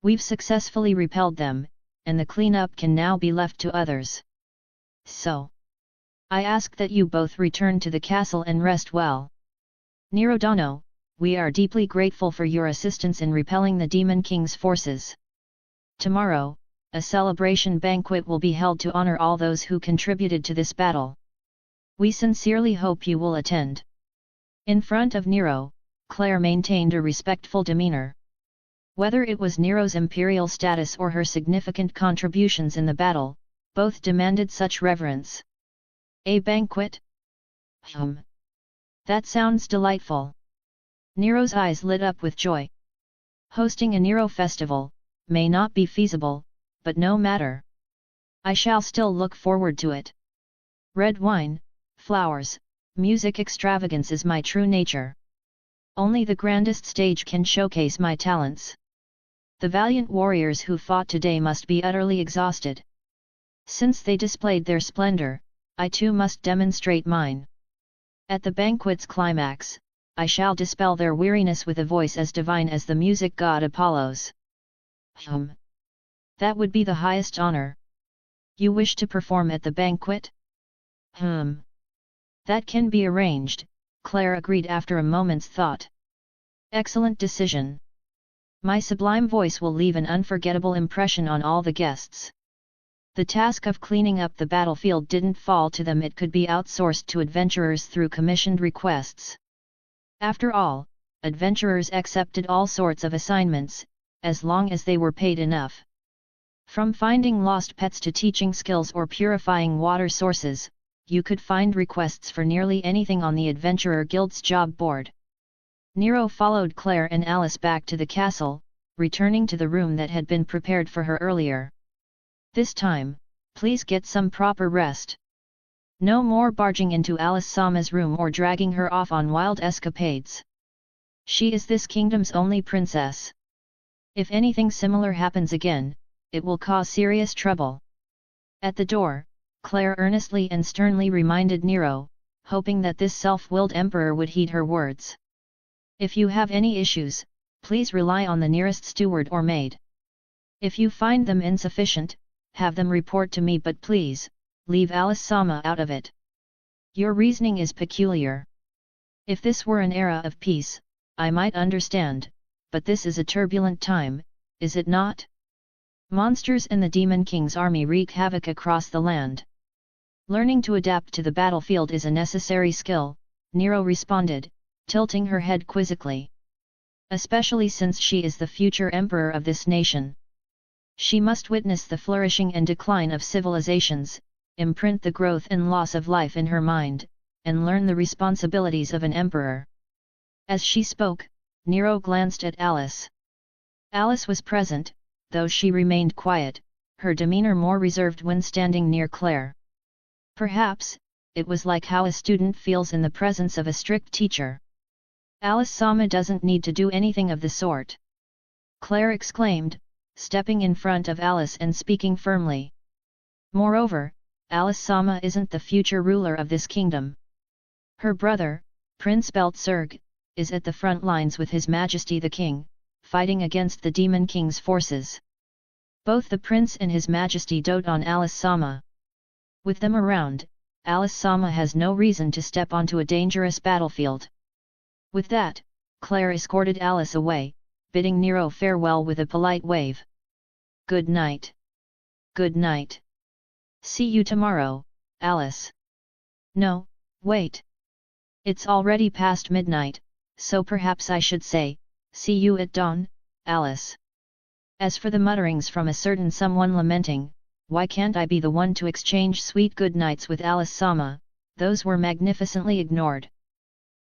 We've successfully repelled them, and the cleanup can now be left to others. So, I ask that you both return to the castle and rest well. Nero-dano, we are deeply grateful for your assistance in repelling the Demon King's forces. Tomorrow, a celebration banquet will be held to honor all those who contributed to this battle. We sincerely hope you will attend. In front of Nero, Claire maintained a respectful demeanor. Whether it was Nero's imperial status or her significant contributions in the battle, both demanded such reverence. A banquet? That sounds delightful. Nero's eyes lit up with joy. Hosting a Nero festival, may not be feasible, but no matter. I shall still look forward to it. Red wine, flowers, music extravagance is my true nature. Only the grandest stage can showcase my talents. The valiant warriors who fought today must be utterly exhausted. Since they displayed their splendor, I too must demonstrate mine. At the banquet's climax, I shall dispel their weariness with a voice as divine as the music god Apollo's. That would be the highest honor. You wish to perform at the banquet? That can be arranged, Claire agreed after a moment's thought. Excellent decision. My sublime voice will leave an unforgettable impression on all the guests. The task of cleaning up the battlefield didn't fall to them, it could be outsourced to adventurers through commissioned requests. After all, adventurers accepted all sorts of assignments, as long as they were paid enough. From finding lost pets to teaching skills or purifying water sources, you could find requests for nearly anything on the Adventurer Guild's job board. Nero followed Claire and Alice back to the castle, returning to the room that had been prepared for her earlier. This time, please get some proper rest. No more barging into Alice Sama's room or dragging her off on wild escapades. She is this kingdom's only princess. If anything similar happens again, it will cause serious trouble. At the door, Claire earnestly and sternly reminded Nero, hoping that this self-willed emperor would heed her words. If you have any issues, please rely on the nearest steward or maid. If you find them insufficient, have them report to me, but please, leave Alice Sama out of it. Your reasoning is peculiar. If this were an era of peace, I might understand, but this is a turbulent time, is it not? Monsters and the Demon King's army wreak havoc across the land. Learning to adapt to the battlefield is a necessary skill, Nero responded, tilting her head quizzically. Especially since she is the future emperor of this nation. She must witness the flourishing and decline of civilizations, imprint the growth and loss of life in her mind, and learn the responsibilities of an emperor. As she spoke, Nero glanced at Alice. Alice was present, though she remained quiet, her demeanor more reserved when standing near Claire. Perhaps, it was like how a student feels in the presence of a strict teacher. Alice Sama doesn't need to do anything of the sort. Claire exclaimed, stepping in front of Alice and speaking firmly. Moreover, Alice Sama isn't the future ruler of this kingdom. Her brother, Prince Beltserg, is at the front lines with His Majesty the King, fighting against the Demon King's forces. Both the Prince and His Majesty dote on Alice Sama. With them around, Alice Sama has no reason to step onto a dangerous battlefield. With that, Claire escorted Alice away, bidding Nero farewell with a polite wave. Good night. Good night. See you tomorrow, Alice. No, wait. It's already past midnight, so perhaps I should say, see you at dawn, Alice. As for the mutterings from a certain someone lamenting, why can't I be the one to exchange sweet good nights with Alice Sama, those were magnificently ignored.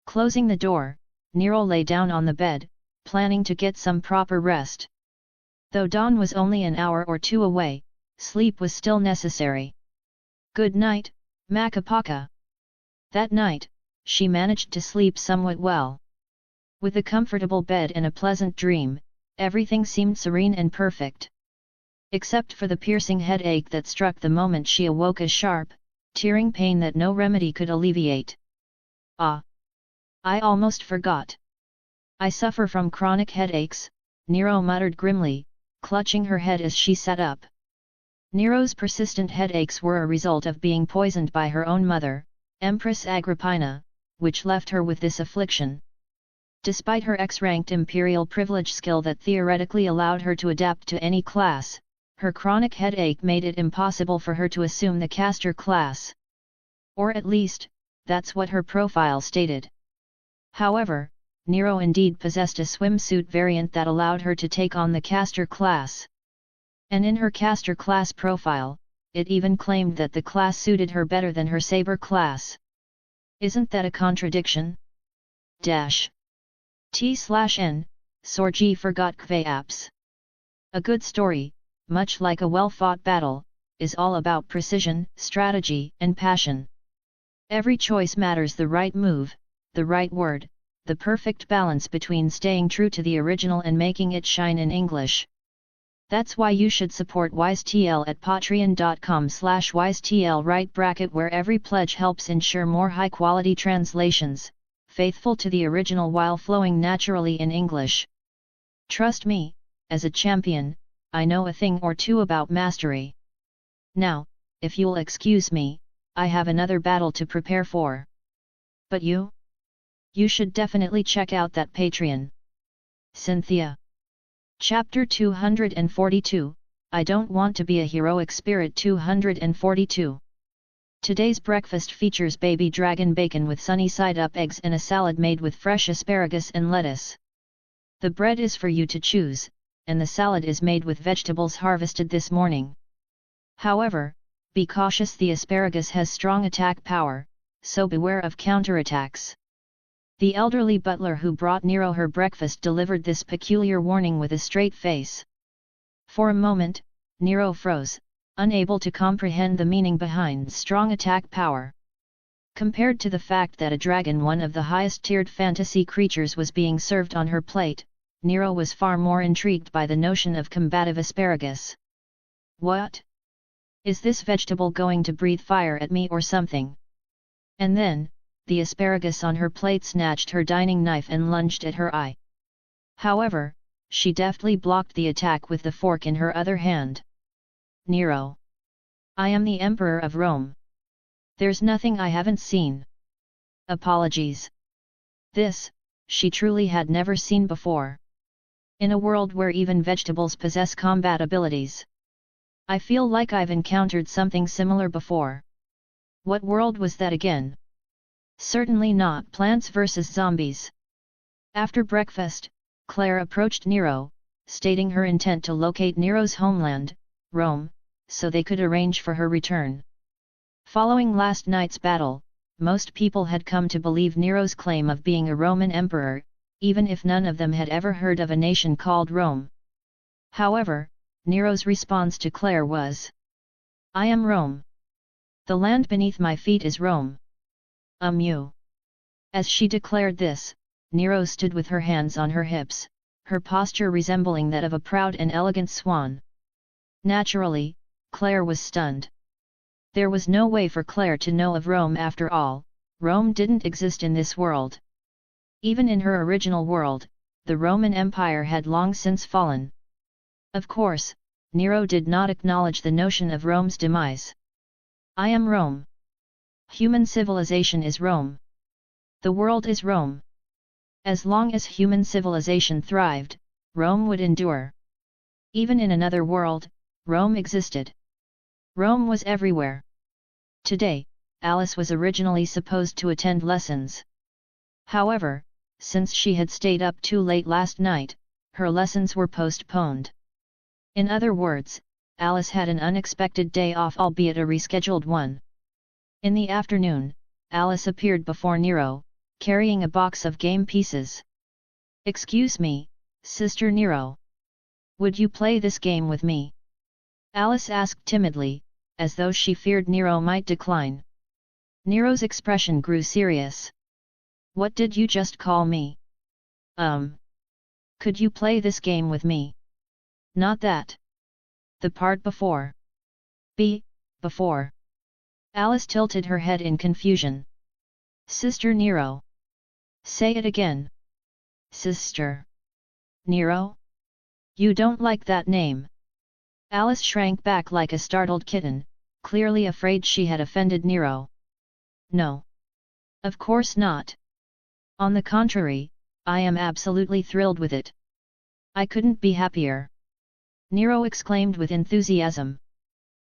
Closing the door, Nero lay down on the bed, planning to get some proper rest. Though dawn was only an hour or two away, sleep was still necessary. Good night, Makapaka. That night, she managed to sleep somewhat well. With a comfortable bed and a pleasant dream, everything seemed serene and perfect. Except for the piercing headache that struck the moment she awoke, a sharp, tearing pain that no remedy could alleviate. Ah! I almost forgot. I suffer from chronic headaches, Nero muttered grimly, clutching her head as she sat up. Nero's persistent headaches were a result of being poisoned by her own mother, Empress Agrippina, which left her with this affliction. Despite her X-ranked imperial privilege skill that theoretically allowed her to adapt to any class, her chronic headache made it impossible for her to assume the caster class. Or at least, that's what her profile stated. However, Nero indeed possessed a swimsuit variant that allowed her to take on the caster class. And in her caster class profile, it even claimed that the class suited her better than her saber class. Isn't that a contradiction? T/N, Sorgi forgot Kve apps. A good story, much like a well-fought battle, is all about precision, strategy, and passion. Every choice matters: the right move, the right word, the perfect balance between staying true to the original and making it shine in English. That's why you should support WiseTL at patreon.com/wisetl where every pledge helps ensure more high-quality translations, faithful to the original while flowing naturally in English. Trust me, as a champion, I know a thing or two about mastery. Now, if you'll excuse me, I have another battle to prepare for. But you? You should definitely check out that Patreon. Cynthia. Chapter 242, I Don't Want to Be a Heroic Spirit. 242. Today's breakfast features baby dragon bacon with sunny side-up eggs and a salad made with fresh asparagus and lettuce. The bread is for you to choose, and the salad is made with vegetables harvested this morning. However, be cautious: the asparagus has strong attack power, so beware of counterattacks. The elderly butler who brought Nero her breakfast delivered this peculiar warning with a straight face. For a moment, Nero froze, unable to comprehend the meaning behind strong attack power. Compared to the fact that a dragon, one of the highest-tiered fantasy creatures, was being served on her plate, Nero was far more intrigued by the notion of combative asparagus. What? Is this vegetable going to breathe fire at me or something? And then, the asparagus on her plate snatched her dining knife and lunged at her eye. However, she deftly blocked the attack with the fork in her other hand. Nero. I am the Emperor of Rome. There's nothing I haven't seen. Apologies. This, she truly had never seen before. In a world where even vegetables possess combat abilities. I feel like I've encountered something similar before. What world was that again? Certainly not Plants vs. Zombies. After breakfast, Claire approached Nero, stating her intent to locate Nero's homeland, Rome, so they could arrange for her return. Following last night's battle, most people had come to believe Nero's claim of being a Roman emperor, even if none of them had ever heard of a nation called Rome. However, Nero's response to Claire was, "I am Rome. The land beneath my feet is Rome. You." As she declared this, Nero stood with her hands on her hips, her posture resembling that of a proud and elegant swan. Naturally, Claire was stunned. There was no way for Claire to know of Rome after all. Rome didn't exist in this world. Even in her original world, the Roman Empire had long since fallen. Of course, Nero did not acknowledge the notion of Rome's demise. I am Rome. Human civilization is Rome. The world is Rome. As long as human civilization thrived, Rome would endure. Even in another world, Rome existed. Rome was everywhere. Today, Alice was originally supposed to attend lessons. However, since she had stayed up too late last night, her lessons were postponed. In other words, Alice had an unexpected day off, albeit a rescheduled one. In the afternoon, Alice appeared before Nero, carrying a box of game pieces. "Excuse me, Sister Nero. Would you play this game with me?" Alice asked timidly, as though she feared Nero might decline. Nero's expression grew serious. "What did you just call me?" Could you play this game with me?" "Not that. The part before." Before." Alice tilted her head in confusion. "Sister Nero. Say it again." "Sister Nero? You don't like that name." Alice shrank back like a startled kitten, clearly afraid she had offended Nero. "No. Of course not. On the contrary, I am absolutely thrilled with it. I couldn't be happier," Nero exclaimed with enthusiasm.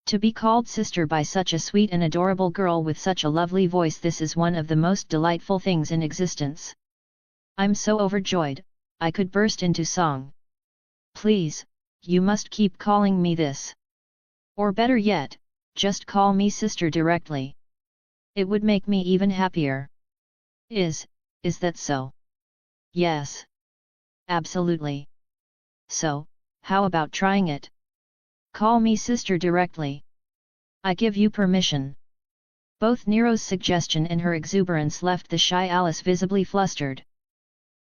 "To be called sister by such a sweet and adorable girl with such a lovely voice, this is one of the most delightful things in existence. I'm so overjoyed, I could burst into song. Please, you must keep calling me this. Or better yet, just call me sister directly. It would make me even happier." Is that so?" "Yes. Absolutely. So, how about trying it? Call me sister directly. I give you permission. Both Nero's suggestion and her exuberance left the shy Alice visibly flustered.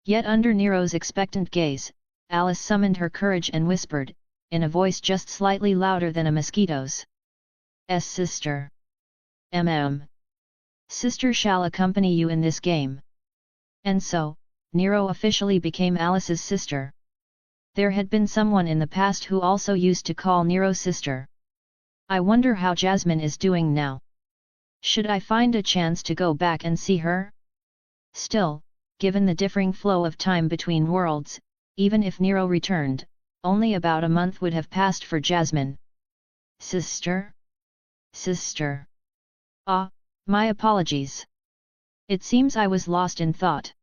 Yet under Nero's expectant gaze, Alice summoned her courage and whispered, in a voice just slightly louder than a mosquito's. Sister. Sister shall accompany you in this game. And so, Nero officially became Alice's sister. There had been someone in the past who also used to call Nero sister. I wonder how Jasmine is doing now. Should I find a chance to go back and see her? Still, given the differing flow of time between worlds, even if Nero returned, only about a month would have passed for Jasmine. Sister? Sister. Ah, my apologies. It seems I was lost in thought.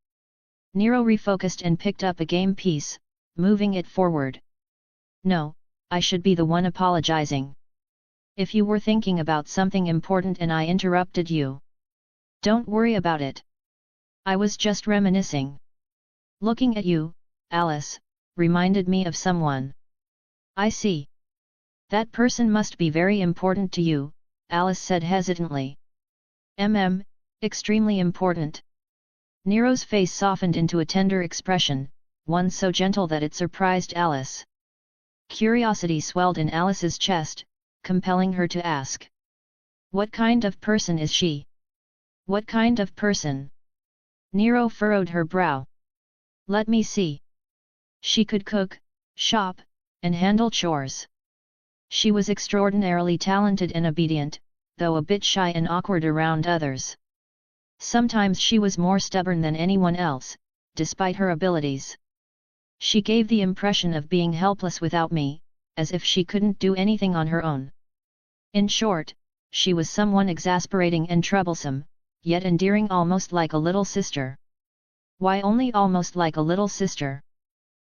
Nero refocused and picked up a game piece, moving it forward. No, I should be the one apologizing. If you were thinking about something important and I interrupted you, don't worry about it. I was just reminiscing. Looking at you, Alice, reminded me of someone. I see. That person must be very important to you, Alice said hesitantly. Extremely important. Nero's face softened into a tender expression, one so gentle that it surprised Alice. Curiosity swelled in Alice's chest, compelling her to ask. What kind of person is she? What kind of person? Nero furrowed her brow. Let me see. She could cook, shop, and handle chores. She was extraordinarily talented and obedient, though a bit shy and awkward around others. Sometimes she was more stubborn than anyone else, despite her abilities. She gave the impression of being helpless without me, as if she couldn't do anything on her own. In short, she was someone exasperating and troublesome, yet endearing, almost like a little sister. Why only almost like a little sister?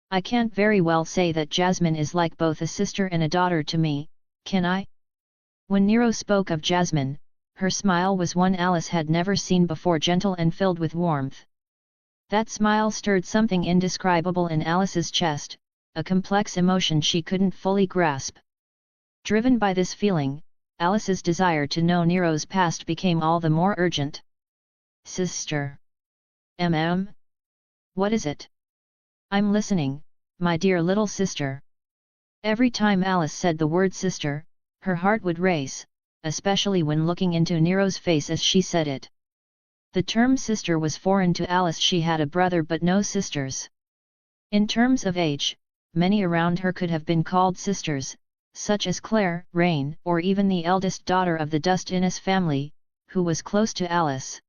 I can't very well say that Jasmine is like both a sister and a daughter to me, can I? When Nero spoke of Jasmine, her smile was one Alice had never seen before, gentle and filled with warmth. That smile stirred something indescribable in Alice's chest, a complex emotion she couldn't fully grasp. Driven by this feeling, Alice's desire to know Nero's past became all the more urgent. Sister. What is it? I'm listening, my dear little sister. Every time Alice said the word sister, her heart would race, especially when looking into Nero's face as she said it. The term sister was foreign to Alice. She had a brother but no sisters. In terms of age, many around her could have been called sisters, such as Claire, Rain, or even the eldest daughter of the Dust Innes family, who was close to Alice.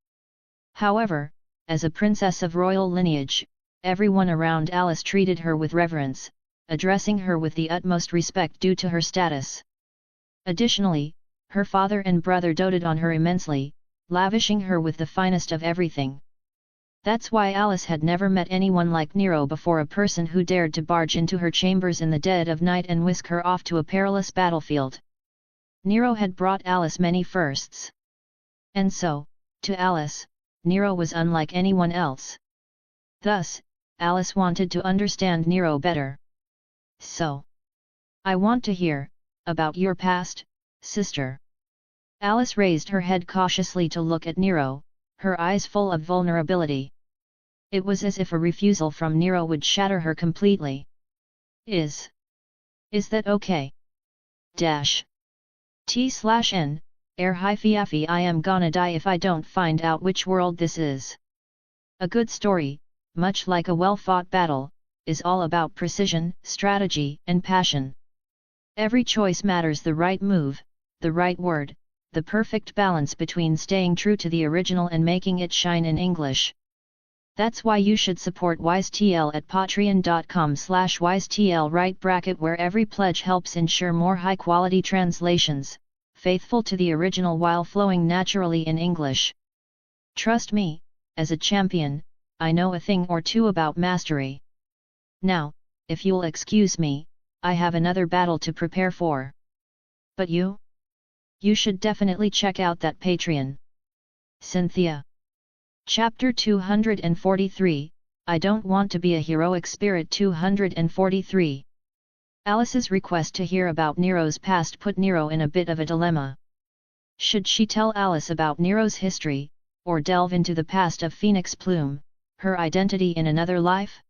However, as a princess of royal lineage, everyone around Alice treated her with reverence, addressing her with the utmost respect due to her status. Additionally, her father and brother doted on her immensely, lavishing her with the finest of everything. That's why Alice had never met anyone like Nero before, a person who dared to barge into her chambers in the dead of night and whisk her off to a perilous battlefield. Nero had brought Alice many firsts. And so, to Alice, Nero was unlike anyone else. Thus, Alice wanted to understand Nero better. So, I want to hear about your past, sister. Alice raised her head cautiously to look at Nero, her eyes full of vulnerability. It was as if a refusal from Nero would shatter her completely. Is that okay? T/N, hyphy I am gonna die if I don't find out which world this is. A good story, much like a well-fought battle, is all about precision, strategy, and passion. Every choice matters: the right move, the right word, the perfect balance between staying true to the original and making it shine in English. That's why you should support WiseTL at patreon.com/wisetl right bracket, where every pledge helps ensure more high-quality translations, faithful to the original while flowing naturally in English. Trust me, as a champion, I know a thing or two about mastery. Now, if you'll excuse me, I have another battle to prepare for. But you? You should definitely check out that Patreon. Cynthia. Chapter 243, I Don't Want to Be a Heroic Spirit. 243. Alice's request to hear about Nero's past put Nero in a bit of a dilemma. Should she tell Alice about Nero's history, or delve into the past of Phoenix Plume, her identity in another life?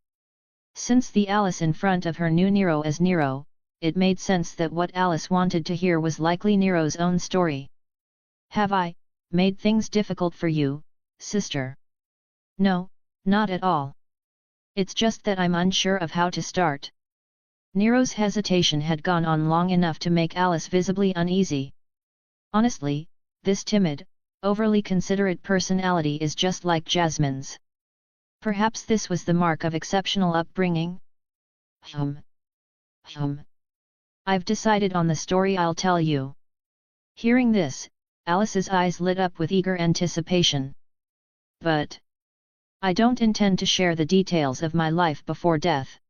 Since the Alice in front of her knew Nero as Nero, it made sense that what Alice wanted to hear was likely Nero's own story. "Have I made things difficult for you, sister?" "No, not at all. It's just that I'm unsure of how to start." Nero's hesitation had gone on long enough to make Alice visibly uneasy. Honestly, this timid, overly considerate personality is just like Jasmine's. Perhaps this was the mark of exceptional upbringing? I've decided on the story I'll tell you." Hearing this, Alice's eyes lit up with eager anticipation. "But I don't intend to share the details of my life before death.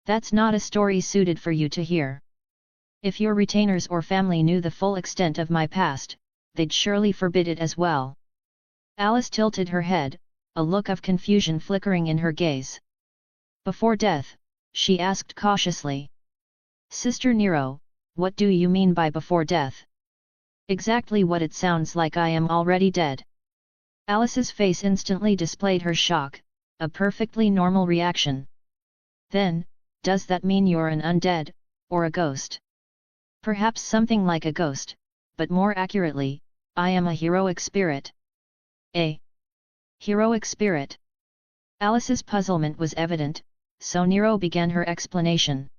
That's not a story suited for you to hear. If your retainers or family knew the full extent of my past, they'd surely forbid it as well." Alice tilted her head, a look of confusion flickering in her gaze. "Before death?" she asked cautiously. "Sister Nero, what do you mean by before death?" "Exactly what it sounds like. I am already dead." Alice's face instantly displayed her shock, a perfectly normal reaction. "Then, does that mean you're an undead, or a ghost?" "Perhaps something like a ghost, but more accurately, I am a heroic spirit." "A heroic spirit?" Alice's puzzlement was evident, so Nero began her explanation.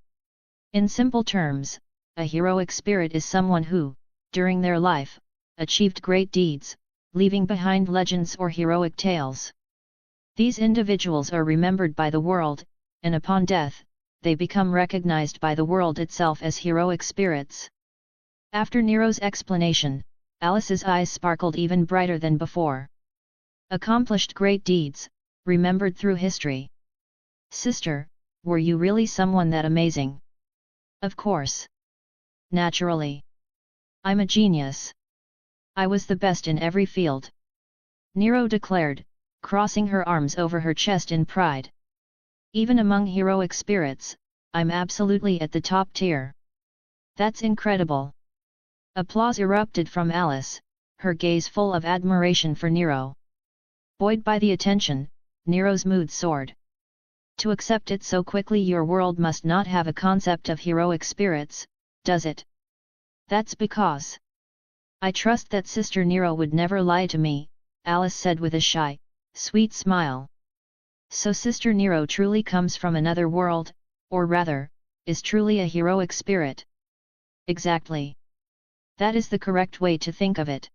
"In simple terms, a heroic spirit is someone who, during their life, achieved great deeds, leaving behind legends or heroic tales. These individuals are remembered by the world, and upon death, they become recognized by the world itself as heroic spirits." After Nero's explanation, Alice's eyes sparkled even brighter than before. "Accomplished great deeds, remembered through history. Sister, were you really someone that amazing?" "Of course. Naturally. I'm a genius. I was the best in every field," Nero declared, crossing her arms over her chest in pride. "Even among heroic spirits, I'm absolutely at the top tier." "That's incredible." Applause erupted from Alice, her gaze full of admiration for Nero. Buoyed by the attention, Nero's mood soared. "To accept it so quickly, your world must not have a concept of heroic spirits, does it?" "That's because I trust that Sister Nero would never lie to me," Alice said with a shy, sweet smile. "So Sister Nero truly comes from another world, or rather, is truly a heroic spirit?" "Exactly. That is the correct way to think of it.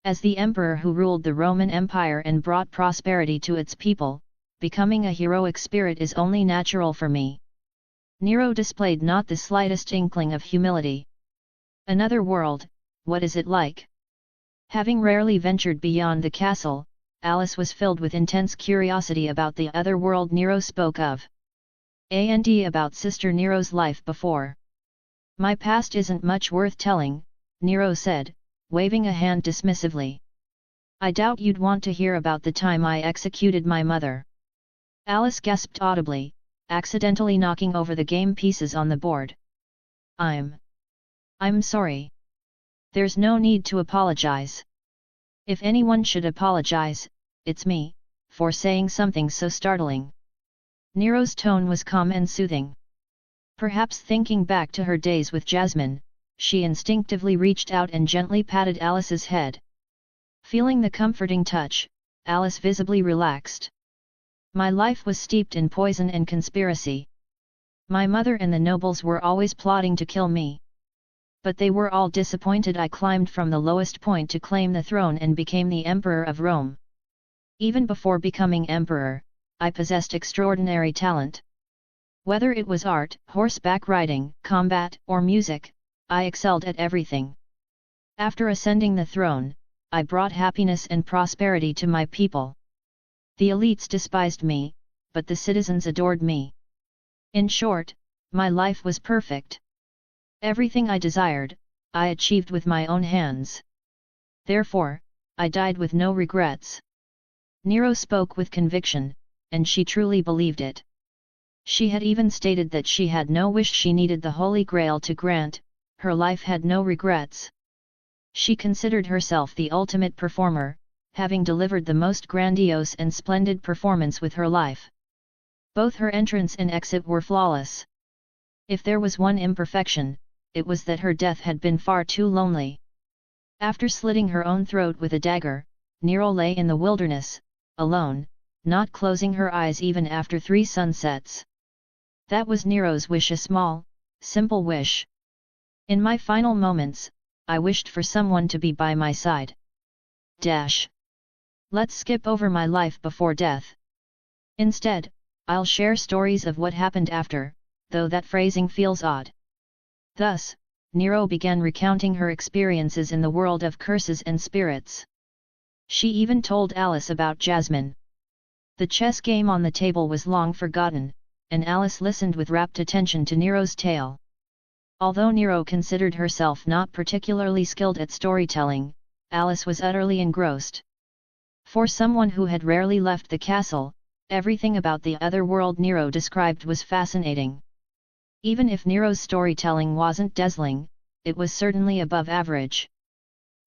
As the emperor who ruled the Roman Empire and brought prosperity to its people, becoming a heroic spirit is only natural for me." Nero displayed not the slightest inkling of humility. "Another world, what is it like?" Having rarely ventured beyond the castle, Alice was filled with intense curiosity about the other world Nero spoke of. And about Sister Nero's life before. "My past isn't much worth telling," Nero said, waving a hand dismissively. "I doubt you'd want to hear about the time I executed my mother." Alice gasped audibly, accidentally knocking over the game pieces on the board. I'm sorry. There's no need to apologize. If anyone should apologize, it's me, for saying something so startling." Nero's tone was calm and soothing. Perhaps thinking back to her days with Jasmine, she instinctively reached out and gently patted Alice's head. Feeling the comforting touch, Alice visibly relaxed. "My life was steeped in poison and conspiracy. My mother and the nobles were always plotting to kill me. But they were all disappointed. I climbed from the lowest point to claim the throne and became the Emperor of Rome. Even before becoming emperor, I possessed extraordinary talent. Whether it was art, horseback riding, combat, or music, I excelled at everything. After ascending the throne, I brought happiness and prosperity to my people. The elites despised me, but the citizens adored me. In short, my life was perfect. Everything I desired, I achieved with my own hands. Therefore, I died with no regrets." Nero spoke with conviction, and she truly believed it. She had even stated that she had no wish she needed the Holy Grail to grant, her life had no regrets. She considered herself the ultimate performer, having delivered the most grandiose and splendid performance with her life. Both her entrance and exit were flawless. If there was one imperfection, it was that her death had been far too lonely. After slitting her own throat with a dagger, Nero lay in the wilderness, alone, not closing her eyes even after 3 sunsets. That was Nero's wish, a small, simple wish. In my final moments, I wished for someone to be by my side. Let's skip over my life before death. Instead, I'll share stories of what happened after, though that phrasing feels odd. Thus, Nero began recounting her experiences in the world of curses and spirits. She even told Alice about Jasmine. The chess game on the table was long forgotten, and Alice listened with rapt attention to Nero's tale. Although Nero considered herself not particularly skilled at storytelling, Alice was utterly engrossed. For someone who had rarely left the castle, everything about the other world Nero described was fascinating. Even if Nero's storytelling wasn't dazzling, it was certainly above average.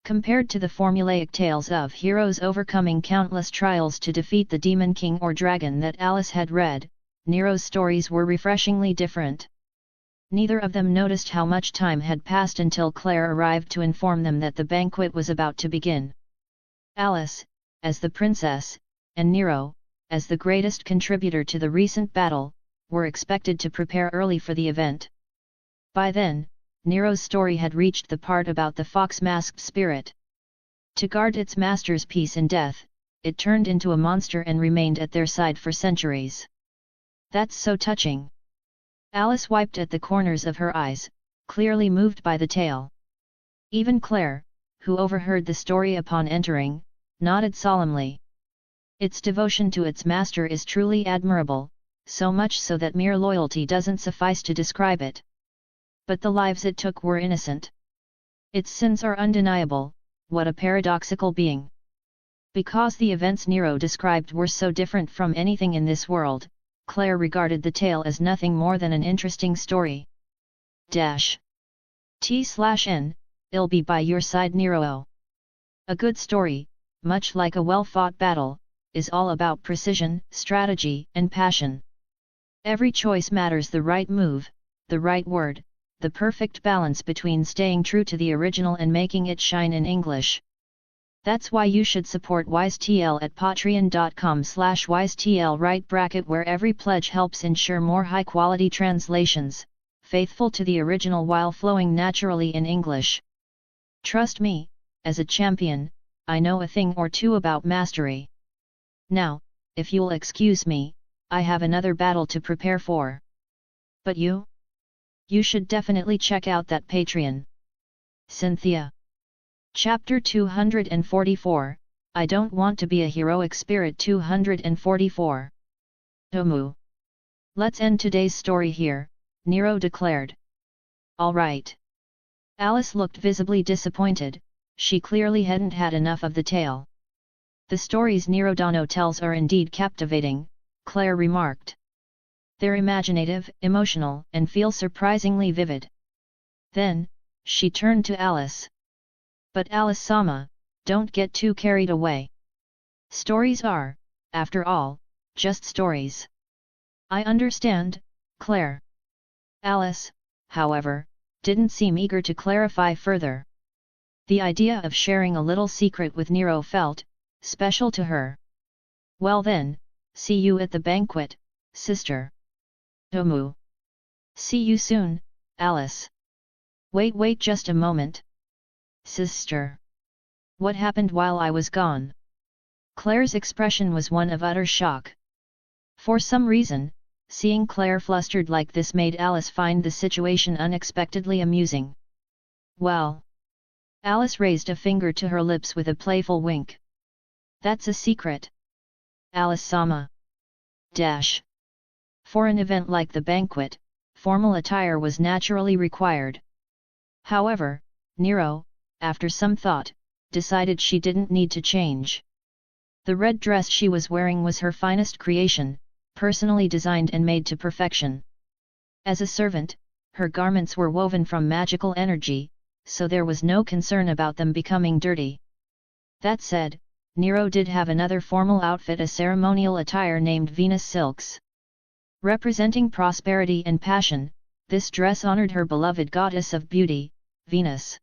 Compared to the formulaic tales of heroes overcoming countless trials to defeat the demon king or dragon that Alice had read, Nero's stories were refreshingly different. Neither of them noticed how much time had passed until Claire arrived to inform them that the banquet was about to begin. Alice, as the princess, and Nero, as the greatest contributor to the recent battle, were expected to prepare early for the event. By then, Nero's story had reached the part about the fox-masked spirit. To guard its master's peace in death, it turned into a monster and remained at their side for centuries. That's so touching. Alice wiped at the corners of her eyes, clearly moved by the tale. Even Claire, who overheard the story upon entering, nodded solemnly. Its devotion to its master is truly admirable, so much so that mere loyalty doesn't suffice to describe it. But the lives it took were innocent. Its sins are undeniable. What a paradoxical being. Because the events Nero described were so different from anything in this world, Claire regarded the tale as nothing more than an interesting story. T/N, I'll be by your side, Nero. A good story, much like a well-fought battle, is all about precision, strategy, and passion. Every choice matters: the right move, the right word, the perfect balance between staying true to the original and making it shine in English. That's why you should support WiseTL at patreon.com/wisetl where every pledge helps ensure more high-quality translations, faithful to the original while flowing naturally in English. Trust me, as a champion, I know a thing or two about mastery. Now, if you'll excuse me, I have another battle to prepare for. But you? You should definitely check out that Patreon. Cynthia. Chapter 244, I Don't Want to Be a Heroic Spirit. 244. Let's end today's story here, Nero declared. All right. Alice looked visibly disappointed. She clearly hadn't had enough of the tale. The stories Nero Dano tells are indeed captivating, Claire remarked. They're imaginative, emotional, and feel surprisingly vivid. Then, she turned to Alice. But Alice-sama, don't get too carried away. Stories are, after all, just stories. I understand, Claire. Alice, however, didn't seem eager to clarify further. The idea of sharing a little secret with Nero felt special to her. Well then, see you at the banquet, sister. See you soon, Alice. Wait just a moment. Sister. What happened while I was gone? Claire's expression was one of utter shock. For some reason, seeing Claire flustered like this made Alice find the situation unexpectedly amusing. Well. Alice raised a finger to her lips with a playful wink. That's a secret. Alice-sama. For an event like the banquet, formal attire was naturally required. However, Nero, after some thought, decided she didn't need to change. The red dress she was wearing was her finest creation, personally designed and made to perfection. As a servant, her garments were woven from magical energy, so there was no concern about them becoming dirty. That said, Nero did have another formal outfit, a ceremonial attire named Venus silks. Representing prosperity and passion, this dress honored her beloved goddess of beauty, Venus.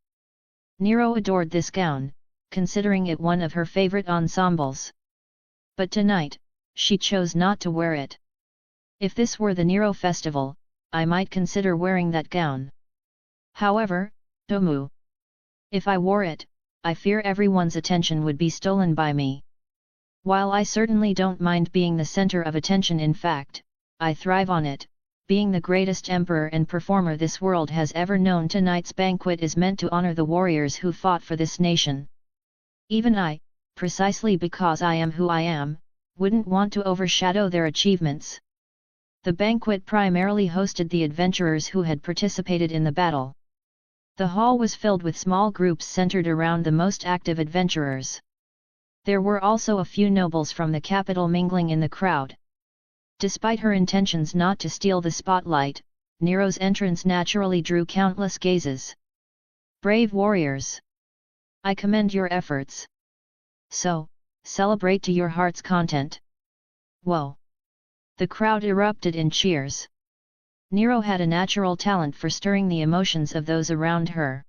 Nero adored this gown, considering it one of her favorite ensembles. But tonight, she chose not to wear it. If this were the Nero festival, I might consider wearing that gown. However, Tomu. If I wore it, I fear everyone's attention would be stolen by me. While I certainly don't mind being the center of attention, in fact, I thrive on it, being the greatest emperor and performer this world has ever known. Tonight's banquet is meant to honor the warriors who fought for this nation. Even I, precisely because I am who I am, wouldn't want to overshadow their achievements. The banquet primarily hosted the adventurers who had participated in the battle. The hall was filled with small groups centered around the most active adventurers. There were also a few nobles from the capital mingling in the crowd. Despite her intentions not to steal the spotlight, Nero's entrance naturally drew countless gazes. Brave warriors! I commend your efforts. So, celebrate to your heart's content. Whoa! The crowd erupted in cheers. Nero had a natural talent for stirring the emotions of those around her.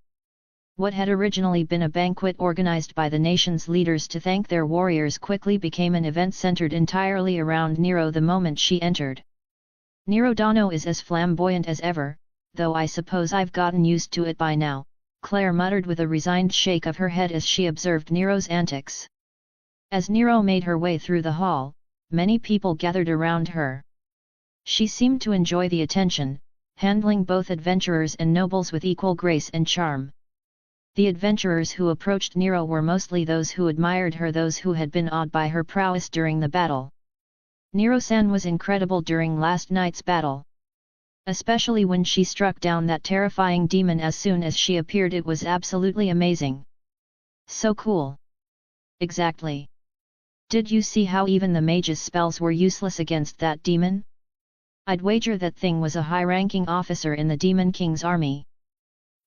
What had originally been a banquet organized by the nation's leaders to thank their warriors quickly became an event centered entirely around Nero the moment she entered. Nero Dono is as flamboyant as ever, though I suppose I've gotten used to it by now, Claire muttered with a resigned shake of her head as she observed Nero's antics. As Nero made her way through the hall, many people gathered around her. She seemed to enjoy the attention, handling both adventurers and nobles with equal grace and charm. The adventurers who approached Nero were mostly those who admired her, those who had been awed by her prowess during the battle. Nero-san was incredible during last night's battle. Especially when she struck down that terrifying demon as soon as she appeared, it was absolutely amazing. So cool. Exactly. Did you see how even the mage's spells were useless against that demon? I'd wager that thing was a high-ranking officer in the Demon King's army.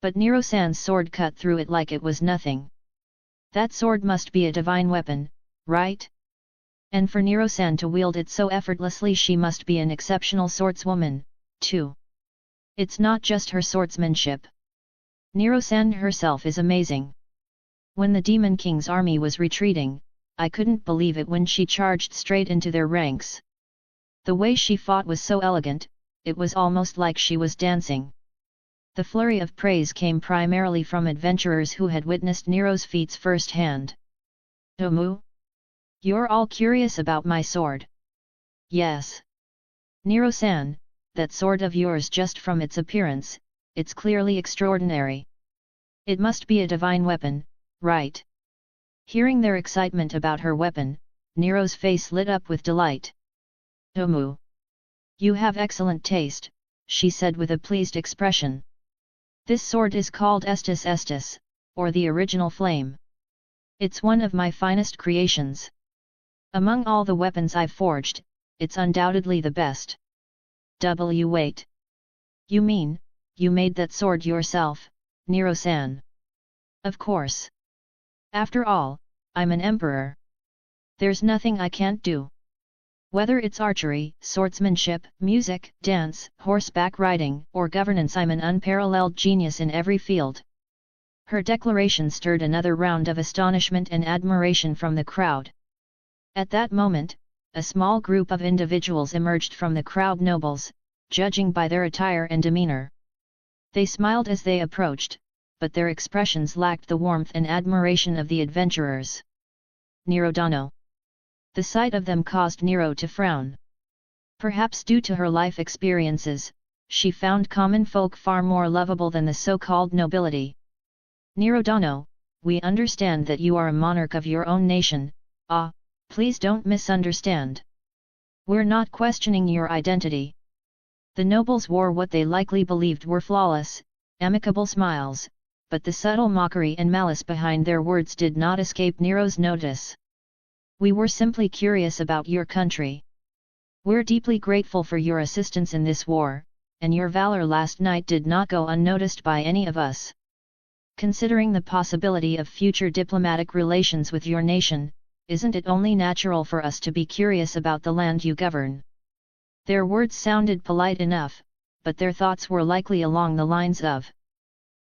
But Nero-san's sword cut through it like it was nothing. That sword must be a divine weapon, right? And for Nero-san to wield it so effortlessly, she must be an exceptional swordswoman, too. It's not just her swordsmanship. Nero-san herself is amazing. When the Demon King's army was retreating, I couldn't believe it when she charged straight into their ranks. The way she fought was so elegant, it was almost like she was dancing. The flurry of praise came primarily from adventurers who had witnessed Nero's feats firsthand. Tomu? You're all curious about my sword? Yes. Nero-san, that sword of yours, just from its appearance, it's clearly extraordinary. It must be a divine weapon, right? Hearing their excitement about her weapon, Nero's face lit up with delight. Tomu. You have excellent taste, she said with a pleased expression. This sword is called Estus Estus, or the original flame. It's one of my finest creations. Among all the weapons I've forged, it's undoubtedly the best. Wait. You mean, you made that sword yourself, Nero-san? Of course. After all, I'm an emperor. There's nothing I can't do. Whether it's archery, swordsmanship, music, dance, horseback riding, or governance, I'm an unparalleled genius in every field. Her declaration stirred another round of astonishment and admiration from the crowd. At that moment, a small group of individuals emerged from the crowd, nobles, judging by their attire and demeanor. They smiled as they approached, but their expressions lacked the warmth and admiration of the adventurers. Nero Dono. The sight of them caused Nero to frown. Perhaps due to her life experiences, she found common folk far more lovable than the so-called nobility. Nero Dono, we understand that you are a monarch of your own nation. Please don't misunderstand. We're not questioning your identity. The nobles wore what they likely believed were flawless, amicable smiles, but the subtle mockery and malice behind their words did not escape Nero's notice. We were simply curious about your country. We're deeply grateful for your assistance in this war, and your valor last night did not go unnoticed by any of us. Considering the possibility of future diplomatic relations with your nation, isn't it only natural for us to be curious about the land you govern? Their words sounded polite enough, but their thoughts were likely along the lines of,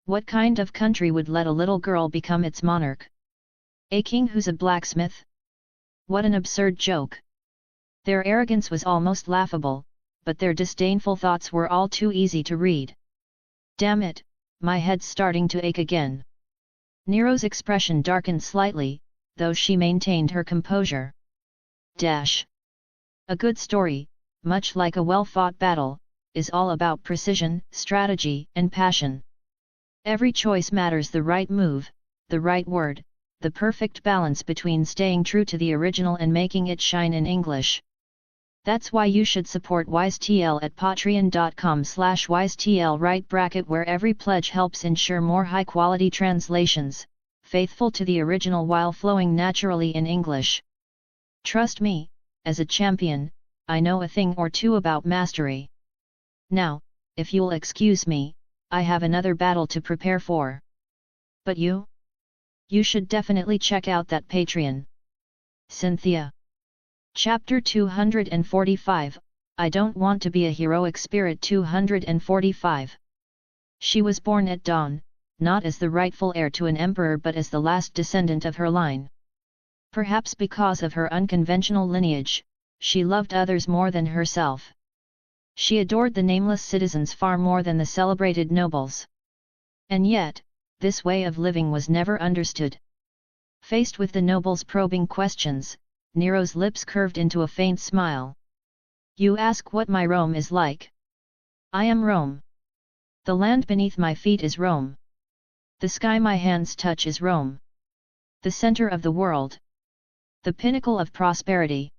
what kind of country would let a little girl become its monarch? A king who's a blacksmith? What an absurd joke! Their arrogance was almost laughable, but their disdainful thoughts were all too easy to read. Damn it, my head's starting to ache again. Nero's expression darkened slightly, though she maintained her composure. A good story, much like a well-fought battle, is all about precision, strategy, and passion. Every choice matters: the right move, the right word, the perfect balance between staying true to the original and making it shine in English. That's why you should support WiseTL at patreon.com/wisetl right / where every pledge helps ensure more high-quality translations, faithful to the original while flowing naturally in English. Trust me, as a champion, I know a thing or two about mastery. Now, if you'll excuse me, I have another battle to prepare for. But you? You should definitely check out that Patreon. Cynthia. Chapter 245, I Don't Want to Be a Heroic Spirit. 245. She was born at dawn, not as the rightful heir to an emperor but as the last descendant of her line. Perhaps because of her unconventional lineage, she loved others more than herself. She adored the nameless citizens far more than the celebrated nobles. And yet, this way of living was never understood. Faced with the nobles' probing questions, Nero's lips curved into a faint smile. You ask what my Rome is like? I am Rome. The land beneath my feet is Rome. The sky my hands touch is Rome. The center of the world. The pinnacle of prosperity.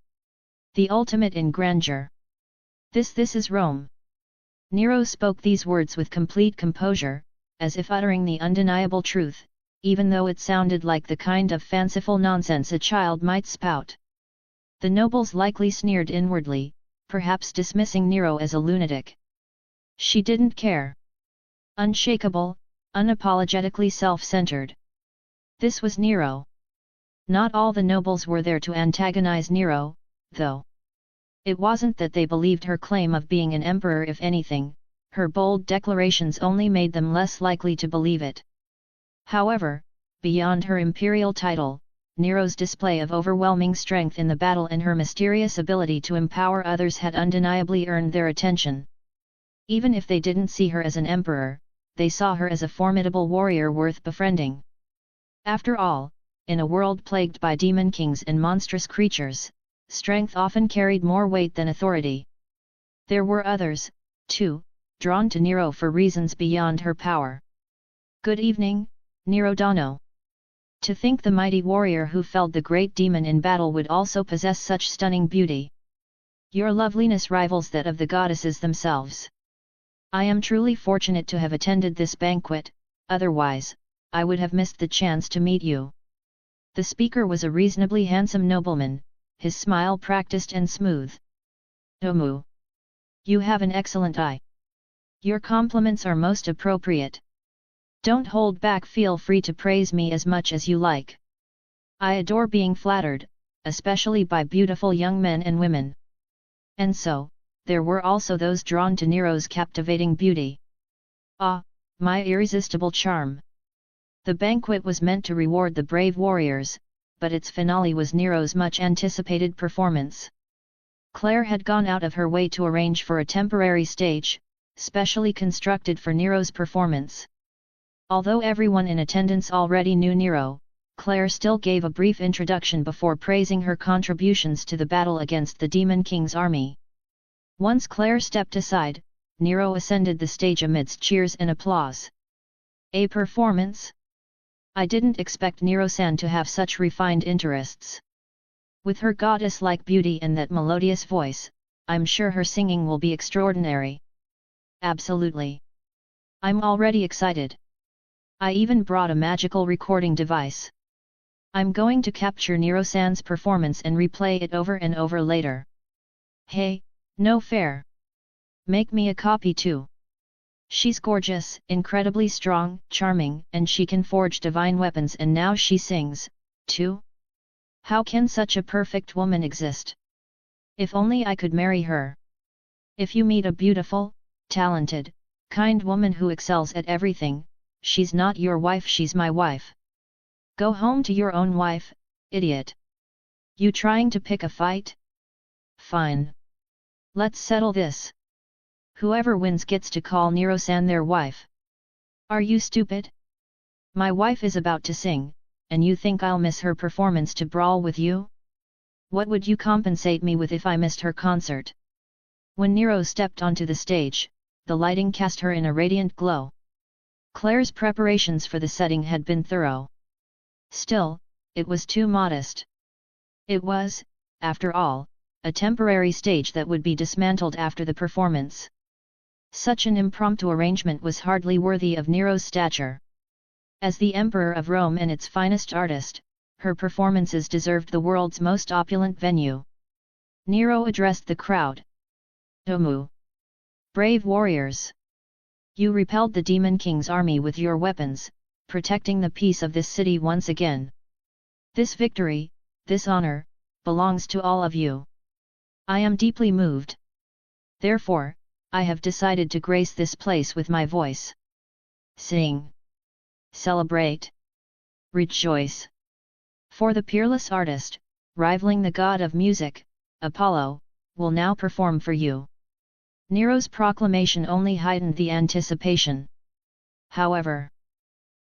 The ultimate in grandeur. This is Rome. Nero spoke these words with complete composure, as if uttering the undeniable truth, even though it sounded like the kind of fanciful nonsense a child might spout. The nobles likely sneered inwardly, perhaps dismissing Nero as a lunatic. She didn't care. Unshakable, unapologetically self-centered. This was Nero. Not all the nobles were there to antagonize Nero, though. It wasn't that they believed her claim of being an emperor. If anything, her bold declarations only made them less likely to believe it. However, beyond her imperial title, Nero's display of overwhelming strength in the battle and her mysterious ability to empower others had undeniably earned their attention. Even if they didn't see her as an emperor, they saw her as a formidable warrior worth befriending. After all, in a world plagued by demon kings and monstrous creatures, strength often carried more weight than authority. There were others, too, drawn to Nero for reasons beyond her power. Good evening, Nero Dono. To think the mighty warrior who felled the great demon in battle would also possess such stunning beauty. Your loveliness rivals that of the goddesses themselves. I am truly fortunate to have attended this banquet, otherwise, I would have missed the chance to meet you. The speaker was a reasonably handsome nobleman, his smile practiced and smooth. Omu. You have an excellent eye. Your compliments are most appropriate. Don't hold back, feel free to praise me as much as you like. I adore being flattered, especially by beautiful young men and women. And so, there were also those drawn to Nero's captivating beauty. Ah, my irresistible charm! The banquet was meant to reward the brave warriors, but its finale was Nero's much-anticipated performance. Claire had gone out of her way to arrange for a temporary stage, specially constructed for Nero's performance. Although everyone in attendance already knew Nero, Claire still gave a brief introduction before praising her contributions to the battle against the Demon King's army. Once Claire stepped aside, Nero ascended the stage amidst cheers and applause. A performance? I didn't expect Nero-san to have such refined interests. With her goddess-like beauty and that melodious voice, I'm sure her singing will be extraordinary. Absolutely. I'm already excited. I even brought a magical recording device. I'm going to capture Nero-san's performance and replay it over and over later. Hey, No fair. Make me a copy too. She's gorgeous, incredibly strong, charming, and she can forge divine weapons, and now she sings, too? How can such a perfect woman exist? If only I could marry her. If you meet a beautiful, talented, kind woman who excels at everything, she's not your wife, she's my wife. Go home to your own wife, idiot. You trying to pick a fight? Fine. Let's settle this. Whoever wins gets to call Nero-san their wife. Are you stupid? My wife is about to sing, and you think I'll miss her performance to brawl with you? What would you compensate me with if I missed her concert? When Nero stepped onto the stage, the lighting cast her in a radiant glow. Claire's preparations for the setting had been thorough. Still, it was too modest. It was, after all, a temporary stage that would be dismantled after the performance. Such an impromptu arrangement was hardly worthy of Nero's stature. As the Emperor of Rome and its finest artist, her performances deserved the world's most opulent venue. Nero addressed the crowd. Omu! Brave warriors! You repelled the Demon King's army with your weapons, protecting the peace of this city once again. This victory, this honor, belongs to all of you. I am deeply moved. Therefore, I have decided to grace this place with my voice. Sing. Celebrate. Rejoice. For the peerless artist, rivaling the god of music, Apollo, will now perform for you. Nero's proclamation only heightened the anticipation. However,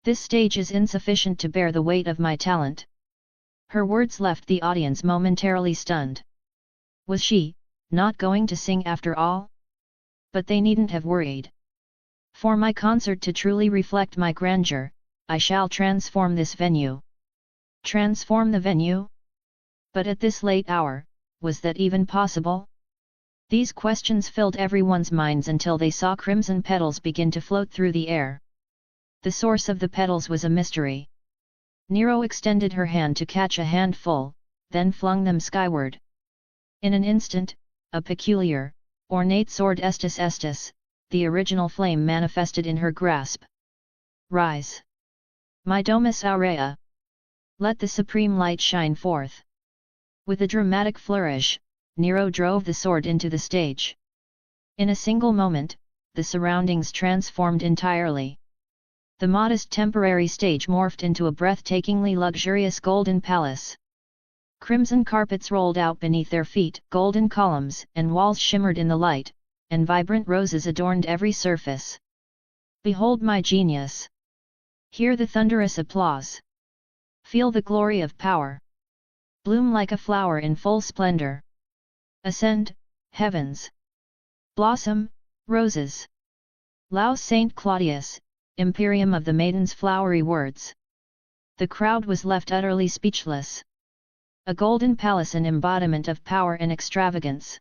this stage is insufficient to bear the weight of my talent. Her words left the audience momentarily stunned. Was she not going to sing after all? But they needn't have worried. For my concert to truly reflect my grandeur, I shall transform this venue. Transform the venue? But at this late hour, was that even possible? These questions filled everyone's minds until they saw crimson petals begin to float through the air. The source of the petals was a mystery. Nero extended her hand to catch a handful, then flung them skyward. In an instant, a peculiar, ornate sword estus, the original flame manifested in her grasp. Rise! My domus aurea! Let the supreme light shine forth! With a dramatic flourish, Nero drove the sword into the stage. In a single moment, the surroundings transformed entirely. The modest temporary stage morphed into a breathtakingly luxurious golden palace. Crimson carpets rolled out beneath their feet, golden columns and walls shimmered in the light, and vibrant roses adorned every surface. Behold my genius! Hear the thunderous applause! Feel the glory of power! Bloom like a flower in full splendor! Ascend, heavens! Blossom, roses! Laus Saint Claudius, Imperium of the Maiden's flowery words! The crowd was left utterly speechless. A golden palace, an embodiment of power and extravagance.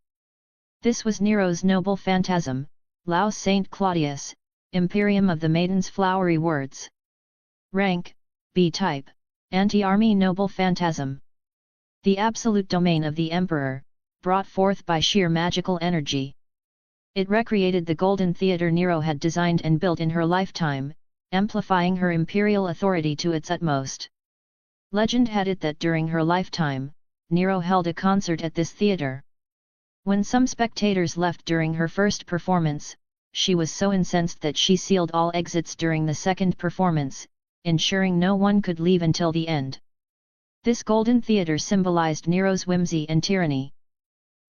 This was Nero's noble phantasm, Laus Saint Claudius, Imperium of the Maiden's flowery words. Rank, B-type, anti-army noble phantasm. The absolute domain of the Emperor, brought forth by sheer magical energy. It recreated the golden theatre Nero had designed and built in her lifetime, amplifying her imperial authority to its utmost. Legend had it that during her lifetime, Nero held a concert at this theatre. When some spectators left during her first performance, she was so incensed that she sealed all exits during the second performance, ensuring no one could leave until the end. This golden theatre symbolized Nero's whimsy and tyranny.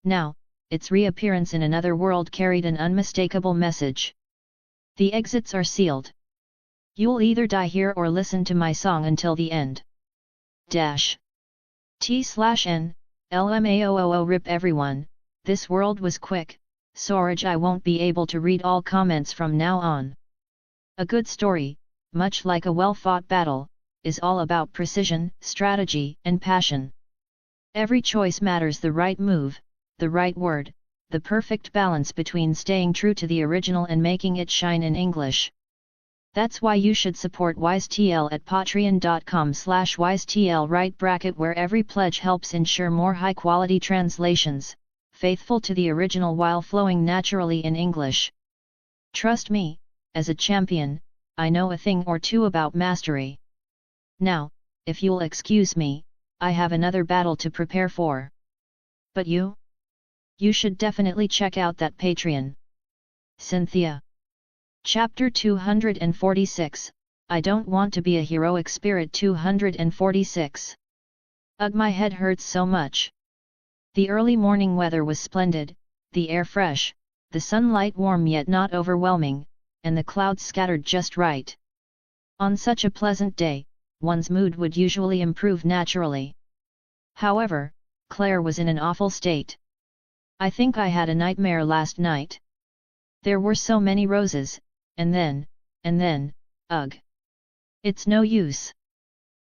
Now, its reappearance in another world carried an unmistakable message. The exits are sealed. You'll either die here or listen to my song until the end. T/N, LMAOOO rip everyone, this world was quick, sorry I won't be able to read all comments from now on. A good story, much like a well-fought battle, is all about precision, strategy, and passion. Every choice matters: the right move, the right word, the perfect balance between staying true to the original and making it shine in English. That's why you should support WiseTL at patreon.com/wisetl right bracket, where every pledge helps ensure more high-quality translations, faithful to the original while flowing naturally in English. Trust me, as a champion, I know a thing or two about mastery. Now, if you'll excuse me, I have another battle to prepare for. But you? You should definitely check out that Patreon. Cynthia. Chapter 246, I don't want to be a heroic spirit. 246. Ugh, my head hurts so much. The early morning weather was splendid, the air fresh, the sunlight warm yet not overwhelming, and the clouds scattered just right. On such a pleasant day, one's mood would usually improve naturally. However, Claire was in an awful state. I think I had a nightmare last night. There were so many roses, and then, ugh. It's no use.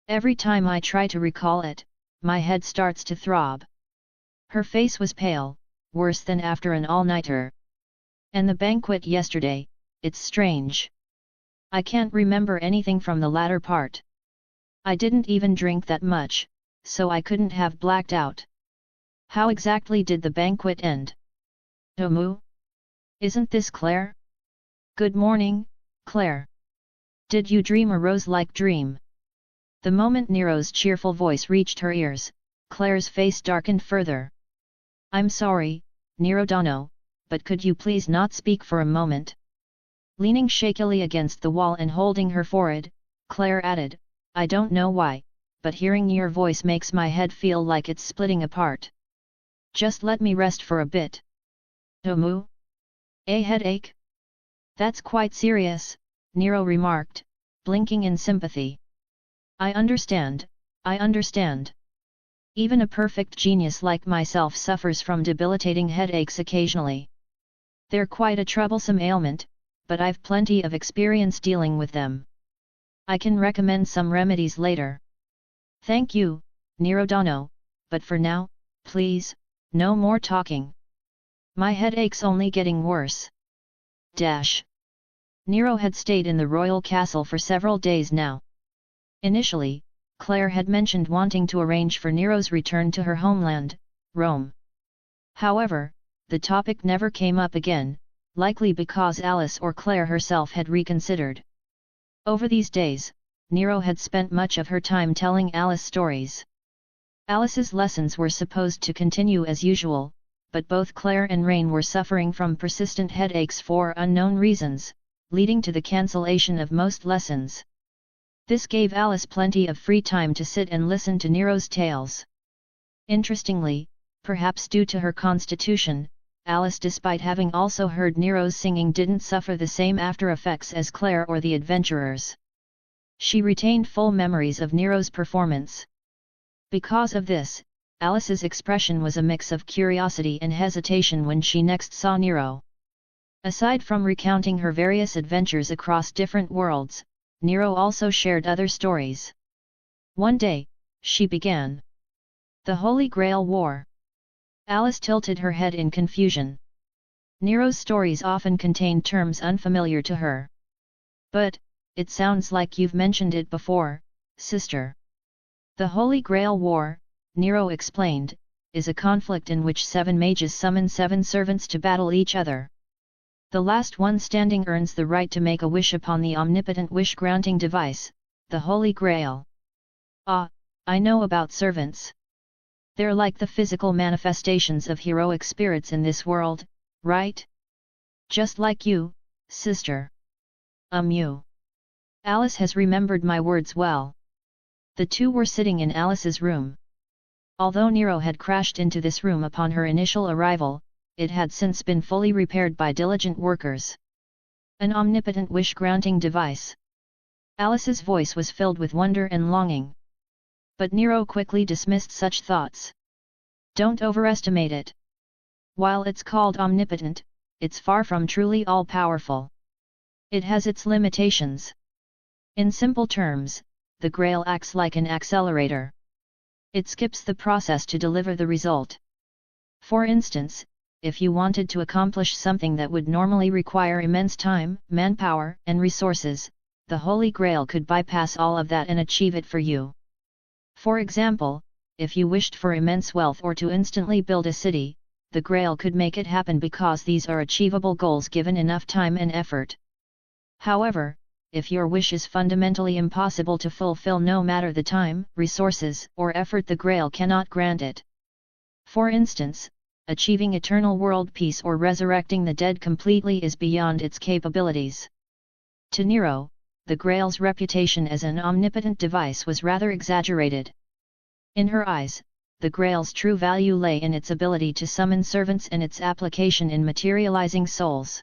Every time I try to recall it, my head starts to throb. Her face was pale, worse than after an all-nighter. And the banquet yesterday, it's strange. I can't remember anything from the latter part. I didn't even drink that much, so I couldn't have blacked out. How exactly did the banquet end? Moo? Isn't this Claire? Good morning, Claire. Did you dream a rose-like dream? The moment Nero's cheerful voice reached her ears, Claire's face darkened further. I'm sorry, Nero Dono, but could you please not speak for a moment? Leaning shakily against the wall and holding her forehead, Claire added, I don't know why, but hearing your voice makes my head feel like it's splitting apart. Just let me rest for a bit. Moo? A headache? That's quite serious, Nero remarked, blinking in sympathy. I understand. Even a perfect genius like myself suffers from debilitating headaches occasionally. They're quite a troublesome ailment, but I've plenty of experience dealing with them. I can recommend some remedies later. Thank you, Nero Dono, but for now, please, no more talking. My headache's only getting worse. Nero had stayed in the royal castle for several days now. Initially, Claire had mentioned wanting to arrange for Nero's return to her homeland, Rome. However, the topic never came up again, likely because Alice or Claire herself had reconsidered. Over these days, Nero had spent much of her time telling Alice stories. Alice's lessons were supposed to continue as usual, but both Claire and Rain were suffering from persistent headaches for unknown reasons, leading to the cancellation of most lessons. This gave Alice plenty of free time to sit and listen to Nero's tales. Interestingly, perhaps due to her constitution, Alice, despite having also heard Nero's singing, didn't suffer the same after effects as Claire or the adventurers. She retained full memories of Nero's performance. Because of this, Alice's expression was a mix of curiosity and hesitation when she next saw Nero. Aside from recounting her various adventures across different worlds, Nero also shared other stories. One day, she began. The Holy Grail War. Alice tilted her head in confusion. Nero's stories often contained terms unfamiliar to her. But, it sounds like you've mentioned it before, sister. The Holy Grail War, Nero explained, is a conflict in which 7 mages summon 7 servants to battle each other. The last one standing earns the right to make a wish upon the omnipotent wish-granting device, the Holy Grail. Ah, I know about servants. They're like the physical manifestations of heroic spirits in this world, right? Just like you, sister. You. Alice has remembered my words well. The two were sitting in Alice's room. Although Nero had crashed into this room upon her initial arrival, it had since been fully repaired by diligent workers. An omnipotent wish-granting device. Alice's voice was filled with wonder and longing. But Nero quickly dismissed such thoughts. Don't overestimate it. While it's called omnipotent, it's far from truly all-powerful. It has its limitations. In simple terms, the Grail acts like an accelerator. It skips the process to deliver the result. For instance, if you wanted to accomplish something that would normally require immense time, manpower, and resources, the Holy Grail could bypass all of that and achieve it for you. For example, if you wished for immense wealth or to instantly build a city, the Grail could make it happen because these are achievable goals given enough time and effort. However, if your wish is fundamentally impossible to fulfill no matter the time, resources, or effort, the Grail cannot grant it. For instance, achieving eternal world peace or resurrecting the dead completely is beyond its capabilities. To Nero, the Grail's reputation as an omnipotent device was rather exaggerated. In her eyes, the Grail's true value lay in its ability to summon servants and its application in materializing souls.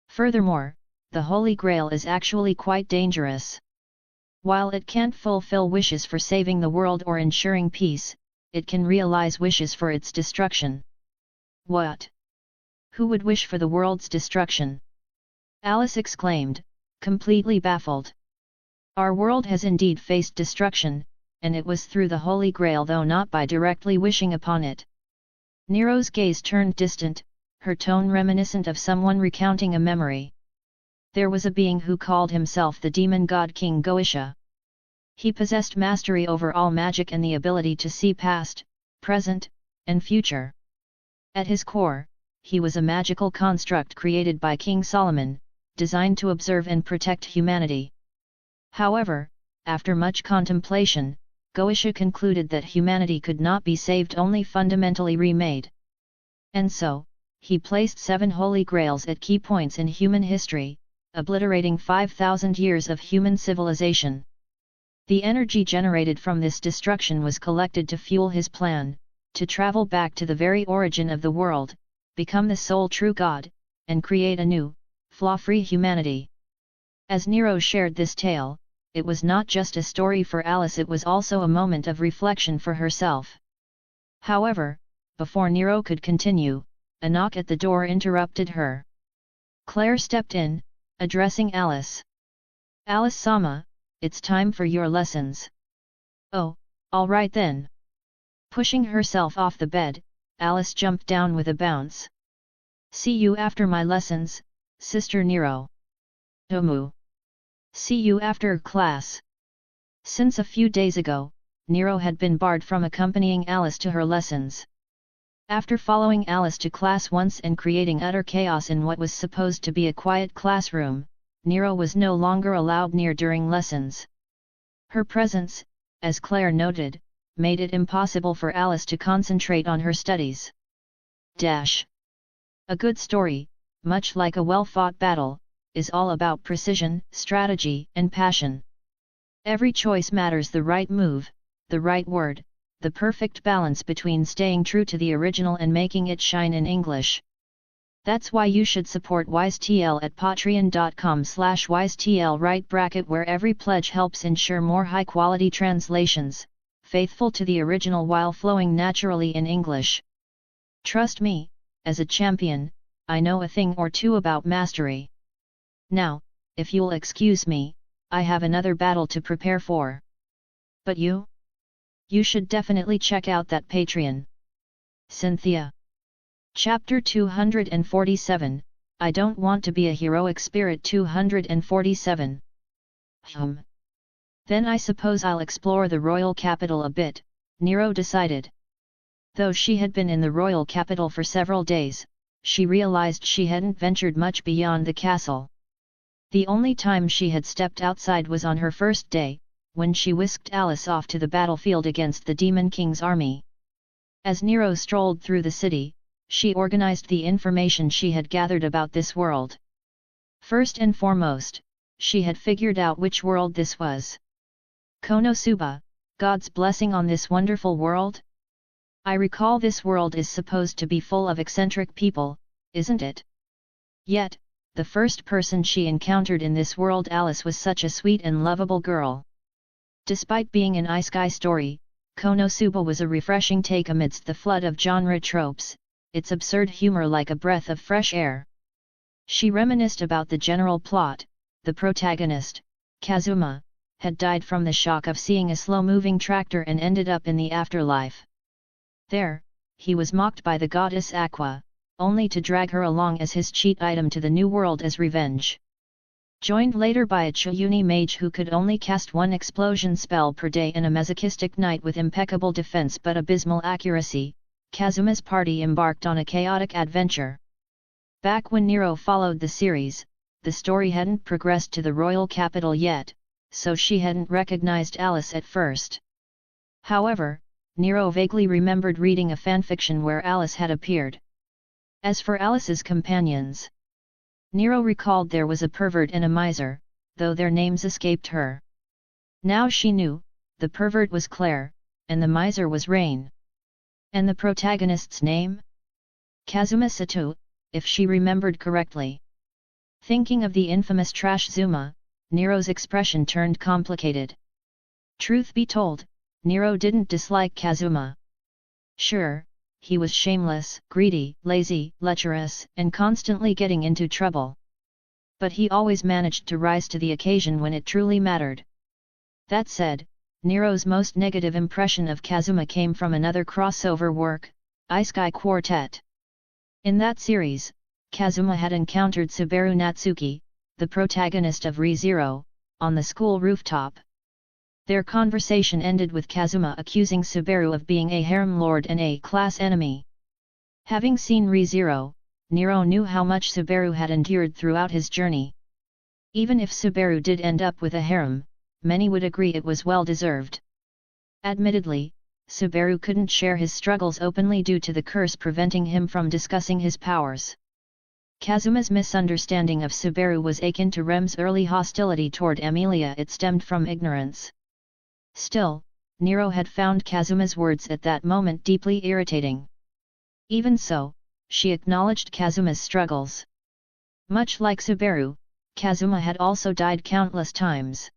Furthermore, the Holy Grail is actually quite dangerous. While it can't fulfill wishes for saving the world or ensuring peace, it can realize wishes for its destruction. What? Who would wish for the world's destruction? Alice exclaimed, completely baffled. Our world has indeed faced destruction, and it was through the Holy Grail, though not by directly wishing upon it. Nero's gaze turned distant, her tone reminiscent of someone recounting a memory. There was a being who called himself the demon god King Goetia. He possessed mastery over all magic and the ability to see past, present, and future. At his core, he was a magical construct created by King Solomon, designed to observe and protect humanity. However, after much contemplation, Goetia concluded that humanity could not be saved, only fundamentally remade. And so, he placed 7 holy grails at key points in human history, obliterating 5,000 years of human civilization. The energy generated from this destruction was collected to fuel his plan, to travel back to the very origin of the world, become the sole true God, and create a new, flaw-free humanity. As Nero shared this tale, it was not just a story for Alice, it was also a moment of reflection for herself. However, before Nero could continue, a knock at the door interrupted her. Claire stepped in, addressing Alice. Alice-sama, it's time for your lessons. Oh, all right then. Pushing herself off the bed, Alice jumped down with a bounce. See you after my lessons, Sister Nero. Omu. See you after class. Since a few days ago, Nero had been barred from accompanying Alice to her lessons. After following Alice to class once and creating utter chaos in what was supposed to be a quiet classroom, Nero was no longer allowed near during lessons. Her presence, as Claire noted, made it impossible for Alice to concentrate on her studies. A good story, much like a well-fought battle, is all about precision, strategy, and passion. Every choice matters: the right move, the right word, the perfect balance between staying true to the original and making it shine in English. That's why you should support WiseTL at patreon.com/wisetl right bracket, where every pledge helps ensure more high-quality translations, faithful to the original while flowing naturally in English. Trust me, as a champion, I know a thing or two about mastery. Now, if you'll excuse me, I have another battle to prepare for. But you? You should definitely check out that Patreon. Cynthia. Chapter 247, I Don't Want to Be a Heroic Spirit. 247. Then I suppose I'll explore the royal capital a bit, Nero decided. Though she had been in the royal capital for several days, she realized she hadn't ventured much beyond the castle. The only time she had stepped outside was on her first day, when she whisked Alice off to the battlefield against the Demon King's army. As Nero strolled through the city, she organized the information she had gathered about this world. First and foremost, she had figured out which world this was. Konosuba, God's blessing on this wonderful world? I recall this world is supposed to be full of eccentric people, isn't it? Yet, the first person she encountered in this world, Alice, was such a sweet and lovable girl. Despite being an isekai story, Konosuba was a refreshing take amidst the flood of genre tropes, its absurd humor like a breath of fresh air. She reminisced about the general plot. The protagonist, Kazuma, had died from the shock of seeing a slow-moving tractor and ended up in the afterlife. There, he was mocked by the goddess Aqua, only to drag her along as his cheat item to the new world as revenge. Joined later by a Chiyuni mage who could only cast one explosion spell per day and a masochistic knight with impeccable defense but abysmal accuracy, Kazuma's party embarked on a chaotic adventure. Back when Nero followed the series, the story hadn't progressed to the royal capital yet, so she hadn't recognized Alice at first. However, Nero vaguely remembered reading a fanfiction where Alice had appeared. As for Alice's companions, Nero recalled there was a pervert and a miser, though their names escaped her. Now she knew, the pervert was Claire, and the miser was Rain. And the protagonist's name? Kazuma Sato, if she remembered correctly. Thinking of the infamous Trash Zuma, Nero's expression turned complicated. Truth be told, Nero didn't dislike Kazuma. Sure, he was shameless, greedy, lazy, lecherous, and constantly getting into trouble. But he always managed to rise to the occasion when it truly mattered. That said, Nero's most negative impression of Kazuma came from another crossover work, Isekai Quartet. In that series, Kazuma had encountered Subaru Natsuki, the protagonist of Re:Zero, on the school rooftop. Their conversation ended with Kazuma accusing Subaru of being a harem lord and a class enemy. Having seen Re:Zero, Nero knew how much Subaru had endured throughout his journey. Even if Subaru did end up with a harem, many would agree it was well deserved. Admittedly, Subaru couldn't share his struggles openly due to the curse preventing him from discussing his powers. Kazuma's misunderstanding of Subaru was akin to Rem's early hostility toward Amelia. It stemmed from ignorance. Still, Nero had found Kazuma's words at that moment deeply irritating. Even so, she acknowledged Kazuma's struggles. Much like Subaru, Kazuma had also died countless times.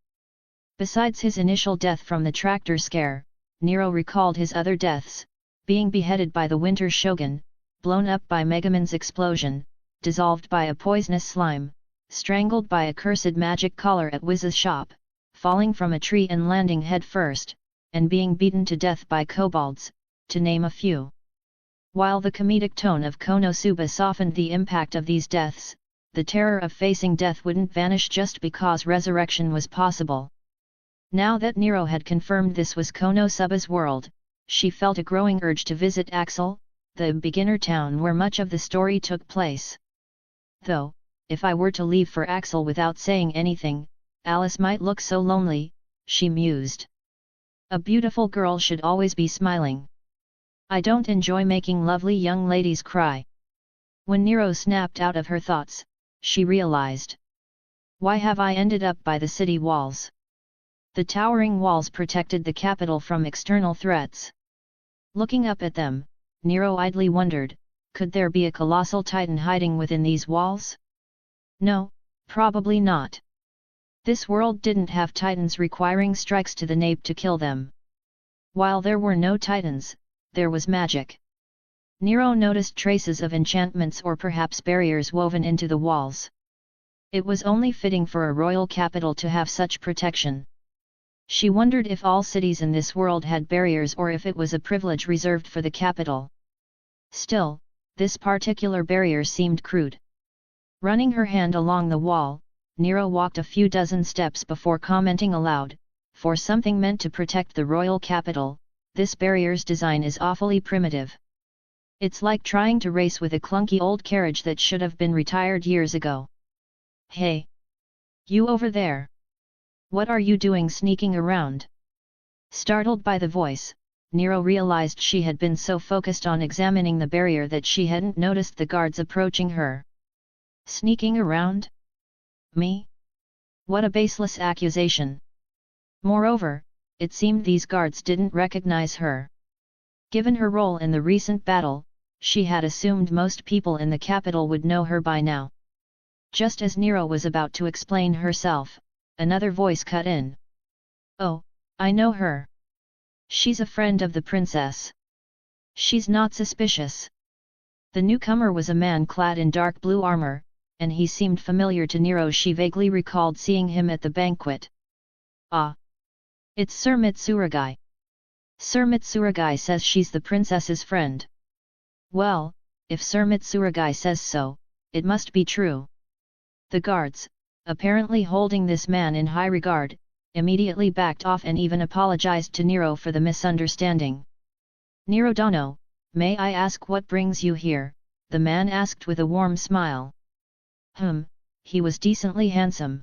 Besides his initial death from the tractor scare, Nero recalled his other deaths: being beheaded by the Winter Shogun, blown up by Megaman's explosion, dissolved by a poisonous slime, strangled by a cursed magic collar at Wiz's shop, falling from a tree and landing head first, and being beaten to death by kobolds, to name a few. While the comedic tone of Konosuba softened the impact of these deaths, the terror of facing death wouldn't vanish just because resurrection was possible. Now that Nero had confirmed this was Konosuba's world, she felt a growing urge to visit Axel, the beginner town where much of the story took place. Though, if I were to leave for Axel without saying anything, Alice might look so lonely, she mused. A beautiful girl should always be smiling. I don't enjoy making lovely young ladies cry. When Nero snapped out of her thoughts, she realized. Why have I ended up by the city walls? The towering walls protected the capital from external threats. Looking up at them, Nero idly wondered, could there be a colossal titan hiding within these walls? No, probably not. This world didn't have titans requiring strikes to the nape to kill them. While there were no titans, there was magic. Nero noticed traces of enchantments or perhaps barriers woven into the walls. It was only fitting for a royal capital to have such protection. She wondered if all cities in this world had barriers or if it was a privilege reserved for the capital. Still, this particular barrier seemed crude. Running her hand along the wall, Nero walked a few dozen steps before commenting aloud, for something meant to protect the royal capital, this barrier's design is awfully primitive. It's like trying to race with a clunky old carriage that should have been retired years ago. Hey! You over there! What are you doing sneaking around? Startled by the voice, Nero realized she had been so focused on examining the barrier that she hadn't noticed the guards approaching her. Sneaking around? Me? What a baseless accusation! Moreover, it seemed these guards didn't recognize her. Given her role in the recent battle, she had assumed most people in the capital would know her by now. Just as Nero was about to explain herself, another voice cut in. Oh, I know her. She's a friend of the princess. She's not suspicious. The newcomer was a man clad in dark blue armor, and he seemed familiar to Nero. She vaguely recalled seeing him at the banquet. Ah! It's Sir Mitsurugi. Sir Mitsurugi says she's the princess's friend. Well, if Sir Mitsurugi says so, it must be true. The guards, apparently holding this man in high regard, immediately backed off and even apologized to Nero for the misunderstanding. Nero Dono, may I ask what brings you here?" the man asked with a warm smile. He was decently handsome.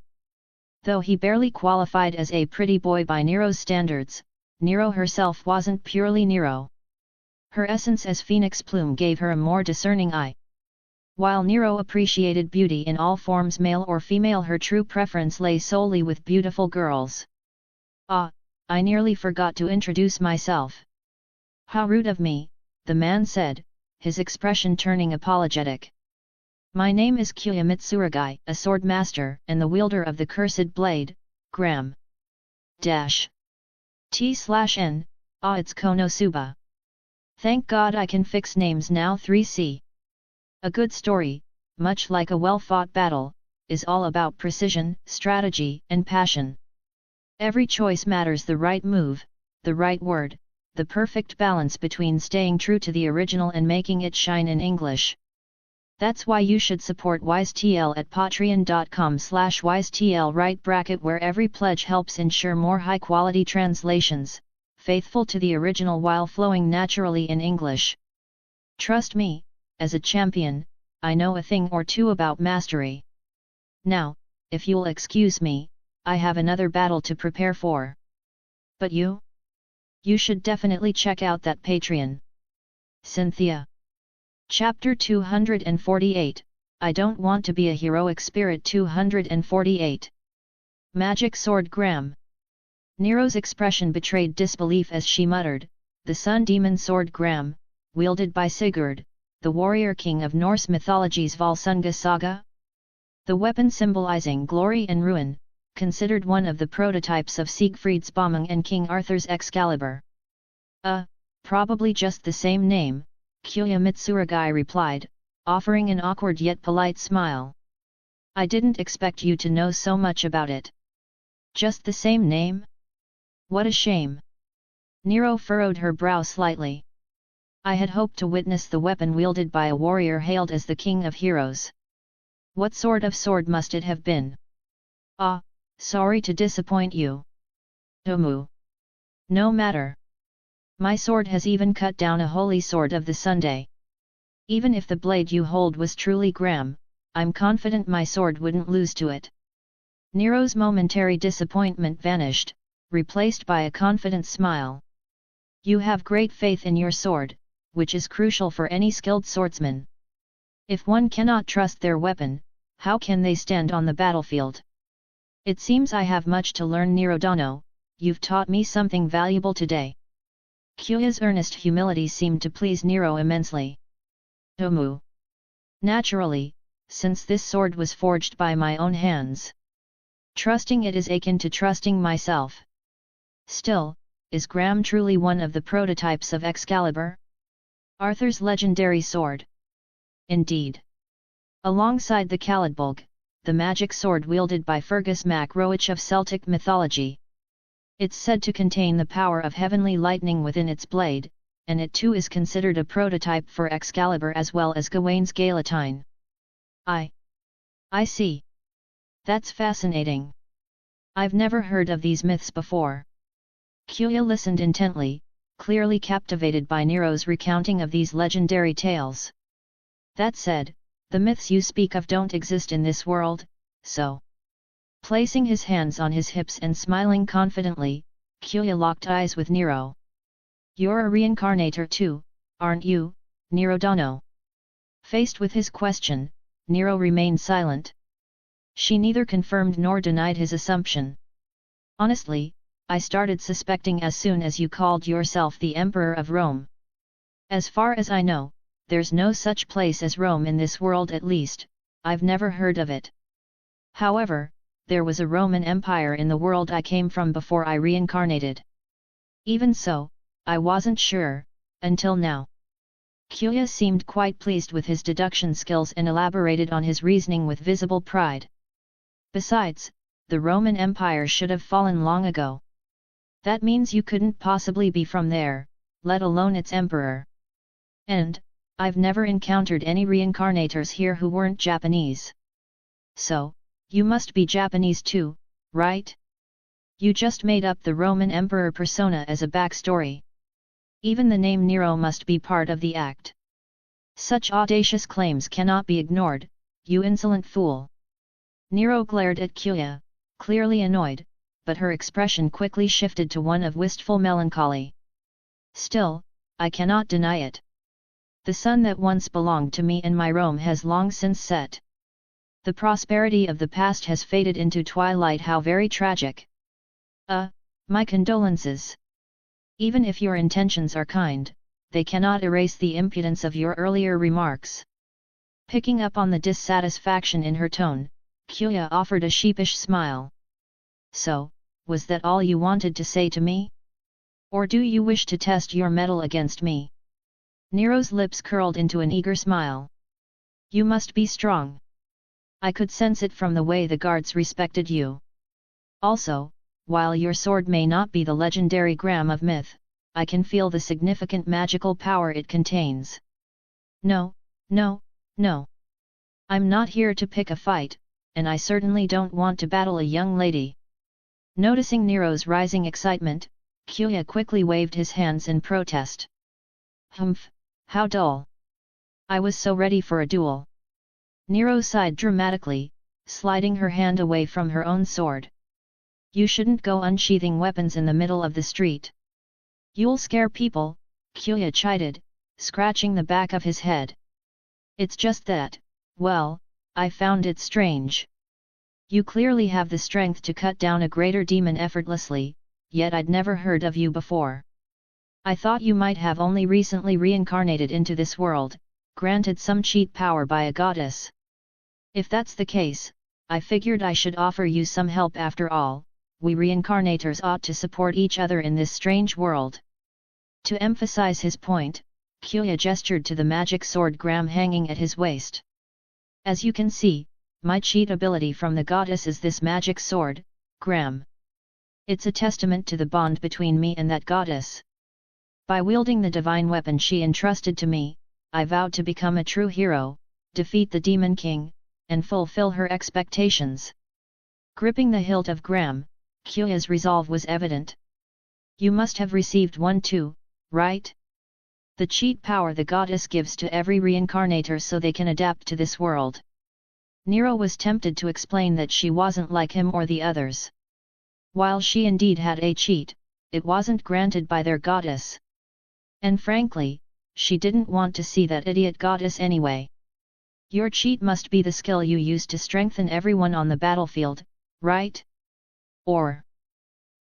Though he barely qualified as a pretty boy by Nero's standards, Nero herself wasn't purely Nero. Her essence as phoenix plume gave her a more discerning eye. While Nero appreciated beauty in all forms, male or female, her true preference lay solely with beautiful girls. "Ah, I nearly forgot to introduce myself." "How rude of me," the man said, his expression turning apologetic. "My name is Kyoya Mitsurugi, a sword master and the wielder of the cursed blade, Gram. T/N, it's Konosuba. Thank God I can fix names now. 3C. A good story, much like a well-fought battle, is all about precision, strategy, and passion. Every choice matters: the right move, the right word, the perfect balance between staying true to the original and making it shine in English. That's why you should support WiseTL at patreon.com/wisetl right / where every pledge helps ensure more high-quality translations, faithful to the original while flowing naturally in English. Trust me, as a champion, I know a thing or two about mastery. Now, if you'll excuse me, I have another battle to prepare for. But you? You should definitely check out that Patreon. Cynthia. Chapter 248, I Don't Want to Be a Heroic Spirit. 248. Magic Sword Gram. Nero's expression betrayed disbelief as she muttered, "The sun demon sword Gram, wielded by Sigurd, the warrior king of Norse mythology's Valsunga saga? The weapon symbolizing glory and ruin, considered one of the prototypes of Siegfried's bombing and King Arthur's Excalibur." Probably just the same name," Kyoya Mitsurugi replied, offering an awkward yet polite smile. "I didn't expect you to know so much about it." "Just the same name? What a shame." Nero furrowed her brow slightly. "I had hoped to witness the weapon wielded by a warrior hailed as the king of heroes. What sort of sword must it have been?" Sorry to disappoint you." "No matter. My sword has even cut down a holy sword of the Sunday. Even if the blade you hold was truly Gram, I'm confident my sword wouldn't lose to it." Nero's momentary disappointment vanished, replaced by a confident smile. "You have great faith in your sword, which is crucial for any skilled swordsman. If one cannot trust their weapon, how can they stand on the battlefield? It seems I have much to learn, Nero-dono. You've taught me something valuable today." Kyoya's earnest humility seemed to please Nero immensely. "Naturally, since this sword was forged by my own hands. Trusting it is akin to trusting myself. Still, is Gram truly one of the prototypes of Excalibur? Arthur's legendary sword?" "Indeed. Alongside the Calidbulg, the magic sword wielded by Fergus mac Roich of Celtic mythology. It's said to contain the power of heavenly lightning within its blade, and it too is considered a prototype for Excalibur as well as Gawaine's Galatine." I see. That's fascinating. I've never heard of these myths before." Kyoya listened intently, clearly captivated by Nero's recounting of these legendary tales. "That said, the myths you speak of don't exist in this world, so..." Placing his hands on his hips and smiling confidently, Kyoya locked eyes with Nero. "You're a reincarnator too, aren't you, Nero-dono?" Faced with his question, Nero remained silent. She neither confirmed nor denied his assumption. "Honestly, I started suspecting as soon as you called yourself the Emperor of Rome. As far as I know, there's no such place as Rome in this world, at least, I've never heard of it. However, there was a Roman Empire in the world I came from before I reincarnated. Even so, I wasn't sure, until now." Kyoya seemed quite pleased with his deduction skills and elaborated on his reasoning with visible pride. "Besides, the Roman Empire should have fallen long ago. That means you couldn't possibly be from there, let alone its emperor. And, I've never encountered any reincarnators here who weren't Japanese. So, you must be Japanese too, right? You just made up the Roman Emperor persona as a backstory." Even the name Nero must be part of the act. Such audacious claims cannot be ignored, you insolent fool. Nero glared at Chaldea, clearly annoyed, but her expression quickly shifted to one of wistful melancholy. Still, I cannot deny it. The sun that once belonged to me and my Rome has long since set. The prosperity of the past has faded into twilight. How very tragic. My condolences. Even if your intentions are kind, they cannot erase the impudence of your earlier remarks. Picking up on the dissatisfaction in her tone, Chaldea offered a sheepish smile. So, was that all you wanted to say to me? Or do you wish to test your mettle against me? Nero's lips curled into an eager smile. You must be strong. I could sense it from the way the guards respected you. Also, while your sword may not be the legendary gram of myth, I can feel the significant magical power it contains. No. I'm not here to pick a fight, and I certainly don't want to battle a young lady. Noticing Nero's rising excitement, Chaldea quickly waved his hands in protest. Humph, how dull. I was so ready for a duel. Nero sighed dramatically, sliding her hand away from her own sword. You shouldn't go unsheathing weapons in the middle of the street. You'll scare people, Chaldea chided, scratching the back of his head. It's just that, well, I found it strange. You clearly have the strength to cut down a greater demon effortlessly, yet I'd never heard of you before. I thought you might have only recently reincarnated into this world, granted some cheat power by a goddess. If that's the case, I figured I should offer you some help after all. We reincarnators ought to support each other in this strange world. To emphasize his point, Chaldea gestured to the magic sword gram hanging at his waist. As you can see, my cheat ability from the goddess is this magic sword, gram. It's a testament to the bond between me and that goddess. By wielding the divine weapon she entrusted to me, I vowed to become a true hero, defeat the demon king, and fulfill her expectations. Gripping the hilt of gram, Chaldea's resolve was evident. You must have received one too, right? The cheat power the goddess gives to every reincarnator so they can adapt to this world. Nero was tempted to explain that she wasn't like him or the others. While she indeed had a cheat, it wasn't granted by their goddess. And frankly, she didn't want to see that idiot goddess anyway. Your cheat must be the skill you use to strengthen everyone on the battlefield, right? Or?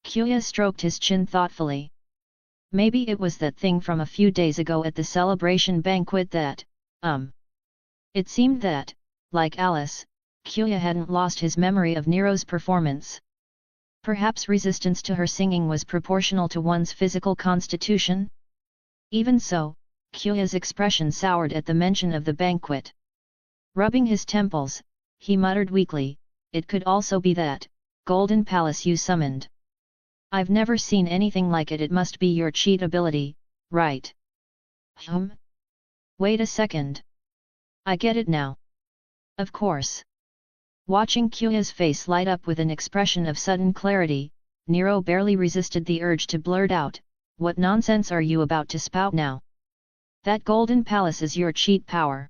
Chaldea stroked his chin thoughtfully. Maybe it was that thing from a few days ago at the celebration banquet that, It seemed that, like Alice, Chaldea hadn't lost his memory of Nero's performance. Perhaps resistance to her singing was proportional to one's physical constitution? Even so, Chaldea's expression soured at the mention of the banquet. Rubbing his temples, he muttered weakly, it could also be that golden palace you summoned. I've never seen anything like it. It must be your cheat ability, right? Wait a second. I get it now. Of course. Watching Chaldea's face light up with an expression of sudden clarity, Nero barely resisted the urge to blurt out, what nonsense are you about to spout now? That golden palace is your cheat power.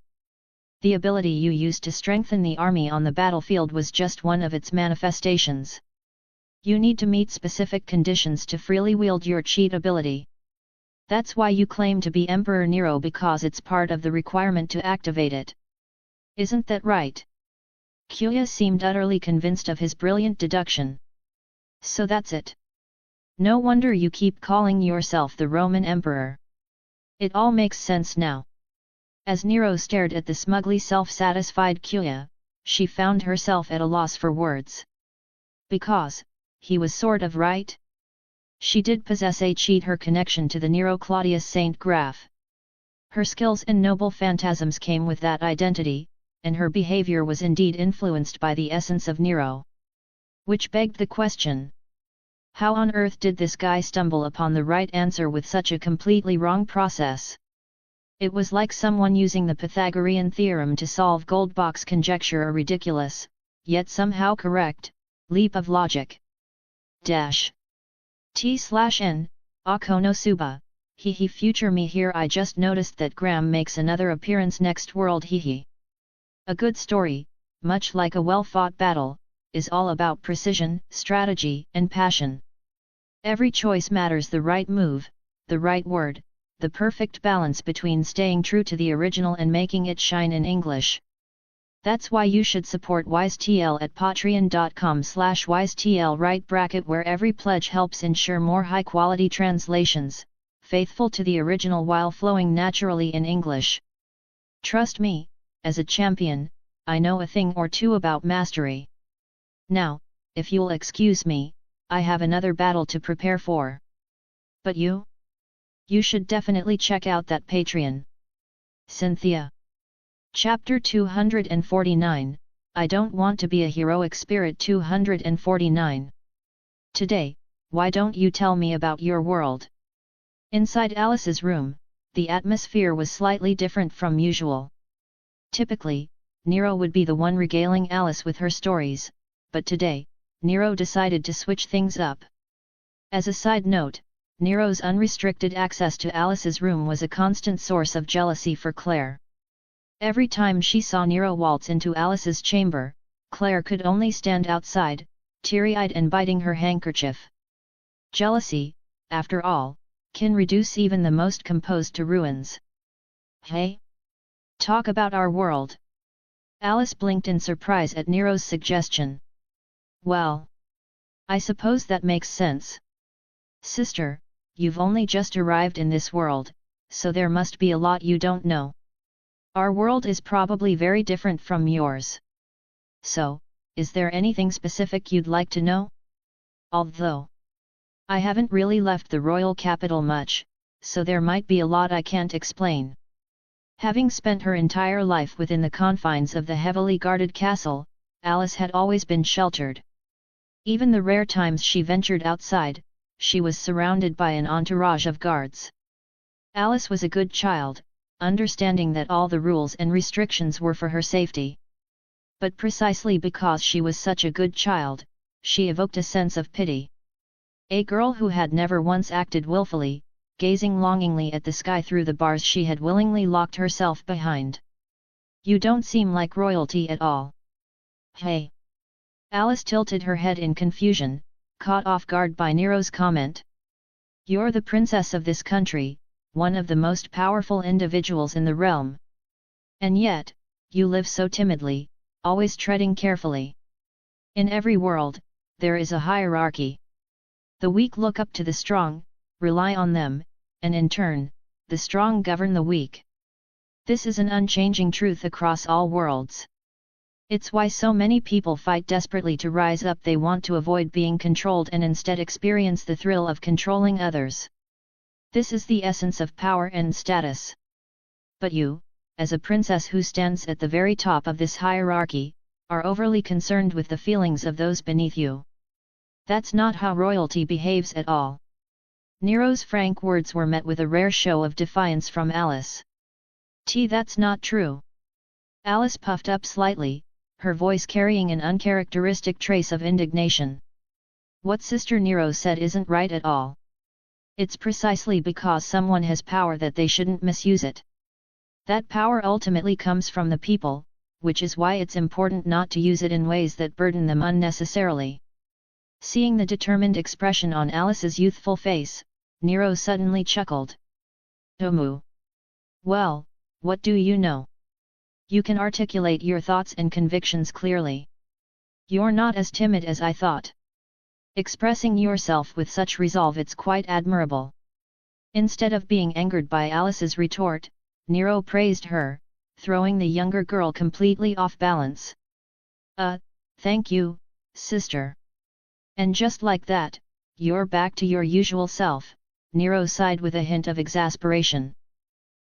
The ability you used to strengthen the army on the battlefield was just one of its manifestations. You need to meet specific conditions to freely wield your cheat ability. That's why you claim to be Emperor Nero, because it's part of the requirement to activate it. Isn't that right? Chaldea seemed utterly convinced of his brilliant deduction. So that's it. No wonder you keep calling yourself the Roman Emperor. It all makes sense now. As Nero stared at the smugly self-satisfied Chaldea, she found herself at a loss for words. Because, he was sort of right. She did possess a cheat, her connection to the Nero Claudius Saint Graph. Her skills and noble phantasms came with that identity, and her behavior was indeed influenced by the essence of Nero. Which begged the question. How on earth did this guy stumble upon the right answer with such a completely wrong process? It was like someone using the Pythagorean theorem to solve Goldbach's conjecture, a ridiculous, yet somehow correct, leap of logic. T/N, Akonosuba, Hehe, future me here. I just noticed that Graham makes another appearance next world. Hehe. A good story, much like a well-fought battle, is all about precision, strategy, and passion. Every choice matters: the right move, the right word, the perfect balance between staying true to the original and making it shine in English. That's why you should support WiseTL at patreon.com/wisetl right bracket, where every pledge helps ensure more high-quality translations, faithful to the original while flowing naturally in English. Trust me, as a champion, I know a thing or two about mastery. Now, if you'll excuse me, I have another battle to prepare for. But you? You should definitely check out that Patreon. Cynthia. Chapter 249, I Don't Want to Be a Heroic Spirit. 249. Today, why don't you tell me about your world? Inside Alice's room, the atmosphere was slightly different from usual. Typically, Nero would be the one regaling Alice with her stories, but today, Nero decided to switch things up. As a side note, Nero's unrestricted access to Alice's room was a constant source of jealousy for Claire. Every time she saw Nero waltz into Alice's chamber, Claire could only stand outside, teary-eyed and biting her handkerchief. Jealousy, after all, can reduce even the most composed to ruins. Hey? Talk about our world. Alice blinked in surprise at Nero's suggestion. Well, I suppose that makes sense. Sister, you've only just arrived in this world, so there must be a lot you don't know. Our world is probably very different from yours. So, is there anything specific you'd like to know? Although I haven't really left the royal capital much, so there might be a lot I can't explain. Having spent her entire life within the confines of the heavily guarded castle, Alice had always been sheltered. Even the rare times she ventured outside, she was surrounded by an entourage of guards. Alice was a good child, understanding that all the rules and restrictions were for her safety. But precisely because she was such a good child, she evoked a sense of pity. A girl who had never once acted willfully, gazing longingly at the sky through the bars she had willingly locked herself behind. You don't seem like royalty at all. Hey! Alice tilted her head in confusion, caught off guard by Nero's comment. You're the princess of this country, one of the most powerful individuals in the realm. And yet, you live so timidly, always treading carefully. In every world, there is a hierarchy. The weak look up to the strong, rely on them, and in turn, the strong govern the weak. This is an unchanging truth across all worlds. It's why so many people fight desperately to rise up. They want to avoid being controlled and instead experience the thrill of controlling others. This is the essence of power and status. But you, as a princess who stands at the very top of this hierarchy, are overly concerned with the feelings of those beneath you. That's not how royalty behaves at all. Nero's frank words were met with a rare show of defiance from Alice. That's not true. Alice puffed up slightly, her voice carrying an uncharacteristic trace of indignation. What Sister Nero said isn't right at all. It's precisely because someone has power that they shouldn't misuse it. That power ultimately comes from the people, which is why it's important not to use it in ways that burden them unnecessarily. Seeing the determined expression on Alice's youthful face, Nero suddenly chuckled. Omu. Well, what do you know? You can articulate your thoughts and convictions clearly. You're not as timid as I thought. Expressing yourself with such resolve, it's quite admirable. Instead of being angered by Alice's retort, Nero praised her, throwing the younger girl completely off balance. Thank you, sister. And just like that, you're back to your usual self, Nero sighed with a hint of exasperation.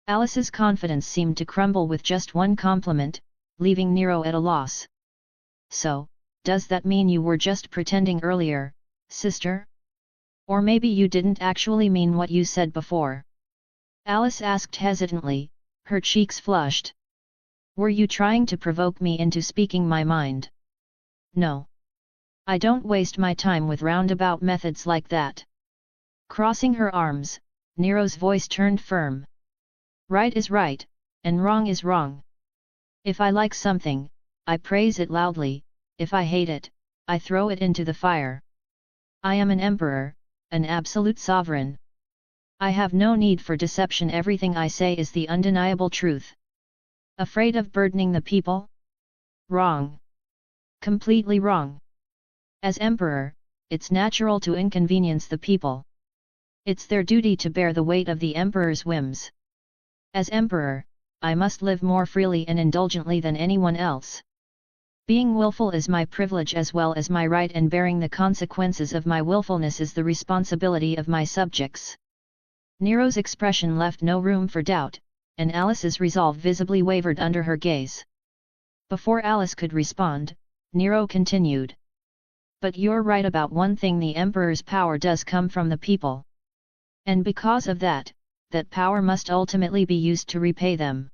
Alice's confidence seemed to crumble with just one compliment, leaving Nero at a loss. So, does that mean you were just pretending earlier, sister? Or maybe you didn't actually mean what you said before? Alice asked hesitantly, her cheeks flushed. Were you trying to provoke me into speaking my mind? No. I don't waste my time with roundabout methods like that. Crossing her arms, Nero's voice turned firm. Right is right, and wrong is wrong. If I like something, I praise it loudly, if I hate it, I throw it into the fire. I am an emperor, an absolute sovereign. I have no need for deception, everything I say is the undeniable truth. Afraid of burdening the people? Wrong. Completely wrong. As emperor, it's natural to inconvenience the people. It's their duty to bear the weight of the emperor's whims. As emperor, I must live more freely and indulgently than anyone else. Being willful is my privilege as well as my right, and bearing the consequences of my willfulness is the responsibility of my subjects. Nero's expression left no room for doubt, and Alice's resolve visibly wavered under her gaze. Before Alice could respond, Nero continued. But you're right about one thing, the emperor's power does come from the people. And because of that, that power must ultimately be used to repay them.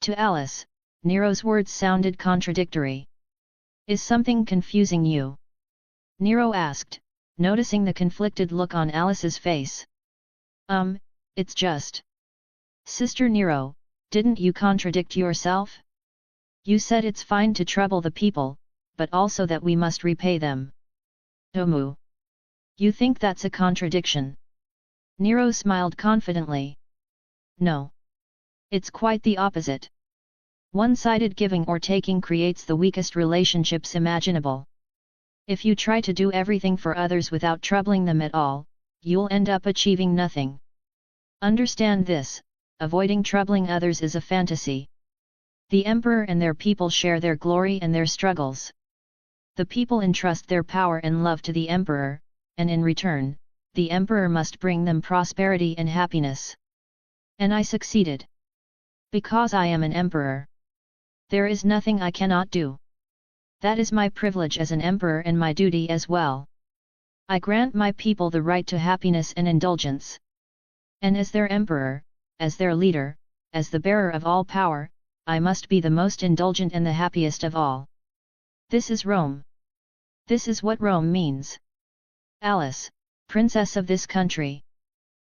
To Alice, Nero's words sounded contradictory. Is something confusing you? Nero asked, noticing the conflicted look on Alice's face. It's just. Sister Nero, didn't you contradict yourself? You said it's fine to trouble the people, but also that we must repay them. Omu. You think that's a contradiction? Nero smiled confidently. No. It's quite the opposite. One-sided giving or taking creates the weakest relationships imaginable. If you try to do everything for others without troubling them at all, you'll end up achieving nothing. Understand this, avoiding troubling others is a fantasy. The emperor and their people share their glory and their struggles. The people entrust their power and love to the emperor, and in return, the emperor must bring them prosperity and happiness. And I succeeded. Because I am an emperor. There is nothing I cannot do. That is my privilege as an emperor and my duty as well. I grant my people the right to happiness and indulgence. And as their emperor, as their leader, as the bearer of all power, I must be the most indulgent and the happiest of all. This is Rome. This is what Rome means. Alice, princess of this country.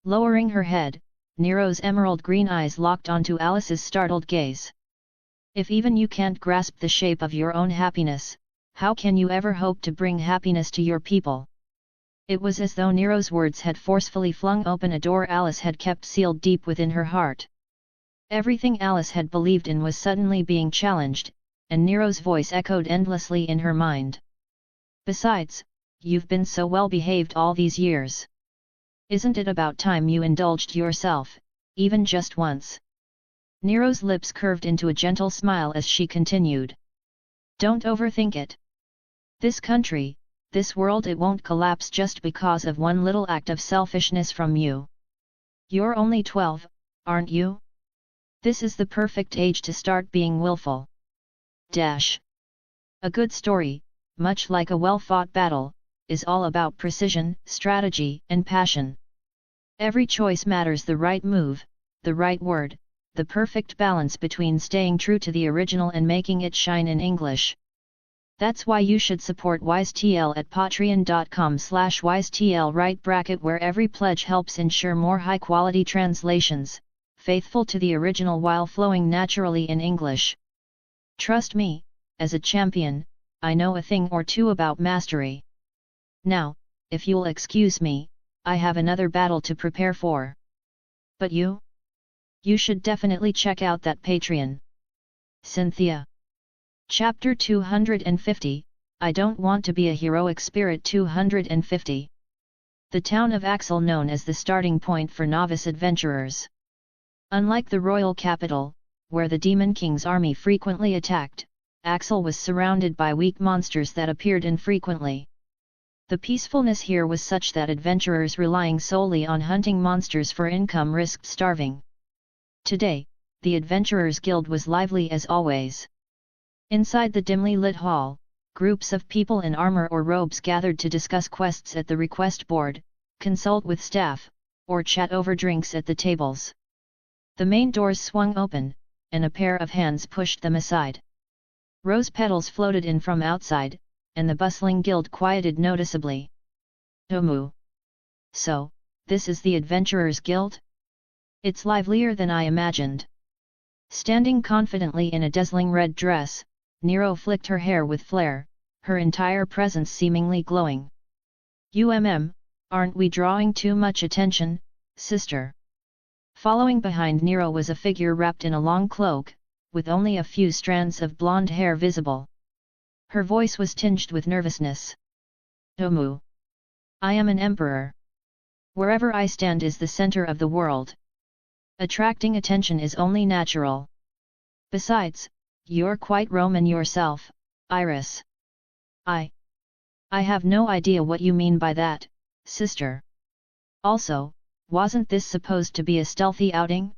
Lowering her head, Nero's emerald green eyes locked onto Alice's startled gaze. If even you can't grasp the shape of your own happiness, how can you ever hope to bring happiness to your people? It was as though Nero's words had forcefully flung open a door Alice had kept sealed deep within her heart. Everything Alice had believed in was suddenly being challenged, and Nero's voice echoed endlessly in her mind. Besides, you've been so well behaved all these years. Isn't it about time you indulged yourself, even just once? Nero's lips curved into a gentle smile as she continued. Don't overthink it. This country, this world, it won't collapse just because of one little act of selfishness from you. You're only 12, aren't you? This is the perfect age to start being willful. A good story, much like a well-fought battle, is all about precision, strategy, and passion. Every choice matters: the right move, the right word, the perfect balance between staying true to the original and making it shine in English. That's why you should support WiseTL at patreon.com/wisetl right / where every pledge helps ensure more high-quality translations, faithful to the original while flowing naturally in English. Trust me, as a champion, I know a thing or two about mastery. Now, if you'll excuse me, I have another battle to prepare for. But you? You should definitely check out that Patreon. Cynthia. Chapter 250, I Don't Want to Be a Heroic Spirit. 250. The town of Axel, known as the starting point for novice adventurers. Unlike the royal capital, where the Demon King's army frequently attacked, Axel was surrounded by weak monsters that appeared infrequently. The peacefulness here was such that adventurers relying solely on hunting monsters for income risked starving. Today, the Adventurers Guild was lively as always. Inside the dimly lit hall, groups of people in armor or robes gathered to discuss quests at the request board, consult with staff, or chat over drinks at the tables. The main doors swung open, and a pair of hands pushed them aside. Rose petals floated in from outside, and the bustling guild quieted noticeably. Omu. So, this is the Adventurers Guild? It's livelier than I imagined. Standing confidently in a dazzling red dress, Nero flicked her hair with flair, her entire presence seemingly glowing. Aren't we drawing too much attention, sister? Following behind Nero was a figure wrapped in a long cloak, with only a few strands of blonde hair visible. Her voice was tinged with nervousness. Omu. I am an emperor. Wherever I stand is the center of the world. Attracting attention is only natural. Besides, you're quite Roman yourself, Iris. I have no idea what you mean by that, sister. Also, wasn't this supposed to be a stealthy outing?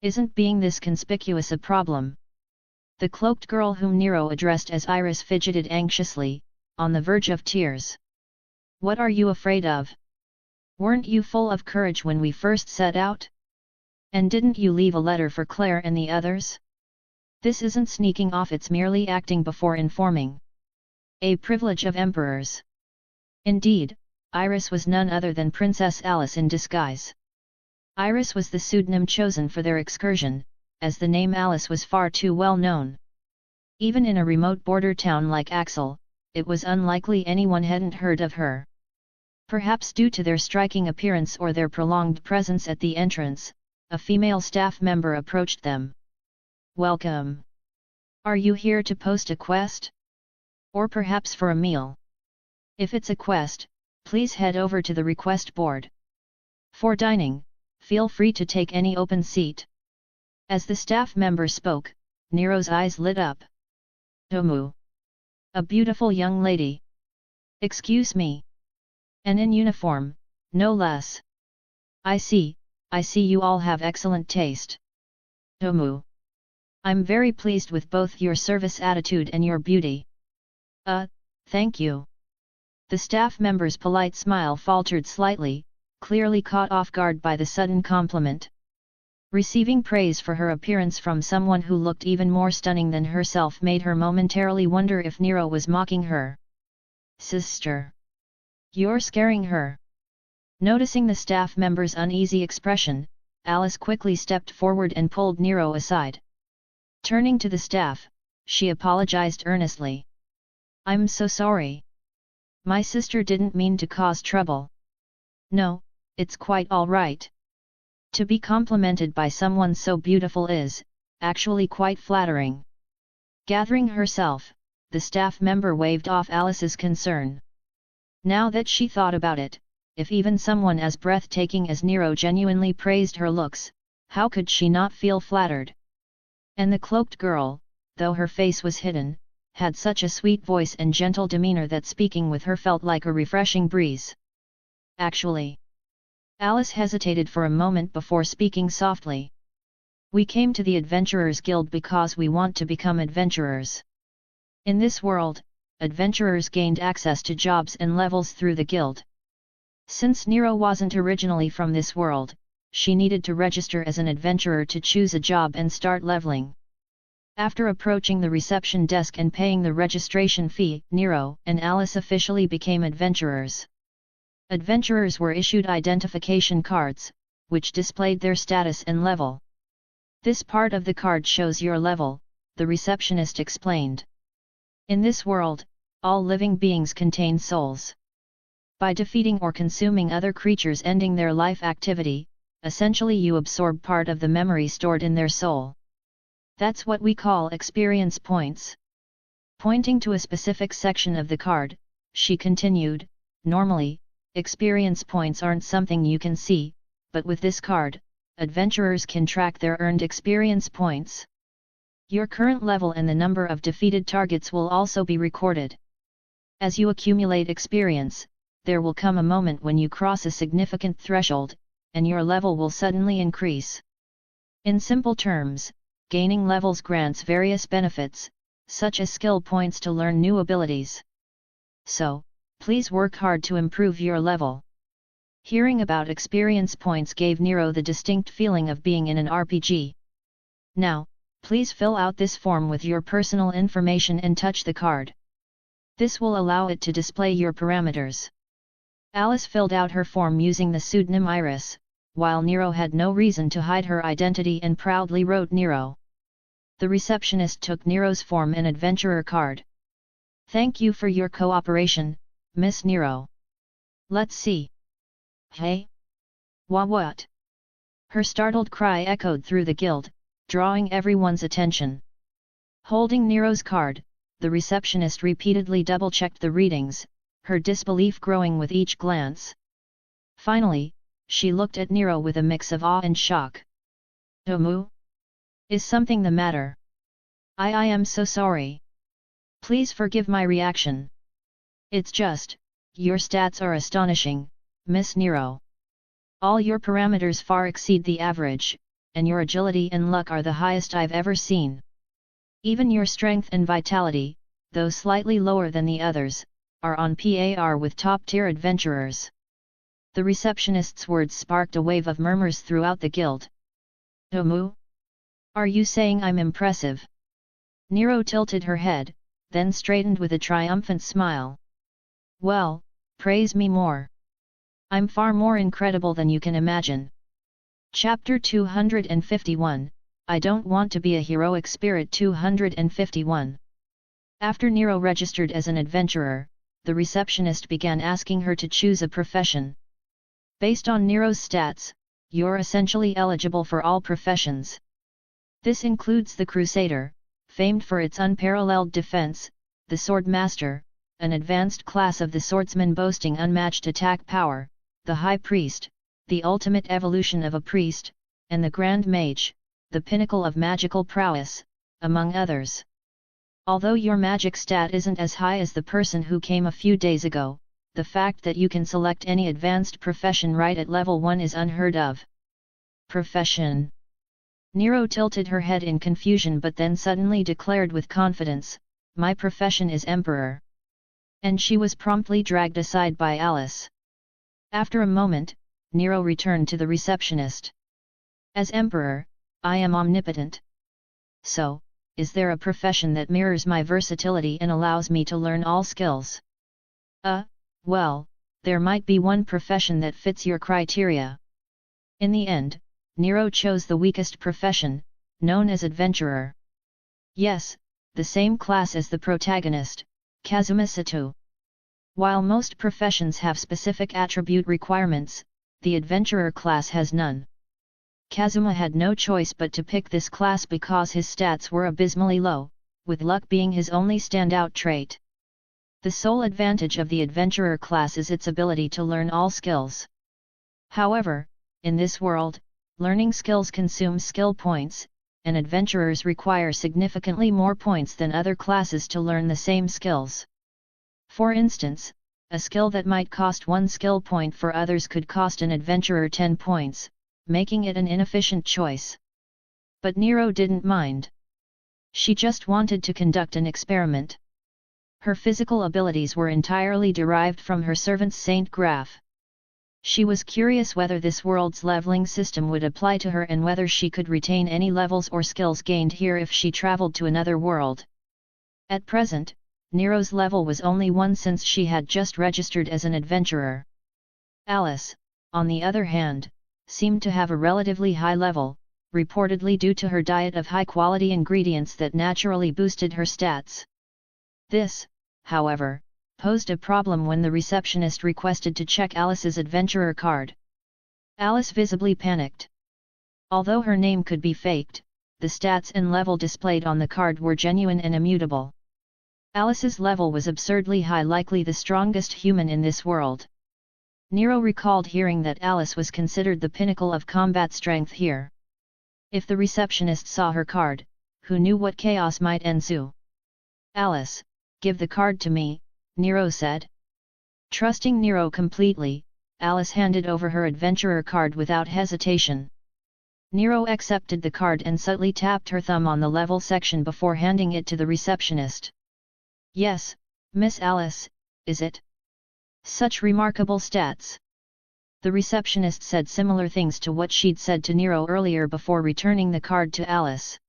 Isn't being this conspicuous a problem? The cloaked girl whom Nero addressed as Iris fidgeted anxiously, on the verge of tears. What are you afraid of? Weren't you full of courage when we first set out? And didn't you leave a letter for Claire and the others? This isn't sneaking off, it's merely acting before informing. A privilege of emperors. Indeed, Iris was none other than Princess Alice in disguise. Iris was the pseudonym chosen for their excursion, as the name Alice was far too well known. Even in a remote border town like Axel, it was unlikely anyone hadn't heard of her. Perhaps due to their striking appearance or their prolonged presence at the entrance, a female staff member approached them. Welcome. Are you here to post a quest? Or perhaps for a meal? If it's a quest, please head over to the request board. For dining, feel free to take any open seat. As the staff member spoke, Nero's eyes lit up. Omu. A beautiful young lady. Excuse me. And in uniform, no less. I see you all have excellent taste. Omu. I'm very pleased with both your service attitude and your beauty. Thank you. The staff member's polite smile faltered slightly, clearly caught off guard by the sudden compliment. Receiving praise for her appearance from someone who looked even more stunning than herself made her momentarily wonder if Nero was mocking her. Sister. You're scaring her. Noticing the staff member's uneasy expression, Alice quickly stepped forward and pulled Nero aside. Turning to the staff, she apologized earnestly. I'm so sorry. My sister didn't mean to cause trouble. No, it's quite all right. To be complimented by someone so beautiful is, actually quite flattering. Gathering herself, the staff member waved off Alice's concern. Now that she thought about it, if even someone as breathtaking as Nero genuinely praised her looks, how could she not feel flattered? And the cloaked girl, though her face was hidden, had such a sweet voice and gentle demeanor that speaking with her felt like a refreshing breeze. Actually, Alice hesitated for a moment before speaking softly. We came to the Adventurers Guild because we want to become adventurers. In this world, adventurers gained access to jobs and levels through the guild. Since Nero wasn't originally from this world, she needed to register as an adventurer to choose a job and start leveling. After approaching the reception desk and paying the registration fee, Nero and Alice officially became adventurers. Adventurers were issued identification cards, which displayed their status and level. This part of the card shows your level, the receptionist explained. In this world, all living beings contain souls. By defeating or consuming other creatures ending their life activity, essentially you absorb part of the memory stored in their soul. That's what we call experience points. Pointing to a specific section of the card, she continued, normally, experience points aren't something you can see, but with this card, adventurers can track their earned experience points. Your current level and the number of defeated targets will also be recorded. As you accumulate experience, there will come a moment when you cross a significant threshold, and your level will suddenly increase. In simple terms, gaining levels grants various benefits, such as skill points to learn new abilities. So, please work hard to improve your level. Hearing about experience points gave Nero the distinct feeling of being in an RPG. Now, please fill out this form with your personal information and touch the card. This will allow it to display your parameters. Alice filled out her form using the pseudonym Iris, while Nero had no reason to hide her identity and proudly wrote Nero. The receptionist took Nero's form and adventurer card. "Thank you for your cooperation, Miss Nero. Let's see. Hey? What?" Her startled cry echoed through the guild, drawing everyone's attention. Holding Nero's card, the receptionist repeatedly double-checked the readings, her disbelief growing with each glance. Finally, she looked at Nero with a mix of awe and shock. "Omu? Is something the matter? I am so sorry. Please forgive my reaction. It's just, your stats are astonishing, Miss Nero. All your parameters far exceed the average, and your agility and luck are the highest I've ever seen. Even your strength and vitality, though slightly lower than the others, are on par with top-tier adventurers." The receptionist's words sparked a wave of murmurs throughout the guild. "Omu? Are you saying I'm impressive?" Nero tilted her head, then straightened with a triumphant smile. "Well, praise me more. I'm far more incredible than you can imagine." Chapter 251, I Don't Want to Be a Heroic Spirit 251. After Nero registered as an adventurer, the receptionist began asking her to choose a profession. Based on Nero's stats, you're essentially eligible for all professions. This includes the Crusader, famed for its unparalleled defense, the Sword Master, an advanced class of the swordsman boasting unmatched attack power, the High Priest, the ultimate evolution of a priest, and the Grand Mage, the pinnacle of magical prowess, among others. Although your magic stat isn't as high as the person who came a few days ago, the fact that you can select any advanced profession right at level 1 is unheard of. Profession. Nero tilted her head in confusion but then suddenly declared with confidence, "My profession is Emperor." And she was promptly dragged aside by Alice. After a moment, Nero returned to the receptionist. "As Emperor, I am omnipotent. So, is there a profession that mirrors my versatility and allows me to learn all skills?" Well, there might be one profession that fits your criteria." In the end, Nero chose the weakest profession, known as adventurer. Yes, the same class as the protagonist, Kazuma Sato. While most professions have specific attribute requirements, the adventurer class has none. Kazuma had no choice but to pick this class because his stats were abysmally low, with luck being his only standout trait. The sole advantage of the adventurer class is its ability to learn all skills. However, in this world, learning skills consumes skill points, and adventurers require significantly more points than other classes to learn the same skills. For instance, a skill that might cost 1 skill point for others could cost an adventurer 10 points, making it an inefficient choice. But Nero didn't mind. She just wanted to conduct an experiment. Her physical abilities were entirely derived from her servant's Saint Graph. She was curious whether this world's leveling system would apply to her and whether she could retain any levels or skills gained here if she traveled to another world. At present, Nero's level was only 1 since she had just registered as an adventurer. Alice, on the other hand, seemed to have a relatively high level, reportedly due to her diet of high-quality ingredients that naturally boosted her stats. This, however, posed a problem when the receptionist requested to check Alice's adventurer card. Alice visibly panicked. Although her name could be faked, the stats and level displayed on the card were genuine and immutable. Alice's level was absurdly high, likely the strongest human in this world. Nero recalled hearing that Alice was considered the pinnacle of combat strength here. If the receptionist saw her card, who knew what chaos might ensue? "Alice, give the card to me," Nero said. Trusting Nero completely, Alice handed over her adventurer card without hesitation. Nero accepted the card and subtly tapped her thumb on the level section before handing it to the receptionist. "Yes, Miss Alice, is it? Such remarkable stats." The receptionist said similar things to what she'd said to Nero earlier before returning the card to Alice.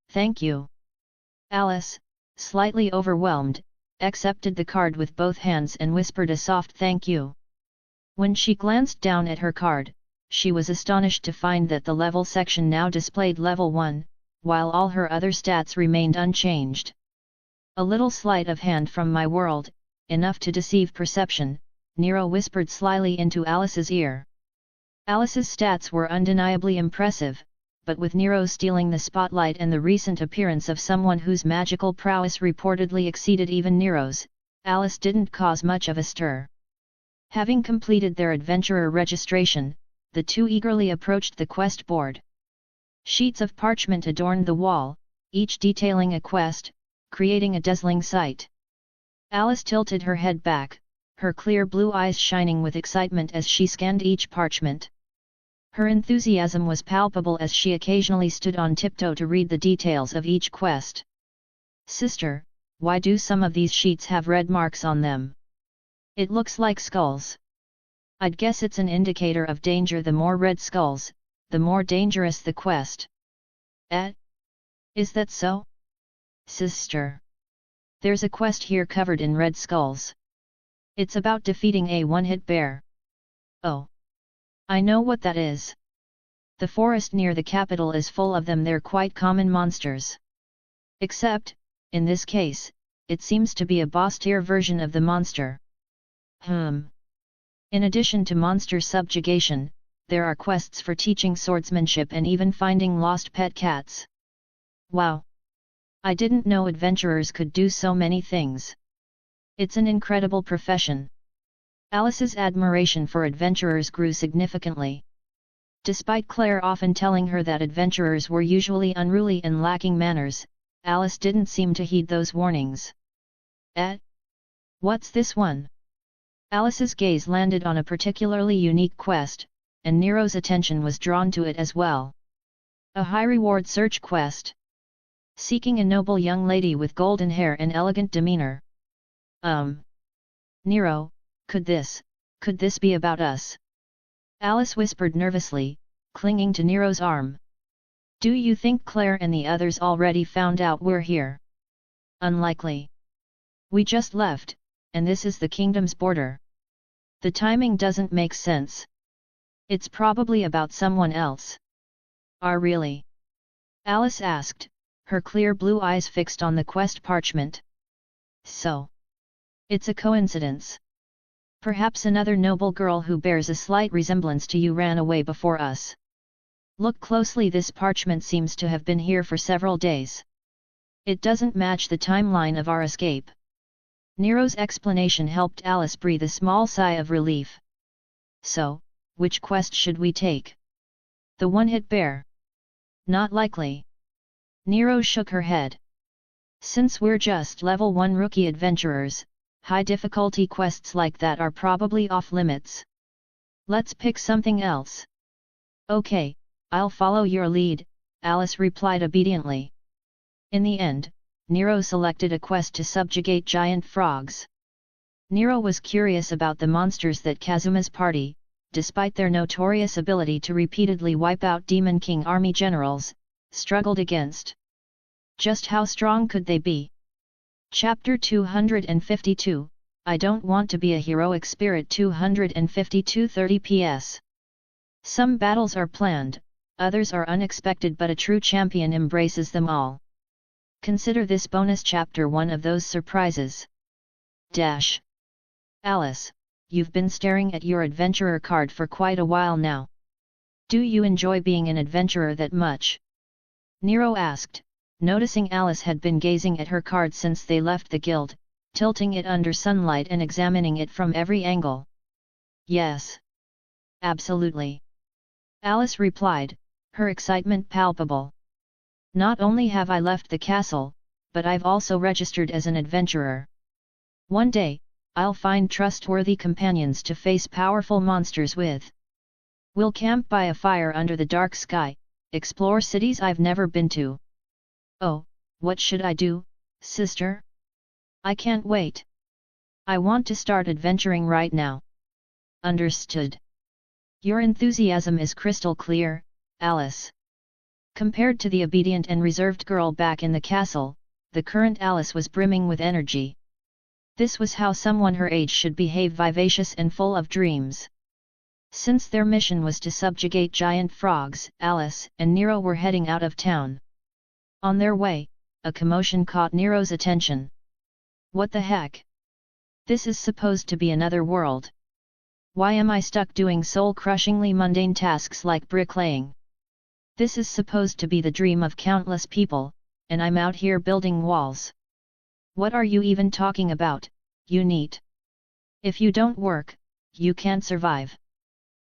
Thank you." Alice, slightly overwhelmed, accepted the card with both hands and whispered a soft thank you. When she glanced down at her card, she was astonished to find that the level section now displayed level 1, while all her other stats remained unchanged. A little sleight of hand from my world, enough to deceive perception, Nero whispered slyly into Alice's ear. Alice's stats were undeniably impressive, but with Nero stealing the spotlight and the recent appearance of someone whose magical prowess reportedly exceeded even Nero's, Alice didn't cause much of a stir. Having completed their adventurer registration, the two eagerly approached the quest board. Sheets of parchment adorned the wall, each detailing a quest, creating a dazzling sight. Alice tilted her head back, her clear blue eyes shining with excitement as she scanned each parchment. Her enthusiasm was palpable as she occasionally stood on tiptoe to read the details of each quest. "Sister, why do some of these sheets have red marks on them? It looks like skulls. I'd guess it's an indicator of danger. The more red skulls, the more dangerous the quest." Is that so? Sister. There's a quest here covered in red skulls. It's about defeating a one-hit bear. Oh. I know what that is. The forest near the capital is full of them. They're quite common monsters. Except, in this case, it seems to be a boss-tier version of the monster. In addition to monster subjugation, there are quests for teaching swordsmanship and even finding lost pet cats. Wow! I didn't know adventurers could do so many things. It's an incredible profession. Alice's admiration for adventurers grew significantly. Despite Claire often telling her that adventurers were usually unruly and lacking manners, Alice didn't seem to heed those warnings. What's this one? Alice's gaze landed on a particularly unique quest, and Nero's attention was drawn to it as well. A high-reward search quest. Seeking a noble young lady with golden hair and elegant demeanor. Nero, could this be about us? Alice whispered nervously, clinging to Nero's arm. Do you think Claire and the others already found out we're here? Unlikely. We just left, and this is the kingdom's border. The timing doesn't make sense. It's probably about someone else. Really? Alice asked, her clear blue eyes fixed on the quest parchment. So. It's a coincidence. Perhaps another noble girl who bears a slight resemblance to you ran away before us. Look closely. This parchment seems to have been here for several days. It doesn't match the timeline of our escape. Nero's explanation helped Alice breathe a small sigh of relief. So, which quest should we take? The one-hit bear? Not likely. Nero shook her head. Since we're just level 1 rookie adventurers, high-difficulty quests like that are probably off-limits. Let's pick something else. Okay, I'll follow your lead, Alice replied obediently. In the end, Nero selected a quest to subjugate giant frogs. Nero was curious about the monsters that Kazuma's party, despite their notorious ability to repeatedly wipe out Demon King army generals, struggled against. Just how strong could they be? Chapter 252, I Don't Want to Be a Heroic Spirit. 252:30 PS. Some battles are planned, others are unexpected, but a true champion embraces them all. Consider this bonus chapter one of those surprises. Alice, you've been staring at your adventurer card for quite a while now. Do you enjoy being an adventurer that much? Nero asked, noticing Alice had been gazing at her card since they left the guild, tilting it under sunlight and examining it from every angle. Yes. Absolutely. Alice replied, her excitement palpable. Not only have I left the castle, but I've also registered as an adventurer. One day, I'll find trustworthy companions to face powerful monsters with. We'll camp by a fire under the dark sky, explore cities I've never been to. Oh, what should I do, sister? I can't wait. I want to start adventuring right now. Understood. Your enthusiasm is crystal clear, Alice. Compared to the obedient and reserved girl back in the castle, the current Alice was brimming with energy. This was how someone her age should behave, vivacious and full of dreams. Since their mission was to subjugate giant frogs, Alice and Nero were heading out of town. On their way, a commotion caught Nero's attention. What the heck? This is supposed to be another world. Why am I stuck doing soul-crushingly mundane tasks like bricklaying? This is supposed to be the dream of countless people, and I'm out here building walls. What are you even talking about, you neat? If you don't work, you can't survive.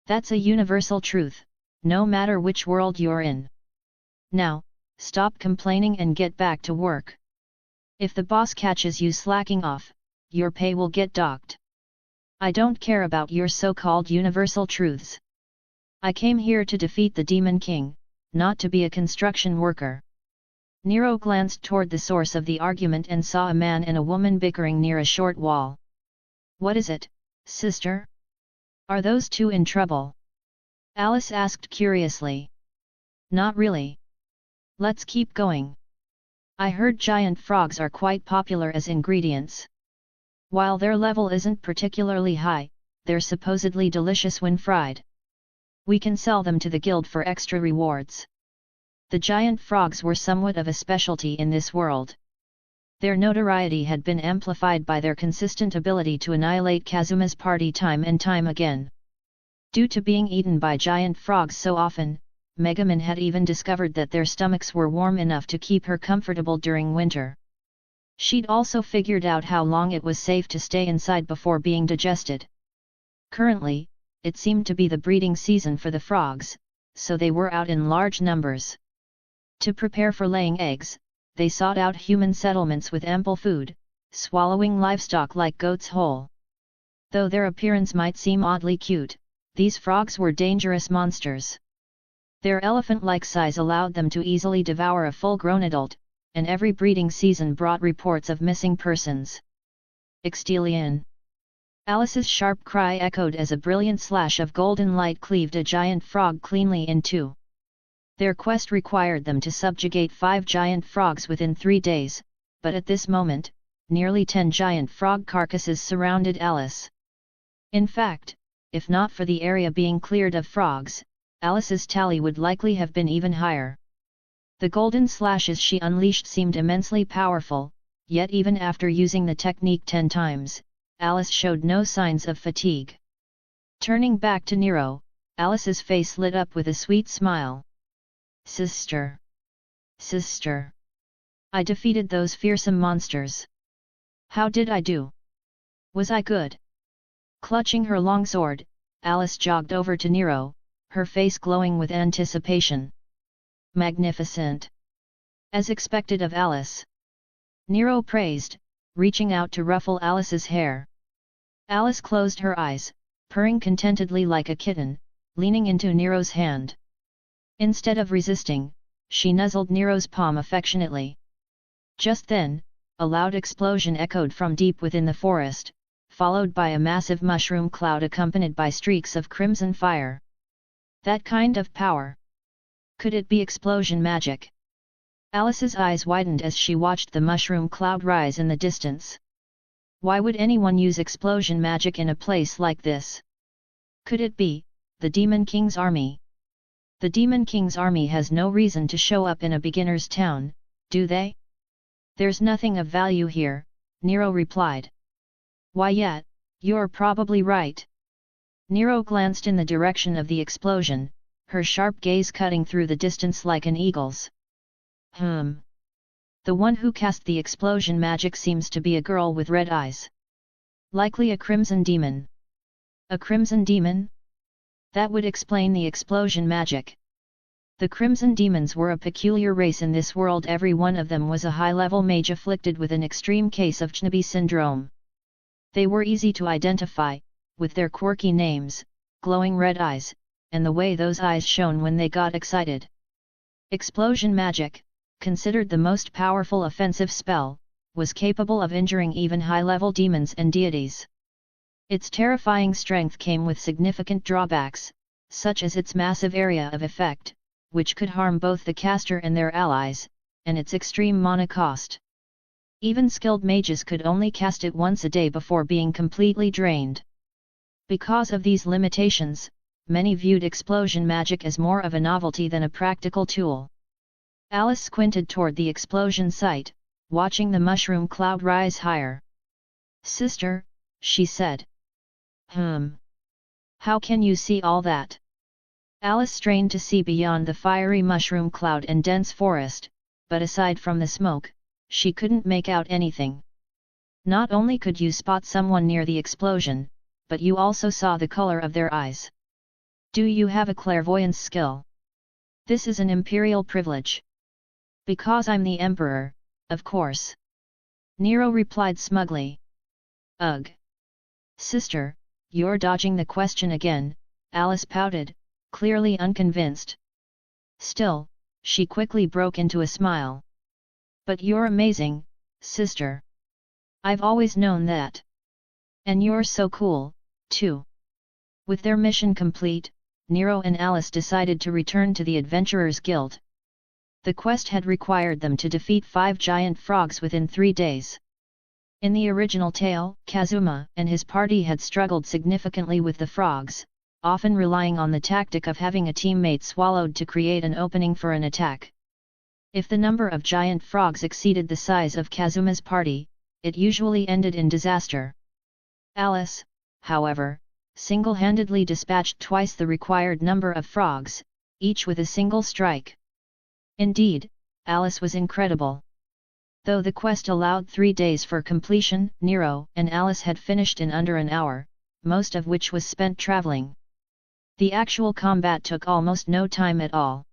That's a universal truth, no matter which world you're in. Now, stop complaining and get back to work. If the boss catches you slacking off, your pay will get docked. I don't care about your so-called universal truths. I came here to defeat the Demon King, not to be a construction worker. Nero glanced toward the source of the argument and saw a man and a woman bickering near a short wall. What is it, sister? Are those two in trouble? Alice asked curiously. Not really. Let's keep going. I heard giant frogs are quite popular as ingredients. While their level isn't particularly high, they're supposedly delicious when fried. We can sell them to the guild for extra rewards. The giant frogs were somewhat of a specialty in this world. Their notoriety had been amplified by their consistent ability to annihilate Kazuma's party time and time again. Due to being eaten by giant frogs so often, Megumin had even discovered that their stomachs were warm enough to keep her comfortable during winter. She'd also figured out how long it was safe to stay inside before being digested. Currently, it seemed to be the breeding season for the frogs, so they were out in large numbers. To prepare for laying eggs, they sought out human settlements with ample food, swallowing livestock like goats whole. Though their appearance might seem oddly cute, these frogs were dangerous monsters. Their elephant-like size allowed them to easily devour a full-grown adult, and every breeding season brought reports of missing persons. Extelion! Alice's sharp cry echoed as a brilliant slash of golden light cleaved a giant frog cleanly in two. Their quest required them to subjugate 5 giant frogs within 3 days, but at this moment, nearly 10 giant frog carcasses surrounded Alice. In fact, if not for the area being cleared of frogs, Alice's tally would likely have been even higher. The golden slashes she unleashed seemed immensely powerful, yet even after using the technique 10 times, Alice showed no signs of fatigue. Turning back to Nero, Alice's face lit up with a sweet smile. Sister! Sister! I defeated those fearsome monsters. How did I do? Was I good? Clutching her long sword, Alice jogged over to Nero, her face glowing with anticipation. Magnificent! As expected of Alice. Nero praised, reaching out to ruffle Alice's hair. Alice closed her eyes, purring contentedly like a kitten, leaning into Nero's hand. Instead of resisting, she nuzzled Nero's palm affectionately. Just then, a loud explosion echoed from deep within the forest, followed by a massive mushroom cloud accompanied by streaks of crimson fire. That kind of power! Could it be explosion magic? Alice's eyes widened as she watched the mushroom cloud rise in the distance. Why would anyone use explosion magic in a place like this? Could it be the Demon King's army? The Demon King's army has no reason to show up in a beginner's town, do they? There's nothing of value here, Nero replied. Why yet, you're probably right. Nero glanced in the direction of the explosion, her sharp gaze cutting through the distance like an eagle's. The one who cast the explosion magic seems to be a girl with red eyes. Likely a crimson demon. A crimson demon? That would explain the explosion magic. The Crimson Demons were a peculiar race in this world. Every one of them was a high-level mage afflicted with an extreme case of Chnabi syndrome. They were easy to identify, with their quirky names, glowing red eyes, and the way those eyes shone when they got excited. Explosion magic, considered the most powerful offensive spell, was capable of injuring even high-level demons and deities. Its terrifying strength came with significant drawbacks, such as its massive area of effect, which could harm both the caster and their allies, and its extreme mana cost. Even skilled mages could only cast it once a day before being completely drained. Because of these limitations, many viewed explosion magic as more of a novelty than a practical tool. Alice squinted toward the explosion site, watching the mushroom cloud rise higher. "Sister," she said. How can you see all that?" Alice strained to see beyond the fiery mushroom cloud and dense forest, but aside from the smoke, she couldn't make out anything. "Not only could you spot someone near the explosion, but you also saw the color of their eyes. Do you have a clairvoyance skill?" "This is an imperial privilege." "Because I'm the emperor, of course," Nero replied smugly. "Ugh! Sister, you're dodging the question again," Alice pouted, clearly unconvinced. Still, she quickly broke into a smile. "But you're amazing, sister. I've always known that. And you're so cool, too." With their mission complete, Nero and Alice decided to return to the Adventurers Guild. The quest had required them to defeat 5 giant frogs within 3 days. In the original tale, Kazuma and his party had struggled significantly with the frogs, often relying on the tactic of having a teammate swallowed to create an opening for an attack. If the number of giant frogs exceeded the size of Kazuma's party, it usually ended in disaster. Alice, however, single-handedly dispatched twice the required number of frogs, each with a single strike. Indeed, Alice was incredible. Though the quest allowed 3 days for completion, Nero and Alice had finished in under an hour, most of which was spent traveling. The actual combat took almost no time at all.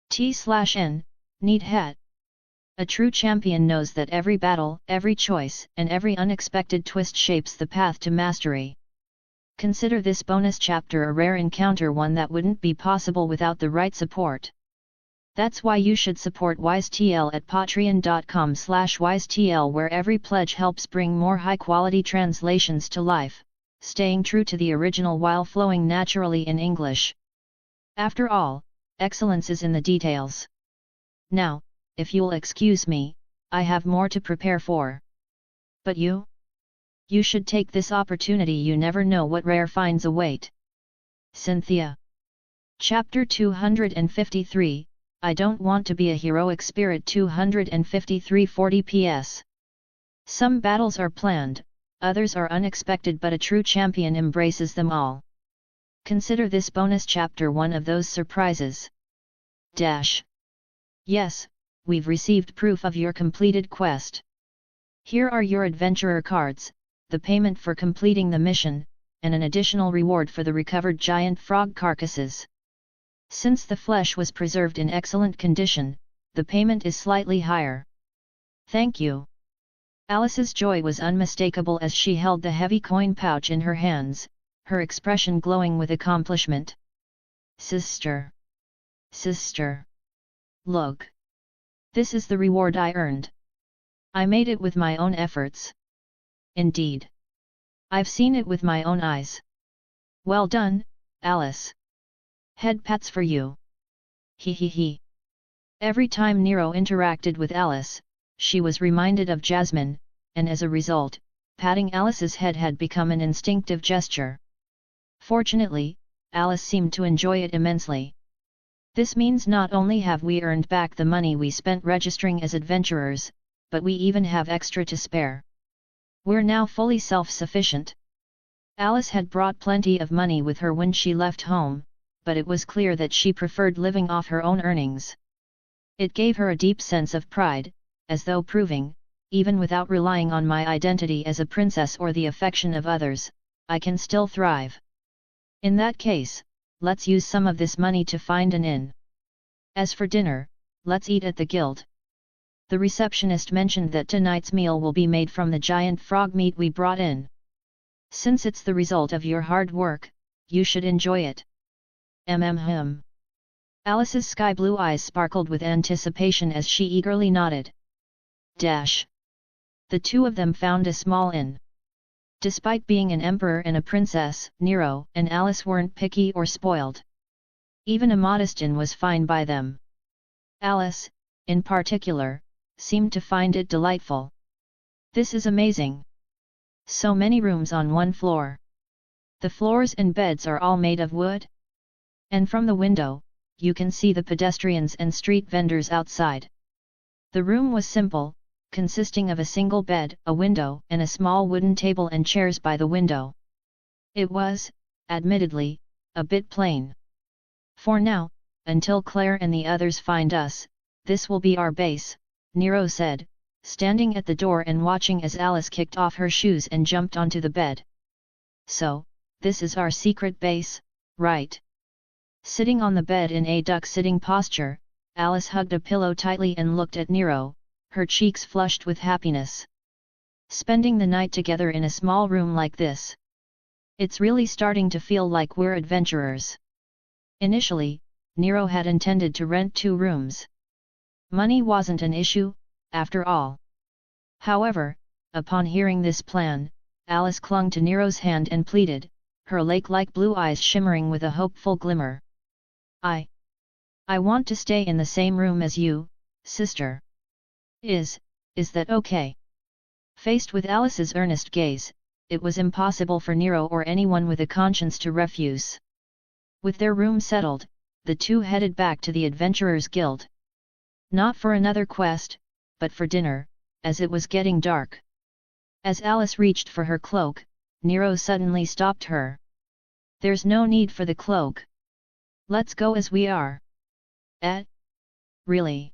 T/N, neat hat. A true champion knows that every battle, every choice, and every unexpected twist shapes the path to mastery. Consider this bonus chapter a rare encounter, one that wouldn't be possible without the right support. That's why you should support WiseTL at patreon.com/wisetl, where every pledge helps bring more high-quality translations to life, staying true to the original while flowing naturally in English. After all, excellence is in the details. Now, if you'll excuse me, I have more to prepare for. But you? You should take this opportunity, you never know what rare finds await. Cynthia. Chapter 253, I Don't Want to Be a Heroic Spirit. 253 PS. Some battles are planned, others are unexpected, but a true champion embraces them all. Consider this bonus chapter one of those surprises. Yes, we've received proof of your completed quest. Here are your adventurer cards, the payment for completing the mission, and an additional reward for the recovered giant frog carcasses. Since the flesh was preserved in excellent condition, the payment is slightly higher. Thank you. Alice's joy was unmistakable as she held the heavy coin pouch in her hands, her expression glowing with accomplishment. Sister. Look. This is the reward I earned. I made it with my own efforts. Indeed. I've seen it with my own eyes. Well done, Alice. Head pats for you. He. Every time Nero interacted with Alice, she was reminded of Jasmine, and as a result, patting Alice's head had become an instinctive gesture. Fortunately, Alice seemed to enjoy it immensely. This means not only have we earned back the money we spent registering as adventurers, but we even have extra to spare. We're now fully self-sufficient. Alice had brought plenty of money with her when she left home, but it was clear that she preferred living off her own earnings. It gave her a deep sense of pride, as though proving, even without relying on my identity as a princess or the affection of others, I can still thrive. In that case, let's use some of this money to find an inn. As for dinner, let's eat at the guild. The receptionist mentioned that tonight's meal will be made from the giant frog meat we brought in. Since it's the result of your hard work, you should enjoy it. Alice's sky-blue eyes sparkled with anticipation as she eagerly nodded. The two of them found a small inn. Despite being an emperor and a princess, Nero and Alice weren't picky or spoiled. Even a modest inn was fine by them. Alice, in particular, seemed to find it delightful. This is amazing. So many rooms on one floor. The floors and beds are all made of wood. And from the window, you can see the pedestrians and street vendors outside. The room was simple, consisting of a single bed, a window, and a small wooden table and chairs by the window. It was, admittedly, a bit plain. For now, until Claire and the others find us, this will be our base, Nero said, standing at the door and watching as Alice kicked off her shoes and jumped onto the bed. So, this is our secret base, right? Sitting on the bed in a duck-sitting posture, Alice hugged a pillow tightly and looked at Nero, her cheeks flushed with happiness. Spending the night together in a small room like this. It's really starting to feel like we're adventurers. Initially, Nero had intended to rent 2 rooms. Money wasn't an issue, after all. However, upon hearing this plan, Alice clung to Nero's hand and pleaded, her lake-like blue eyes shimmering with a hopeful glimmer. I want to stay in the same room as you, sister. Is that okay? Faced with Alice's earnest gaze, it was impossible for Nero or anyone with a conscience to refuse. With their room settled, the two headed back to the Adventurers Guild. Not for another quest, but for dinner, as it was getting dark. As Alice reached for her cloak, Nero suddenly stopped her. There's no need for the cloak. Let's go as we are. Really?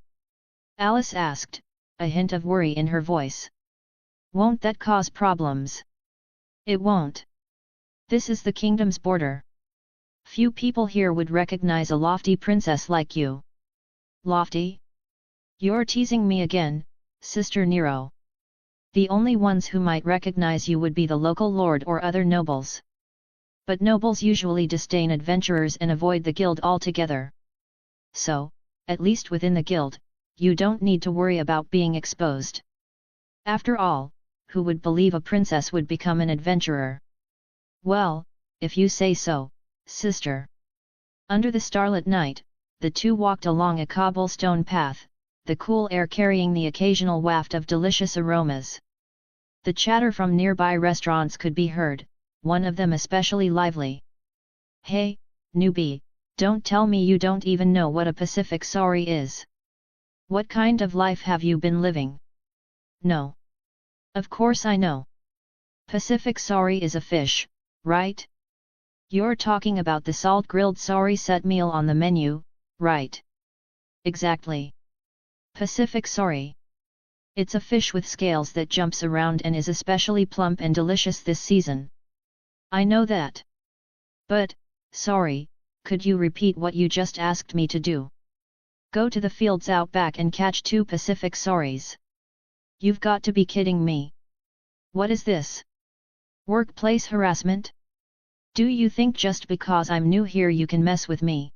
Alice asked, a hint of worry in her voice. Won't that cause problems? It won't. This is the kingdom's border. Few people here would recognize a lofty princess like you. Lofty? You're teasing me again, Sister Nero. The only ones who might recognize you would be the local lord or other nobles. But nobles usually disdain adventurers and avoid the guild altogether. So, at least within the guild, you don't need to worry about being exposed. After all, who would believe a princess would become an adventurer? Well, if you say so, sister. Under the starlit night, the two walked along a cobblestone path, the cool air carrying the occasional waft of delicious aromas. The chatter from nearby restaurants could be heard, one of them especially lively. Hey, newbie, don't tell me you don't even know what a Pacific Sorry is. What kind of life have you been living? No. Of course I know. Pacific Sorry is a fish, right? You're talking about the salt-grilled sorry set meal on the menu, right? Exactly. Pacific Sorry. It's a fish with scales that jumps around and is especially plump and delicious this season. I know that. But, sorry, could you repeat what you just asked me to do? Go to the fields out back and catch 2 Pacific Sorries. You've got to be kidding me. What is this? Workplace harassment? Do you think just because I'm new here you can mess with me?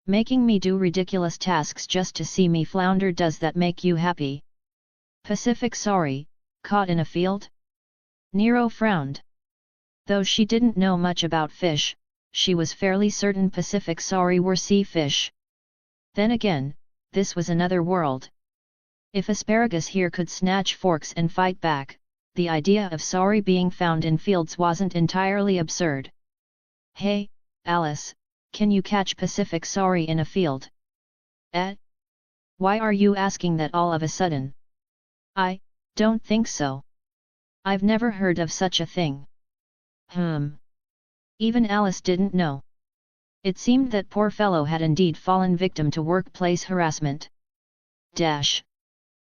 Making me do ridiculous tasks just to see me flounder, does that make you happy? Pacific Sorry, caught in a field? Nero frowned. Though she didn't know much about fish, she was fairly certain Pacific Sorry were sea fish. Then again, this was another world. If asparagus here could snatch forks and fight back, the idea of sorry being found in fields wasn't entirely absurd. Hey, Alice, can you catch Pacific Sorry in a field? Why are you asking that all of a sudden? I don't think so. I've never heard of such a thing. Even Alice didn't know. It seemed that poor fellow had indeed fallen victim to workplace harassment.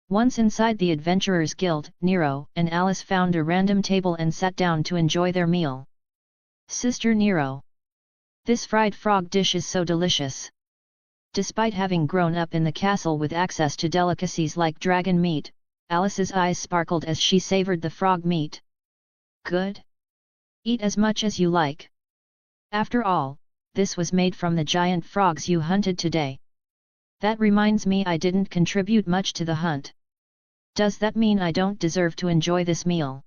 Once inside the Adventurers Guild, Nero and Alice found a random table and sat down to enjoy their meal. Sister Nero. This fried frog dish is so delicious. Despite having grown up in the castle with access to delicacies like dragon meat, Alice's eyes sparkled as she savored the frog meat. Good? Eat as much as you like. After all, this was made from the giant frogs you hunted today. That reminds me, I didn't contribute much to the hunt. Does that mean I don't deserve to enjoy this meal?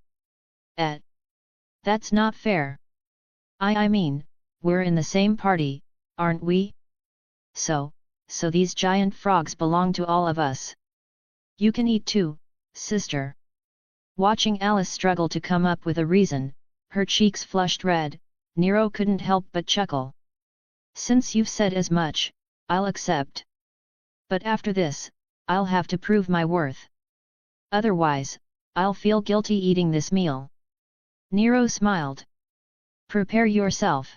That's not fair. I mean, we're in the same party, aren't we? So these giant frogs belong to all of us. You can eat too, sister. Watching Alice struggle to come up with a reason, her cheeks flushed red, Nero couldn't help but chuckle. Since you've said as much, I'll accept. But after this, I'll have to prove my worth. Otherwise, I'll feel guilty eating this meal. Nero smiled. Prepare yourself.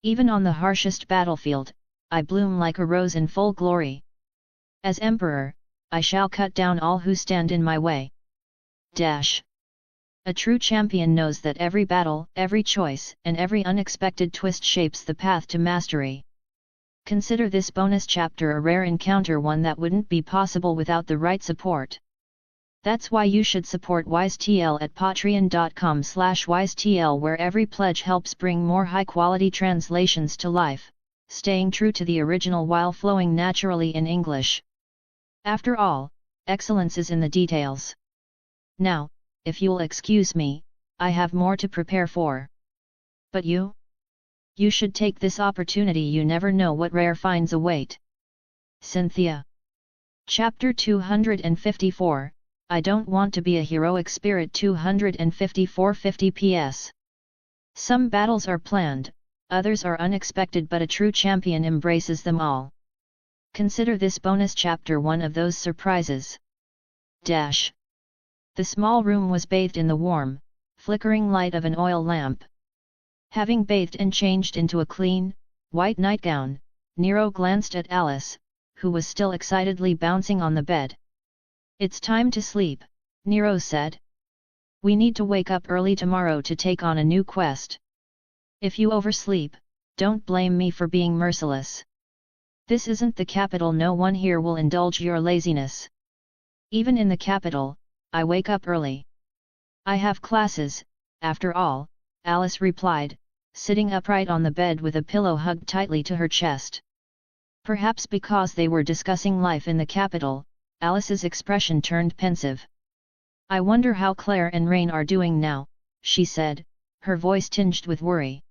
Even on the harshest battlefield, I bloom like a rose in full glory. As emperor, I shall cut down all who stand in my way. A true champion knows that every battle, every choice, and every unexpected twist shapes the path to mastery. Consider this bonus chapter a rare encounter, one that wouldn't be possible without the right support. That's why you should support WiseTL at patreon.com/wisetl, where every pledge helps bring more high-quality translations to life, staying true to the original while flowing naturally in English. After all, excellence is in the details. Now, if you'll excuse me, I have more to prepare for. But you? You should take this opportunity, you never know what rare finds await. Cynthia. Chapter 254, I don't want to be a heroic spirit. 254 50 PS. Some battles are planned, others are unexpected, but a true champion embraces them all. Consider this bonus chapter one of those surprises. The small room was bathed in the warm, flickering light of an oil lamp. Having bathed and changed into a clean, white nightgown, Nero glanced at Alice, who was still excitedly bouncing on the bed. It's time to sleep, Nero said. We need to wake up early tomorrow to take on a new quest. If you oversleep, don't blame me for being merciless. This isn't the capital, no one here will indulge your laziness. Even in the capital, I wake up early. I have classes, after all, Alice replied, sitting upright on the bed with a pillow hugged tightly to her chest. Perhaps because they were discussing life in the capital, Alice's expression turned pensive. I wonder how Claire and Rain are doing now, she said, her voice tinged with worry.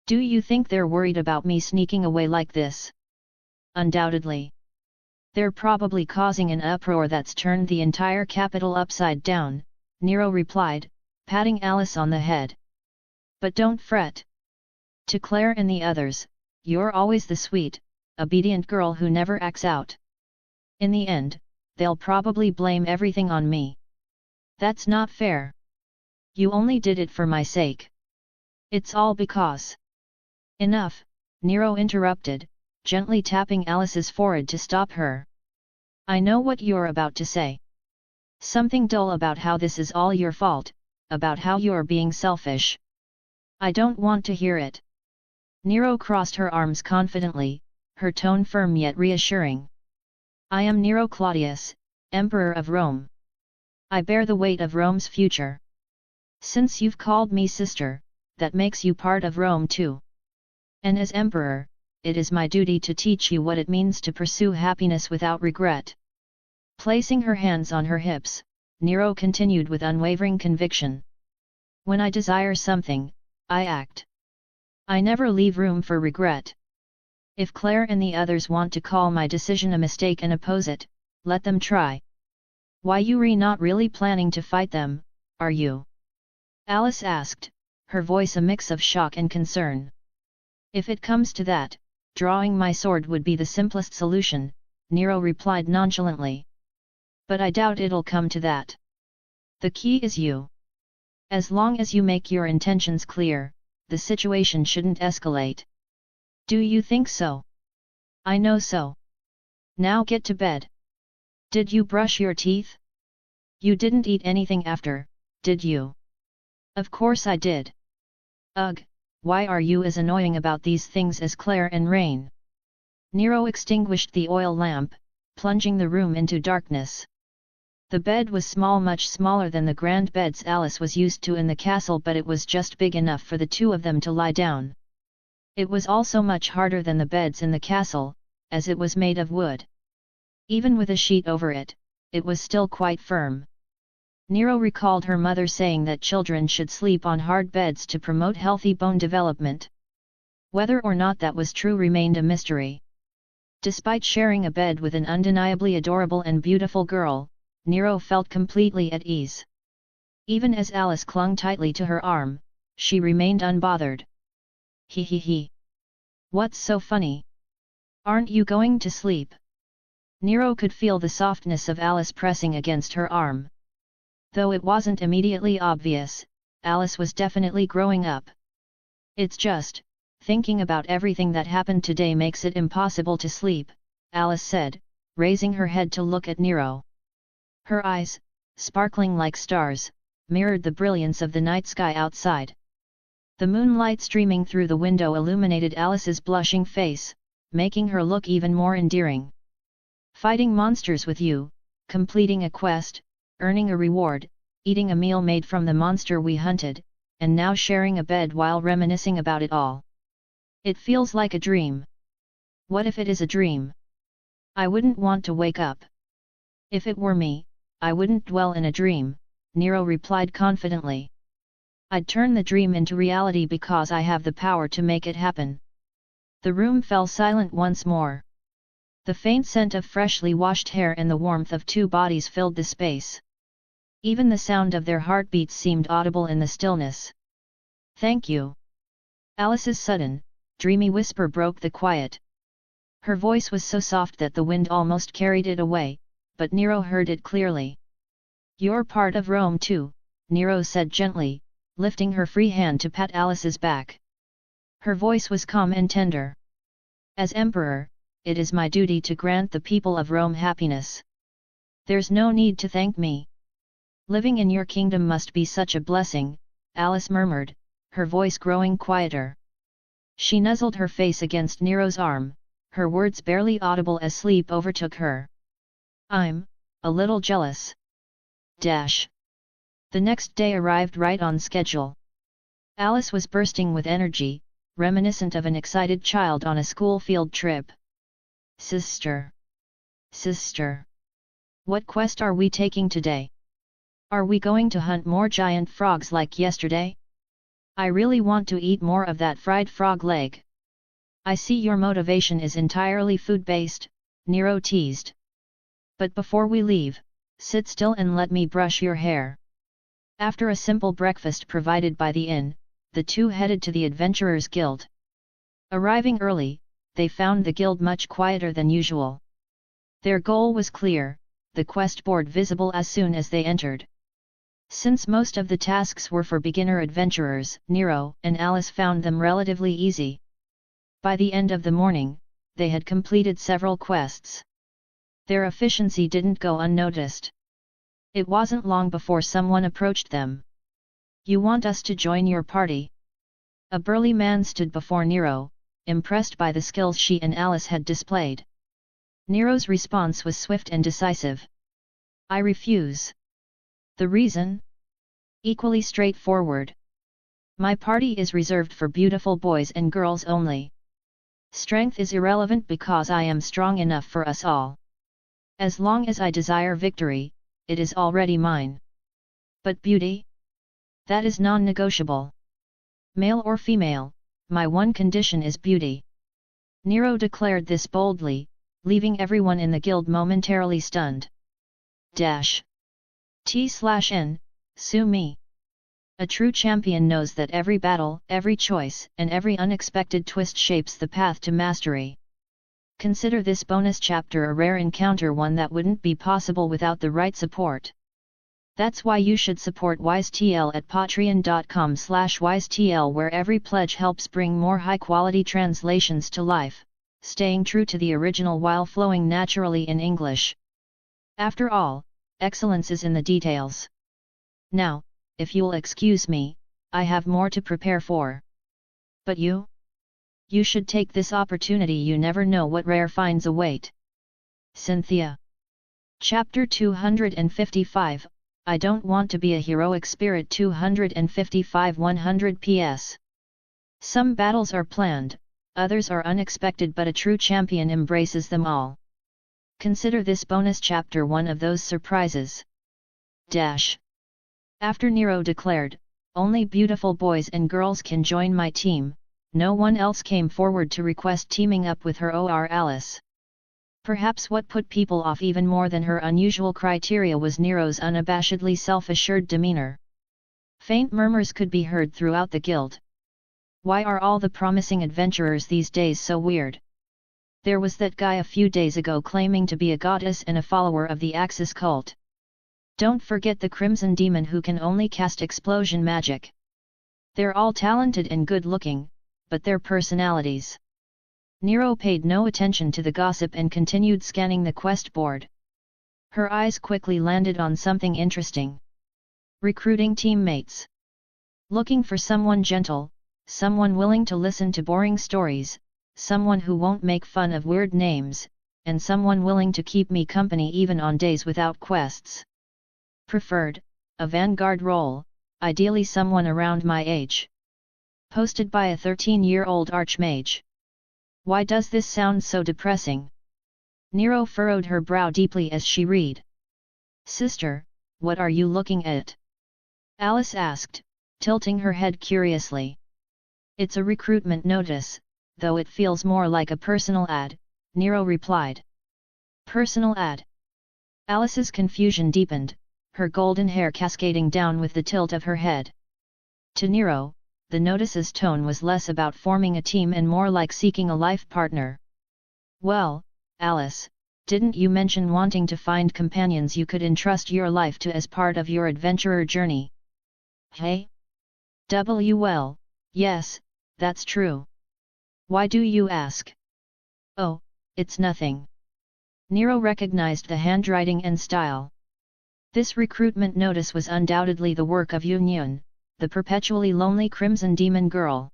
Do you think they're worried about me sneaking away like this? Undoubtedly. They're probably causing an uproar that's turned the entire capital upside down, Nero replied, patting Alice on the head. But don't fret. To Claire and the others, you're always the sweet, obedient girl who never acts out. In the end, they'll probably blame everything on me. That's not fair. You only did it for my sake. It's all because. Enough, Nero interrupted, gently tapping Alice's forehead to stop her. I know what you're about to say. Something dull about how this is all your fault, about how you're being selfish. I don't want to hear it. Nero crossed her arms confidently, her tone firm yet reassuring. I am Nero Claudius, Emperor of Rome. I bear the weight of Rome's future. Since you've called me sister, that makes you part of Rome too. And as Emperor, it is my duty to teach you what it means to pursue happiness without regret. Placing her hands on her hips, Nero continued with unwavering conviction. When I desire something, I act. I never leave room for regret. If Claire and the others want to call my decision a mistake and oppose it, let them try. Why, you're not really planning to fight them, are you? Alice asked, her voice a mix of shock and concern. If it comes to that, drawing my sword would be the simplest solution, Nero replied nonchalantly. But I doubt it'll come to that. The key is you. As long as you make your intentions clear, the situation shouldn't escalate. Do you think so? I know so. Now get to bed. Did you brush your teeth? You didn't eat anything after, did you? Of course I did. Ugh, why are you as annoying about these things as Claire and Rain? Nero extinguished the oil lamp, plunging the room into darkness. The bed was small, much smaller than the grand beds Alice was used to in the castle, but it was just big enough for the two of them to lie down. It was also much harder than the beds in the castle, as it was made of wood. Even with a sheet over it, it was still quite firm. Nero recalled her mother saying that children should sleep on hard beds to promote healthy bone development. Whether or not that was true remained a mystery. Despite sharing a bed with an undeniably adorable and beautiful girl, Nero felt completely at ease. Even as Alice clung tightly to her arm, she remained unbothered. He he he. What's so funny? Aren't you going to sleep? Nero could feel the softness of Alice pressing against her arm. Though it wasn't immediately obvious, Alice was definitely growing up. It's just, thinking about everything that happened today makes it impossible to sleep, Alice said, raising her head to look at Nero. Her eyes, sparkling like stars, mirrored the brilliance of the night sky outside. The moonlight streaming through the window illuminated Alice's blushing face, making her look even more endearing. Fighting monsters with you, completing a quest, earning a reward, eating a meal made from the monster we hunted, and now sharing a bed while reminiscing about it all. It feels like a dream. What if it is a dream? I wouldn't want to wake up. If it were me, I wouldn't dwell in a dream, Nero replied confidently. I'd turn the dream into reality because I have the power to make it happen. The room fell silent once more. The faint scent of freshly washed hair and the warmth of two bodies filled the space. Even the sound of their heartbeats seemed audible in the stillness. Thank you. Alice's sudden, dreamy whisper broke the quiet. Her voice was so soft that the wind almost carried it away, but Nero heard it clearly. You're part of Rome too, Nero said gently, lifting her free hand to pat Alice's back. Her voice was calm and tender. As emperor, it is my duty to grant the people of Rome happiness. There's no need to thank me. Living in your kingdom must be such a blessing, Alice murmured, her voice growing quieter. She nuzzled her face against Nero's arm, her words barely audible as sleep overtook her. I'm a little jealous. Dash. The next day arrived right on schedule. Alice was bursting with energy, reminiscent of an excited child on a school field trip. Sister. Sister. What quest are we taking today? Are we going to hunt more giant frogs like yesterday? I really want to eat more of that fried frog leg. I see your motivation is entirely food-based, Nero teased. But before we leave, sit still and let me brush your hair. After a simple breakfast provided by the inn, the two headed to the Adventurers Guild. Arriving early, they found the guild much quieter than usual. Their goal was clear, the quest board visible as soon as they entered. Since most of the tasks were for beginner adventurers, Nero and Alice found them relatively easy. By the end of the morning, they had completed several quests. Their efficiency didn't go unnoticed. It wasn't long before someone approached them. You want us to join your party? A burly man stood before Nero, impressed by the skills she and Alice had displayed. Nero's response was swift and decisive. I refuse. The reason? Equally straightforward. My party is reserved for beautiful boys and girls only. Strength is irrelevant because I am strong enough for us all. As long as I desire victory, it is already mine. But beauty? That is non-negotiable. Male or female, my one condition is beauty. Nero declared this boldly, leaving everyone in the guild momentarily stunned. Dash. T/N, sue me. A true champion knows that every battle, every choice, and every unexpected twist shapes the path to mastery. Consider this bonus chapter a rare encounter, one that wouldn't be possible without the right support. That's why you should support WiseTL at patreon.com/wisetl, where every pledge helps bring more high-quality translations to life, staying true to the original while flowing naturally in English. After all, excellence is in the details. Now, if you'll excuse me, I have more to prepare for. But you? You should take this opportunity, you never know what rare finds await. Cynthia. Chapter 255, I don't want to be a heroic spirit. 255 100 PS. Some battles are planned, others are unexpected, but a true champion embraces them all. Consider this bonus chapter one of those surprises. Dash. After Nero declared, only beautiful boys and girls can join my team, no one else came forward to request teaming up with her or Alice. Perhaps what put people off even more than her unusual criteria was Nero's unabashedly self-assured demeanor. Faint murmurs could be heard throughout the guild. Why are all the promising adventurers these days so weird? There was that guy a few days ago claiming to be a goddess and a follower of the Axis cult. Don't forget the Crimson Demon who can only cast explosion magic. They're all talented and good-looking, but their personalities. Nero paid no attention to the gossip and continued scanning the quest board. Her eyes quickly landed on something interesting. Recruiting teammates. Looking for someone gentle, someone willing to listen to boring stories, someone who won't make fun of weird names, and someone willing to keep me company even on days without quests. Preferred, a vanguard role, ideally someone around my age. Posted by a 13-year-old archmage. Why does this sound so depressing? Nero furrowed her brow deeply as she read. Sister, what are you looking at? Alice asked, tilting her head curiously. It's a recruitment notice, though it feels more like a personal ad, Nero replied. Personal ad? Alice's confusion deepened, her golden hair cascading down with the tilt of her head. To Nero, the notice's tone was less about forming a team and more like seeking a life partner. Well, Alice, didn't you mention wanting to find companions you could entrust your life to as part of your adventurer journey? Hey? Well, yes, that's true. Why do you ask? Oh, it's nothing. Nero recognized the handwriting and style. This recruitment notice was undoubtedly the work of Yun, the perpetually lonely Crimson Demon girl.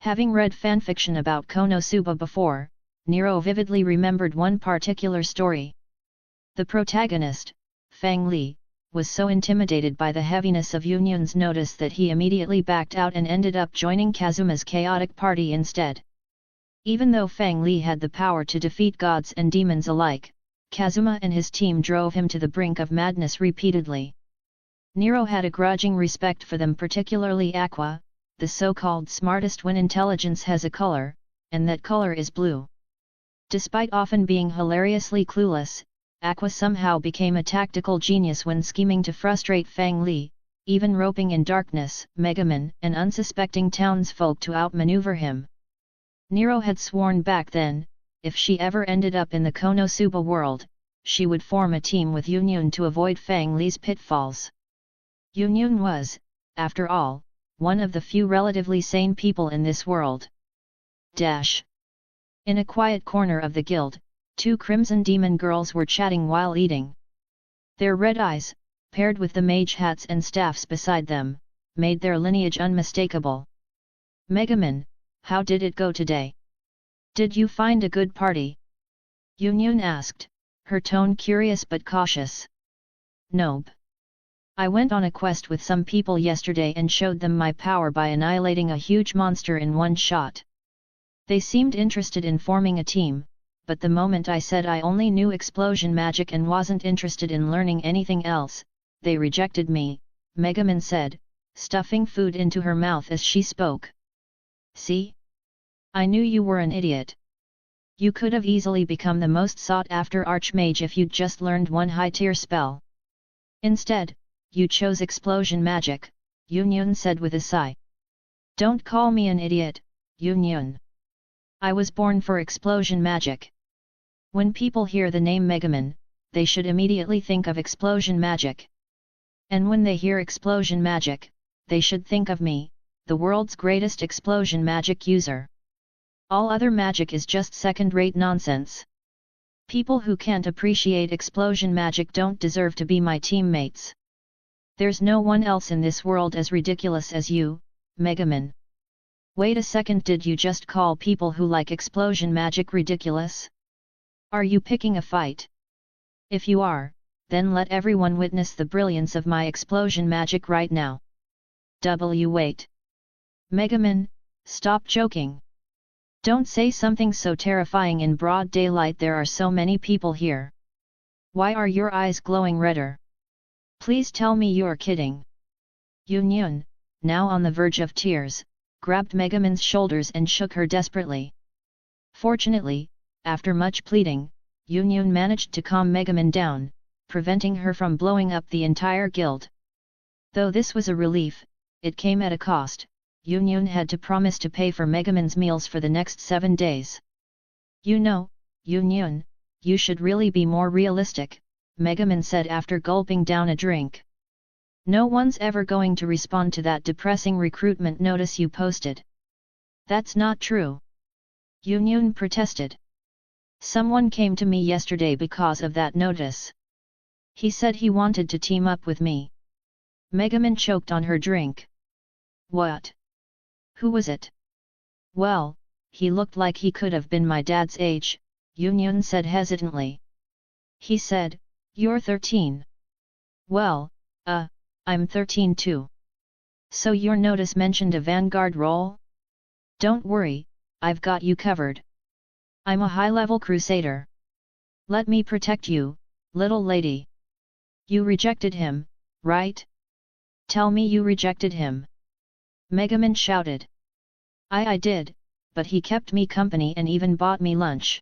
Having read fanfiction about Konosuba before, Nero vividly remembered one particular story. The protagonist, Fang Li, was so intimidated by the heaviness of Yun's notice that he immediately backed out and ended up joining Kazuma's chaotic party instead. Even though Fang Li had the power to defeat gods and demons alike, Kazuma and his team drove him to the brink of madness repeatedly. Nero had a grudging respect for them, particularly Aqua, the so-called smartest when intelligence has a color, and that color is blue. Despite often being hilariously clueless, Aqua somehow became a tactical genius when scheming to frustrate Fang Li, even roping in Darkness, Megaman and unsuspecting townsfolk to outmaneuver him. Nero had sworn back then, if she ever ended up in the Konosuba world, she would form a team with Yun to avoid Fang Li's pitfalls. Yun was, after all, one of the few relatively sane people in this world. In a quiet corner of the guild, two Crimson Demon girls were chatting while eating. Their red eyes, paired with the mage hats and staffs beside them, made their lineage unmistakable. Megaman, how did it go today? Did you find a good party? Yun asked, her tone curious but cautious. Nope. I went on a quest with some people yesterday and showed them my power by annihilating a huge monster in one shot. They seemed interested in forming a team, but the moment I said I only knew explosion magic and wasn't interested in learning anything else, they rejected me, Megaman said, stuffing food into her mouth as she spoke. See? I knew you were an idiot. You could have easily become the most sought-after archmage if you'd just learned one high-tier spell. Instead, you chose explosion magic, Yun said with a sigh. Don't call me an idiot, Yun. I was born for explosion magic. When people hear the name Megaman, they should immediately think of explosion magic. And when they hear explosion magic, they should think of me, the world's greatest explosion magic user. All other magic is just second-rate nonsense. People who can't appreciate explosion magic don't deserve to be my teammates. There's no one else in this world as ridiculous as you, Megaman. Wait a second, did you just call people who like explosion magic ridiculous? Are you picking a fight? If you are, then let everyone witness the brilliance of my explosion magic right now. Wait. Megaman, stop joking. Don't say something so terrifying in broad daylight, there are so many people here. Why are your eyes glowing redder? Please tell me you're kidding. Yun, now on the verge of tears, grabbed Megaman's shoulders and shook her desperately. Fortunately, after much pleading, Yun managed to calm Megumin down, preventing her from blowing up the entire guild. Though this was a relief, it came at a cost. Yun had to promise to pay for Megumin's meals for the next 7 days. You know, Yun, you should really be more realistic, Megumin said after gulping down a drink. No one's ever going to respond to that depressing recruitment notice you posted. That's not true. Yun protested. Someone came to me yesterday because of that notice. He said he wanted to team up with me. Megumin choked on her drink. What? Who was it? Well, he looked like he could have been my dad's age, Yun said hesitantly. He said, "You're 13. Well, I'm 13 too. So your notice mentioned a vanguard role? Don't worry, I've got you covered. I'm a high-level crusader. Let me protect you, little lady." You rejected him, right? Tell me you rejected him. Megumin shouted. I did, but he kept me company and even bought me lunch.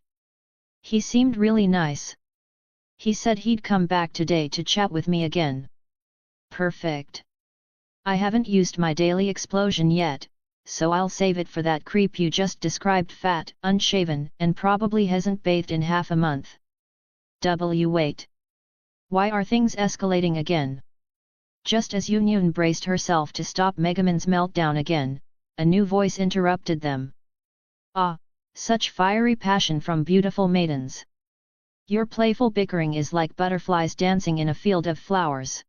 He seemed really nice. He said he'd come back today to chat with me again. Perfect. I haven't used my daily explosion yet, so I'll save it for that creep you just described, fat, unshaven, and probably hasn't bathed in half a month. Wait. Why are things escalating again? Just as Yun braced herself to stop Megumin's meltdown again, a new voice interrupted them. Ah, such fiery passion from beautiful maidens. Your playful bickering is like butterflies dancing in a field of flowers.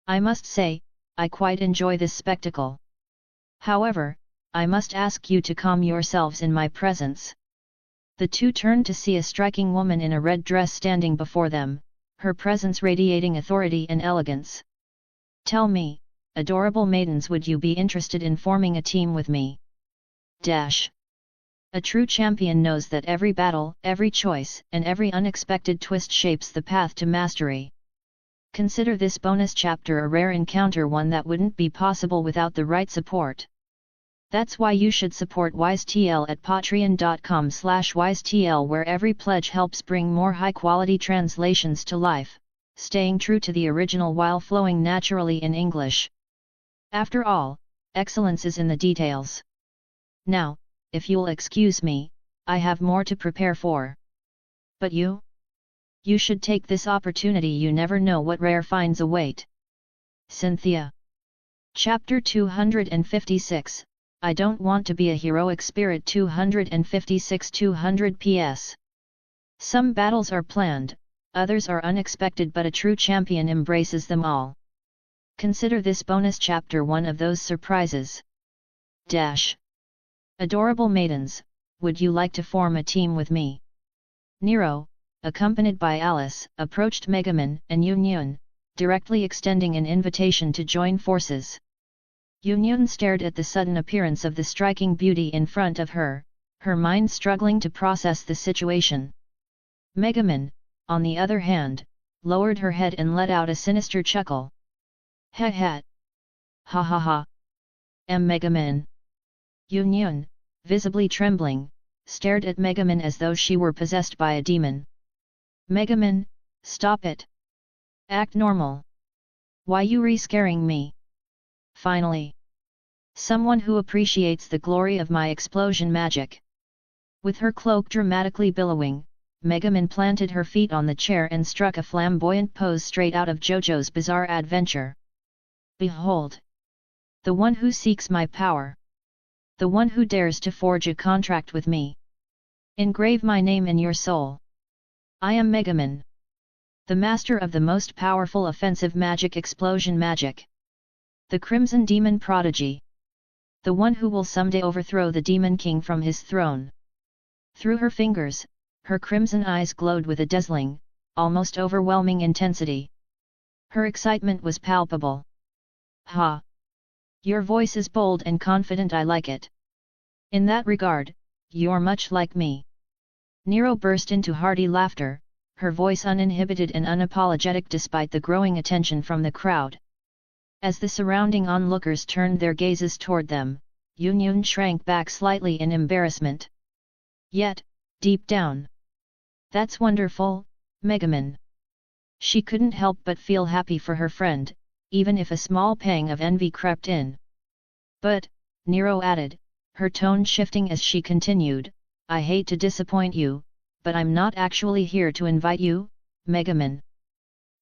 I must say, I quite enjoy this spectacle. However, I must ask you to calm yourselves in my presence. The two turned to see a striking woman in a red dress standing before them, her presence radiating authority and elegance. Tell me, adorable maidens, would you be interested in forming a team with me? A true champion knows that every battle, every choice, and every unexpected twist shapes the path to mastery. Consider this bonus chapter a rare encounter, one that wouldn't be possible without the right support. That's why you should support WiseTL at patreon.com/wisetl, where every pledge helps bring more high-quality translations to life, staying true to the original while flowing naturally in English. After all, excellence is in the details. Now, if you'll excuse me, I have more to prepare for. But you? You should take this opportunity, you never know what rare finds await. Cynthia. Chapter 256, I don't want to be a heroic spirit. 256-200 PS. Some battles are planned, others are unexpected, but a true champion embraces them all. Consider this bonus chapter one of those surprises. Adorable maidens, would you like to form a team with me? Nero, accompanied by Alice, approached Megumin and Yun, directly extending an invitation to join forces. Yun stared at the sudden appearance of the striking beauty in front of her, her mind struggling to process the situation. Megumin, on the other hand, lowered her head and let out a sinister chuckle. Ha ha! Ha ha ha! Megumin. Yun, visibly trembling, stared at Megumin as though she were possessed by a demon. Megumin, stop it! Act normal. Why you re-scaring me? Finally. Someone who appreciates the glory of my explosion magic. With her cloak dramatically billowing, Megumin planted her feet on the chair and struck a flamboyant pose straight out of JoJo's Bizarre Adventure. Behold! The one who seeks my power. The one who dares to forge a contract with me. Engrave my name in your soul. I am Megumin. The master of the most powerful offensive magic, explosion magic. The Crimson Demon Prodigy. The one who will someday overthrow the Demon King from his throne. Through her fingers, her crimson eyes glowed with a dazzling, almost overwhelming intensity. Her excitement was palpable. Ha! Your voice is bold and confident, I like it. In that regard, you're much like me. Nero burst into hearty laughter, her voice uninhibited and unapologetic despite the growing attention from the crowd. As the surrounding onlookers turned their gazes toward them, Yun shrank back slightly in embarrassment. Yet, deep down, That's wonderful, Megumin. She couldn't help but feel happy for her friend, even if a small pang of envy crept in. But, Nero added, her tone shifting as she continued, I hate to disappoint you, but I'm not actually here to invite you, Megumin.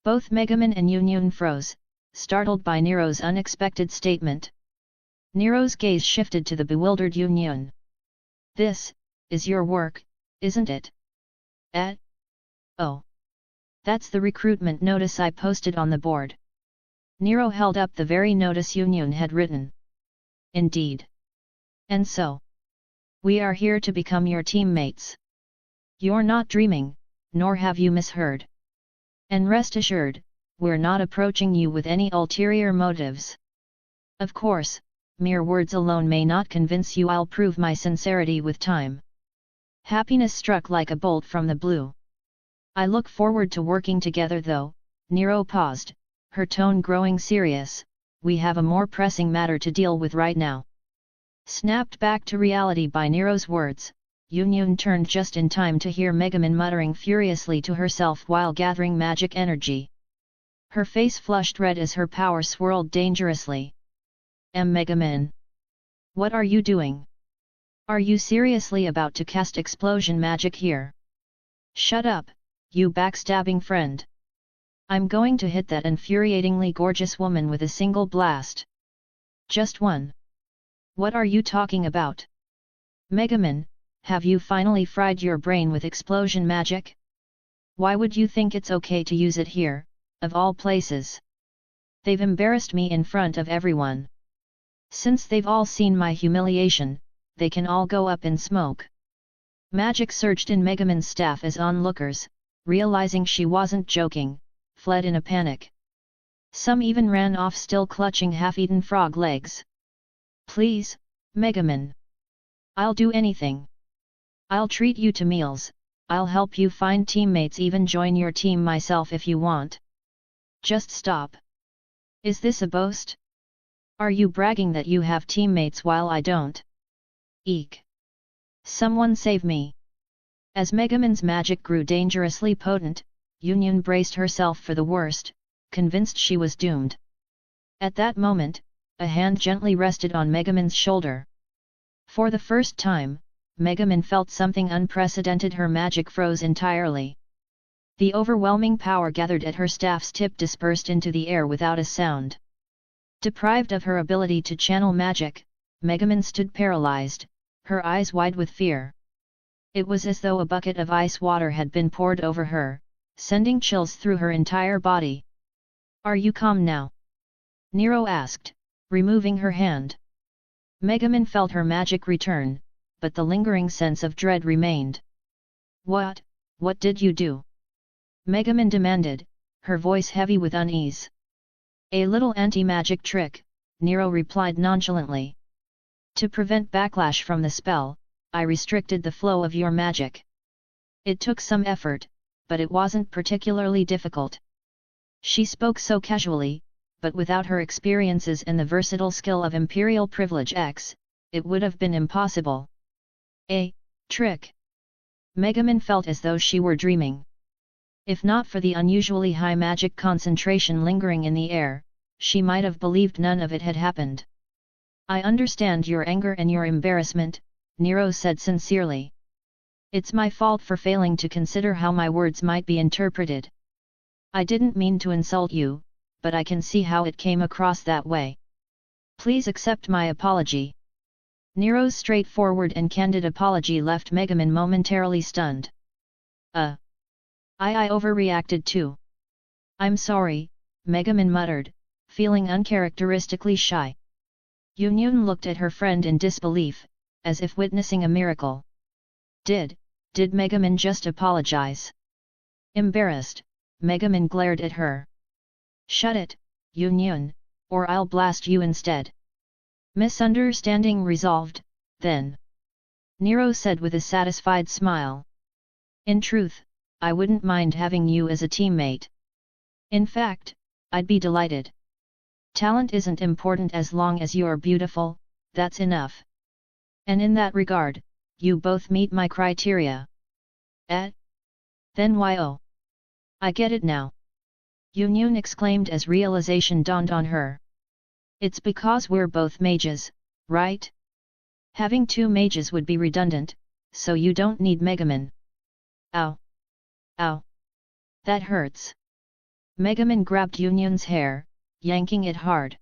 Both Megumin and Yunyun froze, startled by Nero's unexpected statement. Nero's gaze shifted to the bewildered Yunyun. This is your work, isn't it? Oh. That's the recruitment notice I posted on the board. Nero held up the very notice Yunyun had written. Indeed. And so? We are here to become your teammates. You're not dreaming, nor have you misheard. And rest assured, we're not approaching you with any ulterior motives. Of course, mere words alone may not convince you. I'll prove my sincerity with time. Happiness struck like a bolt from the blue. I look forward to working together though. Nero paused, her tone growing serious. We have a more pressing matter to deal with right now. Snapped back to reality by Nero's words, Yunyun turned just in time to hear Megumin muttering furiously to herself while gathering magic energy. Her face flushed red as her power swirled dangerously. Megumin. What are you doing? Are you seriously about to cast explosion magic here? Shut up, you backstabbing friend. I'm going to hit that infuriatingly gorgeous woman with a single blast. Just one. What are you talking about? Megumin, have you finally fried your brain with explosion magic? Why would you think it's okay to use it here, of all places? They've embarrassed me in front of everyone. Since they've all seen my humiliation, they can all go up in smoke. Magic surged in Megumin's staff as onlookers, realizing she wasn't joking, fled in a panic. Some even ran off still clutching half-eaten frog legs. Please, Megumin. I'll do anything. I'll treat you to meals, I'll help you find teammates, even join your team myself if you want. Just stop. Is this a boast? Are you bragging that you have teammates while I don't? Eek. Someone save me. As Megumin's magic grew dangerously potent, Yunyun braced herself for the worst, convinced she was doomed. At that moment, a hand gently rested on Megumin's shoulder. For the first time, Megumin felt something unprecedented. Her magic froze entirely. The overwhelming power gathered at her staff's tip dispersed into the air without a sound. Deprived of her ability to channel magic, Megumin stood paralyzed, her eyes wide with fear. It was as though a bucket of ice water had been poured over her, sending chills through her entire body. Are you calm now? Nero asked, removing her hand. Megumin felt her magic return, but the lingering sense of dread remained. What did you do? Megumin demanded, her voice heavy with unease. A little anti-magic trick, Nero replied nonchalantly. To prevent backlash from the spell, I restricted the flow of your magic. It took some effort, but it wasn't particularly difficult. She spoke so casually, but without her experiences and the versatile skill of Imperial Privilege X, it would have been impossible. A trick. Megumin felt as though she were dreaming. If not for the unusually high magic concentration lingering in the air, she might have believed none of it had happened. I understand your anger and your embarrassment, Nero said sincerely. It's my fault for failing to consider how my words might be interpreted. I didn't mean to insult you, but I can see how it came across that way. Please accept my apology. Nero's straightforward and candid apology left Megumin momentarily stunned. I overreacted too. I'm sorry, Megumin muttered, feeling uncharacteristically shy. Yunyun looked at her friend in disbelief, as if witnessing a miracle. Did Megumin just apologize? Embarrassed, Megumin glared at her. Shut it, Yunyun, or I'll blast you instead. Misunderstanding resolved, then. Nero said with a satisfied smile. In truth, I wouldn't mind having you as a teammate. In fact, I'd be delighted. Talent isn't important as long as you're beautiful, that's enough. And in that regard, you both meet my criteria. Then why oh? I get it now. Yunyun exclaimed as realization dawned on her. It's because we're both mages, right? Having two mages would be redundant, so you don't need Megaman. Ow! Ow! That hurts. Megaman grabbed Yunyun's hair, yanking it hard.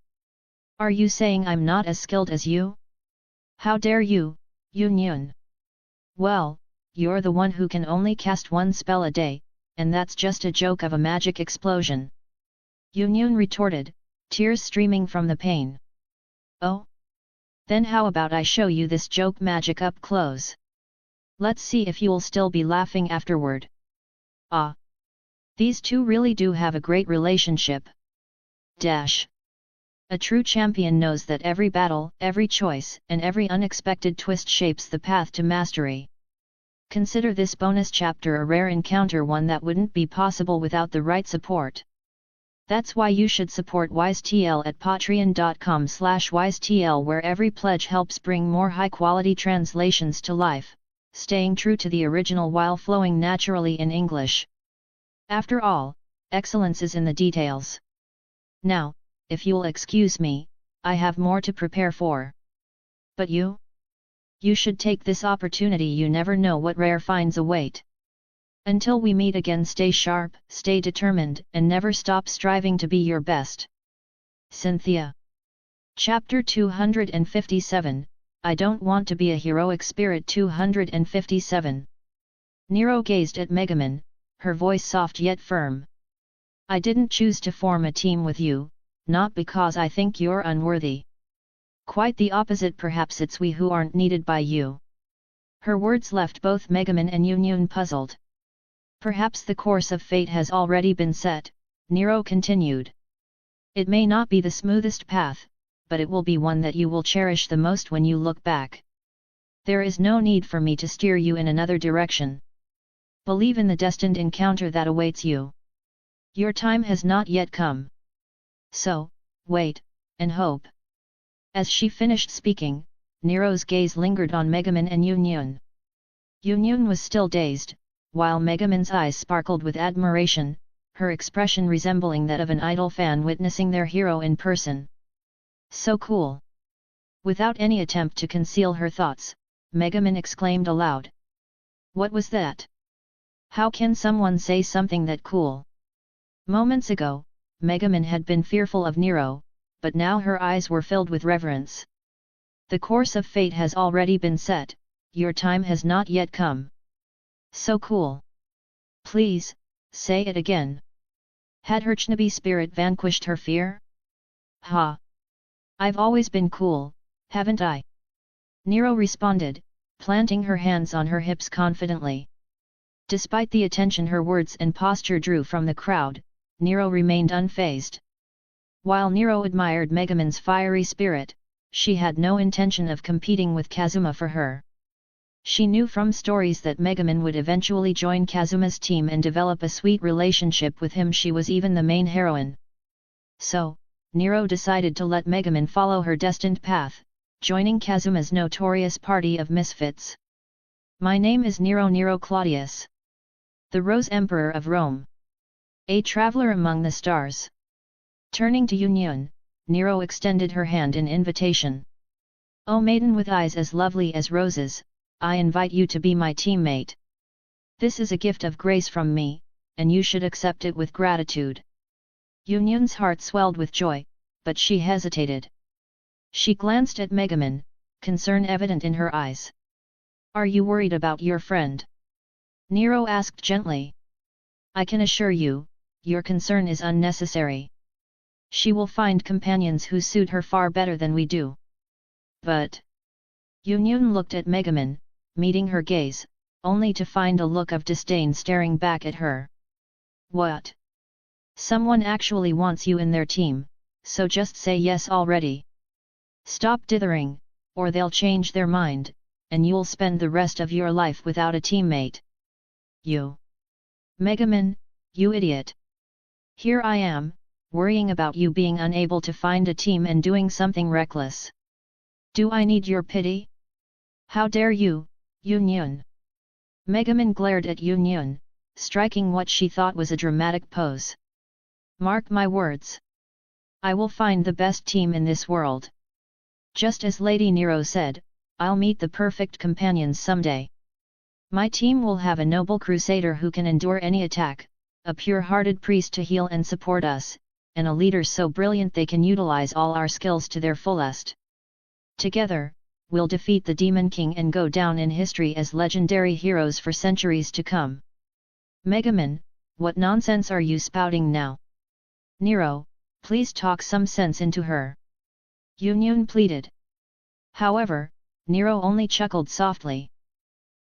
Are you saying I'm not as skilled as you? How dare you, Yunyun? Well, you're the one who can only cast one spell a day, and that's just a joke of a magic explosion. Yunyun retorted, tears streaming from the pain. Oh? Then how about I show you this joke magic up close? Let's see if you'll still be laughing afterward. Ah! These two really do have a great relationship. Dash. A true champion knows that every battle, every choice, and every unexpected twist shapes the path to mastery. Consider this bonus chapter a rare encounter, one that wouldn't be possible without the right support. That's why you should support WiseTL at patreon.com/wisetl, where every pledge helps bring more high-quality translations to life, staying true to the original while flowing naturally in English. After all, excellence is in the details. Now, if you'll excuse me, I have more to prepare for. But you? You should take this opportunity, you never know what rare finds await. Until we meet again, stay sharp, stay determined, and never stop striving to be your best. Cynthia. Chapter 257, I Don't Want to Be a Heroic Spirit. 257. Nero gazed at Megaman, her voice soft yet firm. I didn't choose to form a team with you, not because I think you're unworthy. Quite the opposite, perhaps it's we who aren't needed by you. Her words left both Megaman and Yunyun puzzled. Perhaps the course of fate has already been set, Nero continued. It may not be the smoothest path, but it will be one that you will cherish the most when you look back. There is no need for me to steer you in another direction. Believe in the destined encounter that awaits you. Your time has not yet come. So, wait, and hope. As she finished speaking, Nero's gaze lingered on Megaman and Yunyun. Yunyun was still dazed, while Megaman's eyes sparkled with admiration, her expression resembling that of an idol fan witnessing their hero in person. So cool! Without any attempt to conceal her thoughts, Megaman exclaimed aloud. What was that? How can someone say something that cool? Moments ago, Megaman had been fearful of Nero, but now her eyes were filled with reverence. The course of fate has already been set, your time has not yet come. So cool! Please, say it again. Had her Chnabi spirit vanquished her fear? Ha! I've always been cool, haven't I? Nero responded, planting her hands on her hips confidently. Despite the attention her words and posture drew from the crowd, Nero remained unfazed. While Nero admired Megaman's fiery spirit, she had no intention of competing with Kazuma for her. She knew from stories that Megaman would eventually join Kazuma's team and develop a sweet relationship with him. She was even the main heroine. So, Nero decided to let Megaman follow her destined path, joining Kazuma's notorious party of misfits. My name is Nero Claudius, the Rose Emperor of Rome. A traveler among the stars. Turning to Yunyun, Nero extended her hand in invitation. O maiden with eyes as lovely as roses, I invite you to be my teammate. This is a gift of grace from me, and you should accept it with gratitude. Yunyun's heart swelled with joy, but she hesitated. She glanced at Megaman, concern evident in her eyes. Are you worried about your friend? Nero asked gently. I can assure you, your concern is unnecessary. She will find companions who suit her far better than we do. But... Yunyun looked at Megaman, meeting her gaze, only to find a look of disdain staring back at her. What? Someone actually wants you in their team, so just say yes already. Stop dithering, or they'll change their mind, and you'll spend the rest of your life without a teammate. You. Megaman, you idiot. Here I am, worrying about you being unable to find a team and doing something reckless. Do I need your pity? How dare you, Yunyun? Megaman glared at Yunyun, striking what she thought was a dramatic pose. Mark my words. I will find the best team in this world. Just as Lady Nero said, I'll meet the perfect companions someday. My team will have a noble crusader who can endure any attack, a pure-hearted priest to heal and support us, and a leader so brilliant they can utilize all our skills to their fullest. Together, we'll defeat the Demon King and go down in history as legendary heroes for centuries to come. Megaman, what nonsense are you spouting now? Nero, please talk some sense into her. Yunyun pleaded. However, Nero only chuckled softly.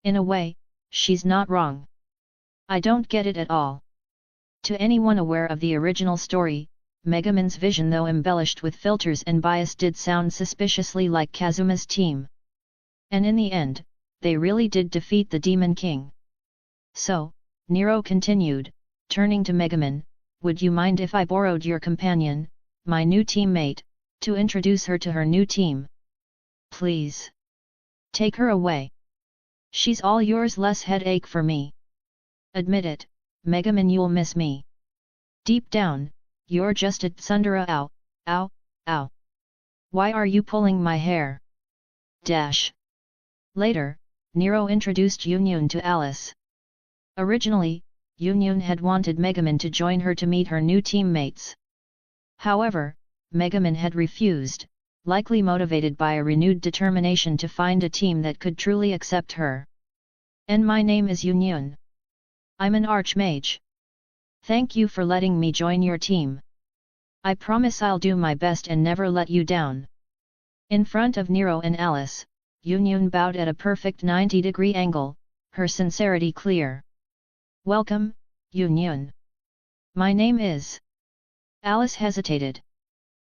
In a way, she's not wrong. I don't get it at all. To anyone aware of the original story, Megaman's vision, though embellished with filters and bias, did sound suspiciously like Kazuma's team. And in the end, they really did defeat the Demon King. So, Nero continued, turning to Megaman, would you mind if I borrowed your companion, my new teammate, to introduce her to her new team? Please. Take her away. She's all yours, less headache for me. Admit it, Megaman, you'll miss me. Deep down, you're just a tsundere. Ow, ow, ow. Why are you pulling my hair? Dash. Later, Nero introduced Yunyun to Alice. Originally, Yunyun had wanted Megaman to join her to meet her new teammates. However, Megaman had refused, likely motivated by a renewed determination to find a team that could truly accept her. And my name is Yunyun. I'm an archmage. Thank you for letting me join your team. I promise I'll do my best and never let you down. In front of Nero and Alice, Yunyun bowed at a perfect 90-degree angle, her sincerity clear. Welcome, Yunyun. My name is... Alice hesitated.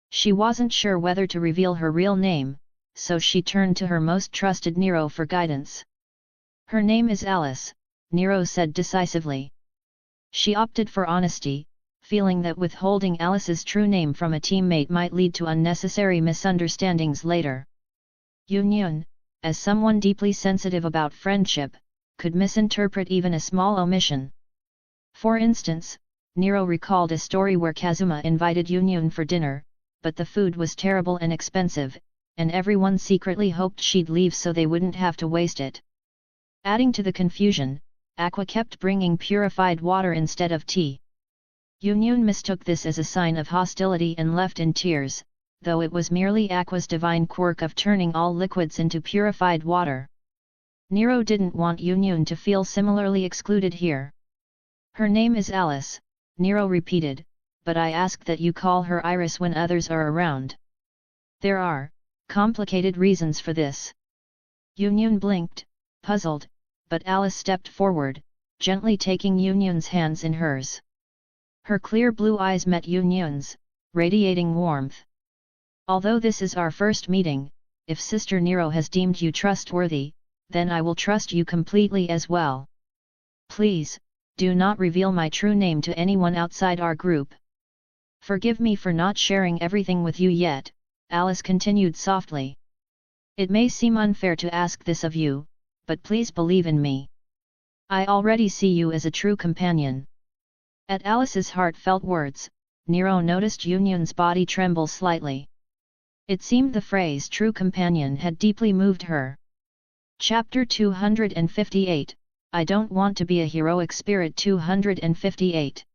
She wasn't sure whether to reveal her real name, so she turned to her most trusted Nero for guidance. Her name is Alice, Nero said decisively. She opted for honesty, feeling that withholding Alice's true name from a teammate might lead to unnecessary misunderstandings later. Yunyun, as someone deeply sensitive about friendship, could misinterpret even a small omission. For instance, Nero recalled a story where Kazuma invited Yunyun for dinner, but the food was terrible and expensive, and everyone secretly hoped she'd leave so they wouldn't have to waste it. Adding to the confusion, Aqua kept bringing purified water instead of tea. Yunyun mistook this as a sign of hostility and left in tears, though it was merely Aqua's divine quirk of turning all liquids into purified water. Nero didn't want Yunyun to feel similarly excluded here. Her name is Alice, Nero repeated, but I ask that you call her Iris when others are around. There are complicated reasons for this. Yunyun blinked, puzzled, but Alice stepped forward, gently taking Yunyun's hands in hers. Her clear blue eyes met Yunyun's, radiating warmth. Although this is our first meeting, if Sister Nero has deemed you trustworthy, then I will trust you completely as well. Please, do not reveal my true name to anyone outside our group. Forgive me for not sharing everything with you yet, Alice continued softly. It may seem unfair to ask this of you, but please believe in me. I already see you as a true companion. At Alice's heartfelt words, Nero noticed Yunyun's body tremble slightly. It seemed the phrase true companion had deeply moved her. Chapter 258, I don't want to be a heroic spirit. 258.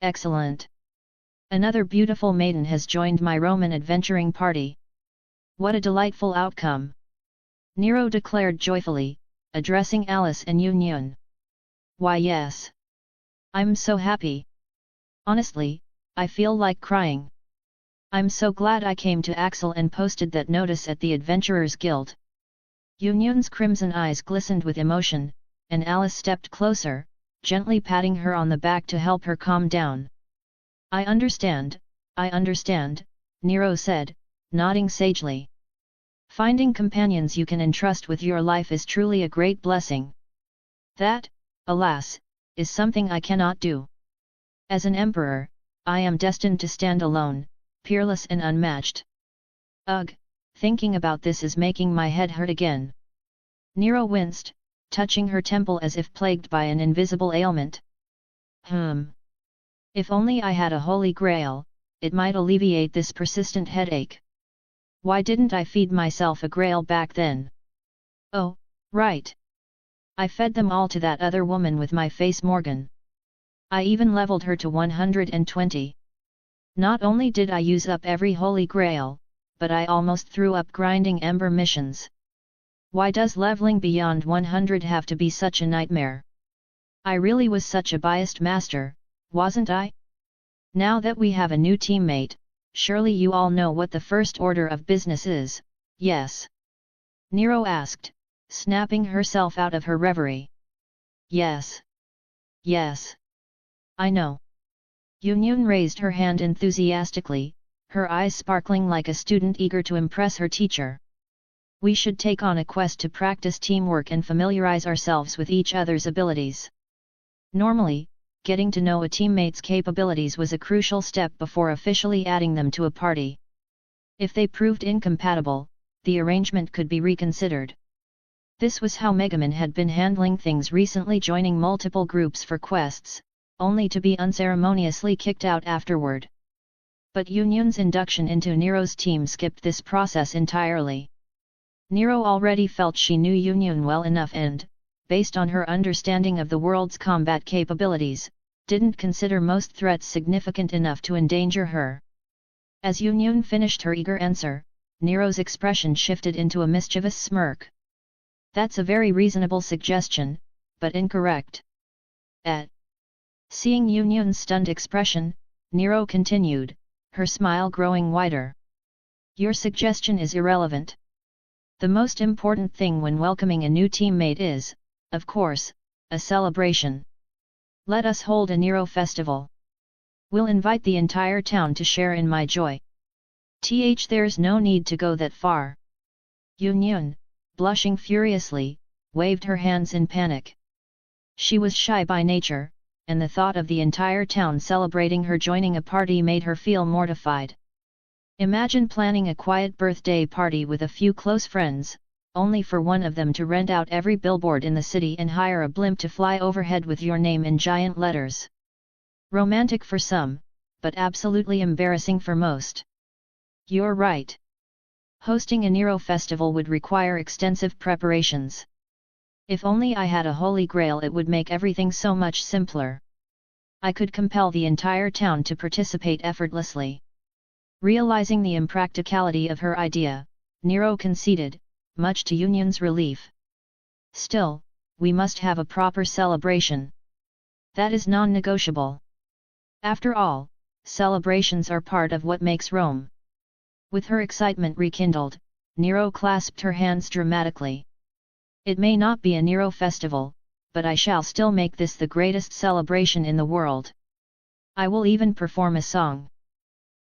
Excellent. Another beautiful maiden has joined my Roman adventuring party. What a delightful outcome! Nero declared joyfully, addressing Alice and Yunyun. Why yes. I'm so happy. Honestly, I feel like crying. I'm so glad I came to Axel and posted that notice at the Adventurers Guild. Yunyun's crimson eyes glistened with emotion, and Alice stepped closer, gently patting her on the back to help her calm down. I understand, Nero said, nodding sagely. Finding companions you can entrust with your life is truly a great blessing. That, alas, is something I cannot do. As an emperor, I am destined to stand alone, peerless and unmatched. Ugh, thinking about this is making my head hurt again. Nero winced, touching her temple as if plagued by an invisible ailment. If only I had a holy grail, it might alleviate this persistent headache. Why didn't I feed myself a grail back then? Oh, right. I fed them all to that other woman with my face Morgan. I even leveled her to 120. Not only did I use up every holy grail, but I almost threw up grinding ember missions. Why does leveling beyond 100 have to be such a nightmare? I really was such a biased master, wasn't I? Now that we have a new teammate, surely you all know what the first order of business is, yes? Nero asked, snapping herself out of her reverie. Yes. Yes. I know. Yunyun raised her hand enthusiastically, her eyes sparkling like a student eager to impress her teacher. We should take on a quest to practice teamwork and familiarize ourselves with each other's abilities. Normally, getting to know a teammate's capabilities was a crucial step before officially adding them to a party. If they proved incompatible, the arrangement could be reconsidered. This was how Megaman had been handling things recently, joining multiple groups for quests, only to be unceremoniously kicked out afterward. But Yunyun's induction into Nero's team skipped this process entirely. Nero already felt she knew Yunyun well enough and, based on her understanding of the world's combat capabilities, didn't consider most threats significant enough to endanger her. As Yunyun finished her eager answer, Nero's expression shifted into a mischievous smirk. That's a very reasonable suggestion, but incorrect. Seeing Yunyun's stunned expression, Nero continued, her smile growing wider. Your suggestion is irrelevant. The most important thing when welcoming a new teammate is, of course, a celebration. Let us hold a Nero festival. We'll invite the entire town to share in my joy. There's no need to go that far. Yunyun, blushing furiously, waved her hands in panic. She was shy by nature, and the thought of the entire town celebrating her joining a party made her feel mortified. Imagine planning a quiet birthday party with a few close friends, only for one of them to rent out every billboard in the city and hire a blimp to fly overhead with your name in giant letters. Romantic for some, but absolutely embarrassing for most. You're right. Hosting a Nero festival would require extensive preparations. If only I had a holy grail, it would make everything so much simpler. I could compel the entire town to participate effortlessly. Realizing the impracticality of her idea, Nero conceded, much to Yunyun's relief. Still, we must have a proper celebration. That is non-negotiable. After all, celebrations are part of what makes Rome. With her excitement rekindled, Nero clasped her hands dramatically. It may not be a Nero festival, but I shall still make this the greatest celebration in the world. I will even perform a song.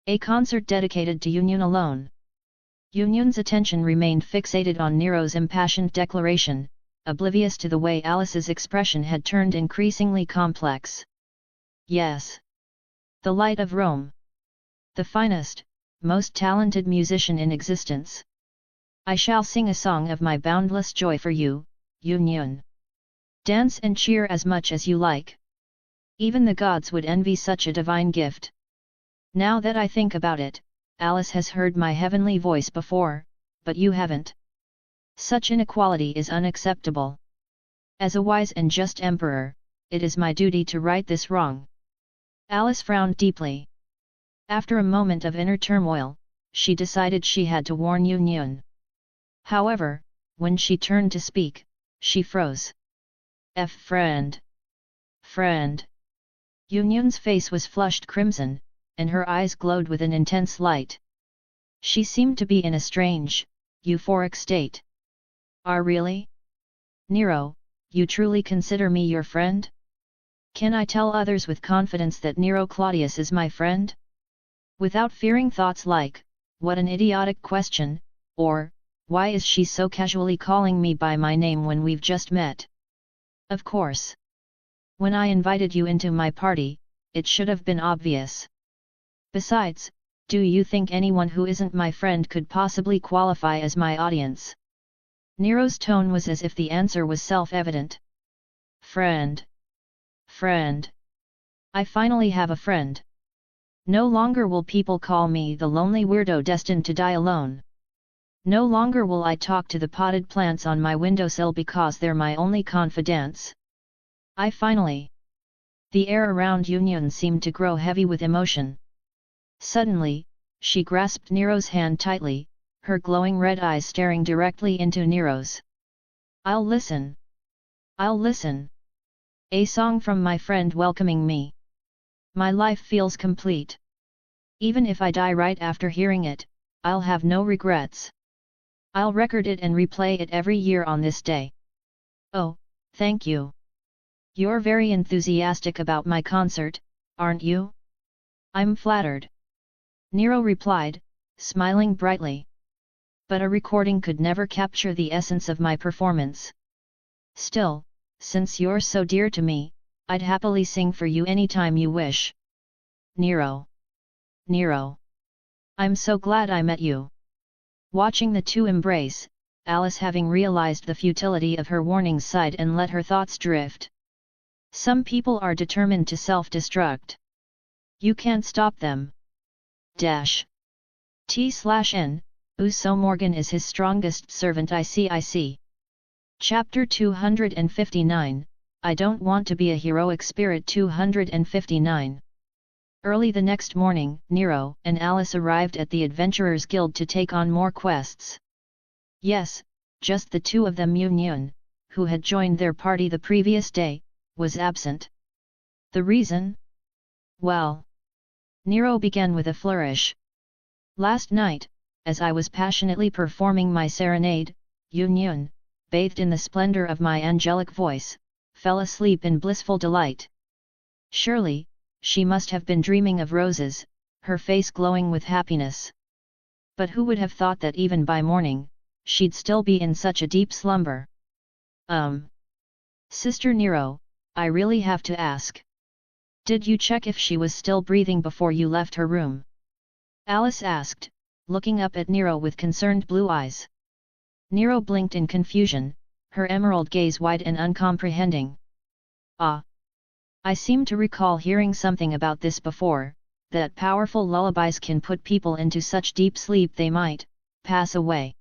A concert dedicated to Yunyun alone. Yunyun's attention remained fixated on Nero's impassioned declaration, oblivious to the way Alice's expression had turned increasingly complex. Yes. The light of Rome. The finest, most talented musician in existence. I shall sing a song of my boundless joy for you, Yunyun. Dance and cheer as much as you like. Even the gods would envy such a divine gift. Now that I think about it, Alice has heard my heavenly voice before, but you haven't. Such inequality is unacceptable. As a wise and just emperor, it is my duty to right this wrong. Alice frowned deeply. After a moment of inner turmoil, she decided she had to warn Yunyun. However, when she turned to speak, she froze. Friend. Friend. Yunyun's face was flushed crimson, and her eyes glowed with an intense light. She seemed to be in a strange, euphoric state. Really? Nero, you truly consider me your friend? Can I tell others with confidence that Nero Claudius is my friend? Without fearing thoughts like, what an idiotic question, or, why is she so casually calling me by my name when we've just met? Of course. When I invited you into my party, it should have been obvious. Besides, do you think anyone who isn't my friend could possibly qualify as my audience? Nero's tone was as if the answer was self-evident. Friend. Friend. I finally have a friend. No longer will people call me the lonely weirdo destined to die alone. No longer will I talk to the potted plants on my windowsill because they're my only confidants. I finally. The air around Union seemed to grow heavy with emotion. Suddenly, she grasped Nero's hand tightly, her glowing red eyes staring directly into Nero's. I'll listen. I'll listen. A song from my friend welcoming me. My life feels complete. Even if I die right after hearing it, I'll have no regrets. I'll record it and replay it every year on this day. Oh, thank you. You're very enthusiastic about my concert, aren't you? I'm flattered. Nero replied, smiling brightly. But a recording could never capture the essence of my performance. Still, since you're so dear to me, I'd happily sing for you anytime you wish. Nero. Nero. I'm so glad I met you. Watching the two embrace, Alice, having realized the futility of her warnings, sighed and let her thoughts drift. Some people are determined to self-destruct. You can't stop them. T/N, so Morgan is his strongest servant. I see. Chapter 259, I don't want to be a heroic spirit. 259. Early the next morning, Nero and Alice arrived at the Adventurers Guild to take on more quests. Yes, just the two of them. Union, who had joined their party the previous day, was absent. The reason? Well, Nero began with a flourish. Last night, as I was passionately performing my serenade, Union, bathed in the splendor of my angelic voice, fell asleep in blissful delight. Surely, she must have been dreaming of roses, her face glowing with happiness. But who would have thought that even by morning, she'd still be in such a deep slumber? Sister Nero, I really have to ask. Did you check if she was still breathing before you left her room? Alice asked, looking up at Nero with concerned blue eyes. Nero blinked in confusion, her emerald gaze wide and uncomprehending. Ah! I seem to recall hearing something about this before, that powerful lullabies can put people into such deep sleep they might pass away.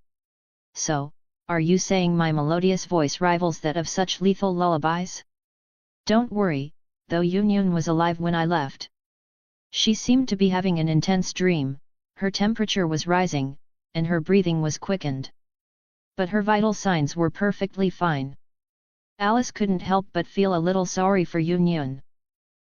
So, are you saying my melodious voice rivals that of such lethal lullabies? Don't worry, though Union was alive when I left. She seemed to be having an intense dream, her temperature was rising, and her breathing was quickened. But her vital signs were perfectly fine. Alice couldn't help but feel a little sorry for Union.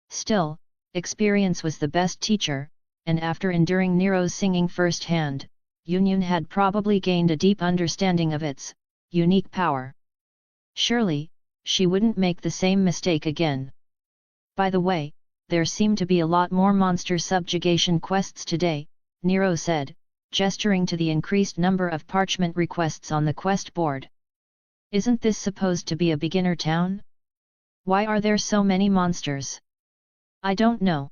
Still, experience was the best teacher, and after enduring Nero's singing firsthand, Union had probably gained a deep understanding of its unique power. Surely, she wouldn't make the same mistake again. By the way, there seem to be a lot more monster subjugation quests today, Nero said, gesturing to the increased number of parchment requests on the quest board. Isn't this supposed to be a beginner town? Why are there so many monsters? I don't know.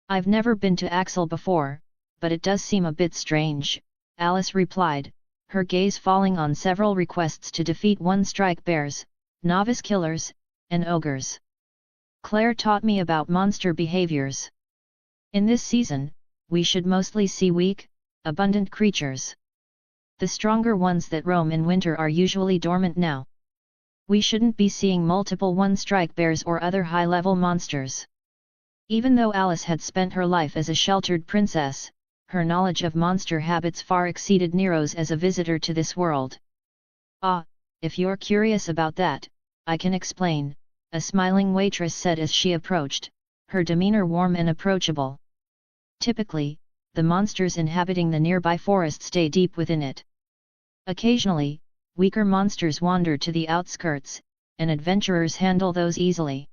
I've never been to Axel before, but it does seem a bit strange, Alice replied, her gaze falling on several requests to defeat one-strike bears, novice killers, and ogres. Claire taught me about monster behaviors. In this season, we should mostly see weak, abundant creatures. The stronger ones that roam in winter are usually dormant now. We shouldn't be seeing multiple one-strike bears or other high-level monsters. Even though Alice had spent her life as a sheltered princess, her knowledge of monster habits far exceeded Nero's as a visitor to this world. Ah, if you're curious about that, I can explain, a smiling waitress said as she approached, her demeanor warm and approachable. Typically, the monsters inhabiting the nearby forest stay deep within it. Occasionally, weaker monsters wander to the outskirts, and adventurers handle those easily.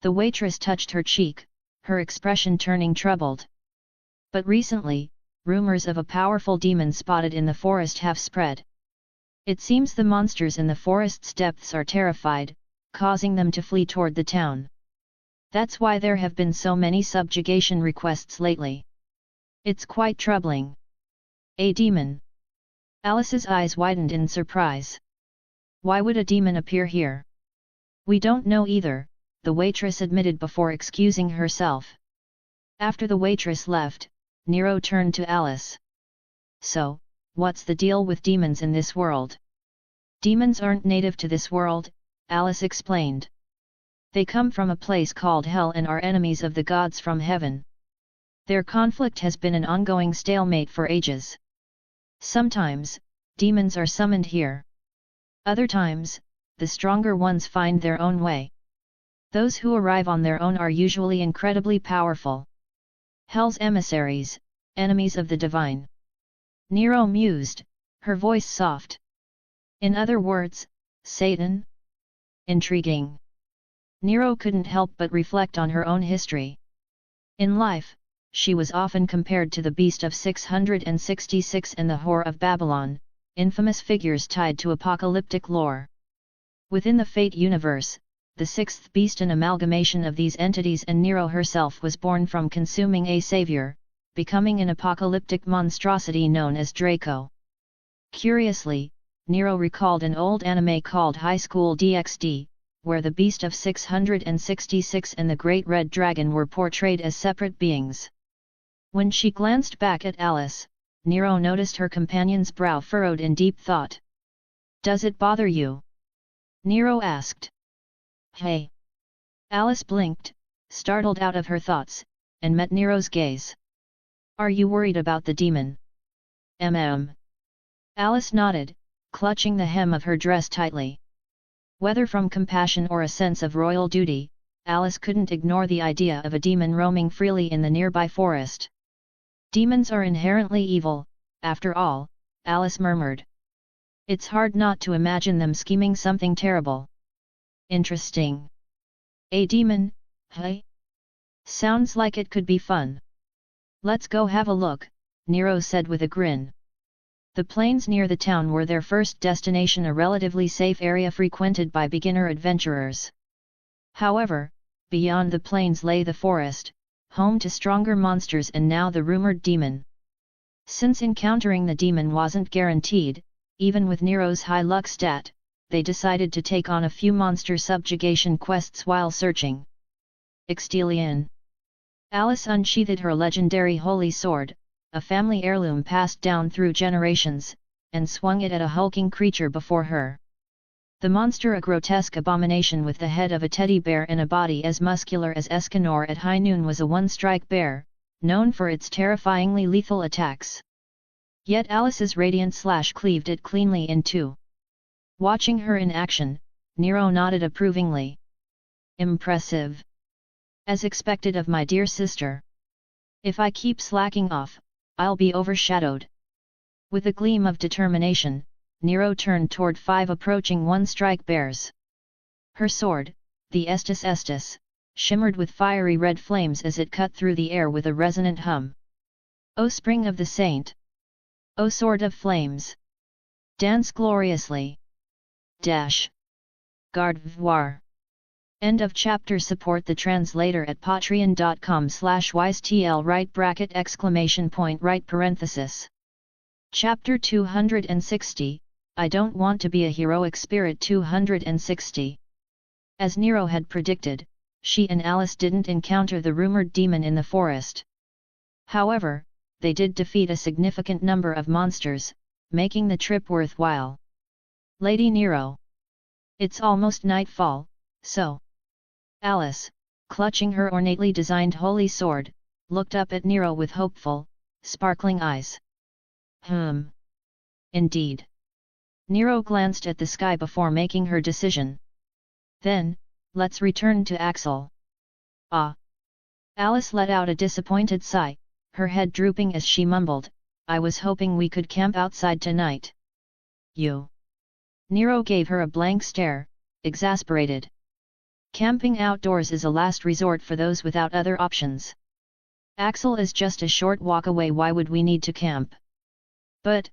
The waitress touched her cheek, her expression turning troubled. But recently, rumors of a powerful demon spotted in the forest have spread. It seems the monsters in the forest's depths are terrified, causing them to flee toward the town. That's why there have been so many subjugation requests lately. It's quite troubling. A demon. Alice's eyes widened in surprise. Why would a demon appear here? We don't know either, the waitress admitted before excusing herself. After the waitress left, Nero turned to Alice. So, what's the deal with demons in this world? Demons aren't native to this world, Alice explained. They come from a place called Hell and are enemies of the gods from heaven. Their conflict has been an ongoing stalemate for ages. Sometimes, demons are summoned here. Other times, the stronger ones find their own way. Those who arrive on their own are usually incredibly powerful. Hell's emissaries, enemies of the divine. Nero mused, her voice soft. In other words, Satan? Intriguing. Nero couldn't help but reflect on her own history. In life, she was often compared to the Beast of 666 and the Whore of Babylon, infamous figures tied to apocalyptic lore. Within the Fate universe, the sixth beast, an amalgamation of these entities, and Nero herself was born from consuming a savior, becoming an apocalyptic monstrosity known as Draco. Curiously, Nero recalled an old anime called High School DxD, where the Beast of 666 and the Great Red Dragon were portrayed as separate beings. When she glanced back at Alice, Nero noticed her companion's brow furrowed in deep thought. "Does it bother you?" Nero asked. "Hey!" Alice blinked, startled out of her thoughts, and met Nero's gaze. "Are you worried about the demon?" Alice nodded, clutching the hem of her dress tightly. Whether from compassion or a sense of royal duty, Alice couldn't ignore the idea of a demon roaming freely in the nearby forest. "Demons are inherently evil, after all," Alice murmured. "It's hard not to imagine them scheming something terrible." "Interesting. A demon, hey? Sounds like it could be fun." "Let's go have a look," Nero said with a grin. The plains near the town were their first destination, a relatively safe area frequented by beginner adventurers. However, beyond the plains lay the forest, home to stronger monsters and now the rumored demon. Since encountering the demon wasn't guaranteed, even with Nero's high luck stat, they decided to take on a few monster subjugation quests while searching. Extelion. Alice unsheathed her legendary holy sword, a family heirloom passed down through generations, and swung it at a hulking creature before her. The monster, a grotesque abomination with the head of a teddy bear and a body as muscular as Escanor at high noon, was a one-strike bear, known for its terrifyingly lethal attacks. Yet Alice's radiant slash cleaved it cleanly in two. Watching her in action, Nero nodded approvingly. "Impressive. As expected of my dear sister. If I keep slacking off, I'll be overshadowed." With a gleam of determination, Nero turned toward 5 approaching one-strike bears. Her sword, the Estus Estus, shimmered with fiery red flames as it cut through the air with a resonant hum. "O Spring of the Saint! O Sword of Flames! Dance gloriously! Dash! Garde voir!" End of chapter. Support the translator at patreon.com/ystl !right. Chapter 260, I Don't Want to Be a Heroic Spirit. 260. As Nero had predicted, she and Alice didn't encounter the rumored demon in the forest. However, they did defeat a significant number of monsters, making the trip worthwhile. "Lady Nero. It's almost nightfall, so..." Alice, clutching her ornately designed holy sword, looked up at Nero with hopeful, sparkling eyes. Indeed." Nero glanced at the sky before making her decision. "Then, let's return to Axel." "Ah." Alice let out a disappointed sigh, her head drooping as she mumbled, "I was hoping we could camp outside tonight." "You?" Nero gave her a blank stare, exasperated. "Camping outdoors is a last resort for those without other options. Axel is just a short walk away, why would we need to camp?" But,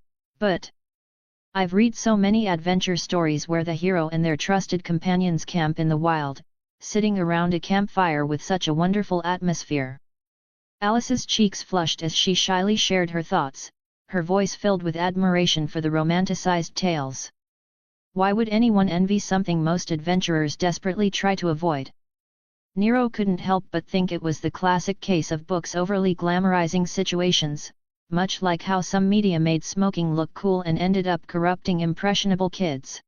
I've read so many adventure stories where the hero and their trusted companions camp in the wild, sitting around a campfire with such a wonderful atmosphere." Alice's cheeks flushed as she shyly shared her thoughts, her voice filled with admiration for the romanticized tales. Why would anyone envy something most adventurers desperately try to avoid? Nero couldn't help but think it was the classic case of books overly glamorizing situations, much like how some media made smoking look cool and ended up corrupting impressionable kids.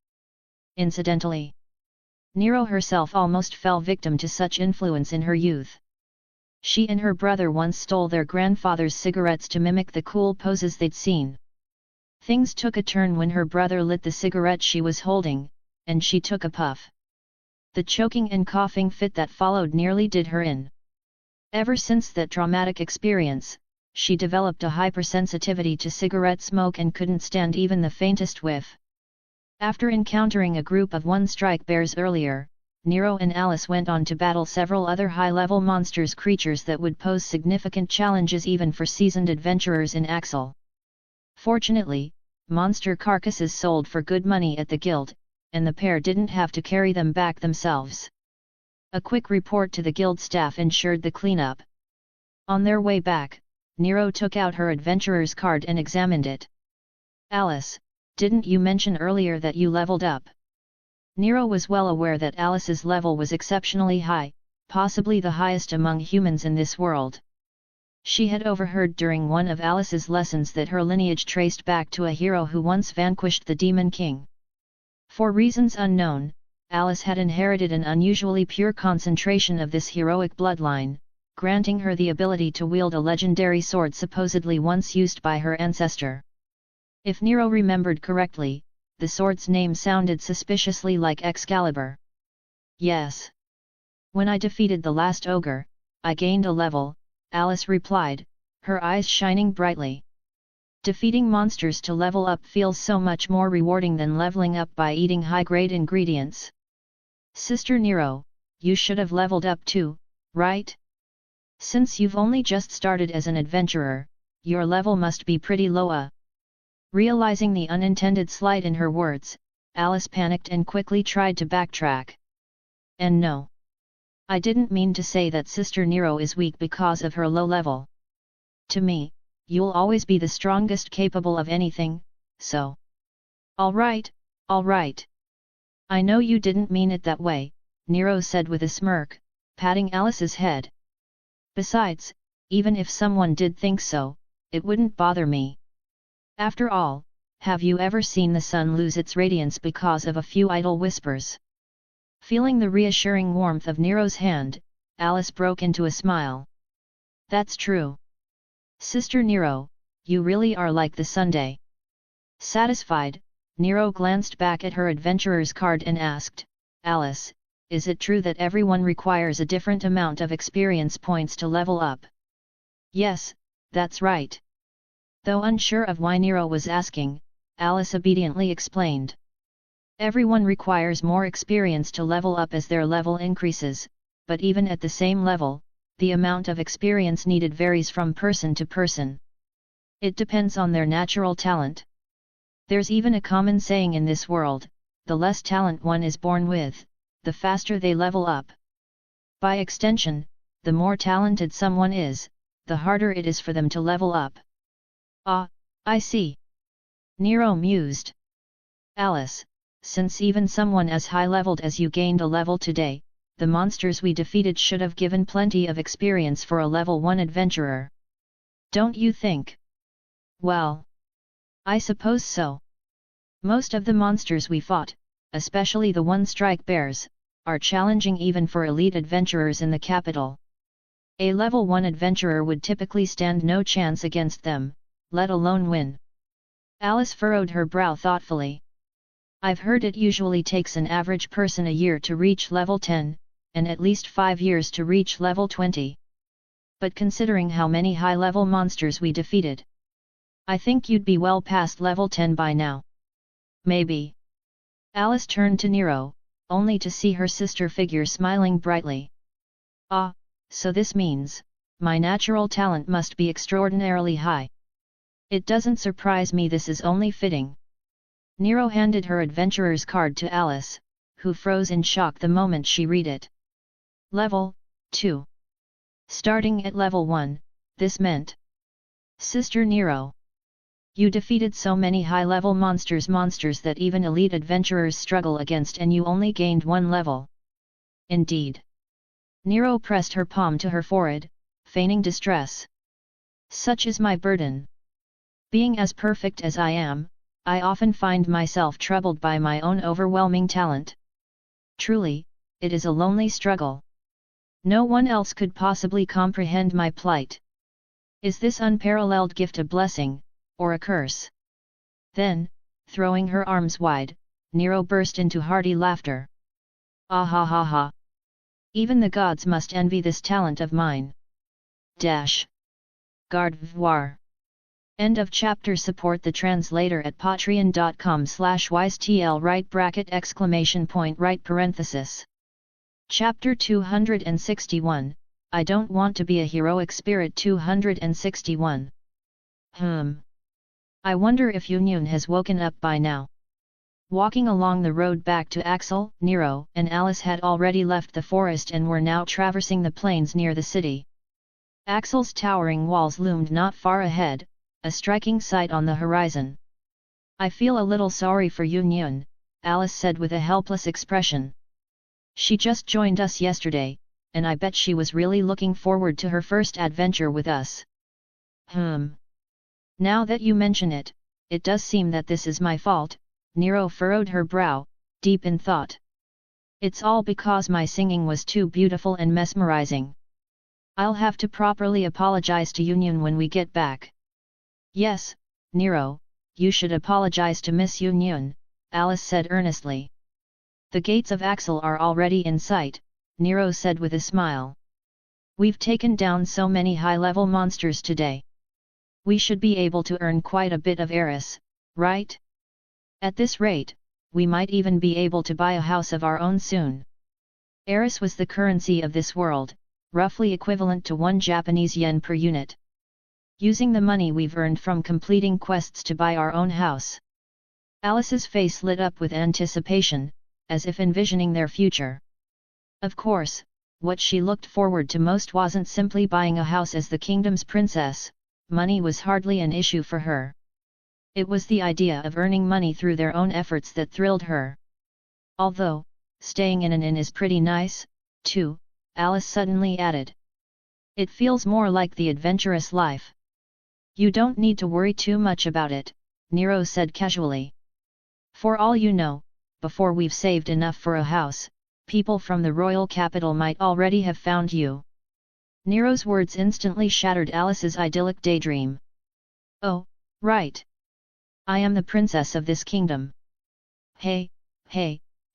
Incidentally, Nero herself almost fell victim to such influence in her youth. She and her brother once stole their grandfather's cigarettes to mimic the cool poses they'd seen. Things took a turn when her brother lit the cigarette she was holding, and she took a puff. The choking and coughing fit that followed nearly did her in. Ever since that traumatic experience, she developed a hypersensitivity to cigarette smoke and couldn't stand even the faintest whiff. After encountering a group of one-strike bears earlier, Nero and Alice went on to battle several other high-level creatures that would pose significant challenges even for seasoned adventurers in Axel. Fortunately, monster carcasses sold for good money at the guild, and the pair didn't have to carry them back themselves. A quick report to the guild staff ensured the cleanup. On their way back, Nero took out her adventurer's card and examined it. "Alice, didn't you mention earlier that you leveled up?" Nero was well aware that Alice's level was exceptionally high, possibly the highest among humans in this world. She had overheard during one of Alice's lessons that her lineage traced back to a hero who once vanquished the Demon King. For reasons unknown, Alice had inherited an unusually pure concentration of this heroic bloodline, granting her the ability to wield a legendary sword supposedly once used by her ancestor. If Nero remembered correctly, the sword's name sounded suspiciously like Excalibur. "Yes. When I defeated the last ogre, I gained a level," Alice replied, her eyes shining brightly. "Defeating monsters to level up feels so much more rewarding than leveling up by eating high-grade ingredients." "Sister Nero, you should have leveled up too, right? Since you've only just started as an adventurer, your level must be pretty low." Realizing the unintended slight in her words, Alice panicked and quickly tried to backtrack. "And no. I didn't mean to say that Sister Nero is weak because of her low level. To me, you'll always be the strongest capable of anything, so." All right. I know you didn't mean it that way," Nero said with a smirk, patting Alice's head. "Besides, even if someone did think so, it wouldn't bother me. After all, have you ever seen the sun lose its radiance because of a few idle whispers?" Feeling the reassuring warmth of Nero's hand, Alice broke into a smile. "That's true. Sister Nero, you really are like the Sunday." Satisfied, Nero glanced back at her adventurer's card and asked, "Alice, is it true that everyone requires a different amount of experience points to level up?" "Yes, that's right." Though unsure of why Nero was asking, Alice obediently explained. "Everyone requires more experience to level up as their level increases, but even at the same level, the amount of experience needed varies from person to person. It depends on their natural talent. There's even a common saying in this world, the less talent one is born with, the faster they level up. By extension, the more talented someone is, the harder it is for them to level up." "Ah, I see." Nero mused. "Alice, since even someone as high-leveled as you gained a level today, the monsters we defeated should have given plenty of experience for a level 1 adventurer. Don't you think?" "Well, I suppose so. Most of the monsters we fought, especially the one-strike bears, are challenging even for elite adventurers in the capital. A level 1 adventurer would typically stand no chance against them, let alone win." Alice furrowed her brow thoughtfully. "I've heard it usually takes an average person a year to reach level 10, and at least 5 years to reach level 20. But considering how many high-level monsters we defeated, I think you'd be well past level 10 by now." "Maybe." Alice turned to Nero, only to see her sister figure smiling brightly. "Ah, so this means, my natural talent must be extraordinarily high. It doesn't surprise me, this is only fitting." Nero handed her adventurer's card to Alice, who froze in shock the moment she read it. Level 2. Starting at level 1, this meant. Sister Nero. You defeated so many high-level monsters that even elite adventurers struggle against, and you only gained 1 level. Indeed. Nero pressed her palm to her forehead, feigning distress. Such is my burden. Being as perfect as I am, I often find myself troubled by my own overwhelming talent. Truly, it is a lonely struggle. No one else could possibly comprehend my plight. Is this unparalleled gift a blessing, or a curse? Then, throwing her arms wide, Nero burst into hearty laughter. Ah ha ha ha! Even the gods must envy this talent of mine. Garde voir. End of chapter. Support the translator at patreon.com/wisetl right parenthesis. Chapter 261, I don't want to be a heroic spirit. 261. I wonder if Union has woken up by now. Walking along the road back to Axel, Nero and Alice had already left the forest and were now traversing the plains near the city. Axel's towering walls loomed not far ahead, a striking sight on the horizon. I feel a little sorry for Union, Alice said with a helpless expression. She just joined us yesterday, and I bet she was really looking forward to her first adventure with us. Now that you mention it, it does seem that this is my fault. Nero furrowed her brow, deep in thought. It's all because my singing was too beautiful and mesmerizing. I'll have to properly apologize to Union when we get back. Yes, Nero, you should apologize to Miss Union, Alice said earnestly. The gates of Axel are already in sight, Nero said with a smile. We've taken down so many high-level monsters today. We should be able to earn quite a bit of Eris, right? At this rate, we might even be able to buy a house of our own soon. Eris was the currency of this world, roughly equivalent to 1 Japanese yen per unit. Using the money we've earned from completing quests to buy our own house. Alice's face lit up with anticipation, as if envisioning their future. Of course, what she looked forward to most wasn't simply buying a house as the kingdom's princess. Money was hardly an issue for her. It was the idea of earning money through their own efforts that thrilled her. Although, staying in an inn is pretty nice, too, Alice suddenly added. It feels more like the adventurous life. You don't need to worry too much about it, Nero said casually. For all you know, before we've saved enough for a house, people from the royal capital might already have found you. Nero's words instantly shattered Alice's idyllic daydream. Oh, right. I am the princess of this kingdom. Hey,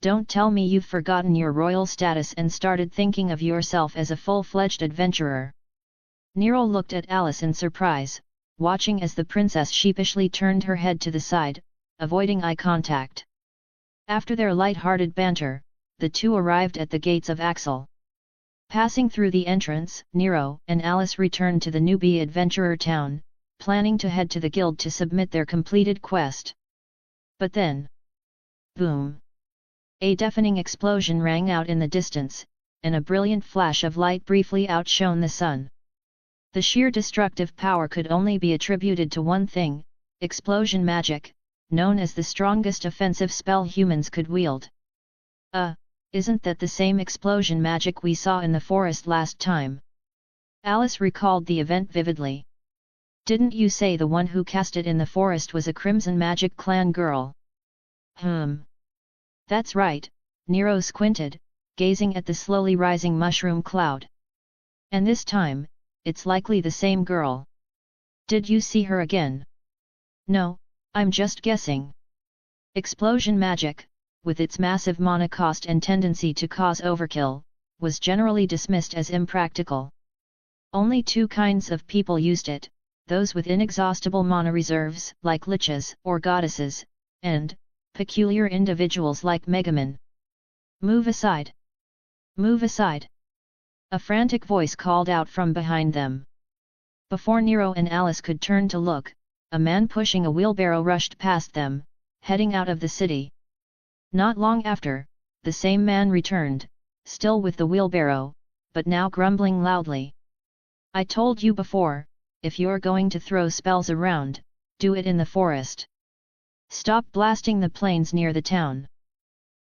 don't tell me you've forgotten your royal status and started thinking of yourself as a full-fledged adventurer. Nero looked at Alice in surprise, watching as the princess sheepishly turned her head to the side, avoiding eye contact. After their light-hearted banter, the two arrived at the gates of Axel. Passing through the entrance, Nero and Alice returned to the newbie adventurer town, planning to head to the guild to submit their completed quest. But then... boom! A deafening explosion rang out in the distance, and a brilliant flash of light briefly outshone the sun. The sheer destructive power could only be attributed to one thing, explosion magic, known as the strongest offensive spell humans could wield. Isn't that the same explosion magic we saw in the forest last time? Alice recalled the event vividly. Didn't you say the one who cast it in the forest was a Crimson Magic Clan girl? That's right, Nero squinted, gazing at the slowly rising mushroom cloud. And this time, it's likely the same girl. Did you see her again? No, I'm just guessing. Explosion magic, with its massive mana cost and tendency to cause overkill, was generally dismissed as impractical. Only 2 kinds of people used it, those with inexhaustible mana reserves like liches or goddesses, and peculiar individuals like Megaman. Move aside! Move aside! A frantic voice called out from behind them. Before Nero and Alice could turn to look, a man pushing a wheelbarrow rushed past them, heading out of the city. Not long after, the same man returned, still with the wheelbarrow, but now grumbling loudly. I told you before, if you're going to throw spells around, Do it in the forest. Stop blasting the plains near the town.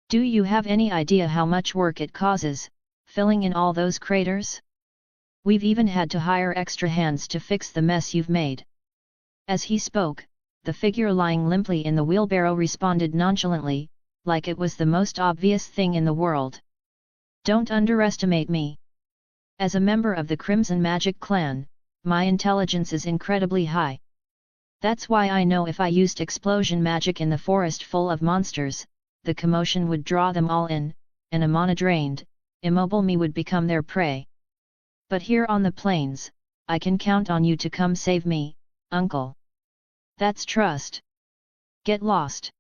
Do you have any idea how much work it causes, filling in all those craters? We've even had to hire extra hands to fix the mess you've made." As he spoke, the figure lying limply in the wheelbarrow responded nonchalantly, like it was the most obvious thing in the world. "Don't underestimate me. As a member of the Crimson Magic Clan, my intelligence is incredibly high. That's why I know if I used explosion magic in the forest full of monsters, the commotion would draw them all in, and a mana drained, immobile me would become their prey. But here on the plains, I can count on you to come save me, uncle. That's trust. Get lost."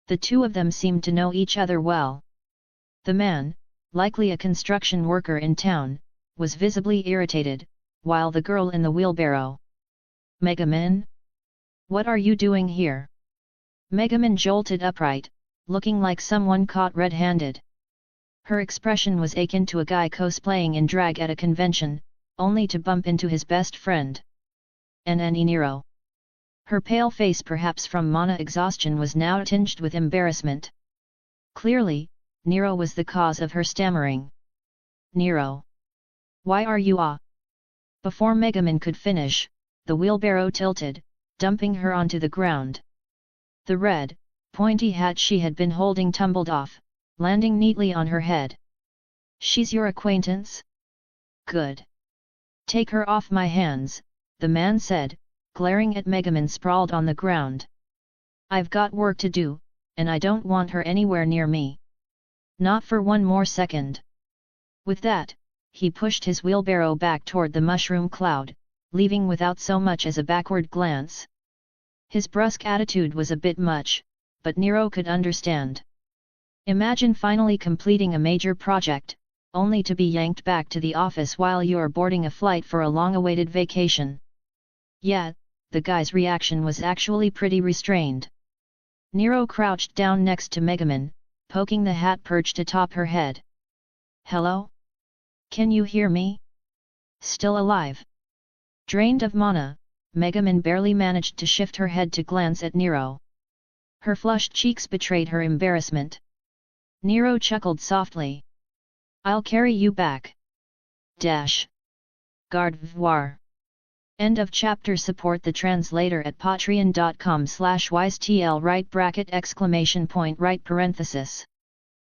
The two of them seemed to know each other well. The man, likely a construction worker in town, was visibly irritated, while the girl in the wheelbarrow. "Megaman? What are you doing here?" Megaman jolted upright, looking like someone caught red-handed. Her expression was akin to a guy cosplaying in drag at a convention, only to bump into his best friend. Nero. Her pale face, perhaps from mana exhaustion, was now tinged with embarrassment. Clearly, Nero was the cause of her stammering. "Nero. Why are you Before Megaman could finish, the wheelbarrow tilted, dumping her onto the ground. The red, pointy hat she had been holding tumbled off, landing neatly on her head. "She's your acquaintance? Good. Take her off my hands," the man said, glaring at Megaman sprawled on the ground. "I've got work to do, and I don't want her anywhere near me. Not for one more second." With that, he pushed his wheelbarrow back toward the mushroom cloud, leaving without so much as a backward glance. His brusque attitude was a bit much, but Nero could understand. Imagine finally completing a major project, only to be yanked back to the office while you're boarding a flight for a long-awaited vacation. Yeah, the guy's reaction was actually pretty restrained. Nero crouched down next to Megaman, poking the hat perched atop her head. "Hello? Can you hear me? Still alive?" Drained of mana, Megaman barely managed to shift her head to glance at Nero. Her flushed cheeks betrayed her embarrassment. Nero chuckled softly. "I'll carry you back. Garde voir." End of chapter. Support the translator at patreon.com/wisетl right !!